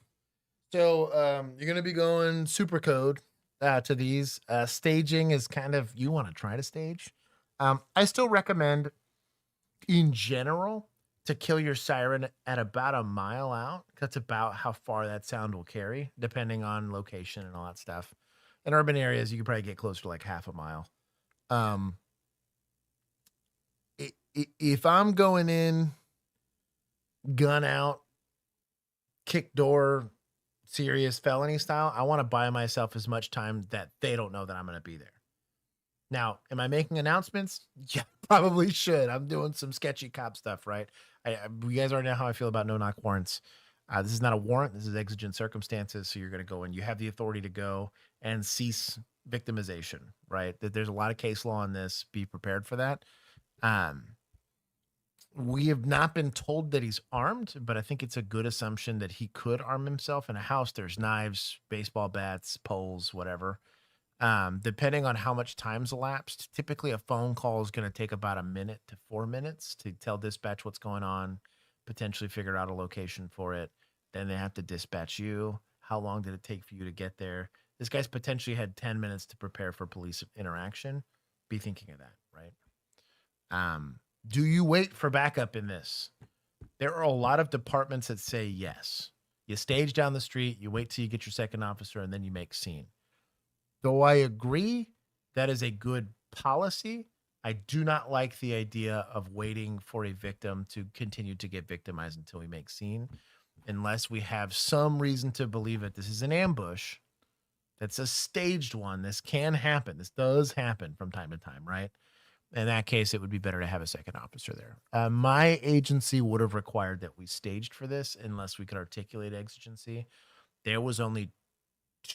So you're gonna be going super code to these. Staging is kind of, you want to try to stage. I still recommend, in general, to kill your siren at about a mile out. That's about how far that sound will carry, depending on location and all that stuff. In urban areas, you could probably get close to like half a mile. If I'm going in, gun out, kick door, serious felony style, I want to buy myself as much time that they don't know that I'm going to be there. Now, am I making announcements? Yeah, probably should. I'm doing some sketchy cop stuff, right? You guys already know how I feel about no-knock warrants. This is not a warrant. This is exigent circumstances. So you're going to go in. You have the authority to go and cease victimization, right? There's a lot of case law on this. Be prepared for that. We have not been told that he's armed, but I think it's a good assumption that he could arm himself. In a house, there's knives, baseball bats, poles, whatever. Depending on how much time's elapsed, typically a phone call is going to take about 1 minute to 4 minutes to tell dispatch what's going on, potentially figure out a location for it. Then they have to dispatch you. How long did it take for you to get there? This guy's potentially had 10 minutes to prepare for police interaction. Be thinking of that, right? Do you wait for backup in this? There are a lot of departments that say yes. You stage down the street, you wait till you get your second officer, and then you make scene. Though I agree that is a good policy, I do not like the idea of waiting for a victim to continue to get victimized until we make scene, unless we have some reason to believe that this is an ambush. That's a staged one. This can happen. This does happen from time to time, right? In that case, it would be better to have a second officer there. My agency would have required that we staged for this unless we could articulate exigency. There was only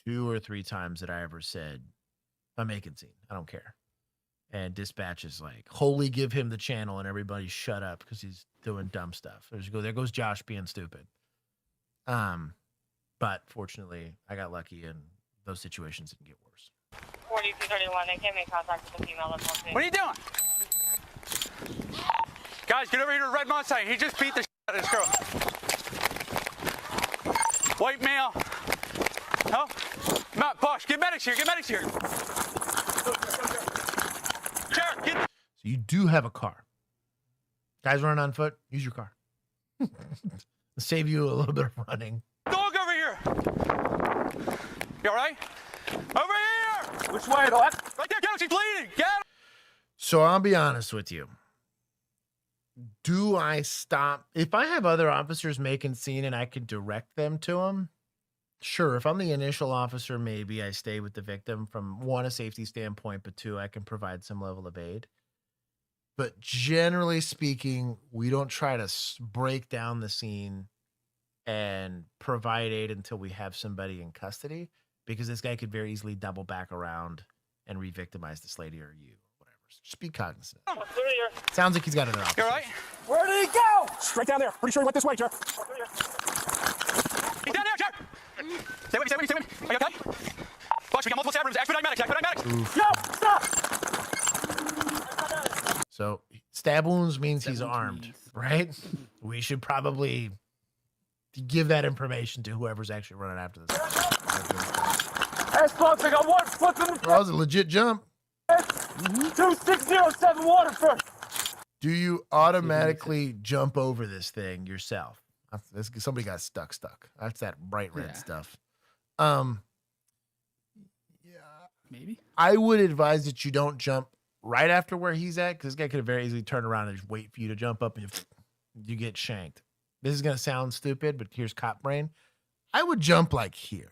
2 or 3 times that I ever said, I'm making scene. I don't care. And dispatch is like, wholly give him the channel and everybody shut up because he's doing dumb stuff. There goes Josh being stupid. But fortunately, I got lucky and those situations didn't get worse. 4231, they came in contact with the female that's on scene. What are you doing? Guys, get over here to the red Mustang. He just beat the shit out of this girl. White male. No? Matt, Bosch, get medics here. Get medics here. Sheriff, get. So you do have a car. Guys running on foot, use your car. Save you a little bit of running. Dog over here. You all right? Over here. Which way, though? Right there, get him. She's bleeding. Get him. So I'll be honest with you. Do I stop? If I have other officers making scene and I can direct them to them, sure. If I'm the initial officer, maybe I stay with the victim from 1, a safety standpoint, but 2, I can provide some level of aid. But generally speaking, we don't try to break down the scene and provide aid until we have somebody in custody, because this guy could very easily double back around and re-victimize this lady or you, whatever. So just be cognizant. Sounds like he's got another option. You all right? Where did he go? Straight down there. Pretty sure he went this way, Jeff. He's down there, Jeff. Stay with me. Are you okay? Bosch, we got multiple stab rooms. Expedite medics. Yo, stop. So stab wounds means he's armed, right? We should probably give that information to whoever's actually running after this. That's folks, I got 1 foot in the. That was a legit jump. 2607 Waterford. Do you automatically jump over this thing yourself? Somebody got stuck. That's that bright red stuff. Maybe. I would advise that you don't jump right after where he's at, because this guy could have very easily turned around and just wait for you to jump up and you get shanked. This is going to sound stupid, but here's cop brain. I would jump like here.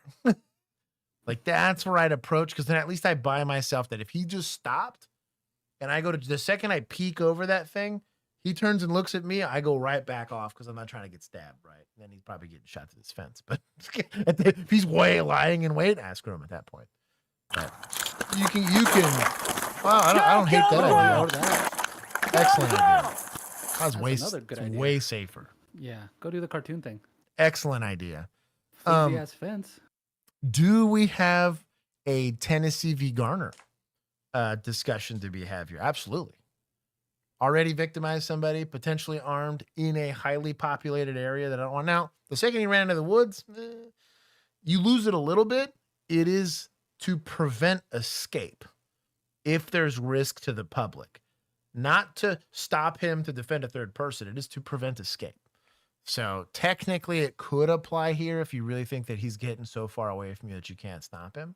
Like that's where I'd approach, because then at least I buy myself that if he just stopped and I go to the second I peek over that thing, he turns and looks at me, I go right back off because I'm not trying to get stabbed, right? And then he's probably getting shot to this fence. But if he's lying in wait, ask him at that point. But you can. Wow, I don't hate that idea. Excellent idea. That was way safer. Yeah, go do the cartoon thing. Excellent idea. Flimsy-ass fence. Do we have a Tennessee v. Garner discussion to be had here? Absolutely. Already victimized somebody, potentially armed in a highly populated area that I don't want. Now, the second he ran into the woods, you lose it a little bit. It is to prevent escape if there's risk to the public, not to stop him to defend a third person. It is to prevent escape. So technically it could apply here if you really think that he's getting so far away from you that you can't stop him.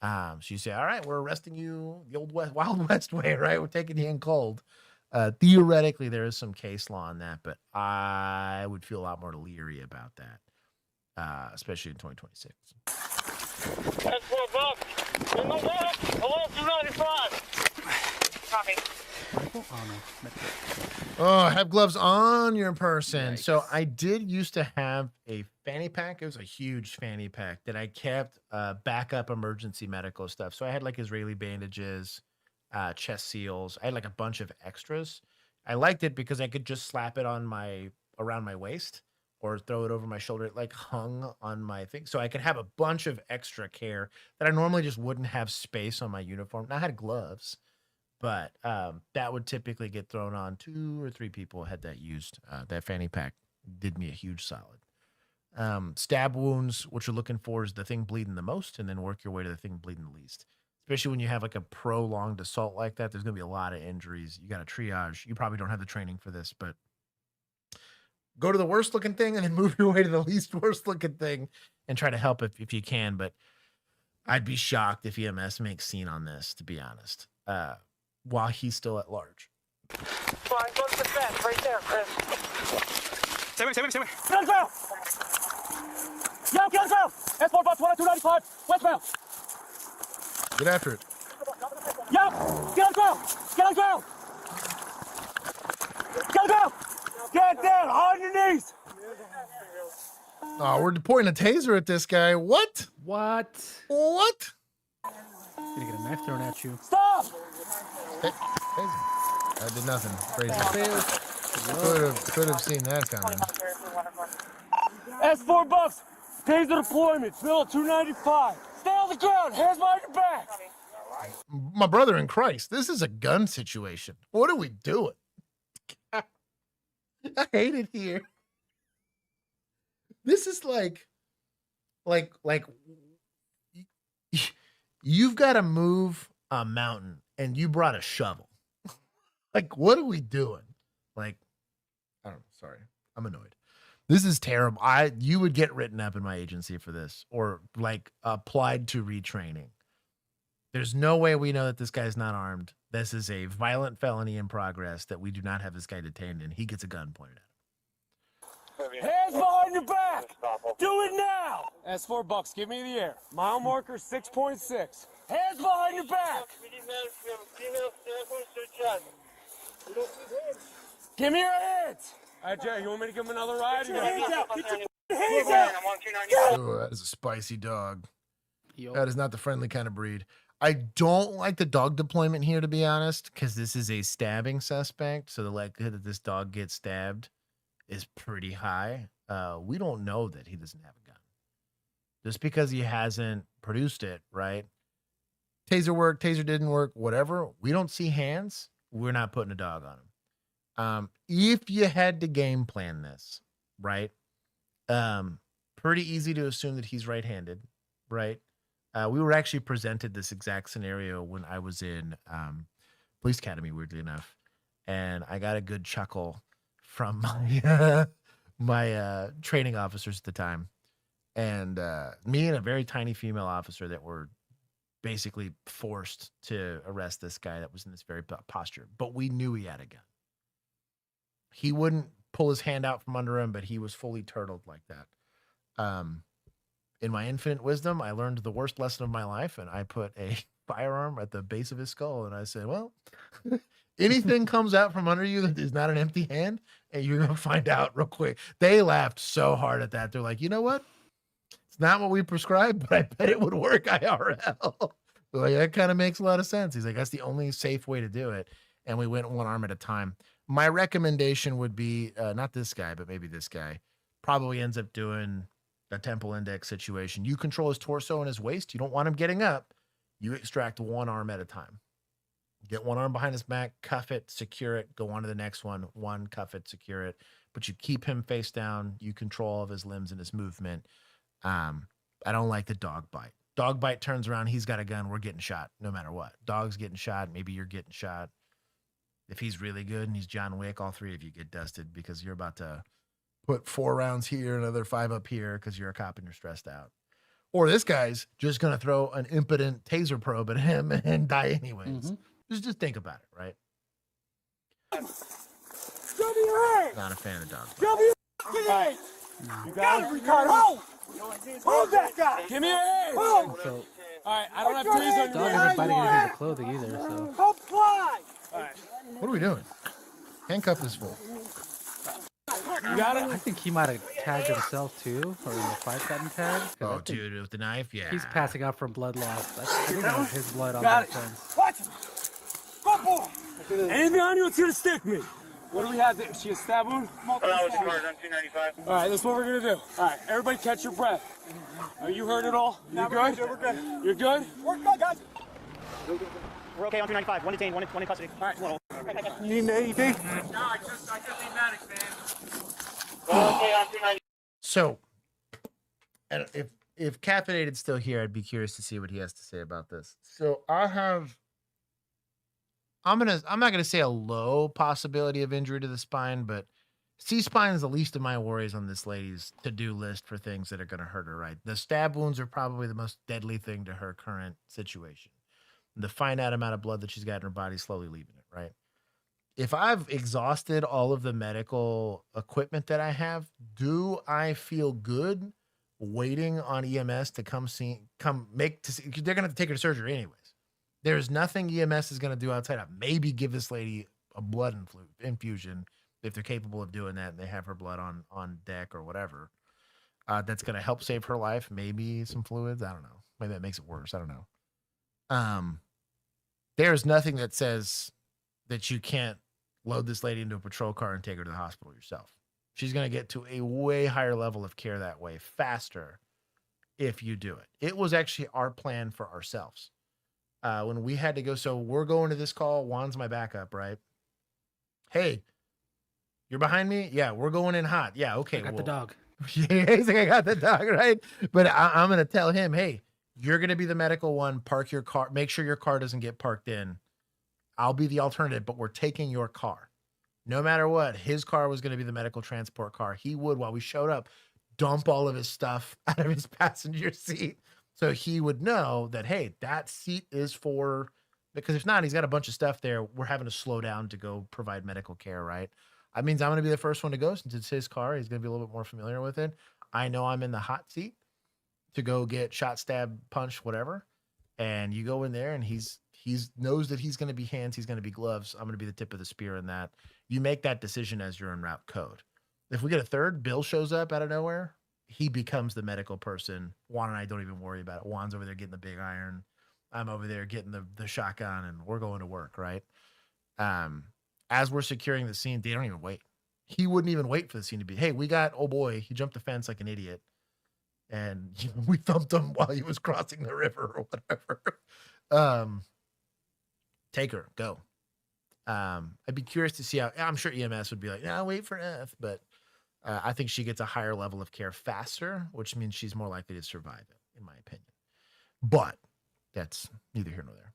So you say, all right, we're arresting you the old Wild West way, right? We're taking you in cold. Theoretically, there is some case law on that, but I would feel a lot more leery about that, especially in 2026. That's 4 bucks. In the water. Hello, 295. Copy. Oh, have gloves on your person. Yikes. So I did used to have a fanny pack. It was a huge fanny pack that I kept backup emergency medical stuff. So I had like Israeli bandages, chest seals. I had like a bunch of extras. I liked it because I could just slap it on around my waist or throw it over my shoulder. It like hung on my thing. So I could have a bunch of extra care that I normally just wouldn't have space on my uniform. Now, I had gloves, but that would typically get thrown on. 2 or 3 people had that used. That fanny pack did me a huge solid. Stab wounds, what you're looking for is the thing bleeding the most, and then work your way to the thing bleeding the least. Especially when you have like a prolonged assault like that, there's going to be a lot of injuries. You got to triage. You probably don't have the training for this, but go to the worst looking thing and then move your way to the least worst looking thing and try to help if you can. But I'd be shocked if EMS makes scene on this, to be honest, while he's still at large. Fine, go to the fence right there, Chris. Stay away. Get out! Yo, get out! S4 bus 10295, westbound. Get after it. Yo, get on the ground! Get on the ground! Get on the ground! Get down, on your knees! Oh, we're pointing a taser at this guy. What? What? Gonna get a knife thrown at you. Stop! I did nothing crazy. Could have seen that coming. S4 bucks, taser deployment, bill 295. Stay on the ground, hands behind your back. My brother in Christ, this is a gun situation. What are we doing? I hate it here. This is like you've got to move a mountain and you brought a shovel. Like, what are we doing? Like, I don't know. Sorry. I'm annoyed. This is terrible. You would get written up in my agency for this, or like applied to retraining. There's no way we know that this guy's not armed. This is a violent felony in progress that we do not have this guy detained, and he gets a gun pointed at him. Hands behind your back. Do it now. S4 bucks, give me the air. Mile marker 6.6. Hands behind your back. Give me your hands. All right, Jay, you want me to give him another ride? Get your hands out. Get your hands out. Oh, that is a spicy dog. That is not the friendly kind of breed. I don't like the dog deployment here, to be honest, because this is a stabbing suspect. So the likelihood that this dog gets stabbed is pretty high. We don't know that he doesn't have a gun. Just because he hasn't produced it, right? Taser worked, taser didn't work, whatever. We don't see hands. We're not putting a dog on him. If you had to game plan this, right? Pretty easy to assume that he's right-handed, right? We were actually presented this exact scenario when I was in police academy, weirdly enough, and I got a good chuckle from my my training officers at the time, and me and a very tiny female officer that were basically forced to arrest this guy that was in this very posture, but we knew he had a gun. He wouldn't pull his hand out from under him, but he was fully turtled like that. In my infinite wisdom, I learned the worst lesson of my life, and I put a firearm at the base of his skull, and I said, well, anything comes out from under you that is not an empty hand, and you're going to find out real quick. They laughed so hard at that. They're like, you know what? It's not what we prescribed, but I bet it would work IRL. Like, that kind of makes a lot of sense. He's like, that's the only safe way to do it. And we went one arm at a time. My recommendation would be not this guy, but maybe this guy probably ends up doing a temple index situation. You control his torso and his waist. You don't want him getting up. You extract one arm at a time. Get one arm behind his back, cuff it, secure it, go on to the next one. One, cuff it, secure it. But you keep him face down. You control all of his limbs and his movement. I don't like the dog bite. Dog bite turns around. He's got a gun. We're getting shot no matter what. Dog's getting shot. Maybe you're getting shot. If he's really good and he's John Wick, all three of you get dusted because you're about to put 4 rounds here, another 5 up here because you're a cop and you're stressed out. Or this guy's just going to throw an impotent taser probe at him and die anyways. Mm-hmm. Just think about it, right? Not a fan of the dog. Right. You got it, Ricardo. Hold that guy. Give me your hands. Hold. So, all right, I don't have trees on dog isn't biting anything but clothing either, so. Comply. All right. What are we doing? Handcuff this fool. You got it? I think he might have tagged himself too, or in the fight gotten tagged. Oh, dude, with the knife? Yeah. He's passing out from blood loss. I think that was his blood on Got that it. fence. Watch him. Good boy. Anything on you, it's going to stick me. What do we have there? She a stab wound? Multiple stab wounds. All right, that's what we're gonna do. All right, everybody catch your breath. Are you hurt at all? You good? We're good. You're good? We're good, guys. We're okay on 295. One detained, one in custody. All right, well. You need an AED? No, I just need medics, man. We're okay on 295. So, and if Caffeinated's still here, I'd be curious to see what he has to say about this. So I'm not gonna say a low possibility of injury to the spine, but C-spine is the least of my worries on this lady's to-do list for things that are gonna hurt her. Right, the stab wounds are probably the most deadly thing to her current situation. The finite amount of blood that she's got in her body slowly leaving it. Right. If I've exhausted all of the medical equipment that I have, do I feel good waiting on EMS to come see? They're gonna have to take her to surgery anyways. There's nothing EMS is gonna do outside of maybe give this lady a blood infusion if they're capable of doing that and they have her blood on deck or whatever. That's gonna help save her life. Maybe some fluids. I don't know. Maybe that makes it worse. I don't know. There's nothing that says that you can't load this lady into a patrol car and take her to the hospital yourself. She's going to get to a way higher level of care that way faster if you do it. It was actually our plan for ourselves. When we had to go, so we're going to this call. Juan's my backup, right? Hey, you're behind me? Yeah, we're going in hot. Yeah, okay. I got the dog. Yeah, he's like, I got the dog, right? But I'm going to tell him, hey, you're going to be the medical one. Park your car. Make sure your car doesn't get parked in. I'll be the alternative, but we're taking your car. No matter what, his car was going to be the medical transport car. He would, while we showed up, dump all of his stuff out of his passenger seat. So he would know that, hey, that seat is for, because if not, he's got a bunch of stuff there. We're having to slow down to go provide medical care, right? That means I'm going to be the first one to go since it's his car. He's going to be a little bit more familiar with it. I know I'm in the hot seat to go get shot, stab, punch, whatever. And you go in there and he's knows that he's going to be hands, he's going to be gloves. I'm going to be the tip of the spear in that. You make that decision as you're en route code. If we get a third, Bill shows up out of nowhere, he becomes the medical person. Juan and I don't even worry about it. Juan's over there getting the big iron. I'm over there getting the shotgun, and we're going to work, right? As we're securing the scene, they don't even wait. He wouldn't even wait for the scene to be, hey, we got, oh boy, he jumped the fence like an idiot. And we thumped him while he was crossing the river or whatever. Take her, go. I'd be curious to see how, I'm sure EMS would be like, nah, wait for F, but I think she gets a higher level of care faster, which means she's more likely to survive it, in my opinion. But that's neither here nor there.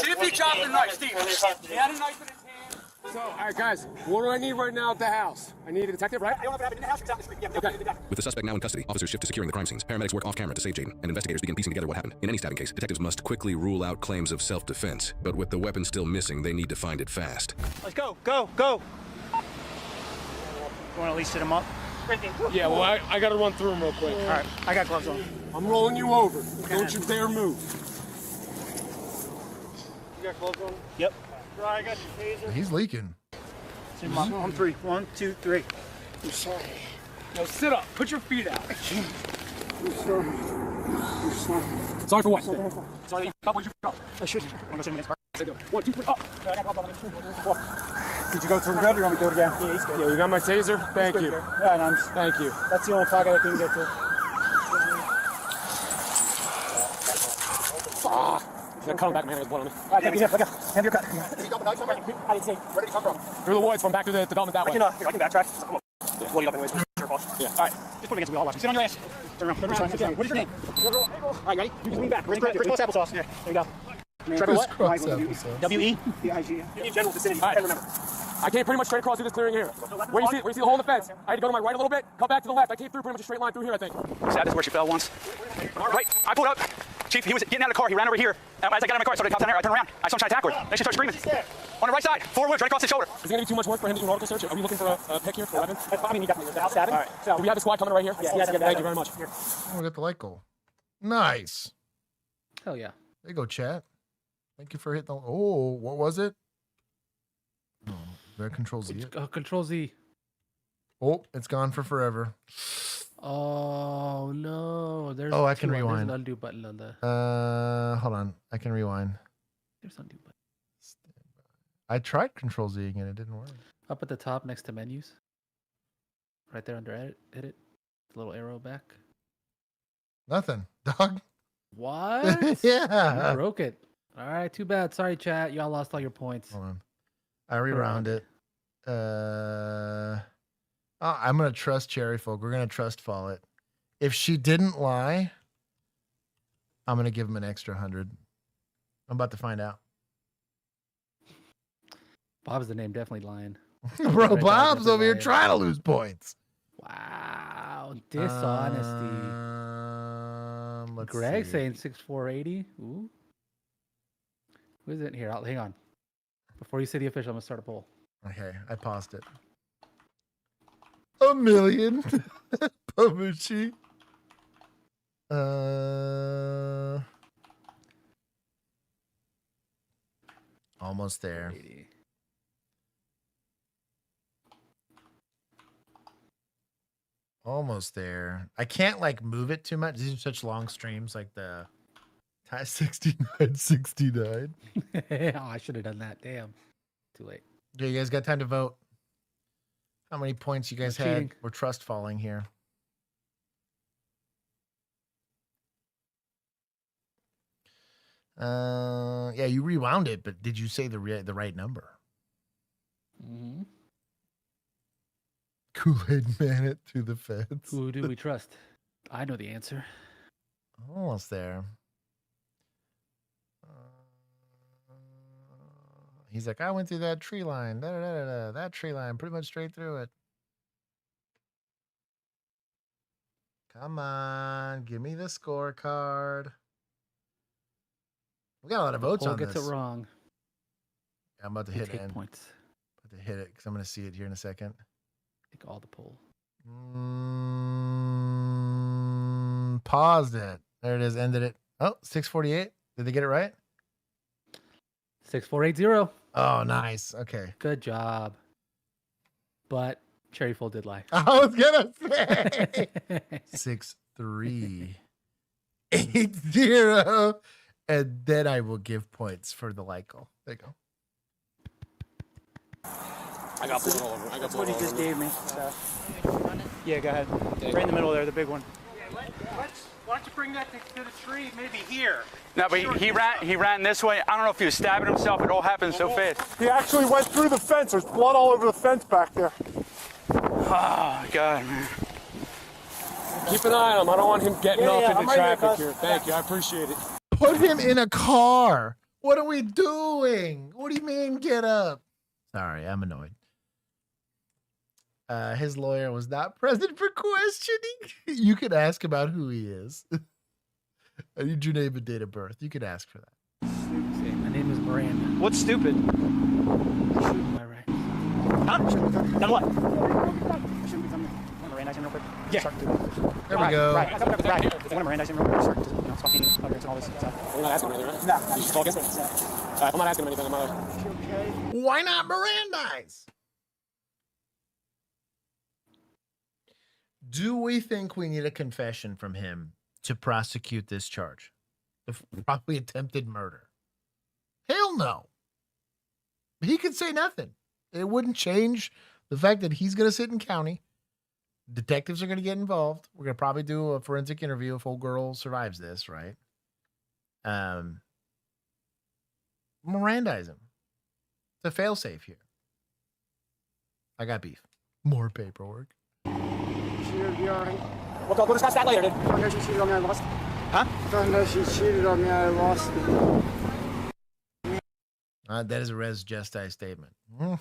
See if he dropped the knife, Steve. He had a knife in his hand. So, all right, guys, what do I need right now at the house? I need a detective, right? I don't know if it happened in the house. It's out in the street. Yeah, okay. With the suspect now in custody, officers shift to securing the crime scenes. Paramedics work off camera to save Jaden, and investigators begin piecing together what happened. In any stabbing case, detectives must quickly rule out claims of self-defense. But with the weapon still missing, they need to find it fast. Let's go, go, go. You want to at least sit him up? Yeah, well, I got to run through him real quick. All right, I got gloves on. I'm rolling you over. Don't you dare move. You got gloves on? Yep. I got your taser. He's leaking. On three. 1, 2, 3. I'm sorry. Now sit up. Put your feet out. I'm sorry. I'm sorry. Sorry for what? Sorry. Where'd you go? I should. I'm going to say minutes. 1, 2, 3, up. Did you go through good or you want me to do it again? Yeah, he's good. Yeah, you got my taser? Thank you. Yeah, nice. Thank you. That's the only target I couldn't get to. Fuck. You got cut him back, man. There's blood on me. All right, here. Have your cut. Did you got the knife somewhere? I didn't see. Where did he come from? Through the woods, from back to the development that way. I can backtrack. Come on. Yeah. Blow you up anyways. Yeah. All right. Just put him against me. I'll watch you. Sit on your ass. Turn around. What is your name? All right, ready? You just lean back. Chris Cross applesauce. Yeah. There you go. Trevor what? W-E? D-I-G. You general vicinity. All right. Remember. I came pretty much straight across through this clearing here. Where you see the hole in the fence? I had to go to my right a little bit, come back to the left. I came through pretty much a straight line through here, I think. See, that's where she fell once. Right, I pulled up. Chief, he was getting out of the car. He ran over here. As I got out of my car, I started top down there. I turned around. I saw him trying to tackle her. Then she started screaming. On the right side, 4 woods, right across the shoulder. Is it going to be too much work for him to do an article search? Are we looking for a pick here for weapons? I mean, he definitely was out stabbing. All right. So, do we have the squad coming right here? Yeah, thank you very much. Oh, we got the light goal. Nice. Hell yeah. There you go, chat. Thank you for hitting the, oh, what was it? Oh, that Control Z. Control Z. Oh, it's gone for forever. Oh no! There's I can rewind. There's an undo button on the. Hold on. I can rewind. There's undo button. I tried Control Z and it didn't work. Up at the top next to menus. Right there under edit. The little arrow back. Nothing, dog. What? Yeah. You broke it. All right, too bad. Sorry, chat. Y'all lost all your points. Hold on. I rewound it. I'm going to trust Cherry Folk. We're going to trust fall it. If she didn't lie, I'm going to give him an extra 100. I'm about to find out. Bob's the name, definitely lying. Bro, Bob's over here trying to lose points. Wow, dishonesty. Greg saying 6480. Ooh. Who is it here? Hang on. Before you say the official, I'm gonna start a poll. Okay, I paused it. 1 million. Pamucci. Almost there. Almost there. I can't like move it too much. These are such long streams, like the 69. Oh, I should have done that. Damn. Too late. Yeah, you guys got time to vote. How many points you guys had? Cheating. We're trust falling here. Yeah, you rewound it, but did you say the right number? Mm-hmm. Kool-Aid man it to the feds. Who do we trust? I know the answer. Almost there. He's like, I went through that tree line. That tree line, pretty much straight through it. Come on, give me the scorecard. We got a lot of votes on this. Gets it wrong. Yeah, I'm about to hit it. Points. About to hit it because I'm going to see it here in a second. Take all the poll. Paused it. There it is. Ended it. Oh, 648. Did they get it right? 6480. Oh, nice. Okay. Good job. But Cherry Full did lie. I was gonna say 6380, and then I will give points for the Lycal. There you go. I got blood all over. That's what he just gave me. So. Yeah, go ahead. Right in the middle there, the big one. Why don't you bring that to the tree, maybe here? No, but he ran this way. I don't know if he was stabbing himself. It all happened so fast. He actually went through the fence. There's blood all over the fence back there. Oh, God, man. Keep an eye on him. I don't want him getting off into traffic here. Thank you. I appreciate it. Put him in a car. What are we doing? What do you mean, get up? Sorry, I'm annoyed. His lawyer was not present for questioning. You could ask about who he is. I need your name and date of birth. You could ask for that. My name is Miranda. What's stupid? My right. Huh? Done what? Miranda, real quick. Yeah. There we go. Right. If I want Miranda, real quick. Start, spontaneous utterance and all this stuff. We're not asking him anything, right? No. You just talk against me? I'm not asking him anything. I'm not. Why not Mirandize? Do we think we need a confession from him to prosecute this charge of probably attempted murder? Hell no. He could say nothing. It wouldn't change the fact that he's going to sit in county. Detectives are going to get involved. We're going to probably do a forensic interview if old girl survives this, right? Mirandize him. It's a fail-safe here. I got beef. More paperwork. She'll be all right. We'll discuss that later, dude. I know she cheated on me. I lost. Huh? I know she cheated on me. I lost. That is a res gesti statement. I'm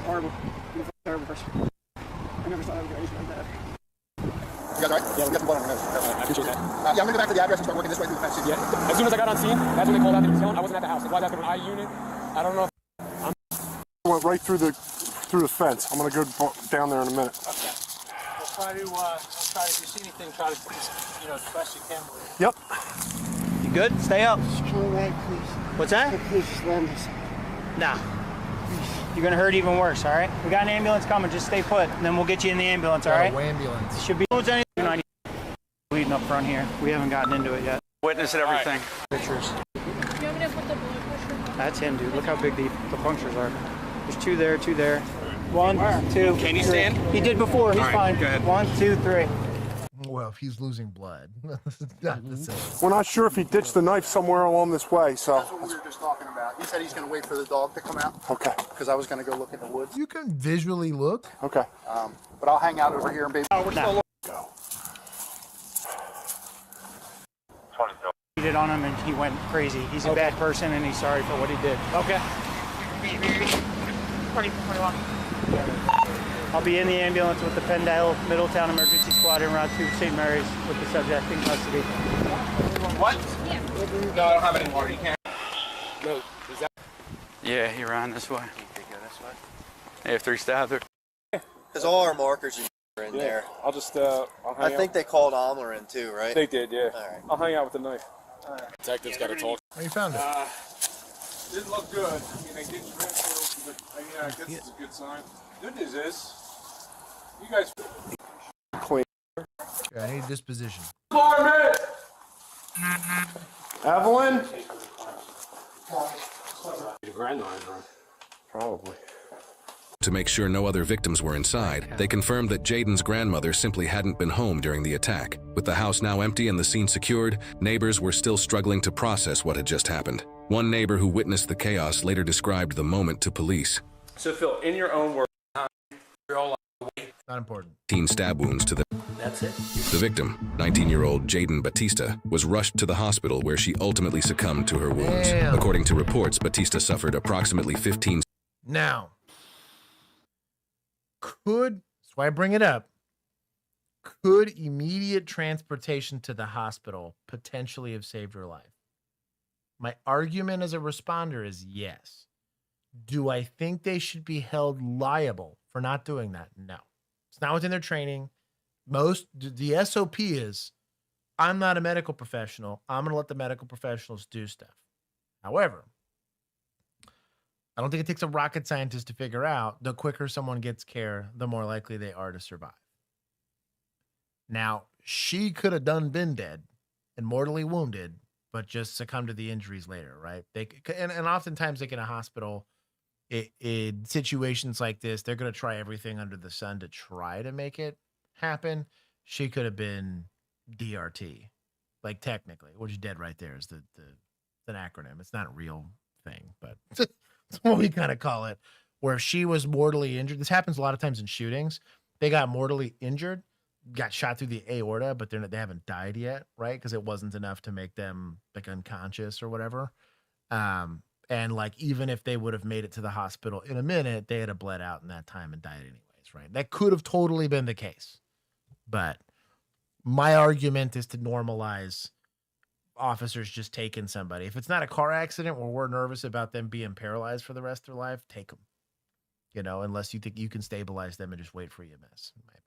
horrible. I'm a terrible person. I never thought I would do anything like that. You guys all right? Yeah, we got some blood on our nose. I appreciate that. Yeah, I'm going to go back to the address and start working this way through the fence. Yeah. As soon as I got on scene, that's when they called out that he was yelling. I wasn't at the house. It was after an I unit. I don't know if I went right through the fence. I'm going to go down there in a minute. Okay. We'll try to, if you see anything, try to, as best you can. Yep. You good? Stay up. Come back, please. What's that? Please just let me. Nah. You're going to hurt even worse, all right? We got an ambulance coming. Just stay put, and then we'll get you in the ambulance, all right? Ambulance. It should be bleeding up front here. We haven't gotten into it yet. Witness at everything. Pictures. You want me to put the blood pressure? That's him, dude. Look how big the punctures are. There's two there, two there. 1, 2. Can he three. stand? He did before. He's All right, fine. go ahead. 1, 2, 3. Well, if he's losing blood, not the same. We're not sure if he ditched the knife somewhere along this way, so. That's what we were just talking about. He said he's going to wait for the dog to come out. Okay. Because I was going to go look in the woods. You can visually look. Okay. But I'll hang out over here and baby. We're still go. Cheated on him and he went crazy. He's a bad person and he's sorry for what he did. Okay. 2421. I'll be in the ambulance with the Pendle Middletown Emergency Squad en route to St. Mary's with the subject in custody. What? Yeah. No, I don't have any more. You can't. No, is that? Yeah, he ran this way. They have 3 stabs. Because all our markers are in there. I'll just, I'll hang I think they called Omler in too, right? They did, yeah. All right. I'll hang out with the knife. Detective's got to talk. Oh, you found it. Didn't look good. I mean, they didn't transfer, but I mean, I guess it's a good sign. Good news is, you guys clean. Yeah, I need disposition. Evelyn? Your granddaughter's room. Probably. To make sure no other victims were inside, they confirmed that Jaden's grandmother simply hadn't been home during the attack. With the house now empty and the scene secured, neighbors were still struggling to process what had just happened. One neighbor who witnessed the chaos later described the moment to police. So, Phil, in your own words, you're all Not important. 18 stab wounds to the... That's it? The victim, 19-year-old Jaden Batista, was rushed to the hospital where she ultimately succumbed to her wounds. Damn. According to reports, Batista suffered approximately 15... Now, that's why I bring it up, could immediate transportation to the hospital potentially have saved her life? My argument as a responder is yes. Do I think they should be held liable for not doing that? No. It's not within their training. The SOP is, I'm not a medical professional. I'm going to let the medical professionals do stuff. However, I don't think it takes a rocket scientist to figure out the quicker someone gets care, the more likely they are to survive. Now, she could have been dead and mortally wounded, but just succumbed to the injuries later, right? And oftentimes, like in a hospital, in situations like this, they're going to try everything under the sun to try to make it happen. She could have been DRT, like technically, which is dead right there is the an acronym. It's not a real thing, but that's what we kind of call it, where she was mortally injured. This happens a lot of times in shootings. They got mortally injured, got shot through the aorta, but they haven't died yet, right? Because it wasn't enough to make them like unconscious or whatever. And like, even if they would have made it to the hospital in a minute, they had bled out in that time and died anyways, right? That could have totally been the case. But my argument is to normalize officers just taking somebody. If it's not a car accident where we're nervous about them being paralyzed for the rest of their life, take them. You know, unless you think you can stabilize them and just wait for EMS, in my opinion.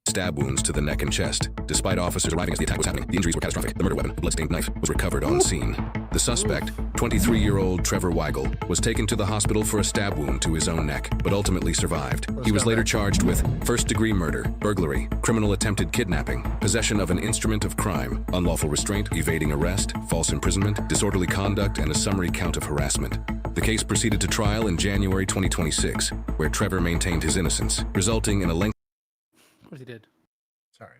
Stab wounds to the neck and chest. Despite officers arriving as the attack was happening, the injuries were catastrophic. The murder weapon, a bloodstained knife, was recovered on scene. The suspect, 23-year-old Trevor Weigel, was taken to the hospital for a stab wound to his own neck, but ultimately survived. He was later charged with first-degree murder, burglary, criminal attempted kidnapping, possession of an instrument of crime, unlawful restraint, evading arrest, false imprisonment, disorderly conduct, and a summary count of harassment. The case proceeded to trial in January 2026, where Trevor maintained his innocence, resulting in a lengthy What he did? Sorry.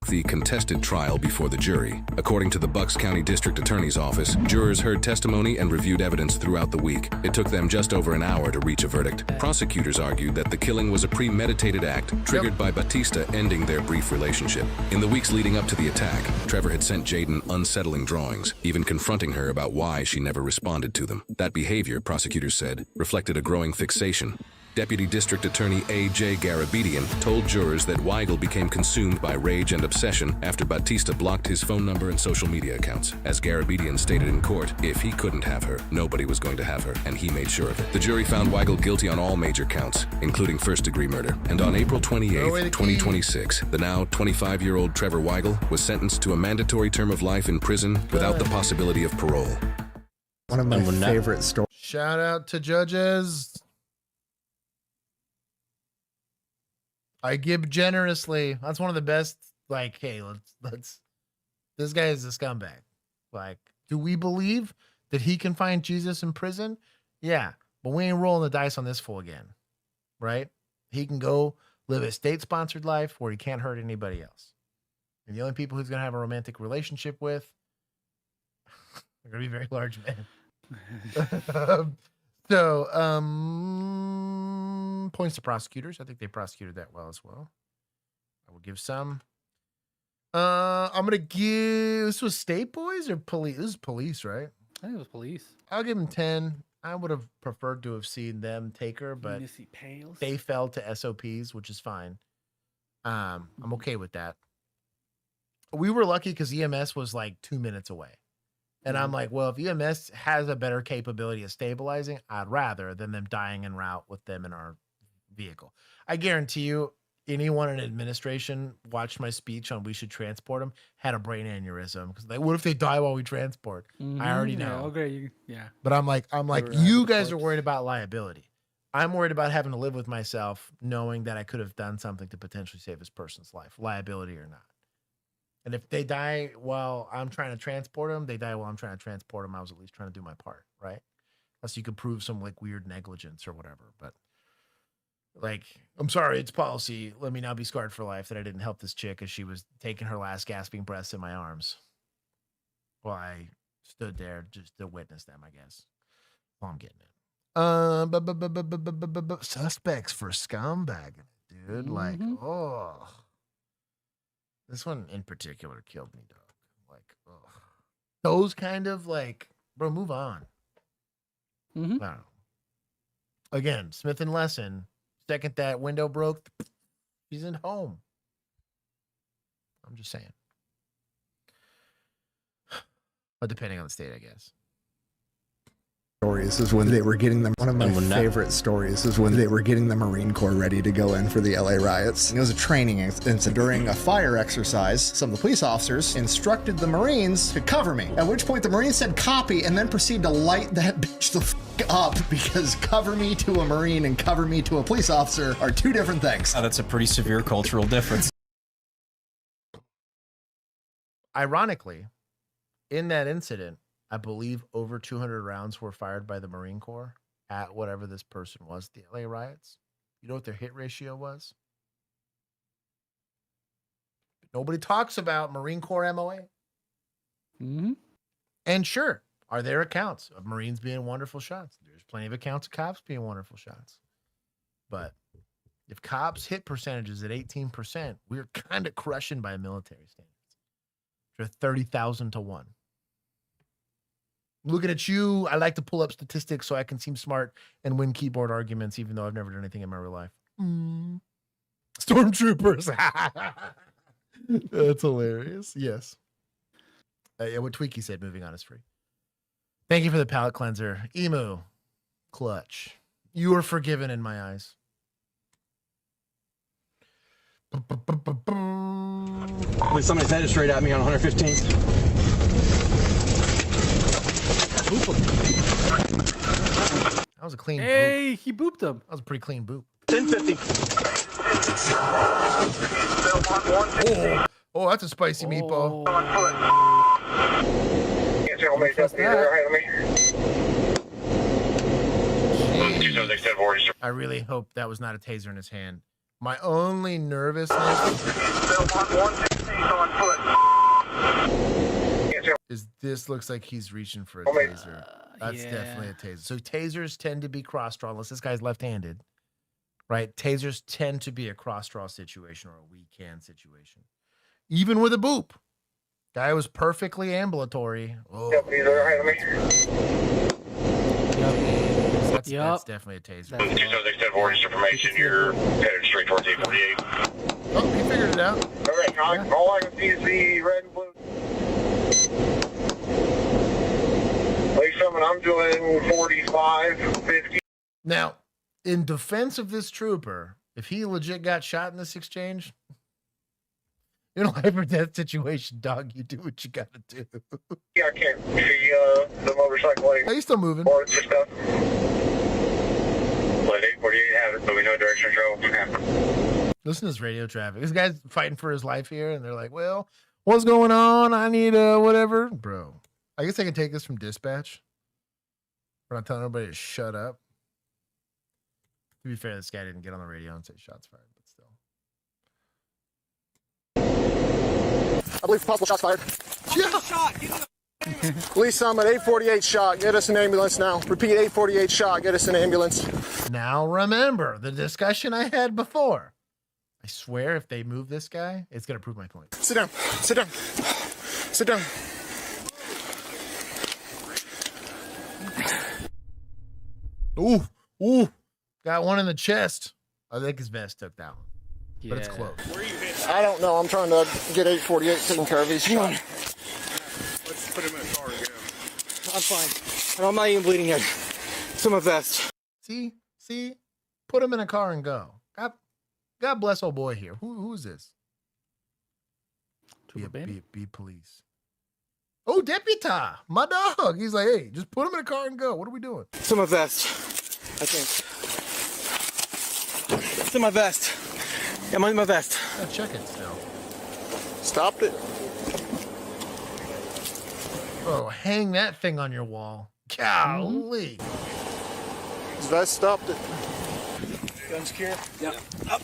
The contested trial before the jury. According to the Bucks County District Attorney's Office, jurors heard testimony and reviewed evidence throughout the week. It took them just over an hour to reach a verdict. Prosecutors argued that the killing was a premeditated act triggered by Batista ending their brief relationship. In the weeks leading up to the attack, Trevor had sent Jaden unsettling drawings, even confronting her about why she never responded to them. That behavior, prosecutors said, reflected a growing fixation. Deputy District Attorney A.J. Garabedian told jurors that Weigel became consumed by rage and obsession after Batista blocked his phone number and social media accounts. As Garabedian stated in court, if he couldn't have her, nobody was going to have her, and he made sure of it. The jury found Weigel guilty on all major counts, including first-degree murder. And on April 28, 2026, the now 25-year-old Trevor Weigel was sentenced to a mandatory term of life in prison without the possibility of parole. One of my favorite stories. Shout out to judges. I give generously. That's one of the best. Like, hey, let's. This guy is a scumbag. Like, Do we believe that he can find Jesus in prison? Yeah, but we ain't rolling the dice on this fool again, right? He can go live a state-sponsored life where he can't hurt anybody else. And the only people he's going to have a romantic relationship with are going to be very large men. Points to prosecutors. I think they prosecuted that well as well. I will give some. I'm gonna give. This was State Boys or police? This is police, right? I think it was police. I'll give them 10. I would have preferred to have seen them take her, but they fell to SOPs, which is fine. I'm okay with that. We were lucky because EMS was like 2 minutes away. And I'm like, well, if EMS has a better capability of stabilizing, I'd rather than them dying en route with them in our vehicle. I guarantee you, anyone in administration watched my speech on we should transport them, had a brain aneurysm. Because like, what if they die while we transport? I already know. Yeah, okay, yeah. But I'm like, you guys are worried about liability. I'm worried about having to live with myself, knowing that I could have done something to potentially save this person's life, liability or not. And if they die while I'm trying to transport them, they die while I'm trying to transport them. I was at least trying to do my part, right? Unless you could prove some like weird negligence or whatever. But like, I'm sorry, it's policy. Let me now be scarred for life that I didn't help this chick as she was taking her last gasping breaths in my arms. Well, I stood there just to witness them, I guess. Well, I'm getting it. Suspects for scumbagging, dude. Like, oh. This one in particular killed me, dog. Like, ugh. Those kind of like, bro, move on. I don't know. Again, Smith and Lesson, second that window broke, he's in home. I'm just saying. But depending on the state, I guess. Stories is when they were getting them. One of my favorite stories is when they were getting the Marine Corps ready to go in for the LA riots. And it was a training incident. During a fire exercise, some of the police officers instructed the Marines to cover me. At which point the Marines said copy and then proceeded to light that bitch the f up because cover me to a Marine and cover me to a police officer are two different things. That's a pretty severe cultural difference. Ironically, in that incident, I believe over 200 rounds were fired by the Marine Corps at whatever this person was, the LA riots. You know what their hit ratio was? Nobody talks about Marine Corps MOA. And sure, are there accounts of Marines being wonderful shots? There's plenty of accounts of cops being wonderful shots. But if cops hit percentages at 18%, we're kind of crushing by military standards. They're 30,000 to 1. Looking at you, I like to pull up statistics so I can seem smart and win keyboard arguments, even though I've never done anything in my real life. Stormtroopers. That's hilarious. Yes. Yeah, what Tweaky said, moving on is free. Thank you for the palate cleanser. Emu. Clutch. You are forgiven in my eyes. When somebody's headed straight at me on 115th. That was a clean boop. Hey, he booped him. That was a pretty clean boop. 1050. Oh, that's a spicy meatball. I really hope that was not a taser in his hand. My only nervousness is this looks like he's reaching for a taser. That's definitely a taser. So tasers tend to be cross-draw, unless this guy's left-handed, right? Tasers tend to be a cross-draw situation or a weak hand situation. Even with a boop. Guy was perfectly ambulatory. Oh. That's definitely a taser. 276-10-4, just information, you're headed straight towards 848. Oh, he figured it out. All right, all I can see is the red and blue. I'm doing 45, 50. Now, in defense of this trooper, if he legit got shot in this exchange, in a life or death situation, dog, you do what you gotta do. Yeah, I can't see the motorcycle. Are you still moving? Or just stuff. Let 848 have it, so we know direction of travel. Listen to this radio traffic. This guy's fighting for his life here, and they're like, well, what's going on? I need whatever. Bro, I guess I can take this from dispatch. We're not telling everybody to shut up. To be fair, this guy didn't get on the radio and say shots fired, but still. I believe possible shots fired. Yeah. Police summit, 848 shot. Get us an ambulance now. Repeat, 848 shot. Get us an ambulance. Now remember the discussion I had before. I swear if they move this guy, it's going to prove my point. Sit down. Sit down. Sit down. Ooh, ooh. Got one in the chest. I think his vest took that one. But it's close. I don't know. I'm trying to get 848 taken care of. He's Hang on. Let's put him in a car and go. I'm fine. And I'm not even bleeding yet. It's in my vest. See? Put him in a car and go. God bless old boy here. Who's this? Be police. Oh, deputy, my dog. He's like, hey, just put him in a car and go. What are we doing? It's in my vest. I think. It's in my vest. Yeah, I'm in my vest. Check it still. Stopped it. Bro, hang that thing on your wall. Golly. His vest stopped it. Gun secure? Yep. Up.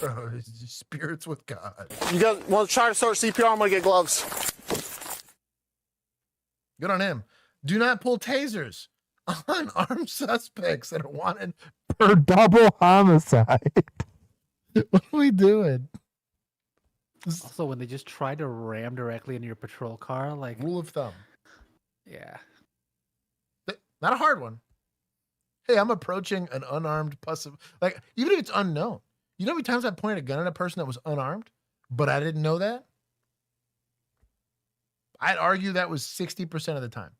Bro, spirits with God. You guys want to try to start CPR? I'm going to get gloves. Good on him. Do not pull tasers on armed suspects that are wanted for double homicide. What are we doing? Also, when they just try to ram directly into your patrol car, like rule of thumb. Yeah. Not a hard one. Hey, I'm approaching an unarmed like, even if it's unknown. You know how many times I pointed a gun at a person that was unarmed, but I didn't know that? I'd argue that was 60% of the time.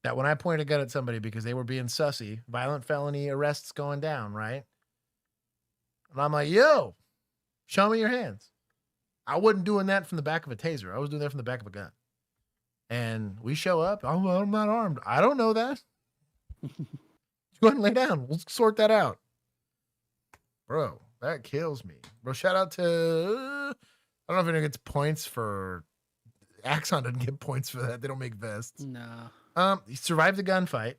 That when I pointed a gun at somebody because they were being sussy, violent felony arrests going down, right? And I'm like, yo, show me your hands. I wasn't doing that from the back of a taser. I was doing that from the back of a gun. And we show up. I'm not armed. I don't know that. Go ahead and lay down. We'll sort that out. Bro, that kills me. Bro, shout out to, I don't know if anyone gets points for, Axon doesn't get points for that. They don't make vests. No. He survived the gunfight,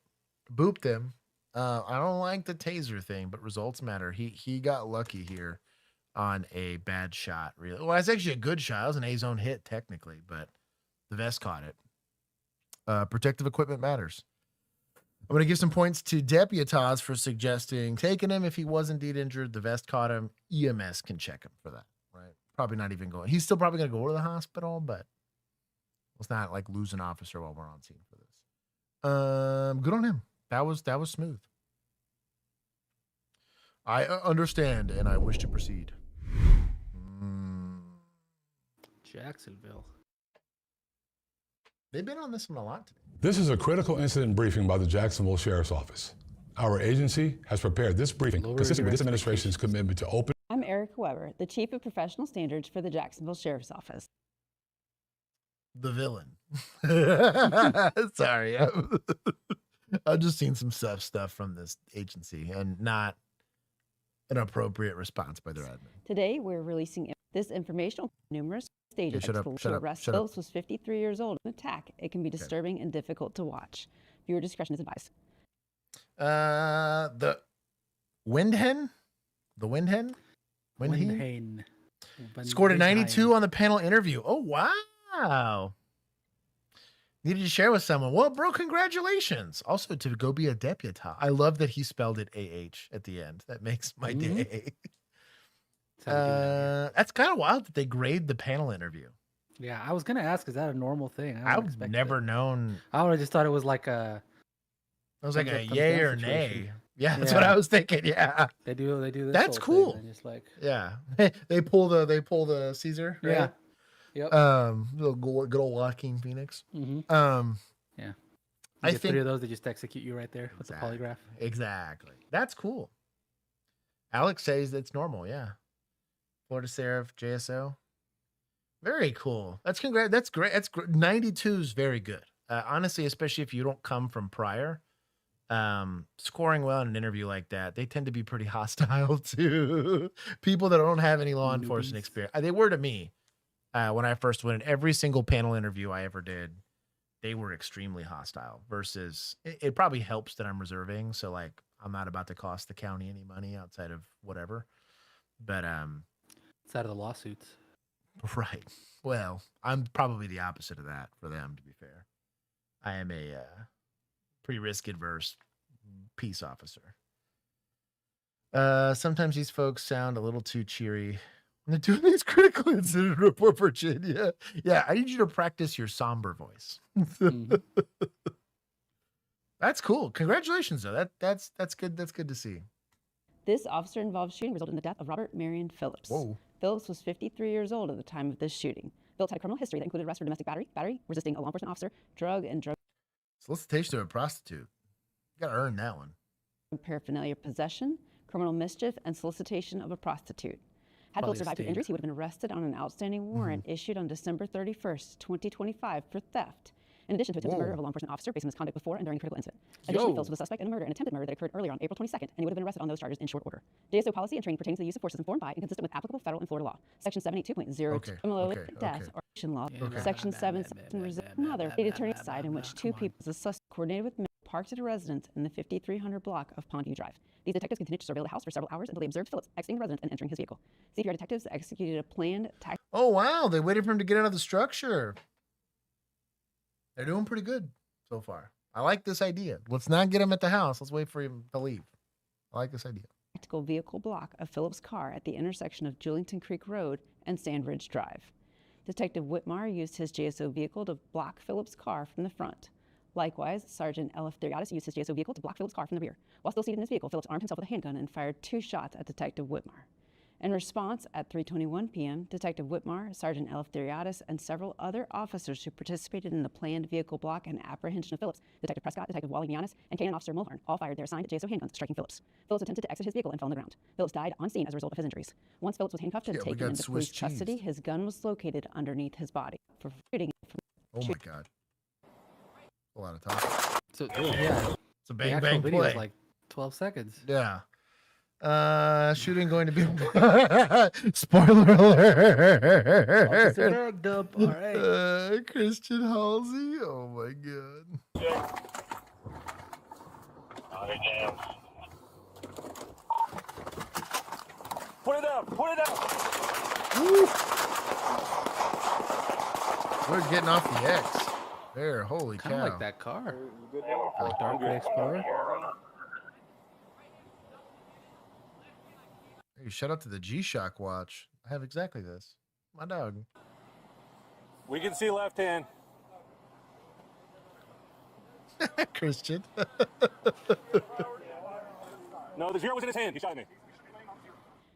booped him. I don't like the taser thing, but results matter. He got lucky here on a bad shot, really. Well, it's actually a good shot. It was an A-zone hit, technically, but the vest caught it. Protective equipment matters. I'm going to give some points to Deputaz for suggesting taking him if he was indeed injured. The vest caught him. EMS can check him for that, right? Probably not even going. He's still probably going to go to the hospital, but let's not like lose an officer while we're on scene for this. Good on him. That was smooth. I understand and I wish to proceed. Jacksonville. They've been on this one a lot today. This is a critical incident briefing by the Jacksonville Sheriff's Office. Our agency has prepared this briefing consistent with this administration's commitment to open. I'm Erica Weber, the Chief of Professional Standards for the Jacksonville Sheriff's Office. The villain. Sorry. I've just seen some stuff from this agency and not an appropriate response by their admin. Today, we're releasing this informational numerous stages to arrest Phillips was 53 years old. An attack. It can be disturbing and difficult to watch. Viewer discretion is advised. The Windhen? The Windhen? Windhen. Scored a 92 on the panel interview. Oh, wow. Needed to share with someone. Well, bro, congratulations. Also, to go be a deputy. I love that he spelled it AH at the end. That makes my day. That's kind of wild that they grade the panel interview. Yeah, I was going to ask, is that a normal thing? I've never known. I would have just thought it was like a... It was like a yay or nay. Yeah, that's what I was thinking. Yeah. They do this. That's cool. Just like... Yeah. They pull the Caesar, right? Yeah. Yep. Good old Joaquin Phoenix. Yeah. I think 3 of those, they just execute you right there with the polygraph. Exactly. That's cool. Alex says that's normal. Yeah. Florida Sheriff, JSO. Very cool. That's great. That's great. 92 is very good. Honestly, especially if you don't come from prior, scoring well in an interview like that, they tend to be pretty hostile to people that don't have any law enforcement experience. They were to me. when I first went in. Every single panel interview I ever did, they were extremely hostile. Versus, it probably helps that I'm reserving, so like I'm not about to cost the county any money outside of whatever. But it's out of the lawsuits. Right. Well, I'm probably the opposite of that for them, to be fair. I am a pretty risk-adverse peace officer. Sometimes these folks sound a little too cheery when they're doing these critical incident report, Virginia. Yeah, I need you to practice your somber voice. That's cool. Congratulations, though. That's good. That's good to see. This officer-involved shooting resulted in the death of Robert Marion Phillips. Whoa. Phillips was 53 years old at the time of this shooting. Phillips had a criminal history that included arrest for domestic battery, resisting a law enforcement officer, drug solicitation of a prostitute. You gotta earn that one. Paraphernalia possession, criminal mischief, and solicitation of a prostitute. Had Phillips survived his injuries, he would have been arrested on an outstanding warrant issued on December 31st, 2025 for theft. In addition to attempted murder of a law enforcement officer based on misconduct before and during a critical incident. Additionally, Phillips was a suspect in a murder and attempted murder that occurred earlier on April 22nd, and he would have been arrested on those charges in short order. JSO policy and training pertaining to the use of force is informed by and consistent with applicable federal and Florida law. Section 782.0 criminal death or action law. Section 7 another state attorney's side in which two people, a suspect coordinated with men, parked at a residence in the 5300 block of Pondview Drive. These detectives continued to surveil the house for several hours until they observed Phillips exiting the residence and entering his vehicle. CPR detectives executed a planned attack. Oh, wow. They waited for him to get out of the structure. They're doing pretty good so far. I like this idea. Let's not get him at the house. Let's wait for him to leave. I like this idea. Tactical vehicle block of Phillips' car at the intersection of Julington Creek Road and Sandridge Drive. Detective Whitmire used his JSO vehicle to block Phillips' car from the front. Likewise, Sergeant L.F. Theriatis used his JSO vehicle to block Phillips' car from the rear. While still seated in his vehicle, Phillips armed himself with a handgun and fired 2 shots at Detective Whitmire. In response, at 3:21 p.m., Detective Whitmire, Sergeant L.F. Theriatis, and several other officers who participated in the planned vehicle block and apprehension of Phillips, Detective Prescott, Detective Wally Mianis, and Canine Officer Mulhern, all fired their assigned JSO handguns, striking Phillips. Phillips attempted to exit his vehicle and fell on the ground. Phillips died on scene as a result of his injuries. Once Phillips was handcuffed and taken into police custody, his gun was located underneath his body. For shooting Oh my God. A lot of talk. So, yeah. It's a bang the bang video play. is like 12 seconds. Yeah. Shooting going to be spoiler alert. Officer bagged up. All right. Christian Halsey. Oh my God. Put it up! Put it up! Woo. We're getting off the X. There, holy cow. Kind of like that car. Like Dark Gray Explorer. Hey, shout out to the G-Shock watch. I have exactly this. My dog. We can see left hand. Christian. No, the 0 was in his hand. He shot at me.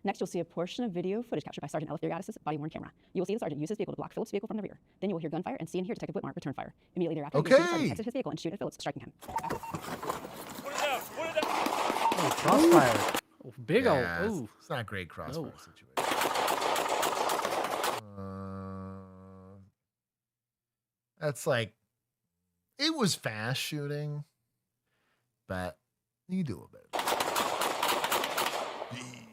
Next, you'll see a portion of video footage captured by Sergeant L.F. Theriatis' body-worn camera. You will see the sergeant use his vehicle to block Phillips' vehicle from the rear. Then you will hear gunfire and see and hear Detective Whitmire return fire. Immediately thereafter, you will see the sergeant exit his vehicle and shoot at Phillips, striking him. Put it down! Put it down! Oh, crossfire. Oh, big Yeah, old. it's not a great crossfire situation. That's like, it was fast shooting, but you do a little bit. Jeez.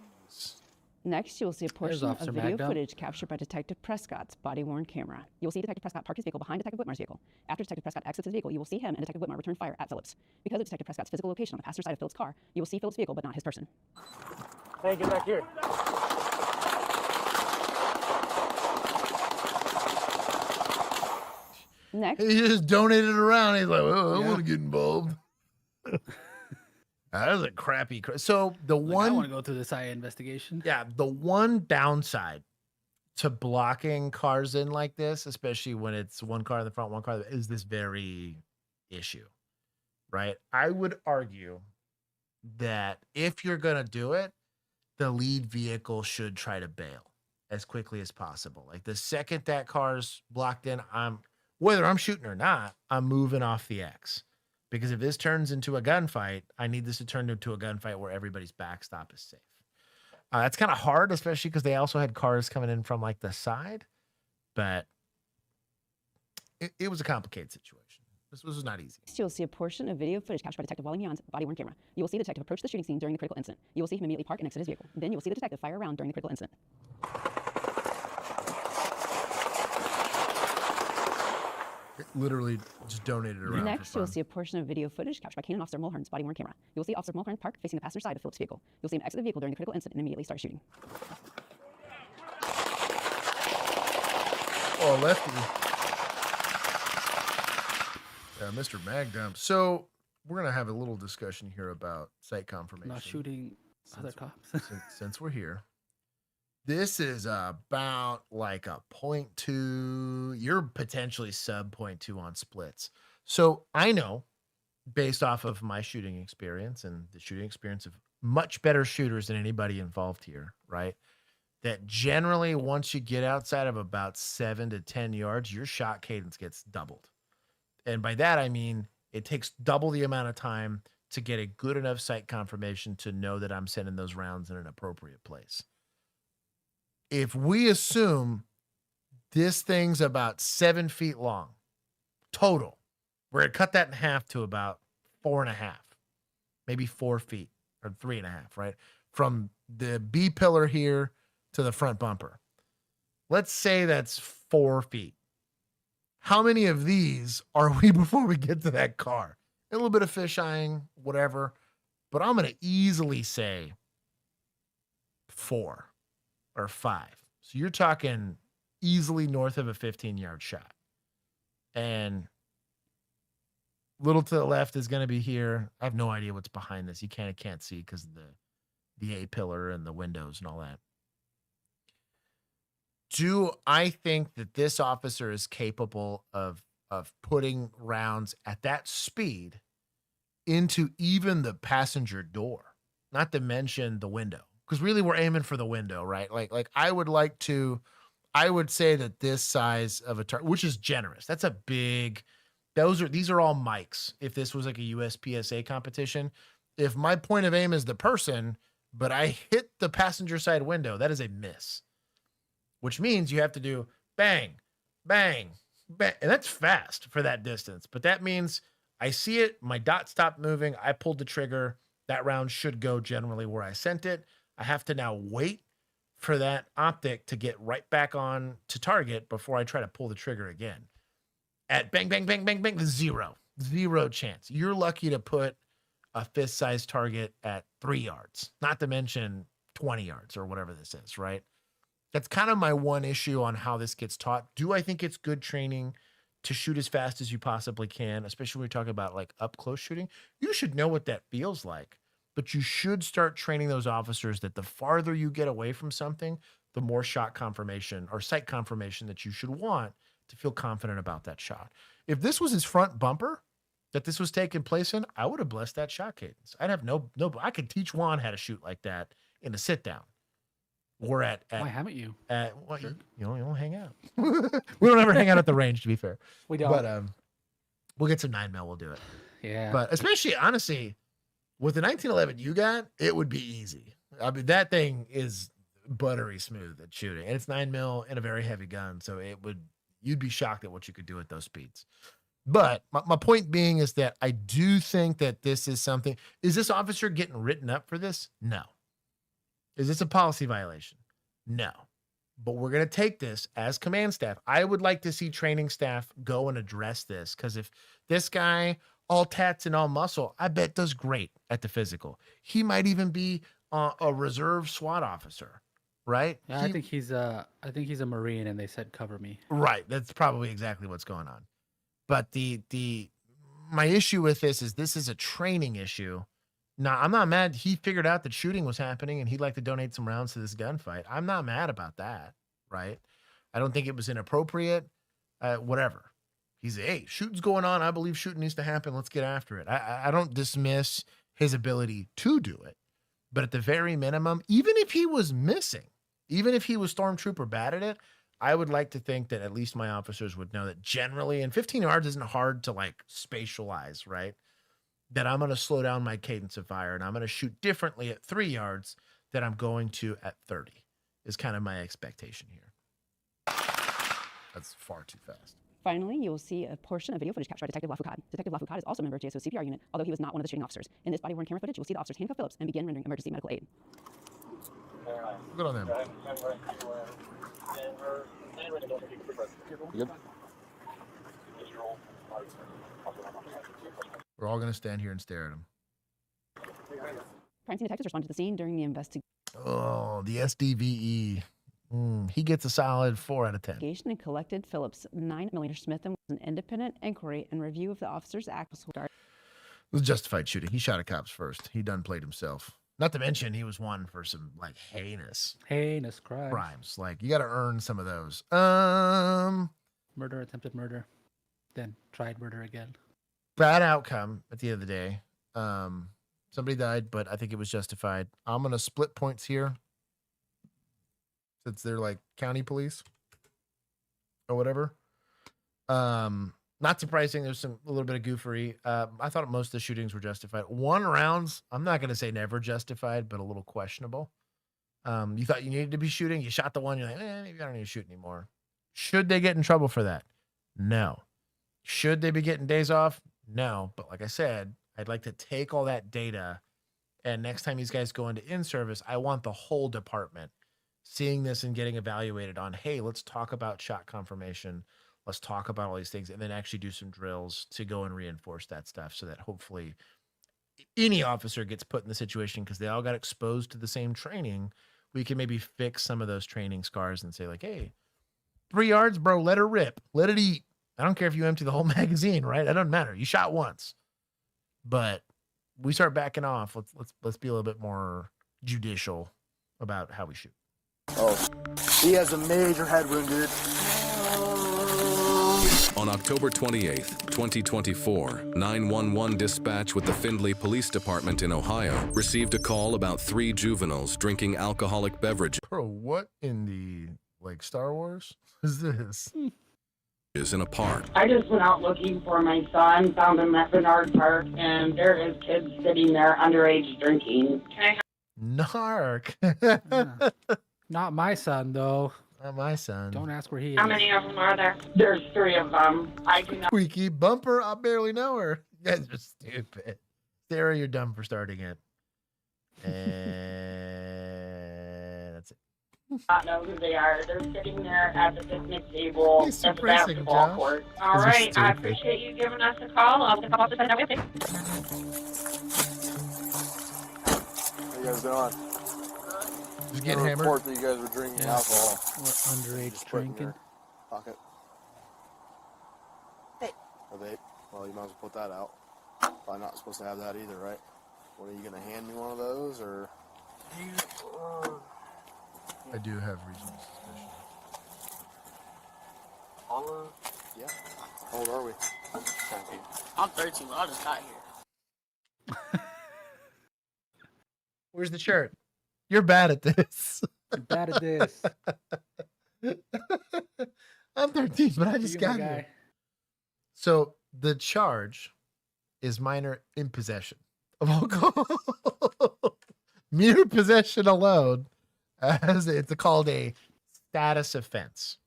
Next, you will see a portion of Officer video Magda. footage captured by Detective Prescott's body-worn camera. You will see Detective Prescott park his vehicle behind Detective Whitmire's vehicle. After Detective Prescott exits his vehicle, you will see him and Detective Whitmire return fire at Phillips. Because of Detective Prescott's physical location on the passenger side of Phillips' car, you will see Phillips' vehicle but not his person. Hey, get back here. Next, He just donated around. He's like, oh, I want to get involved. That was a crappy. So the I want one, to go through this IA investigation. yeah, the one downside to blocking cars in like this, especially when it's one car in the front, one car, is this very issue, right? I would argue that if you're going to do it, the lead vehicle should try to bail as quickly as possible. Like the second that car's blocked in, whether I'm shooting or not, I'm moving off the X. Because if this turns into a gunfight, I need this to turn into a gunfight where everybody's backstop is safe. That's kind of hard, especially because they also had cars coming in from like the side. But it was a complicated situation. This was not easy. you will see a portion of video footage captured by Detective Wally Mianis' body-worn camera. You will see the detective approach the shooting scene during the critical incident. You will see him immediately park and exit his vehicle. Then you will see the detective fire a round during the critical incident. It literally just donated around. Next, you'll see a portion of video footage captured by Canine Officer Mulhern's body-worn camera. You'll see Officer Mulhern park facing the passenger side of Phillips' vehicle. You'll see him exit the vehicle during the critical incident and immediately start shooting. Oh, lefty. Mr. Magdump. So we're gonna have a little discussion here about site confirmation. Not shooting other cops. since we're here. This is about like a 0.2. You're potentially sub 0.2 on splits. So I know, based off of my shooting experience and the shooting experience of much better shooters than anybody involved here, right? That generally once you get outside of about 7 to 10 yards, your shot cadence gets doubled. And by that, I mean, it takes double the amount of time to get a good enough sight confirmation to know that I'm sending those rounds in an appropriate place. If we assume this thing's about 7 feet long total, we're going to cut that in half to about 4.5, maybe 4 feet or 3.5, right? From the B pillar here to the front bumper. Let's say that's 4 feet. How many of these are we before we get to that car? A little bit of fish-eyeing, whatever. But I'm going to easily say 4 or 5. So you're talking easily north of a 15-yard shot. And little to the left is going to be here. I have no idea what's behind this. You can't see because of the A pillar and the windows and all that. Do I think that this officer is capable of putting rounds at that speed into even the passenger door? Not to mention the window, because really we're aiming for the window, right? Like I would say that this size of a target, which is generous. That's a big. These are all mics. If this was like a USPSA competition, if my point of aim is the person, but I hit the passenger side window, that is a miss. Which means you have to do bang, bang, bang. And that's fast for that distance. But that means I see it, my dot stopped moving, I pulled the trigger. That round should go generally where I sent it. I have to now wait for that optic to get right back on to target before I try to pull the trigger again. At bang, bang, bang, bang, bang, zero chance. You're lucky to put a fist-sized target at 3 yards, not to mention 20 yards or whatever this is, right? That's kind of my one issue on how this gets taught. Do I think it's good training to shoot as fast as you possibly can, especially when we talk about like up close shooting? You should know what that feels like, but you should start training those officers that the farther you get away from something, the more shot confirmation or sight confirmation that you should want to feel confident about that shot. If this was his front bumper that this was taking place in, I would have blessed that shot cadence. I'd have no, I could teach Juan how to shoot like that in a sit down. Or why haven't you? Well, you don't hang out. We don't ever hang out at the range, to be fair. We don't. But we'll get some 9mm. We'll do it. Yeah. But especially, honestly, with the 1911 you got, it would be easy. I mean, that thing is buttery smooth at shooting, and it's 9mm and a very heavy gun, so you'd be shocked at what you could do at those speeds. But my point being is that I do think that this is something. Is this officer getting written up for this? No. Is this a policy violation? No. But we're going to take this as command staff. I would like to see training staff go and address this, because if this guy, all tats and all muscle, I bet does great at the physical. He might even be a reserve SWAT officer, right? Yeah, I think he's a Marine, and they said cover me. Right. That's probably exactly what's going on. But my issue with this is a training issue. Now, I'm not mad. He figured out that shooting was happening and he'd like to donate some rounds to this gunfight. I'm not mad about that, right? I don't think it was inappropriate, whatever. He's, hey, shooting's going on. I believe shooting needs to happen. Let's get after it. I don't dismiss his ability to do it. But at the very minimum, even if he was missing, even if he was stormtrooper bad at it, I would like to think that at least my officers would know that generally, and 15 yards isn't hard to like spatialize, right? That I'm going to slow down my cadence of fire and I'm going to shoot differently at 3 yards than I'm going to at 30 is kind of my expectation here. That's far too fast. Finally, you will see a portion of video footage captured by Detective Lafoucault. Detective Lafoucault is also a member of GSO's CPR unit, although he was not one of the shooting officers. In this body-worn camera footage, you will see the officers handcuff Phillips and begin rendering emergency medical aid. Good on them. Good. We're all going to stand here and stare at him. Crime scene detectives responded to the scene during the investigation. Oh, the SDVE. He gets a solid 4 out of 10. And collected Phillips' 9mm Smith & Wesson independent inquiry and review of the officer's actions. It was justified shooting. He shot at cops first. He done played himself. Not to mention he was one for some like heinous crimes. Like you got to earn some of those. Murder, attempted murder, then tried murder again. Bad outcome at the end of the day. Somebody died, but I think it was justified. I'm gonna split points here, since they're like county police or whatever. Not surprising. There's a little bit of goofery. I thought most of the shootings were justified. 1 rounds, I'm not going to say never justified, but a little questionable. You thought you needed to be shooting. You shot the one. You're like, maybe I don't need to shoot anymore. Should they get in trouble for that? No. Should they be getting days off? No. But like I said, I'd like to take all that data, and next time these guys go into in-service, I want the whole department seeing this and getting evaluated on, hey, let's talk about shot confirmation. Let's talk about all these things, and then actually do some drills to go and reinforce that stuff so that hopefully any officer gets put in the situation because they all got exposed to the same training. We can maybe fix some of those training scars and say like, hey, 3 yards, bro, let her rip. Let it eat. I don't care if you empty the whole magazine, right? That doesn't matter. You shot once. But we start backing off. Let's be a little bit more judicial about how we shoot. Oh, he has a major head wound, dude. On October 28th, 2024, 911 dispatch with the Findlay Police Department in Ohio received a call about 3 juveniles drinking alcoholic beverages. Bro, what in the, Star Wars is this? In a park. I just went out looking for my son, found him at Bernard Park, and there is kids sitting there underage drinking. Can I Narc. Not my son, though. Not my son. Don't ask where he is. How many of them are there? There's 3 of them. I do not. Squeaky bumper. I barely know her. You guys are stupid. Sarah, you're dumb for starting it. And that's it. Not know who they are. They're sitting there at the picnic table He's at the suppressing, basketball Josh. court. All Those are right, I stupid. appreciate you giving us a call. I'll come up to that with you. How you guys doing? Just getting A hammered. report that you guys were drinking alcohol. What underage Just put in drinking? your pocket. A vape. Well, you might as well put that out. Probably not supposed to have that either, right? What, are you going to hand me one of those, or? I do have reasonable suspicion. Yeah. How old are we? I'm 13, but I just got here. Where's the shirt? You're bad at this. You're bad at this. I'm 13, but I just You, got my here. guy. So the charge is minor in possession of alcohol. Mere possession alone, as it's called a status offense.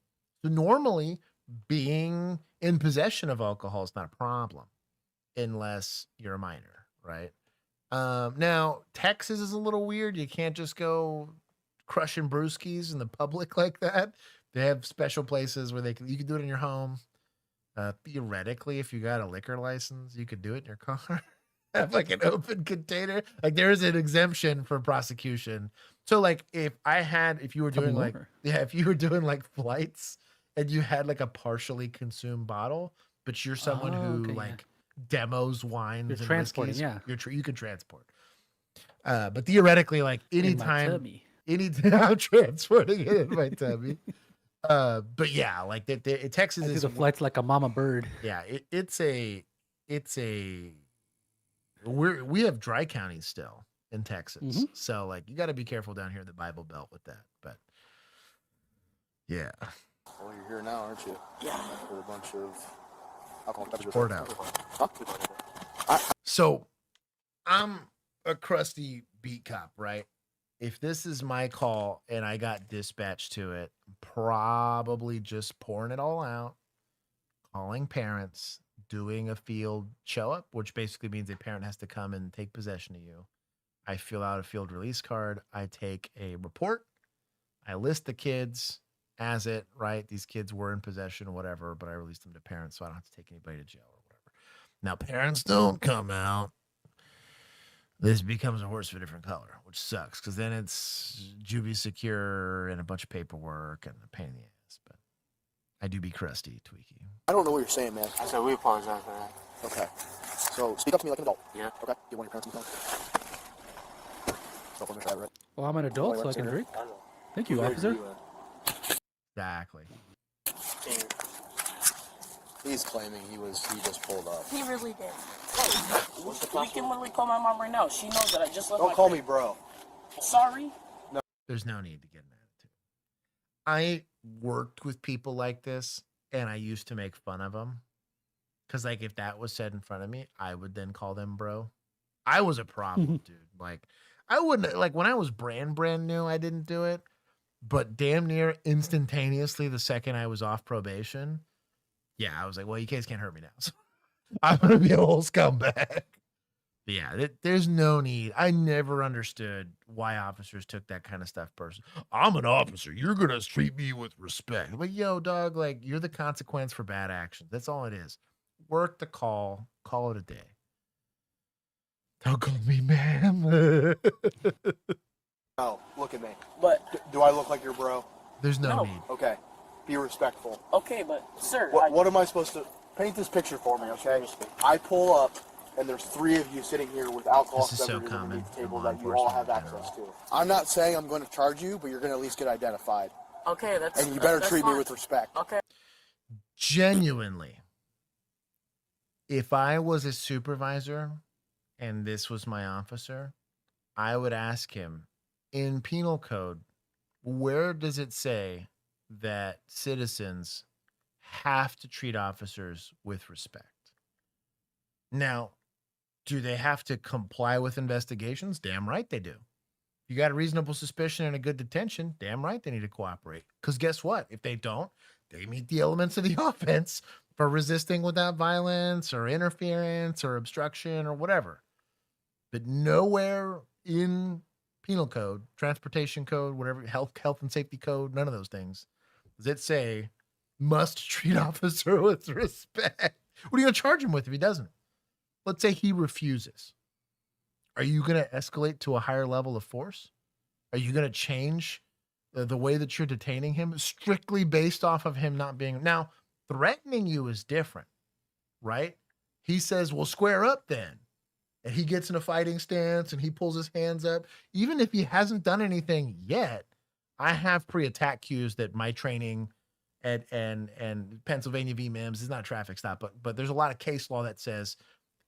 So normally, being in possession of alcohol is not a problem unless you're a minor, right? Now, Texas is a little weird. You can't just go crushing brewskis in the public like that. They have special places where you can do it in your home. Theoretically, if you got a liquor license, you could do it in your car. Have like an open container. Like there is an exemption for prosecution. So like if you were doing if you were doing like flights and you had like a partially consumed bottle, but you're someone who demos wines and transporting, whiskeys, yeah. you could transport. But theoretically, like anytime, I'm transporting it in my tummy. But yeah, like Texas I do is the flights like a mama bird. Yeah, we have dry counties still in Texas, so like you got to be careful down here in the Bible Belt with that. But yeah, Well, you're here now, aren't you? Yeah. With a bunch of alcohol. poured out. Huh? So I'm a crusty beat cop, right? If this is my call and I got dispatched to it, probably just pouring it all out, calling parents, doing a field show up, which basically means a parent has to come and take possession of you. I fill out a field release card. I take a report. I list the kids. as it, right? These kids were in possession or whatever, but I released them to parents, so I don't have to take anybody to jail or whatever. Now, parents don't come out. This becomes a horse of a different color, which sucks because then it's juvie secure and a bunch of paperwork and a pain in the ass. But I do be crusty, Tweaky. I don't know what you're saying, man. I said we apologize for that. Okay. So speak up to me like an adult. Yeah. Okay. Do you want your parents on the phone? Stop on the side, right? Well, I'm an adult, so I can drink. Thank you, officer. Exactly. He's claiming he just pulled up. He really did. We can literally call my mom right now. She knows that I just left. Don't call me bro. Sorry. No. There's no need to get an attitude. I worked with people like this, and I used to make fun of them. Because, like, if that was said in front of me, I would then call them bro. I was a problem, dude. Like, I wouldn't, like, when I was brand new, I didn't do it. But damn near instantaneously, the second I was off probation, yeah, I was like, well, you guys can't hurt me now. So I'm going to be a whole scumbag. But yeah, there's no need. I never understood why officers took that kind of stuff personally. I'm an officer. You're going to treat me with respect. But yo, dog, like, you're the consequence for bad actions. That's all it is. Work the call it a day. Don't call me ma'am. No, look at me. But do I look like your bro? There's no need. Okay. Be respectful. Okay, but sir, What am I supposed to paint this picture for me, okay? I pull up and there's 3 of you sitting here with alcohol This is so beverages common underneath the table in law that you all have enforcement in access to. I'm not saying I'm going to charge you, but you're going to at least get identified. okay, that's And you better that's treat me fine. with respect. Okay. Genuinely, if I was a supervisor and this was my officer, I would ask him, in penal code, where does it say that citizens have to treat officers with respect? Now, do they have to comply with investigations? Damn right they do. You got a reasonable suspicion and a good detention, damn right they need to cooperate. Because guess what? If they don't, they meet the elements of the offense for resisting without violence or interference or obstruction or whatever. But nowhere in penal code, transportation code, whatever, health and safety code, none of those things, does it say must treat officer with respect? What are you going to charge him with if he doesn't? Let's say he refuses. Are you going to escalate to a higher level of force? Are you going to change the way that you're detaining him strictly based off of him not being... Now, threatening you is different, right? He says, well, square up then. And he gets in a fighting stance and he pulls his hands up. Even if he hasn't done anything yet, I have pre-attack cues that my training and Pennsylvania v. Mims is not a traffic stop, but there's a lot of case law that says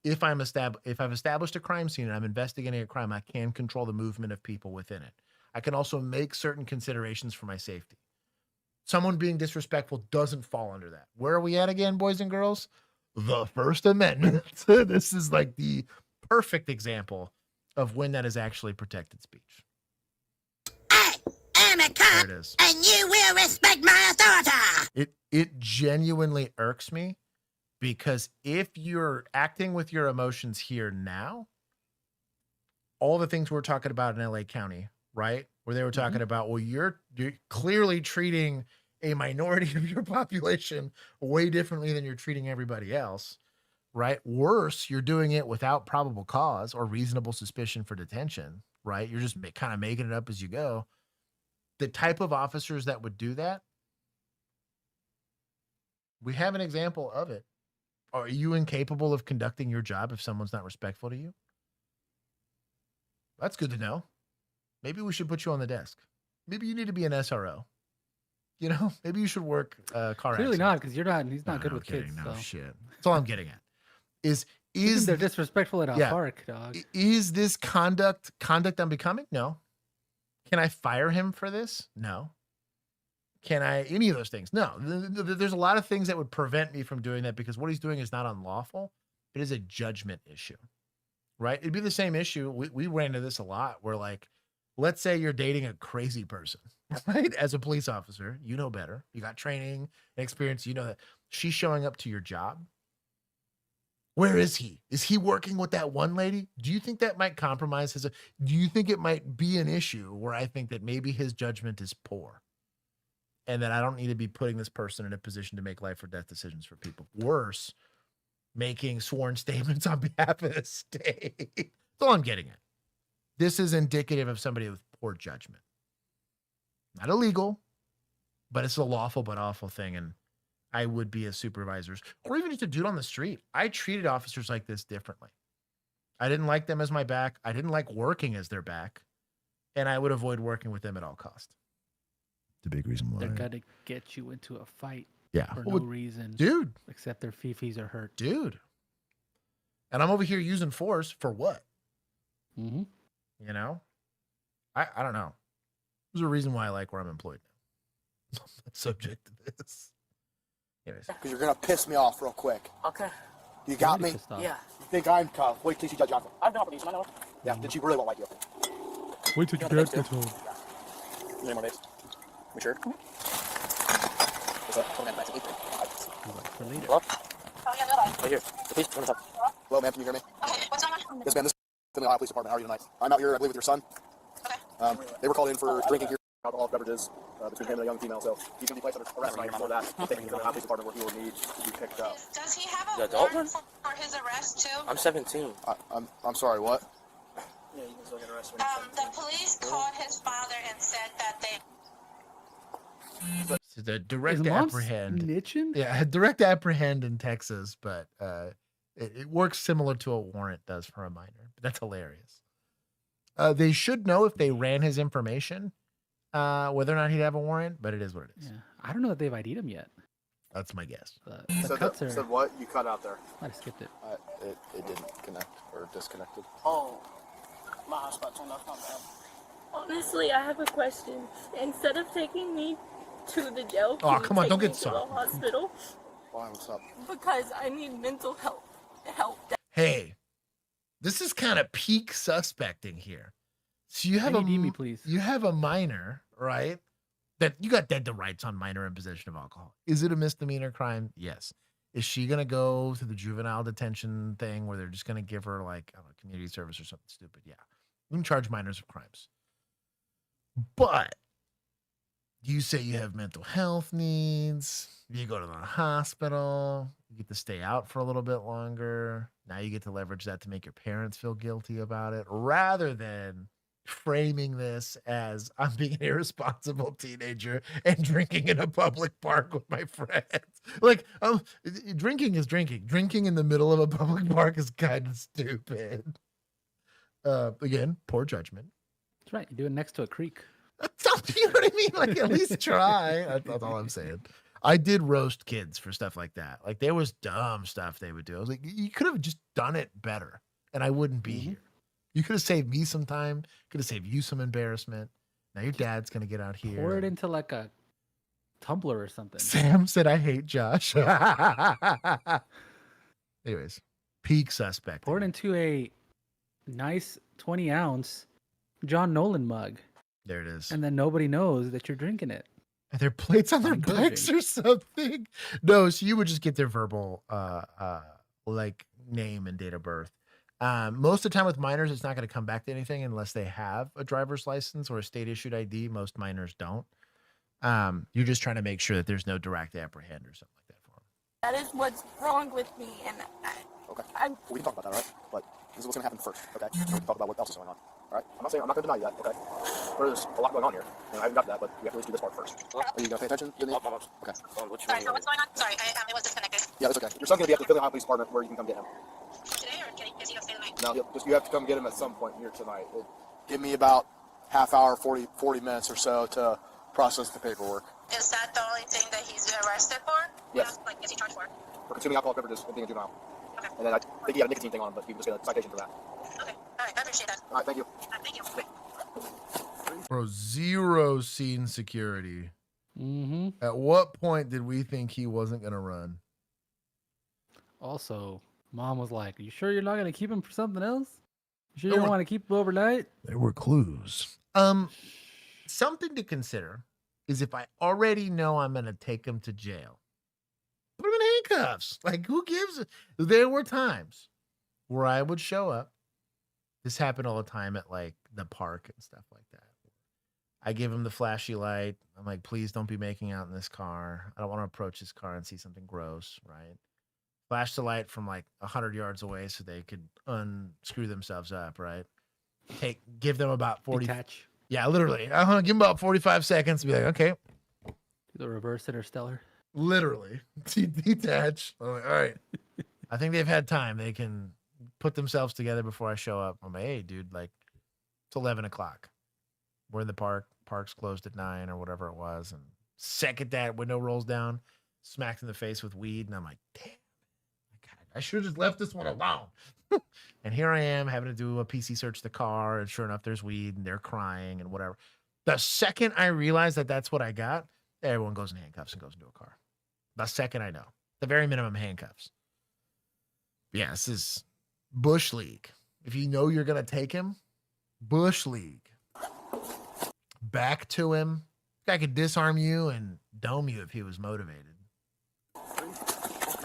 if I've established a crime scene and I'm investigating a crime, I can control the movement of people within it. I can also make certain considerations for my safety. Someone being disrespectful doesn't fall under that. Where are we at again, boys and girls? The First Amendment. This is like the perfect example of when that is actually protected speech. I'm a cop, There it is. and you will respect my authority. It genuinely irks me because if you're acting with your emotions here now, all the things we're talking about in LA County, right? Where they were talking about, well, you're clearly treating a minority of your population way differently than you're treating everybody else, right? Worse, you're doing it without probable cause or reasonable suspicion for detention, right? You're just kind of making it up as you go. The type of officers that would do that, we have an example of it. Are you incapable of conducting your job if someone's not respectful to you? That's good to know. Maybe we should put you on the desk. Maybe you need to be an SRO. You know, maybe you should work car Clearly accident. not, because he's not good with kidding, kids. No so. shit. That's all I'm getting at. Is they're disrespectful at a park, dog. Is this conduct unbecoming? No. Can I fire him for this? No. Can I, any of those things? No. There's a lot of things that would prevent me from doing that because what he's doing is not unlawful. It is a judgment issue, right? It'd be the same issue. We ran into this a lot where, like, let's say you're dating a crazy person, right? As a police officer, you know better. You got training and experience. You know that she's showing up to your job. Where is he? Is he working with that one lady? Do you think that might compromise his? Do you think it might be an issue where I think that maybe his judgment is poor? and that I don't need to be putting this person in a position to make life or death decisions for people. Worse, making sworn statements on behalf of the state. That's all I'm getting at. This is indicative of somebody with poor judgment. Not illegal, but it's a lawful but awful thing. And I would be as supervisors or even just a dude on the street. I treated officers like this differently. I didn't like them as my back. I didn't like working as their back. And I would avoid working with them at all costs. The big reason why. They're going to get you into a fight for well, no reason. Dude. Except their fifis are hurt. Dude. And I'm over here using force for what? Mm-hmm. You know? I don't know. There's a reason why I like where I'm employed now. I'm subject to this. Anyways. Because you're going to piss me off real quick. Okay. You got me? Yeah. You think I'm tough? Wait till you see Judge Johnson. I've been off of these, I know. Yeah, then she really won't like you. Wait till your dad gets home. Any more days? We sure? What's up? For later. Hello? Right here. Please, turn this up. Hello, ma'am, can you hear me? What's going on? Yes, ma'am, this is the Ohio Police Department. How are you tonight? I'm out here, I believe, with your son. Okay. They were called in for drinking here, alcoholic beverages between him and a young female, so he's going to be placed under arrest right for that. Taking him to the Ohio Police Department where he will need to be picked up. Does he have The a adult warrant for his arrest too? I'm 17. I'm sorry, what? Yeah, you can still get arrested. The police called his father and said that they. So the direct Is mom's apprehend. snitching? Yeah, direct apprehend in Texas, but it works similar to a warrant does for a minor. But that's hilarious. They should know if they ran his information, whether or not he'd have a warrant, but it is what it is. Yeah. I don't know that they've ID'd him yet. That's my guess. The cuts are... Said what? You cut out there. I might have skipped it. It didn't connect or disconnected. Oh, my hotspot turned off. Honestly, I have a question. Instead of taking me to the jail, Oh, can you come on, take don't me get to the soft. hospital? Why? What's up? Because I need mental help. Hey, this is kind of peak suspecting here. So you have me, please. You have a minor, right? That you got dead to rights on minor in possession of alcohol. Is it a misdemeanor crime? Yes. Is she gonna go to the juvenile detention thing where they're just gonna give her like I don't know, community service or something stupid? Yeah, you can charge minors of crimes. But you say you have mental health needs. You go to the hospital. You get to stay out for a little bit longer. Now you get to leverage that to make your parents feel guilty about it, rather than framing this as I'm being an irresponsible teenager and drinking in a public park with my friends. Like, drinking is drinking. Drinking in the middle of a public park is kind of stupid. Again, poor judgment. That's right. You do it next to a creek. You know what I mean? Like, at least try. That's all I'm saying. I did roast kids for stuff like that. Like, there was dumb stuff they would do. I was like, you could have just done it better, and I wouldn't be here. You could have saved me some time. Could have saved you some embarrassment. Now your dad's gonna get out here. Pour it into like a tumbler or something. Sam said, "I hate Josh." Anyways, peak suspect. Pour it into a nice 20-ounce John Nolan mug. There it is. And then nobody knows that you're drinking it. Are there plates on their bikes or something? No, so you would just get their verbal like name and date of birth. Most of the time with minors, it's not going to come back to anything unless they have a driver's license or a state issued ID. Most minors don't. You're just trying to make sure that there's no direct apprehend or something like that for them. That is what's wrong with me, and Okay. We can talk about that, all right? But this is what's going to happen first, okay? We can talk about what else is going on, all right? I'm not going to deny you that, okay? There's a lot going on here, and I haven't got that, but we have to at least do this part first. Are you going to pay attention? Okay. Sorry, so what's going on? Sorry, it was disconnected. Yeah, that's okay. Your son's going to be at the Philly Ohio Police Department where you can come get him. Today, or is he going to stay the night? No, you have to come get him at some point here tonight. Give me about half hour, 40 minutes or so to process the paperwork. Is that the only thing that he's arrested for? Yes. What else, is he charged for? For consuming alcohol beverages and being a juvenile. Okay. And then I think he had a nicotine thing on him, but he was just get a citation for that. Okay. All right. I appreciate that. All right, thank you. Thank you. Bro, zero scene security. Mm-hmm. At what point did we think he wasn't going to run? Also, mom was like, "Are you sure you're not going to keep him for something else? You sure you don't want to keep him overnight?" There were clues. Something to consider is if I already know I'm going to take him to jail, put him in handcuffs. Like, who gives a... There were times where I would show up. This happened all the time at like the park and stuff like that. I give him the flashy light. I'm like, please don't be making out in this car. I don't want to approach this car and see something gross, right? Flash the light from like 100 yards away so they could unscrew themselves up, right? Give them about 40. Detach. Yeah, literally. Give them about 45 seconds to be like, okay. Do the reverse interstellar. Literally. Detach. I'm like, all right. I think they've had time. They can put themselves together before I show up. I'm like, hey, dude, like, it's 11 o'clock. We're in the park. Park's closed at 9 or whatever it was. And second that window rolls down, smacked in the face with weed. And I'm like, damn. I should have just left this one alone. And here I am having to do a PC search of the car. And sure enough, there's weed and they're crying and whatever. The second I realize that that's what I got, everyone goes in handcuffs and goes into a car. The second I know. The very minimum handcuffs. Yeah, this is Bush League. If you know you're going to take him, Bush League. Back to him. Guy could disarm you and dome you if he was motivated.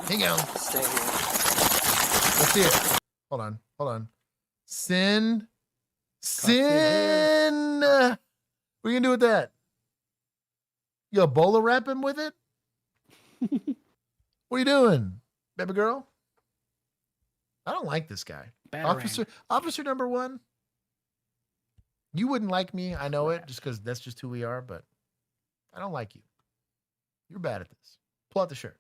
Here you go. Stay here. Let's see it. Hold on. Sin. What are you gonna do with that? You Ebola wrap him with it? What are you doing, baby girl? I don't like this guy. Officer number 1. You wouldn't like me. I know it just because that's just who we are, but I don't like you. You're bad at this. Pull out the shirt.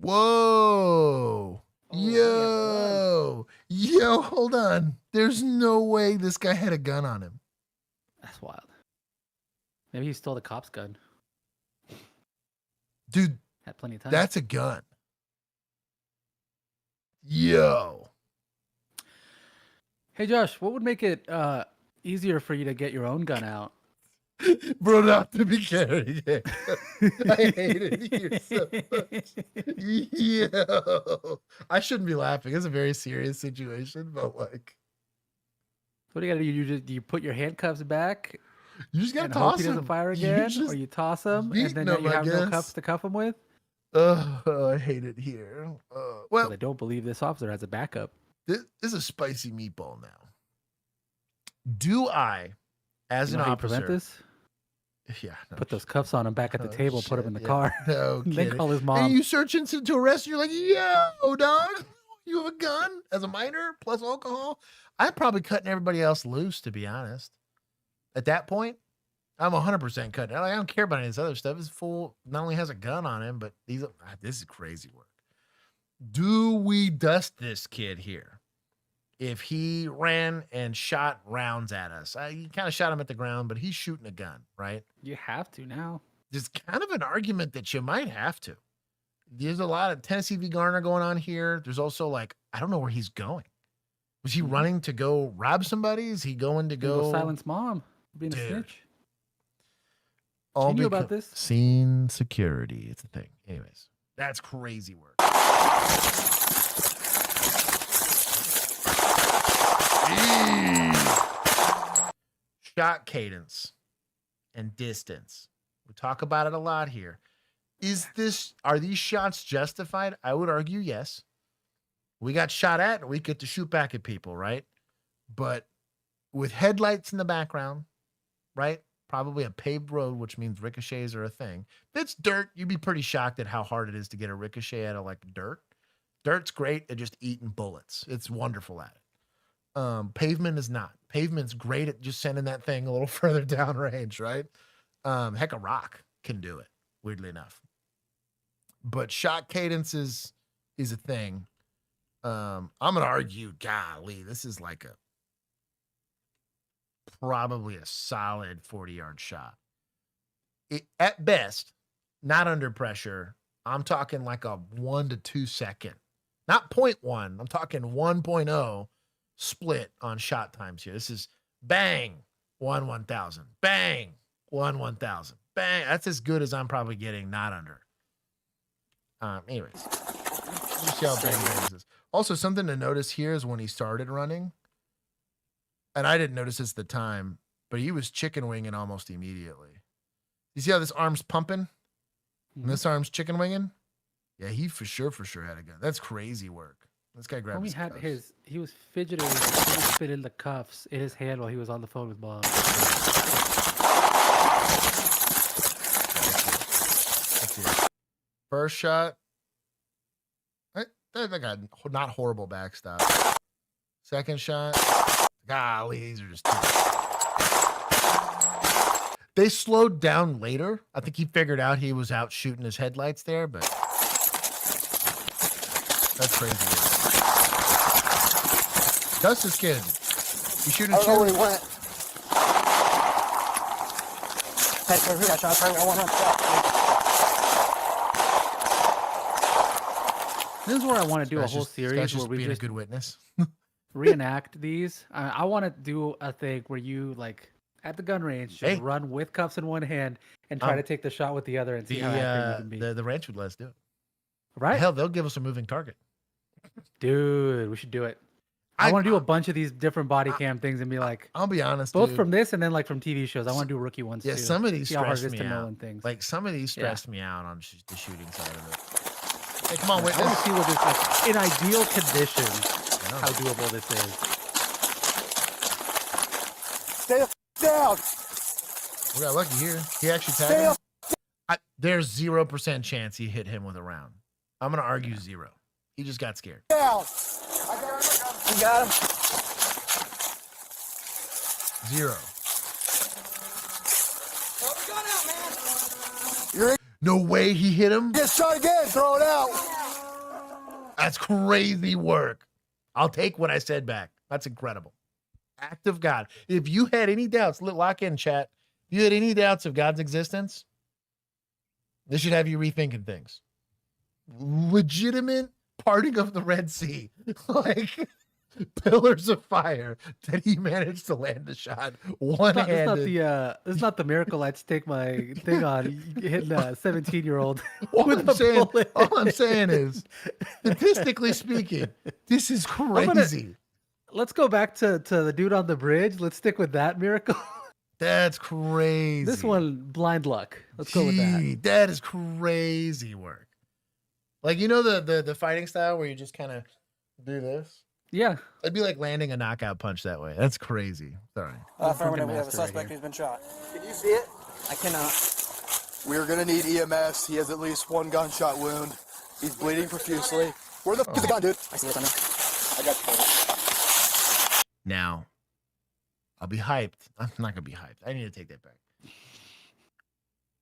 Whoa. Yo, hold on. There's no way this guy had a gun on him. That's wild. Maybe he stole the cop's gun. Dude, had plenty of time. That's a gun. Yo. Hey, Josh, what would make it easier for you to get your own gun out? Bro, not to be carrying it. I hate it here so much. Yo. I shouldn't be laughing. It's a very serious situation, but like. What do you gotta do? You put your handcuffs back? You just gotta and toss hope he him. doesn't fire again? Or you toss him and then you have no cuffs to cuff him with? Oh, I hate it here. Well, I don't believe this officer has a backup. This is a spicy meatball now. Do I, as You an know how you officer, prevent this? Yeah. No, Put those cuffs on him back at the table, put him in the yeah. car. No Then kidding. call his mom. And you search instant to arrest, and you're like, yo, dog, you have a gun as a minor plus alcohol? I'm probably cutting everybody else loose, to be honest. At that point, I'm 100% cutting. I don't care about any of this other stuff. This fool not only has a gun on him, but this is crazy work. Do we dust this kid here? If he ran and shot rounds at us, you kind of shot him at the ground, but he's shooting a gun, right? You have to now. There's kind of an argument that you might have to. There's a lot of Tennessee v. Garner going on here. There's also like, I don't know where he's going. Was he running to go rob somebody? Is he going to go silence mom? Being a Dude. snitch. All You knew about this? Scene security. It's a thing. Anyways, that's crazy work. Shot cadence and distance. We talk about it a lot here. Are these shots justified? I would argue yes. We got shot at and we get to shoot back at people, right? But with headlights in the background, right? Probably a paved road, which means ricochets are a thing. If it's dirt, you'd be pretty shocked at how hard it is to get a ricochet out of like dirt. Dirt's great at just eating bullets. It's wonderful at it. Pavement is not. Pavement's great at just sending that thing a little further down range, right? Heck, a rock can do it, weirdly enough. But shot cadence is a thing. I'm gonna argue, golly, this is like probably a solid 40-yard shot. At best, not under pressure. I'm talking like a 1 to 2 second, not 0.1. I'm talking 1.0 split on shot times here. This is bang, 1,000, bang, 1,000, bang. That's as good as I'm probably getting, not under. Anyways, let me see how bang this is. Also, something to notice here is when he started running, and I didn't notice this at the time, but he was chicken winging almost immediately. You see how this arm's pumping? And this arm's chicken winging? Yeah, he for sure had a gun. That's crazy work. This guy grabbed Homie his had cuffs. he was fidgeting, he was fitting the cuffs in his hand while he was on the phone with mom. Let's see it. First shot. That got not horrible backstop. Second shot. Golly, these are just too. They slowed down later. I think he figured out he was out shooting his headlights there, but that's crazy. Dust is kid. You shooting? I don't know where he went. Hey, who got shot? I want to. This is where I want to do a whole series where we being just a good witness. reenact these. I want to do a thing where you like at the gun range just run with cuffs in one hand and try to take the shot with the other and see how accurate you can be. The ranch would let us do it. Right? Hell, they'll give us a moving target. Dude, we should do it. I want to do a bunch of these different body cam things and be like, I'll be honest, both dude. from this and then like from TV shows. I want to do rookie ones too. Yeah, some of these See how hard stress it is me to know out. and things. Like some of these stress me out on the shooting side of it. Hey, come on, I witness. want to see what this like in ideal conditions. How doable this is. Stay the down. We got lucky here. He actually tagged him. There's 0% chance he hit him with a round. I'm gonna argue 0. He just got scared. Down. You got him. 0. You're No way he hit him. Just try again. Throw it out. That's crazy work. I'll take what I said back. That's incredible. Act of God. If you had any doubts, lock in, chat. If you had any doubts of God's existence, this should have you rethinking things. Legitimate parting of the Red Sea. Like pillars of fire that he managed to land the shot one-handed. This is not the miracle I'd stake my thing on hitting a 17-year-old All with a bullet. All I'm saying is, statistically speaking, this is crazy. Let's go back to the dude on the bridge. Let's stick with that miracle. That's crazy. This one, blind luck. Let's go with that. That is crazy work. Like, you know the fighting style where you just kind of do this? Yeah. It'd be like landing a knockout punch that way. That's crazy. Sorry. Affirmative, we have a suspect who's been shot. Can you see it? I cannot. We're gonna need EMS. He has at least 1 gunshot wound. He's bleeding profusely. Where the f is the gun, dude? I see it coming. I got you. Now, I'll be hyped. I'm not going to be hyped. I need to take that back.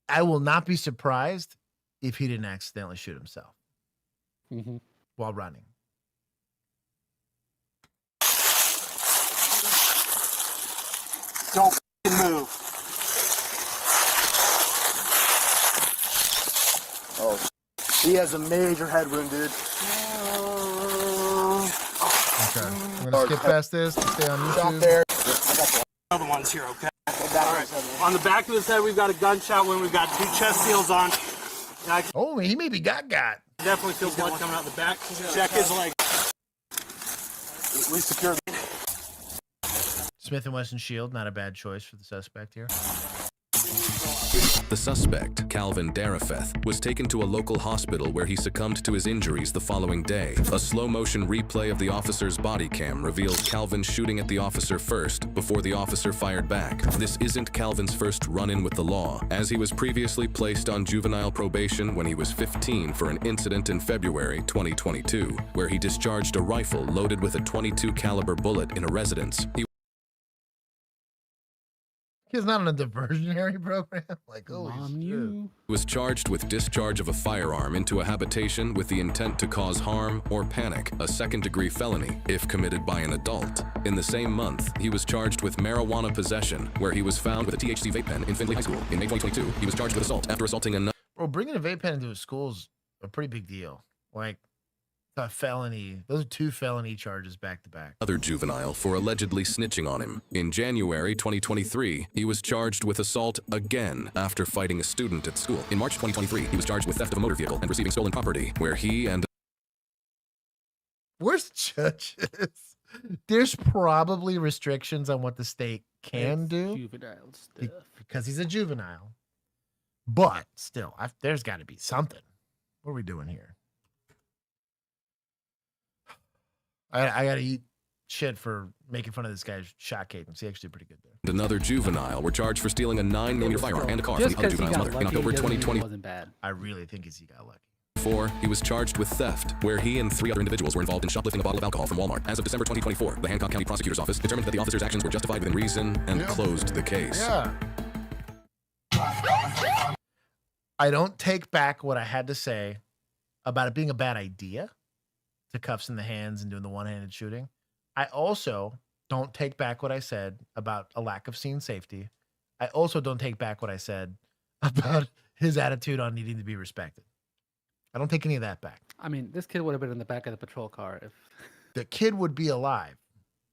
I will not be surprised if he didn't accidentally shoot himself while running. Don't move. Oh, he has a major head wound, dude. Okay. I'm going to skip past this. Stay on YouTube. Stop there. I got the other ones here, okay? All right. On the back of his head, we've got a gunshot wound. We've got 2 chest seals on. Oh, he maybe got. Definitely feels blood coming out the back. Check his leg. We secured. Smith & Wesson shield, not a bad choice for the suspect here. The suspect, Calvin Darafeth, was taken to a local hospital where he succumbed to his injuries the following day. A slow-motion replay of the officer's body cam reveals Calvin shooting at the officer first before the officer fired back. This isn't Calvin's first run-in with the law, as he was previously placed on juvenile probation when he was 15 for an incident in February 2022, where he discharged a rifle loaded with a .22 caliber bullet in a residence. He's not on a diversionary program. Like, holy shit. Was charged with discharge of a firearm into a habitation with the intent to cause harm or panic, a second-degree felony, if committed by an adult. In the same month, he was charged with marijuana possession, where he was found with a THC vape pen in Findlay High School. In May 2022, he was charged with assault after assaulting another. Bro, bringing a vape pen into a school is a pretty big deal. Like, a felony. Those are 2 felony charges back to back. Other juvenile for allegedly snitching on him. In January 2023, he was charged with assault again after fighting a student at school. In March 2023, he was charged with theft of a motor vehicle and receiving stolen property, where he and... Where's judges? There's probably restrictions on what the state can do. Juvenile stuff. Because he's a juvenile. But still, there's got to be something. What are we doing here? I got to eat shit for making fun of this guy's shot cadence. He actually did pretty good there. And another juvenile were charged for stealing a 9mm firearm and a car from the other juvenile's mother in October 2020. Wasn't bad. I really think he got lucky. He was charged with theft, where he and 3 other individuals were involved in shoplifting a bottle of alcohol from Walmart. As of December 2024, the Hancock County Prosecutor's Office determined that the officers' actions were justified within reason and closed the case. Yeah. I don't take back what I had to say about it being a bad idea to cuffs in the hands and doing the one-handed shooting. I also don't take back what I said about a lack of scene safety. I also don't take back what I said about his attitude on needing to be respected. I don't take any of that back. I mean, this kid would have been in the back of the patrol car if the kid would be alive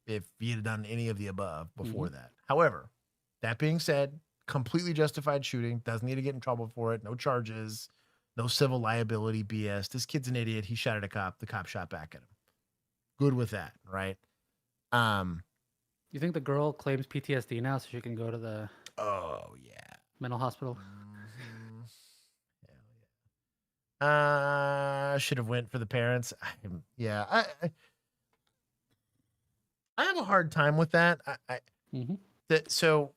if he had done any of the above before that. However, that being said, completely justified shooting, doesn't need to get in trouble for it. No charges, no civil liability BS. This kid's an idiot. He shot at a cop. The cop shot back at him. Good with that, right? You think the girl claims PTSD now so she can go to the mental hospital? Should have went for the parents. I have a hard time with that. So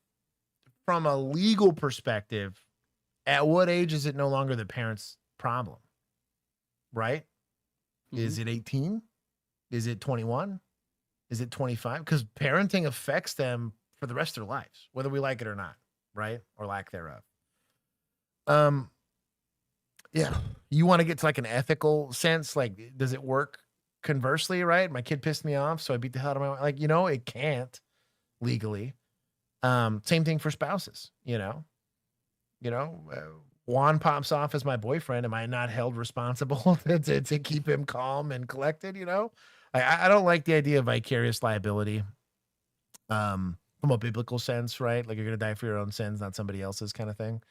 from a legal perspective, at what age is it no longer the parents' problem? Right? Is it 18? Is it 21? Is it 25? Because parenting affects them for the rest of their lives, whether we like it or not, right? Or lack thereof. Yeah. You want to get to like an ethical sense, like, does it work conversely, right? My kid pissed me off, so I beat the hell out of my, like, it can't legally. Same thing for spouses, Juan pops off as my boyfriend. Am I not held responsible to keep him calm and collected? I don't like the idea of vicarious liability from a biblical sense, right? Like you're going to die for your own sins, not somebody else's kind of thing.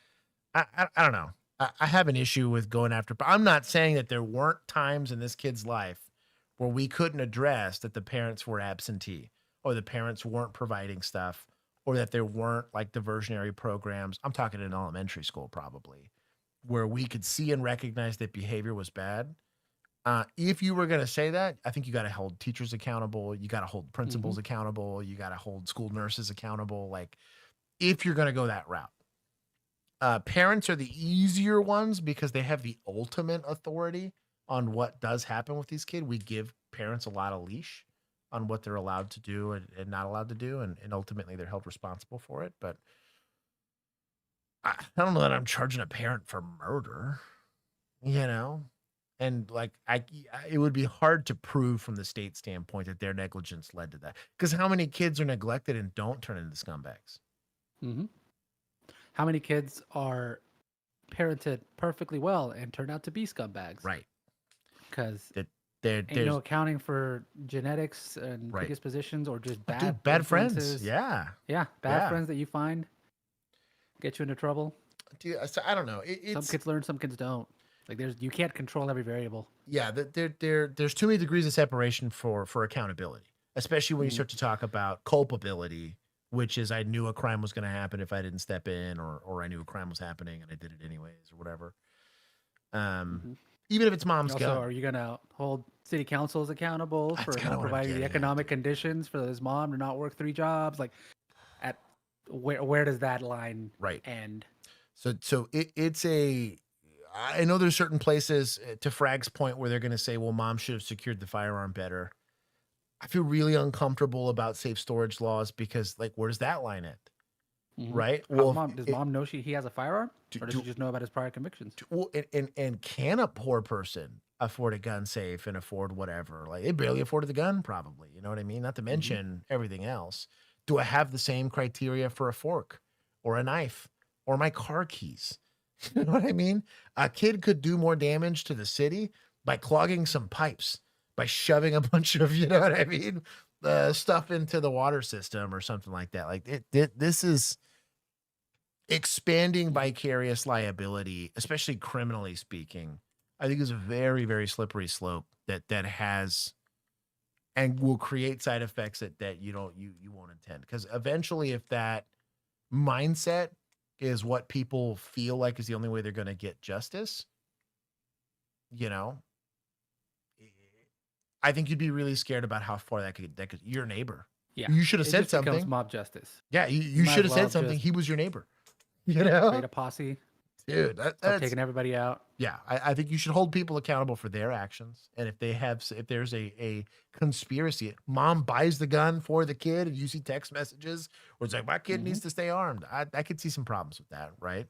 I don't know. I have an issue with going after, but I'm not saying that there weren't times in this kid's life where we couldn't address that the parents were absentee or the parents weren't providing stuff or that there weren't like diversionary programs. I'm talking in elementary school, probably, where we could see and recognize that behavior was bad. If you were going to say that, I think you got to hold teachers accountable. You got to hold principals accountable. You got to hold school nurses accountable. Like if you're going to go that route. Parents are the easier ones because they have the ultimate authority on what does happen with these kids. We give parents a lot of leash on what they're allowed to do and not allowed to do. And ultimately they're held responsible for it. But I don't know that I'm charging a parent for murder, and like, it would be hard to prove from the state standpoint that their negligence led to that. Because how many kids are neglected and don't turn into scumbags? How many kids are parented perfectly well and turn out to be scumbags? Right. Because there's no accounting for genetics and predispositions or just bad friends. influences. Yeah. Bad friends that you find get you into trouble. Dude, so I don't know. Some kids learn, some kids don't. Like you can't control every variable. Yeah, there's too many degrees of separation for accountability, especially when you start to talk about culpability, which is I knew a crime was going to happen if I didn't step in, or I knew a crime was happening and I did it anyways, or whatever. Even if it's mom's also, gun. are you going to hold city councils accountable for not providing the economic conditions for this mom to not work 3 jobs? Like, at where does that line end? So it's a. I know there's certain places, to Frag's point, where they're going to say, well, mom should have secured the firearm better. I feel really uncomfortable about safe storage laws because, like, where's that line at? Right? Well, does mom know he has a firearm? Or does she just know about his prior convictions? Well, and can a poor person afford a gun safe and afford whatever? Like, they barely afforded the gun, probably. You know what I mean? Not to mention everything else. Do I have the same criteria for a fork or a knife or my car keys? You know what I mean? A kid could do more damage to the city by clogging some pipes, by shoving a bunch of, you know what I mean, stuff into the water system or something like that. Like this is expanding vicarious liability, especially criminally speaking. I think is a very, very slippery slope that has and will create side effects that you won't intend. Because eventually, if that mindset is what people feel like is the only way they're going to get justice, I think you'd be really scared about how far that could your neighbor. Yeah. You should have It said just becomes something. mob justice. Yeah, you might should as have said well something. just He was your neighbor. You know, create a posse. dude, Start that's taking everybody out. yeah. I think you should hold people accountable for their actions. And if there's a conspiracy, mom buys the gun for the kid, and you see text messages where it's like, my kid needs to stay armed. I could see some problems with that, right?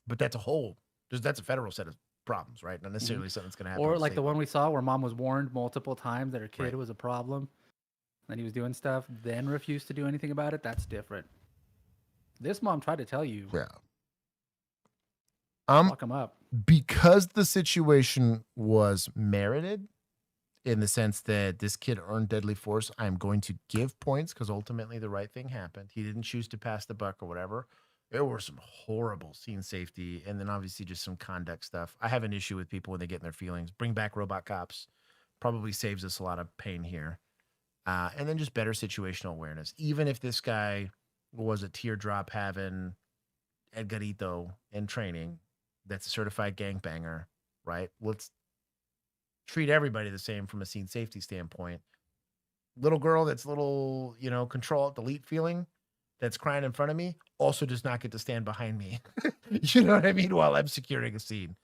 But that's a federal set of problems, right? Not necessarily something that's going to happen. Or on like the state one we saw where mom was warned multiple times that her kid Right. was a problem. Then he was doing stuff, then refused to do anything about it. That's different. This mom tried to tell you. Yeah. Lock him up. Because the situation was merited in the sense that this kid earned deadly force, I'm going to give points because ultimately the right thing happened. He didn't choose to pass the buck or whatever. There were some horrible scene safety and then obviously just some conduct stuff. I have an issue with people when they get in their feelings. Bring back robot cops. Probably saves us a lot of pain here. And then just better situational awareness. Even if this guy was a teardrop having Edgarito in training, that's a certified gangbanger, right? Let's treat everybody the same from a scene safety standpoint. Little girl that's little, control delete feeling that's crying in front of me also does not get to stand behind me. You know what I mean? While I'm securing a scene.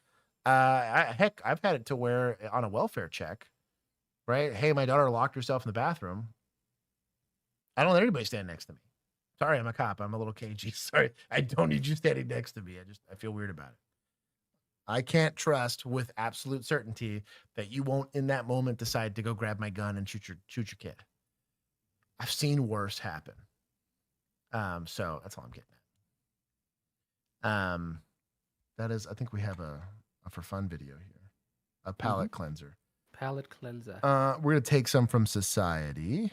Heck, I've had it to where on a welfare check, right? Hey, my daughter locked herself in the bathroom. I don't let anybody stand next to me. Sorry, I'm a cop. I'm a little cagey. Sorry, I don't need you standing next to me. I feel weird about it. I can't trust with absolute certainty that you won't in that moment decide to go grab my gun and shoot your kid. I've seen worse happen. So that's all I'm getting at. That is, I think we have a for fun video here. A palate cleanser. Palate cleanser. We're gonna take some from society.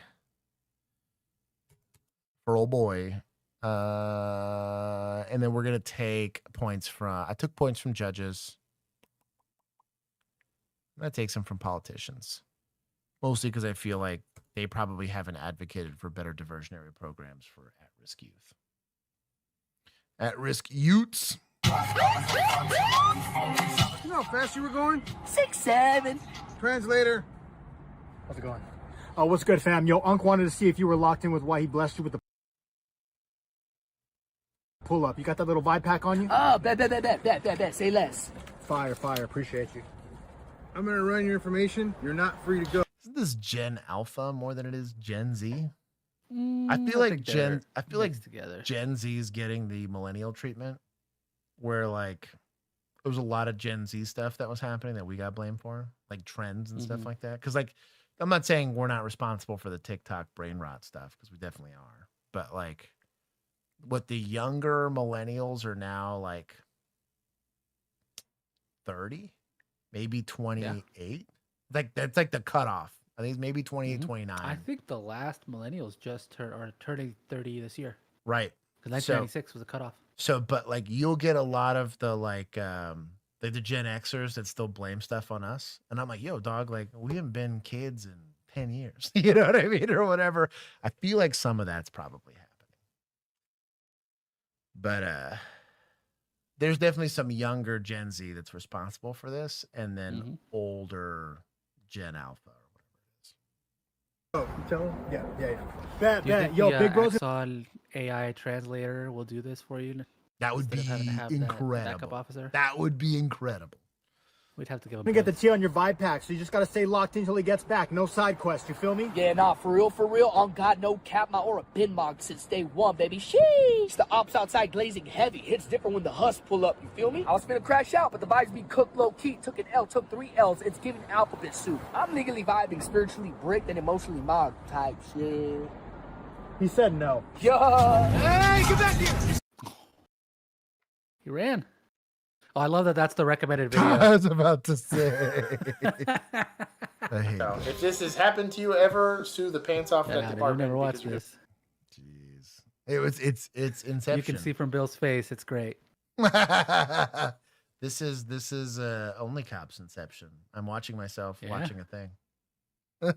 For old boy. And then we're going to take points from, I took points from judges. I'm going to take some from politicians. Mostly because I feel like they probably haven't advocated for better diversionary programs for at-risk youth. At-risk youths. You know how fast you were going? 6, 7. Translator. How's it going? Oh, what's good, fam? Yo, Unc wanted to see if you were locked in with why he blessed you with the pull up. You got that little vibe pack on you? Oh, bet. Say less. Fire. Appreciate you. I'm gonna run your information. You're not free to go. Isn't this Gen Alpha more than it is Gen Z? I I feel like together. Gen Z is getting the millennial treatment, where like there was a lot of Gen Z stuff that was happening that we got blamed for, like trends and stuff like that. Because like, I'm not saying we're not responsible for the TikTok brain rot stuff, because we definitely are. But like, what the younger millennials are now like 30, maybe 28. Yeah. Like that's like the cutoff. I think it's maybe 28, 29. I think the last millennials just are turning 30 this year. Right. Because 1996 was a cutoff. So, but like you'll get a lot of the like the Gen Xers that still blame stuff on us. And I'm like, yo, dog, like we haven't been kids in 10 years. You know what I mean? Or whatever. I feel like some of that's probably happening. But there's definitely some younger Gen Z that's responsible for this, and then older Gen Alpha or whatever it is. Oh, you tell him? Yeah. Do you think Yo, the, Big Bro's Axon AI translator will do this for you? That would be Instead of having to have that incredible. backup officer? That would be incredible. We'd have to give him. Let me get the T on your vibe pack, so you just gotta stay locked in until he gets back. No side quest, you feel me? Yeah, nah, for real, on God, no cap, my aura been mogged since day one, baby. Sheesh! The ops outside glazing heavy. Hits different when the husks pull up, you feel me? I was finna crash out, but the vibes be cooked low-key. Took an L, took 3 L's. It's giving alphabet soup. I'm legally vibing, spiritually bricked, and emotionally mogged type shit. He said no. Yo! Hey, get back here! He ran. Oh, I love that. That's the recommended video. I was about to say. I hate it. If this has happened to you ever, sue the pants off that department. I've never watched this. Jeez, it's Inception. You can see from Bill's face. It's great. This is OnlyCops Inception. I'm watching myself watching a thing. This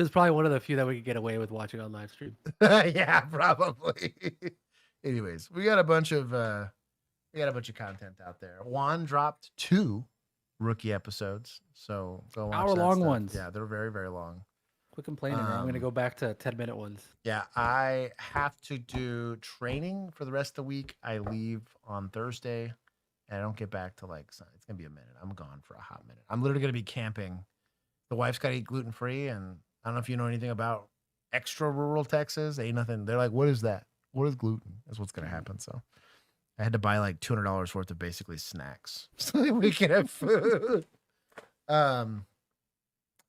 is probably one of the few that we could get away with watching on live stream. Yeah, probably. Anyways, we got a bunch of content out there. Juan dropped 2 rookie episodes. So go watch Hour-long that ones. Yeah, they're very, very long. Quit complaining, or I'm going to go back to 10-minute ones. Yeah, I have to do training for the rest of the week. I leave on Thursday, and I don't get back to like, it's going to be a minute. I'm gone for a hot minute. I'm literally going to be camping. The wife's got to eat gluten-free, and I don't know if you know anything about extra rural Texas. Ain't nothing. They're like, what is that? What is gluten? That's what's going to happen. So I had to buy like $200 worth of basically snacks so that we can have food. But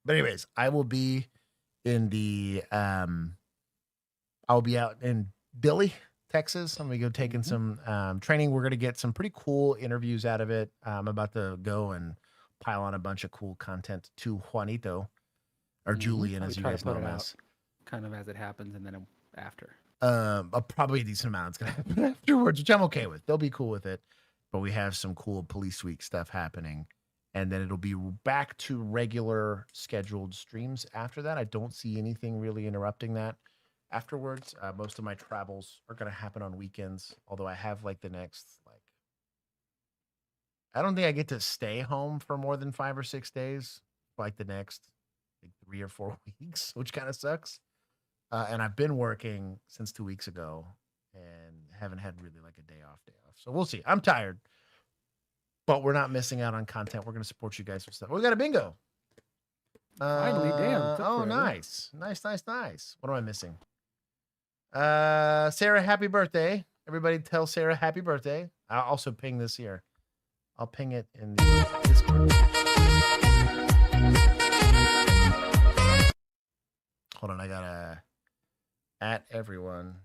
anyways, I will be in the I'll be out in Dilley, Texas. I'm gonna go taking some training. We're gonna get some pretty cool interviews out of it. I'm about to go and pile on a bunch of cool content to Juanito or Julian, as you guys know him as. Kind of as it happens, and then after. Probably a decent amount is gonna happen afterwards, which I'm okay with. They'll be cool with it. But we have some cool police week stuff happening. And then it'll be back to regular scheduled streams after that. I don't see anything really interrupting that afterwards. Most of my travels are going to happen on weekends, although I have like the next, I don't think I get to stay home for more than 5 or 6 days, like the next 3 or 4 weeks, which kind of sucks. And I've been working since 2 weeks ago and haven't had really like a day off. So we'll see. I'm tired. But we're not missing out on content. We're going to support you guys with stuff. We got a bingo. Finally, damn. Oh, nice. Nice. What am I missing? Sarah, happy birthday. Everybody tell Sarah happy birthday. I'll also ping this here. I'll ping it in the Discord. Hold on. I got to at everyone.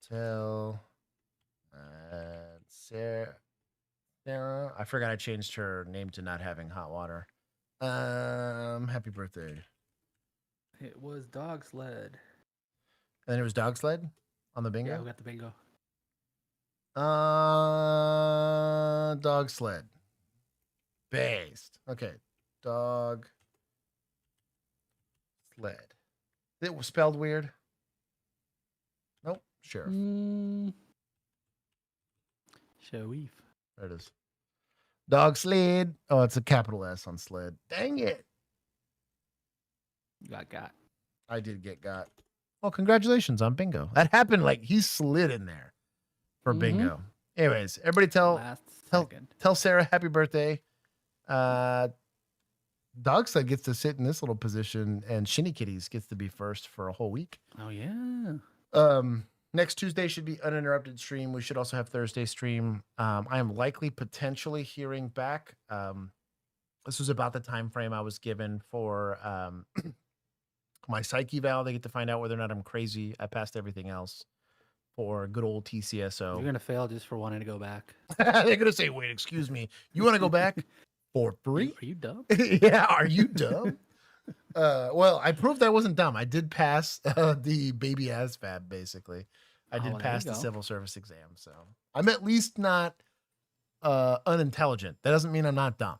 Tell Sarah. I forgot I changed her name to not having hot water. Happy birthday. It was Dog Sled. And it was Dog Sled on the bingo? Yeah, we got the bingo. Dog Sled. Based. Okay. Dog Sled. It was spelled weird. Nope. Sheriff. Sharif. There it is. Dog Sled. Oh, it's a capital S on sled. Dang it. You got. I did get got. Well, congratulations on bingo. That happened like he slid in there for bingo. Anyways, everybody tell Sarah happy birthday. Dog Sled gets to sit in this little position, and Shinny Kitties gets to be first for a whole week. Oh, yeah. Next Tuesday should be uninterrupted stream. We should also have Thursday stream. I am likely potentially hearing back. This was about the time frame I was given for my psyche eval. They get to find out whether or not I'm crazy. I passed everything else for good old TCSO. You're gonna fail just for wanting to go back. They're gonna say, "Wait, excuse me, you want to go back for free? Are you dumb?" Yeah, are you dumb? Well, I proved I wasn't dumb. I did pass the baby ASVAB, basically. I did pass the civil service exam, so I'm at least not unintelligent. That doesn't mean I'm not dumb.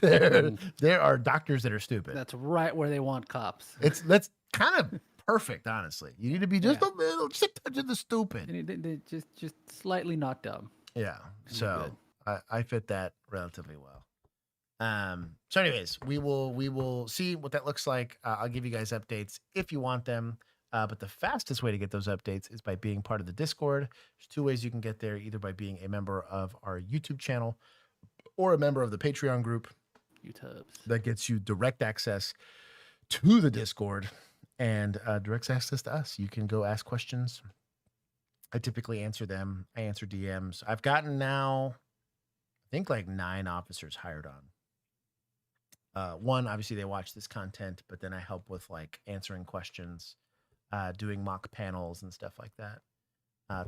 There are doctors that are stupid. That's right where they want cops. That's kind of perfect, honestly. You need to be just a little, just a touch of the stupid. Just slightly not dumb. Yeah. So I fit that relatively well. So anyways, we will see what that looks like. I'll give you guys updates if you want them. But the fastest way to get those updates is by being part of the Discord. There's 2 ways you can get there, either by being a member of our YouTube channel or a member of the Patreon group. That gets you direct access to the Discord and direct access to us. You can go ask questions. I typically answer them. I answer DMs. I've gotten now, I think, like 9 officers hired on. One, obviously they watch this content, but then I help with like answering questions, doing mock panels and stuff like that.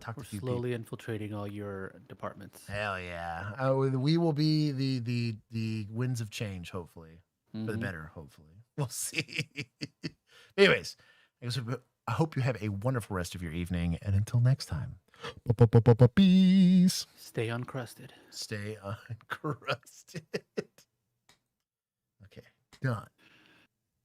Talk to a few slowly infiltrating all your departments. Hell yeah. We will be the winds of change, hopefully. For the better, hopefully. We'll see. Anyways, I hope you have a wonderful rest of your evening, and until next time, peace. Stay uncrusted. Stay uncrusted. Okay, done.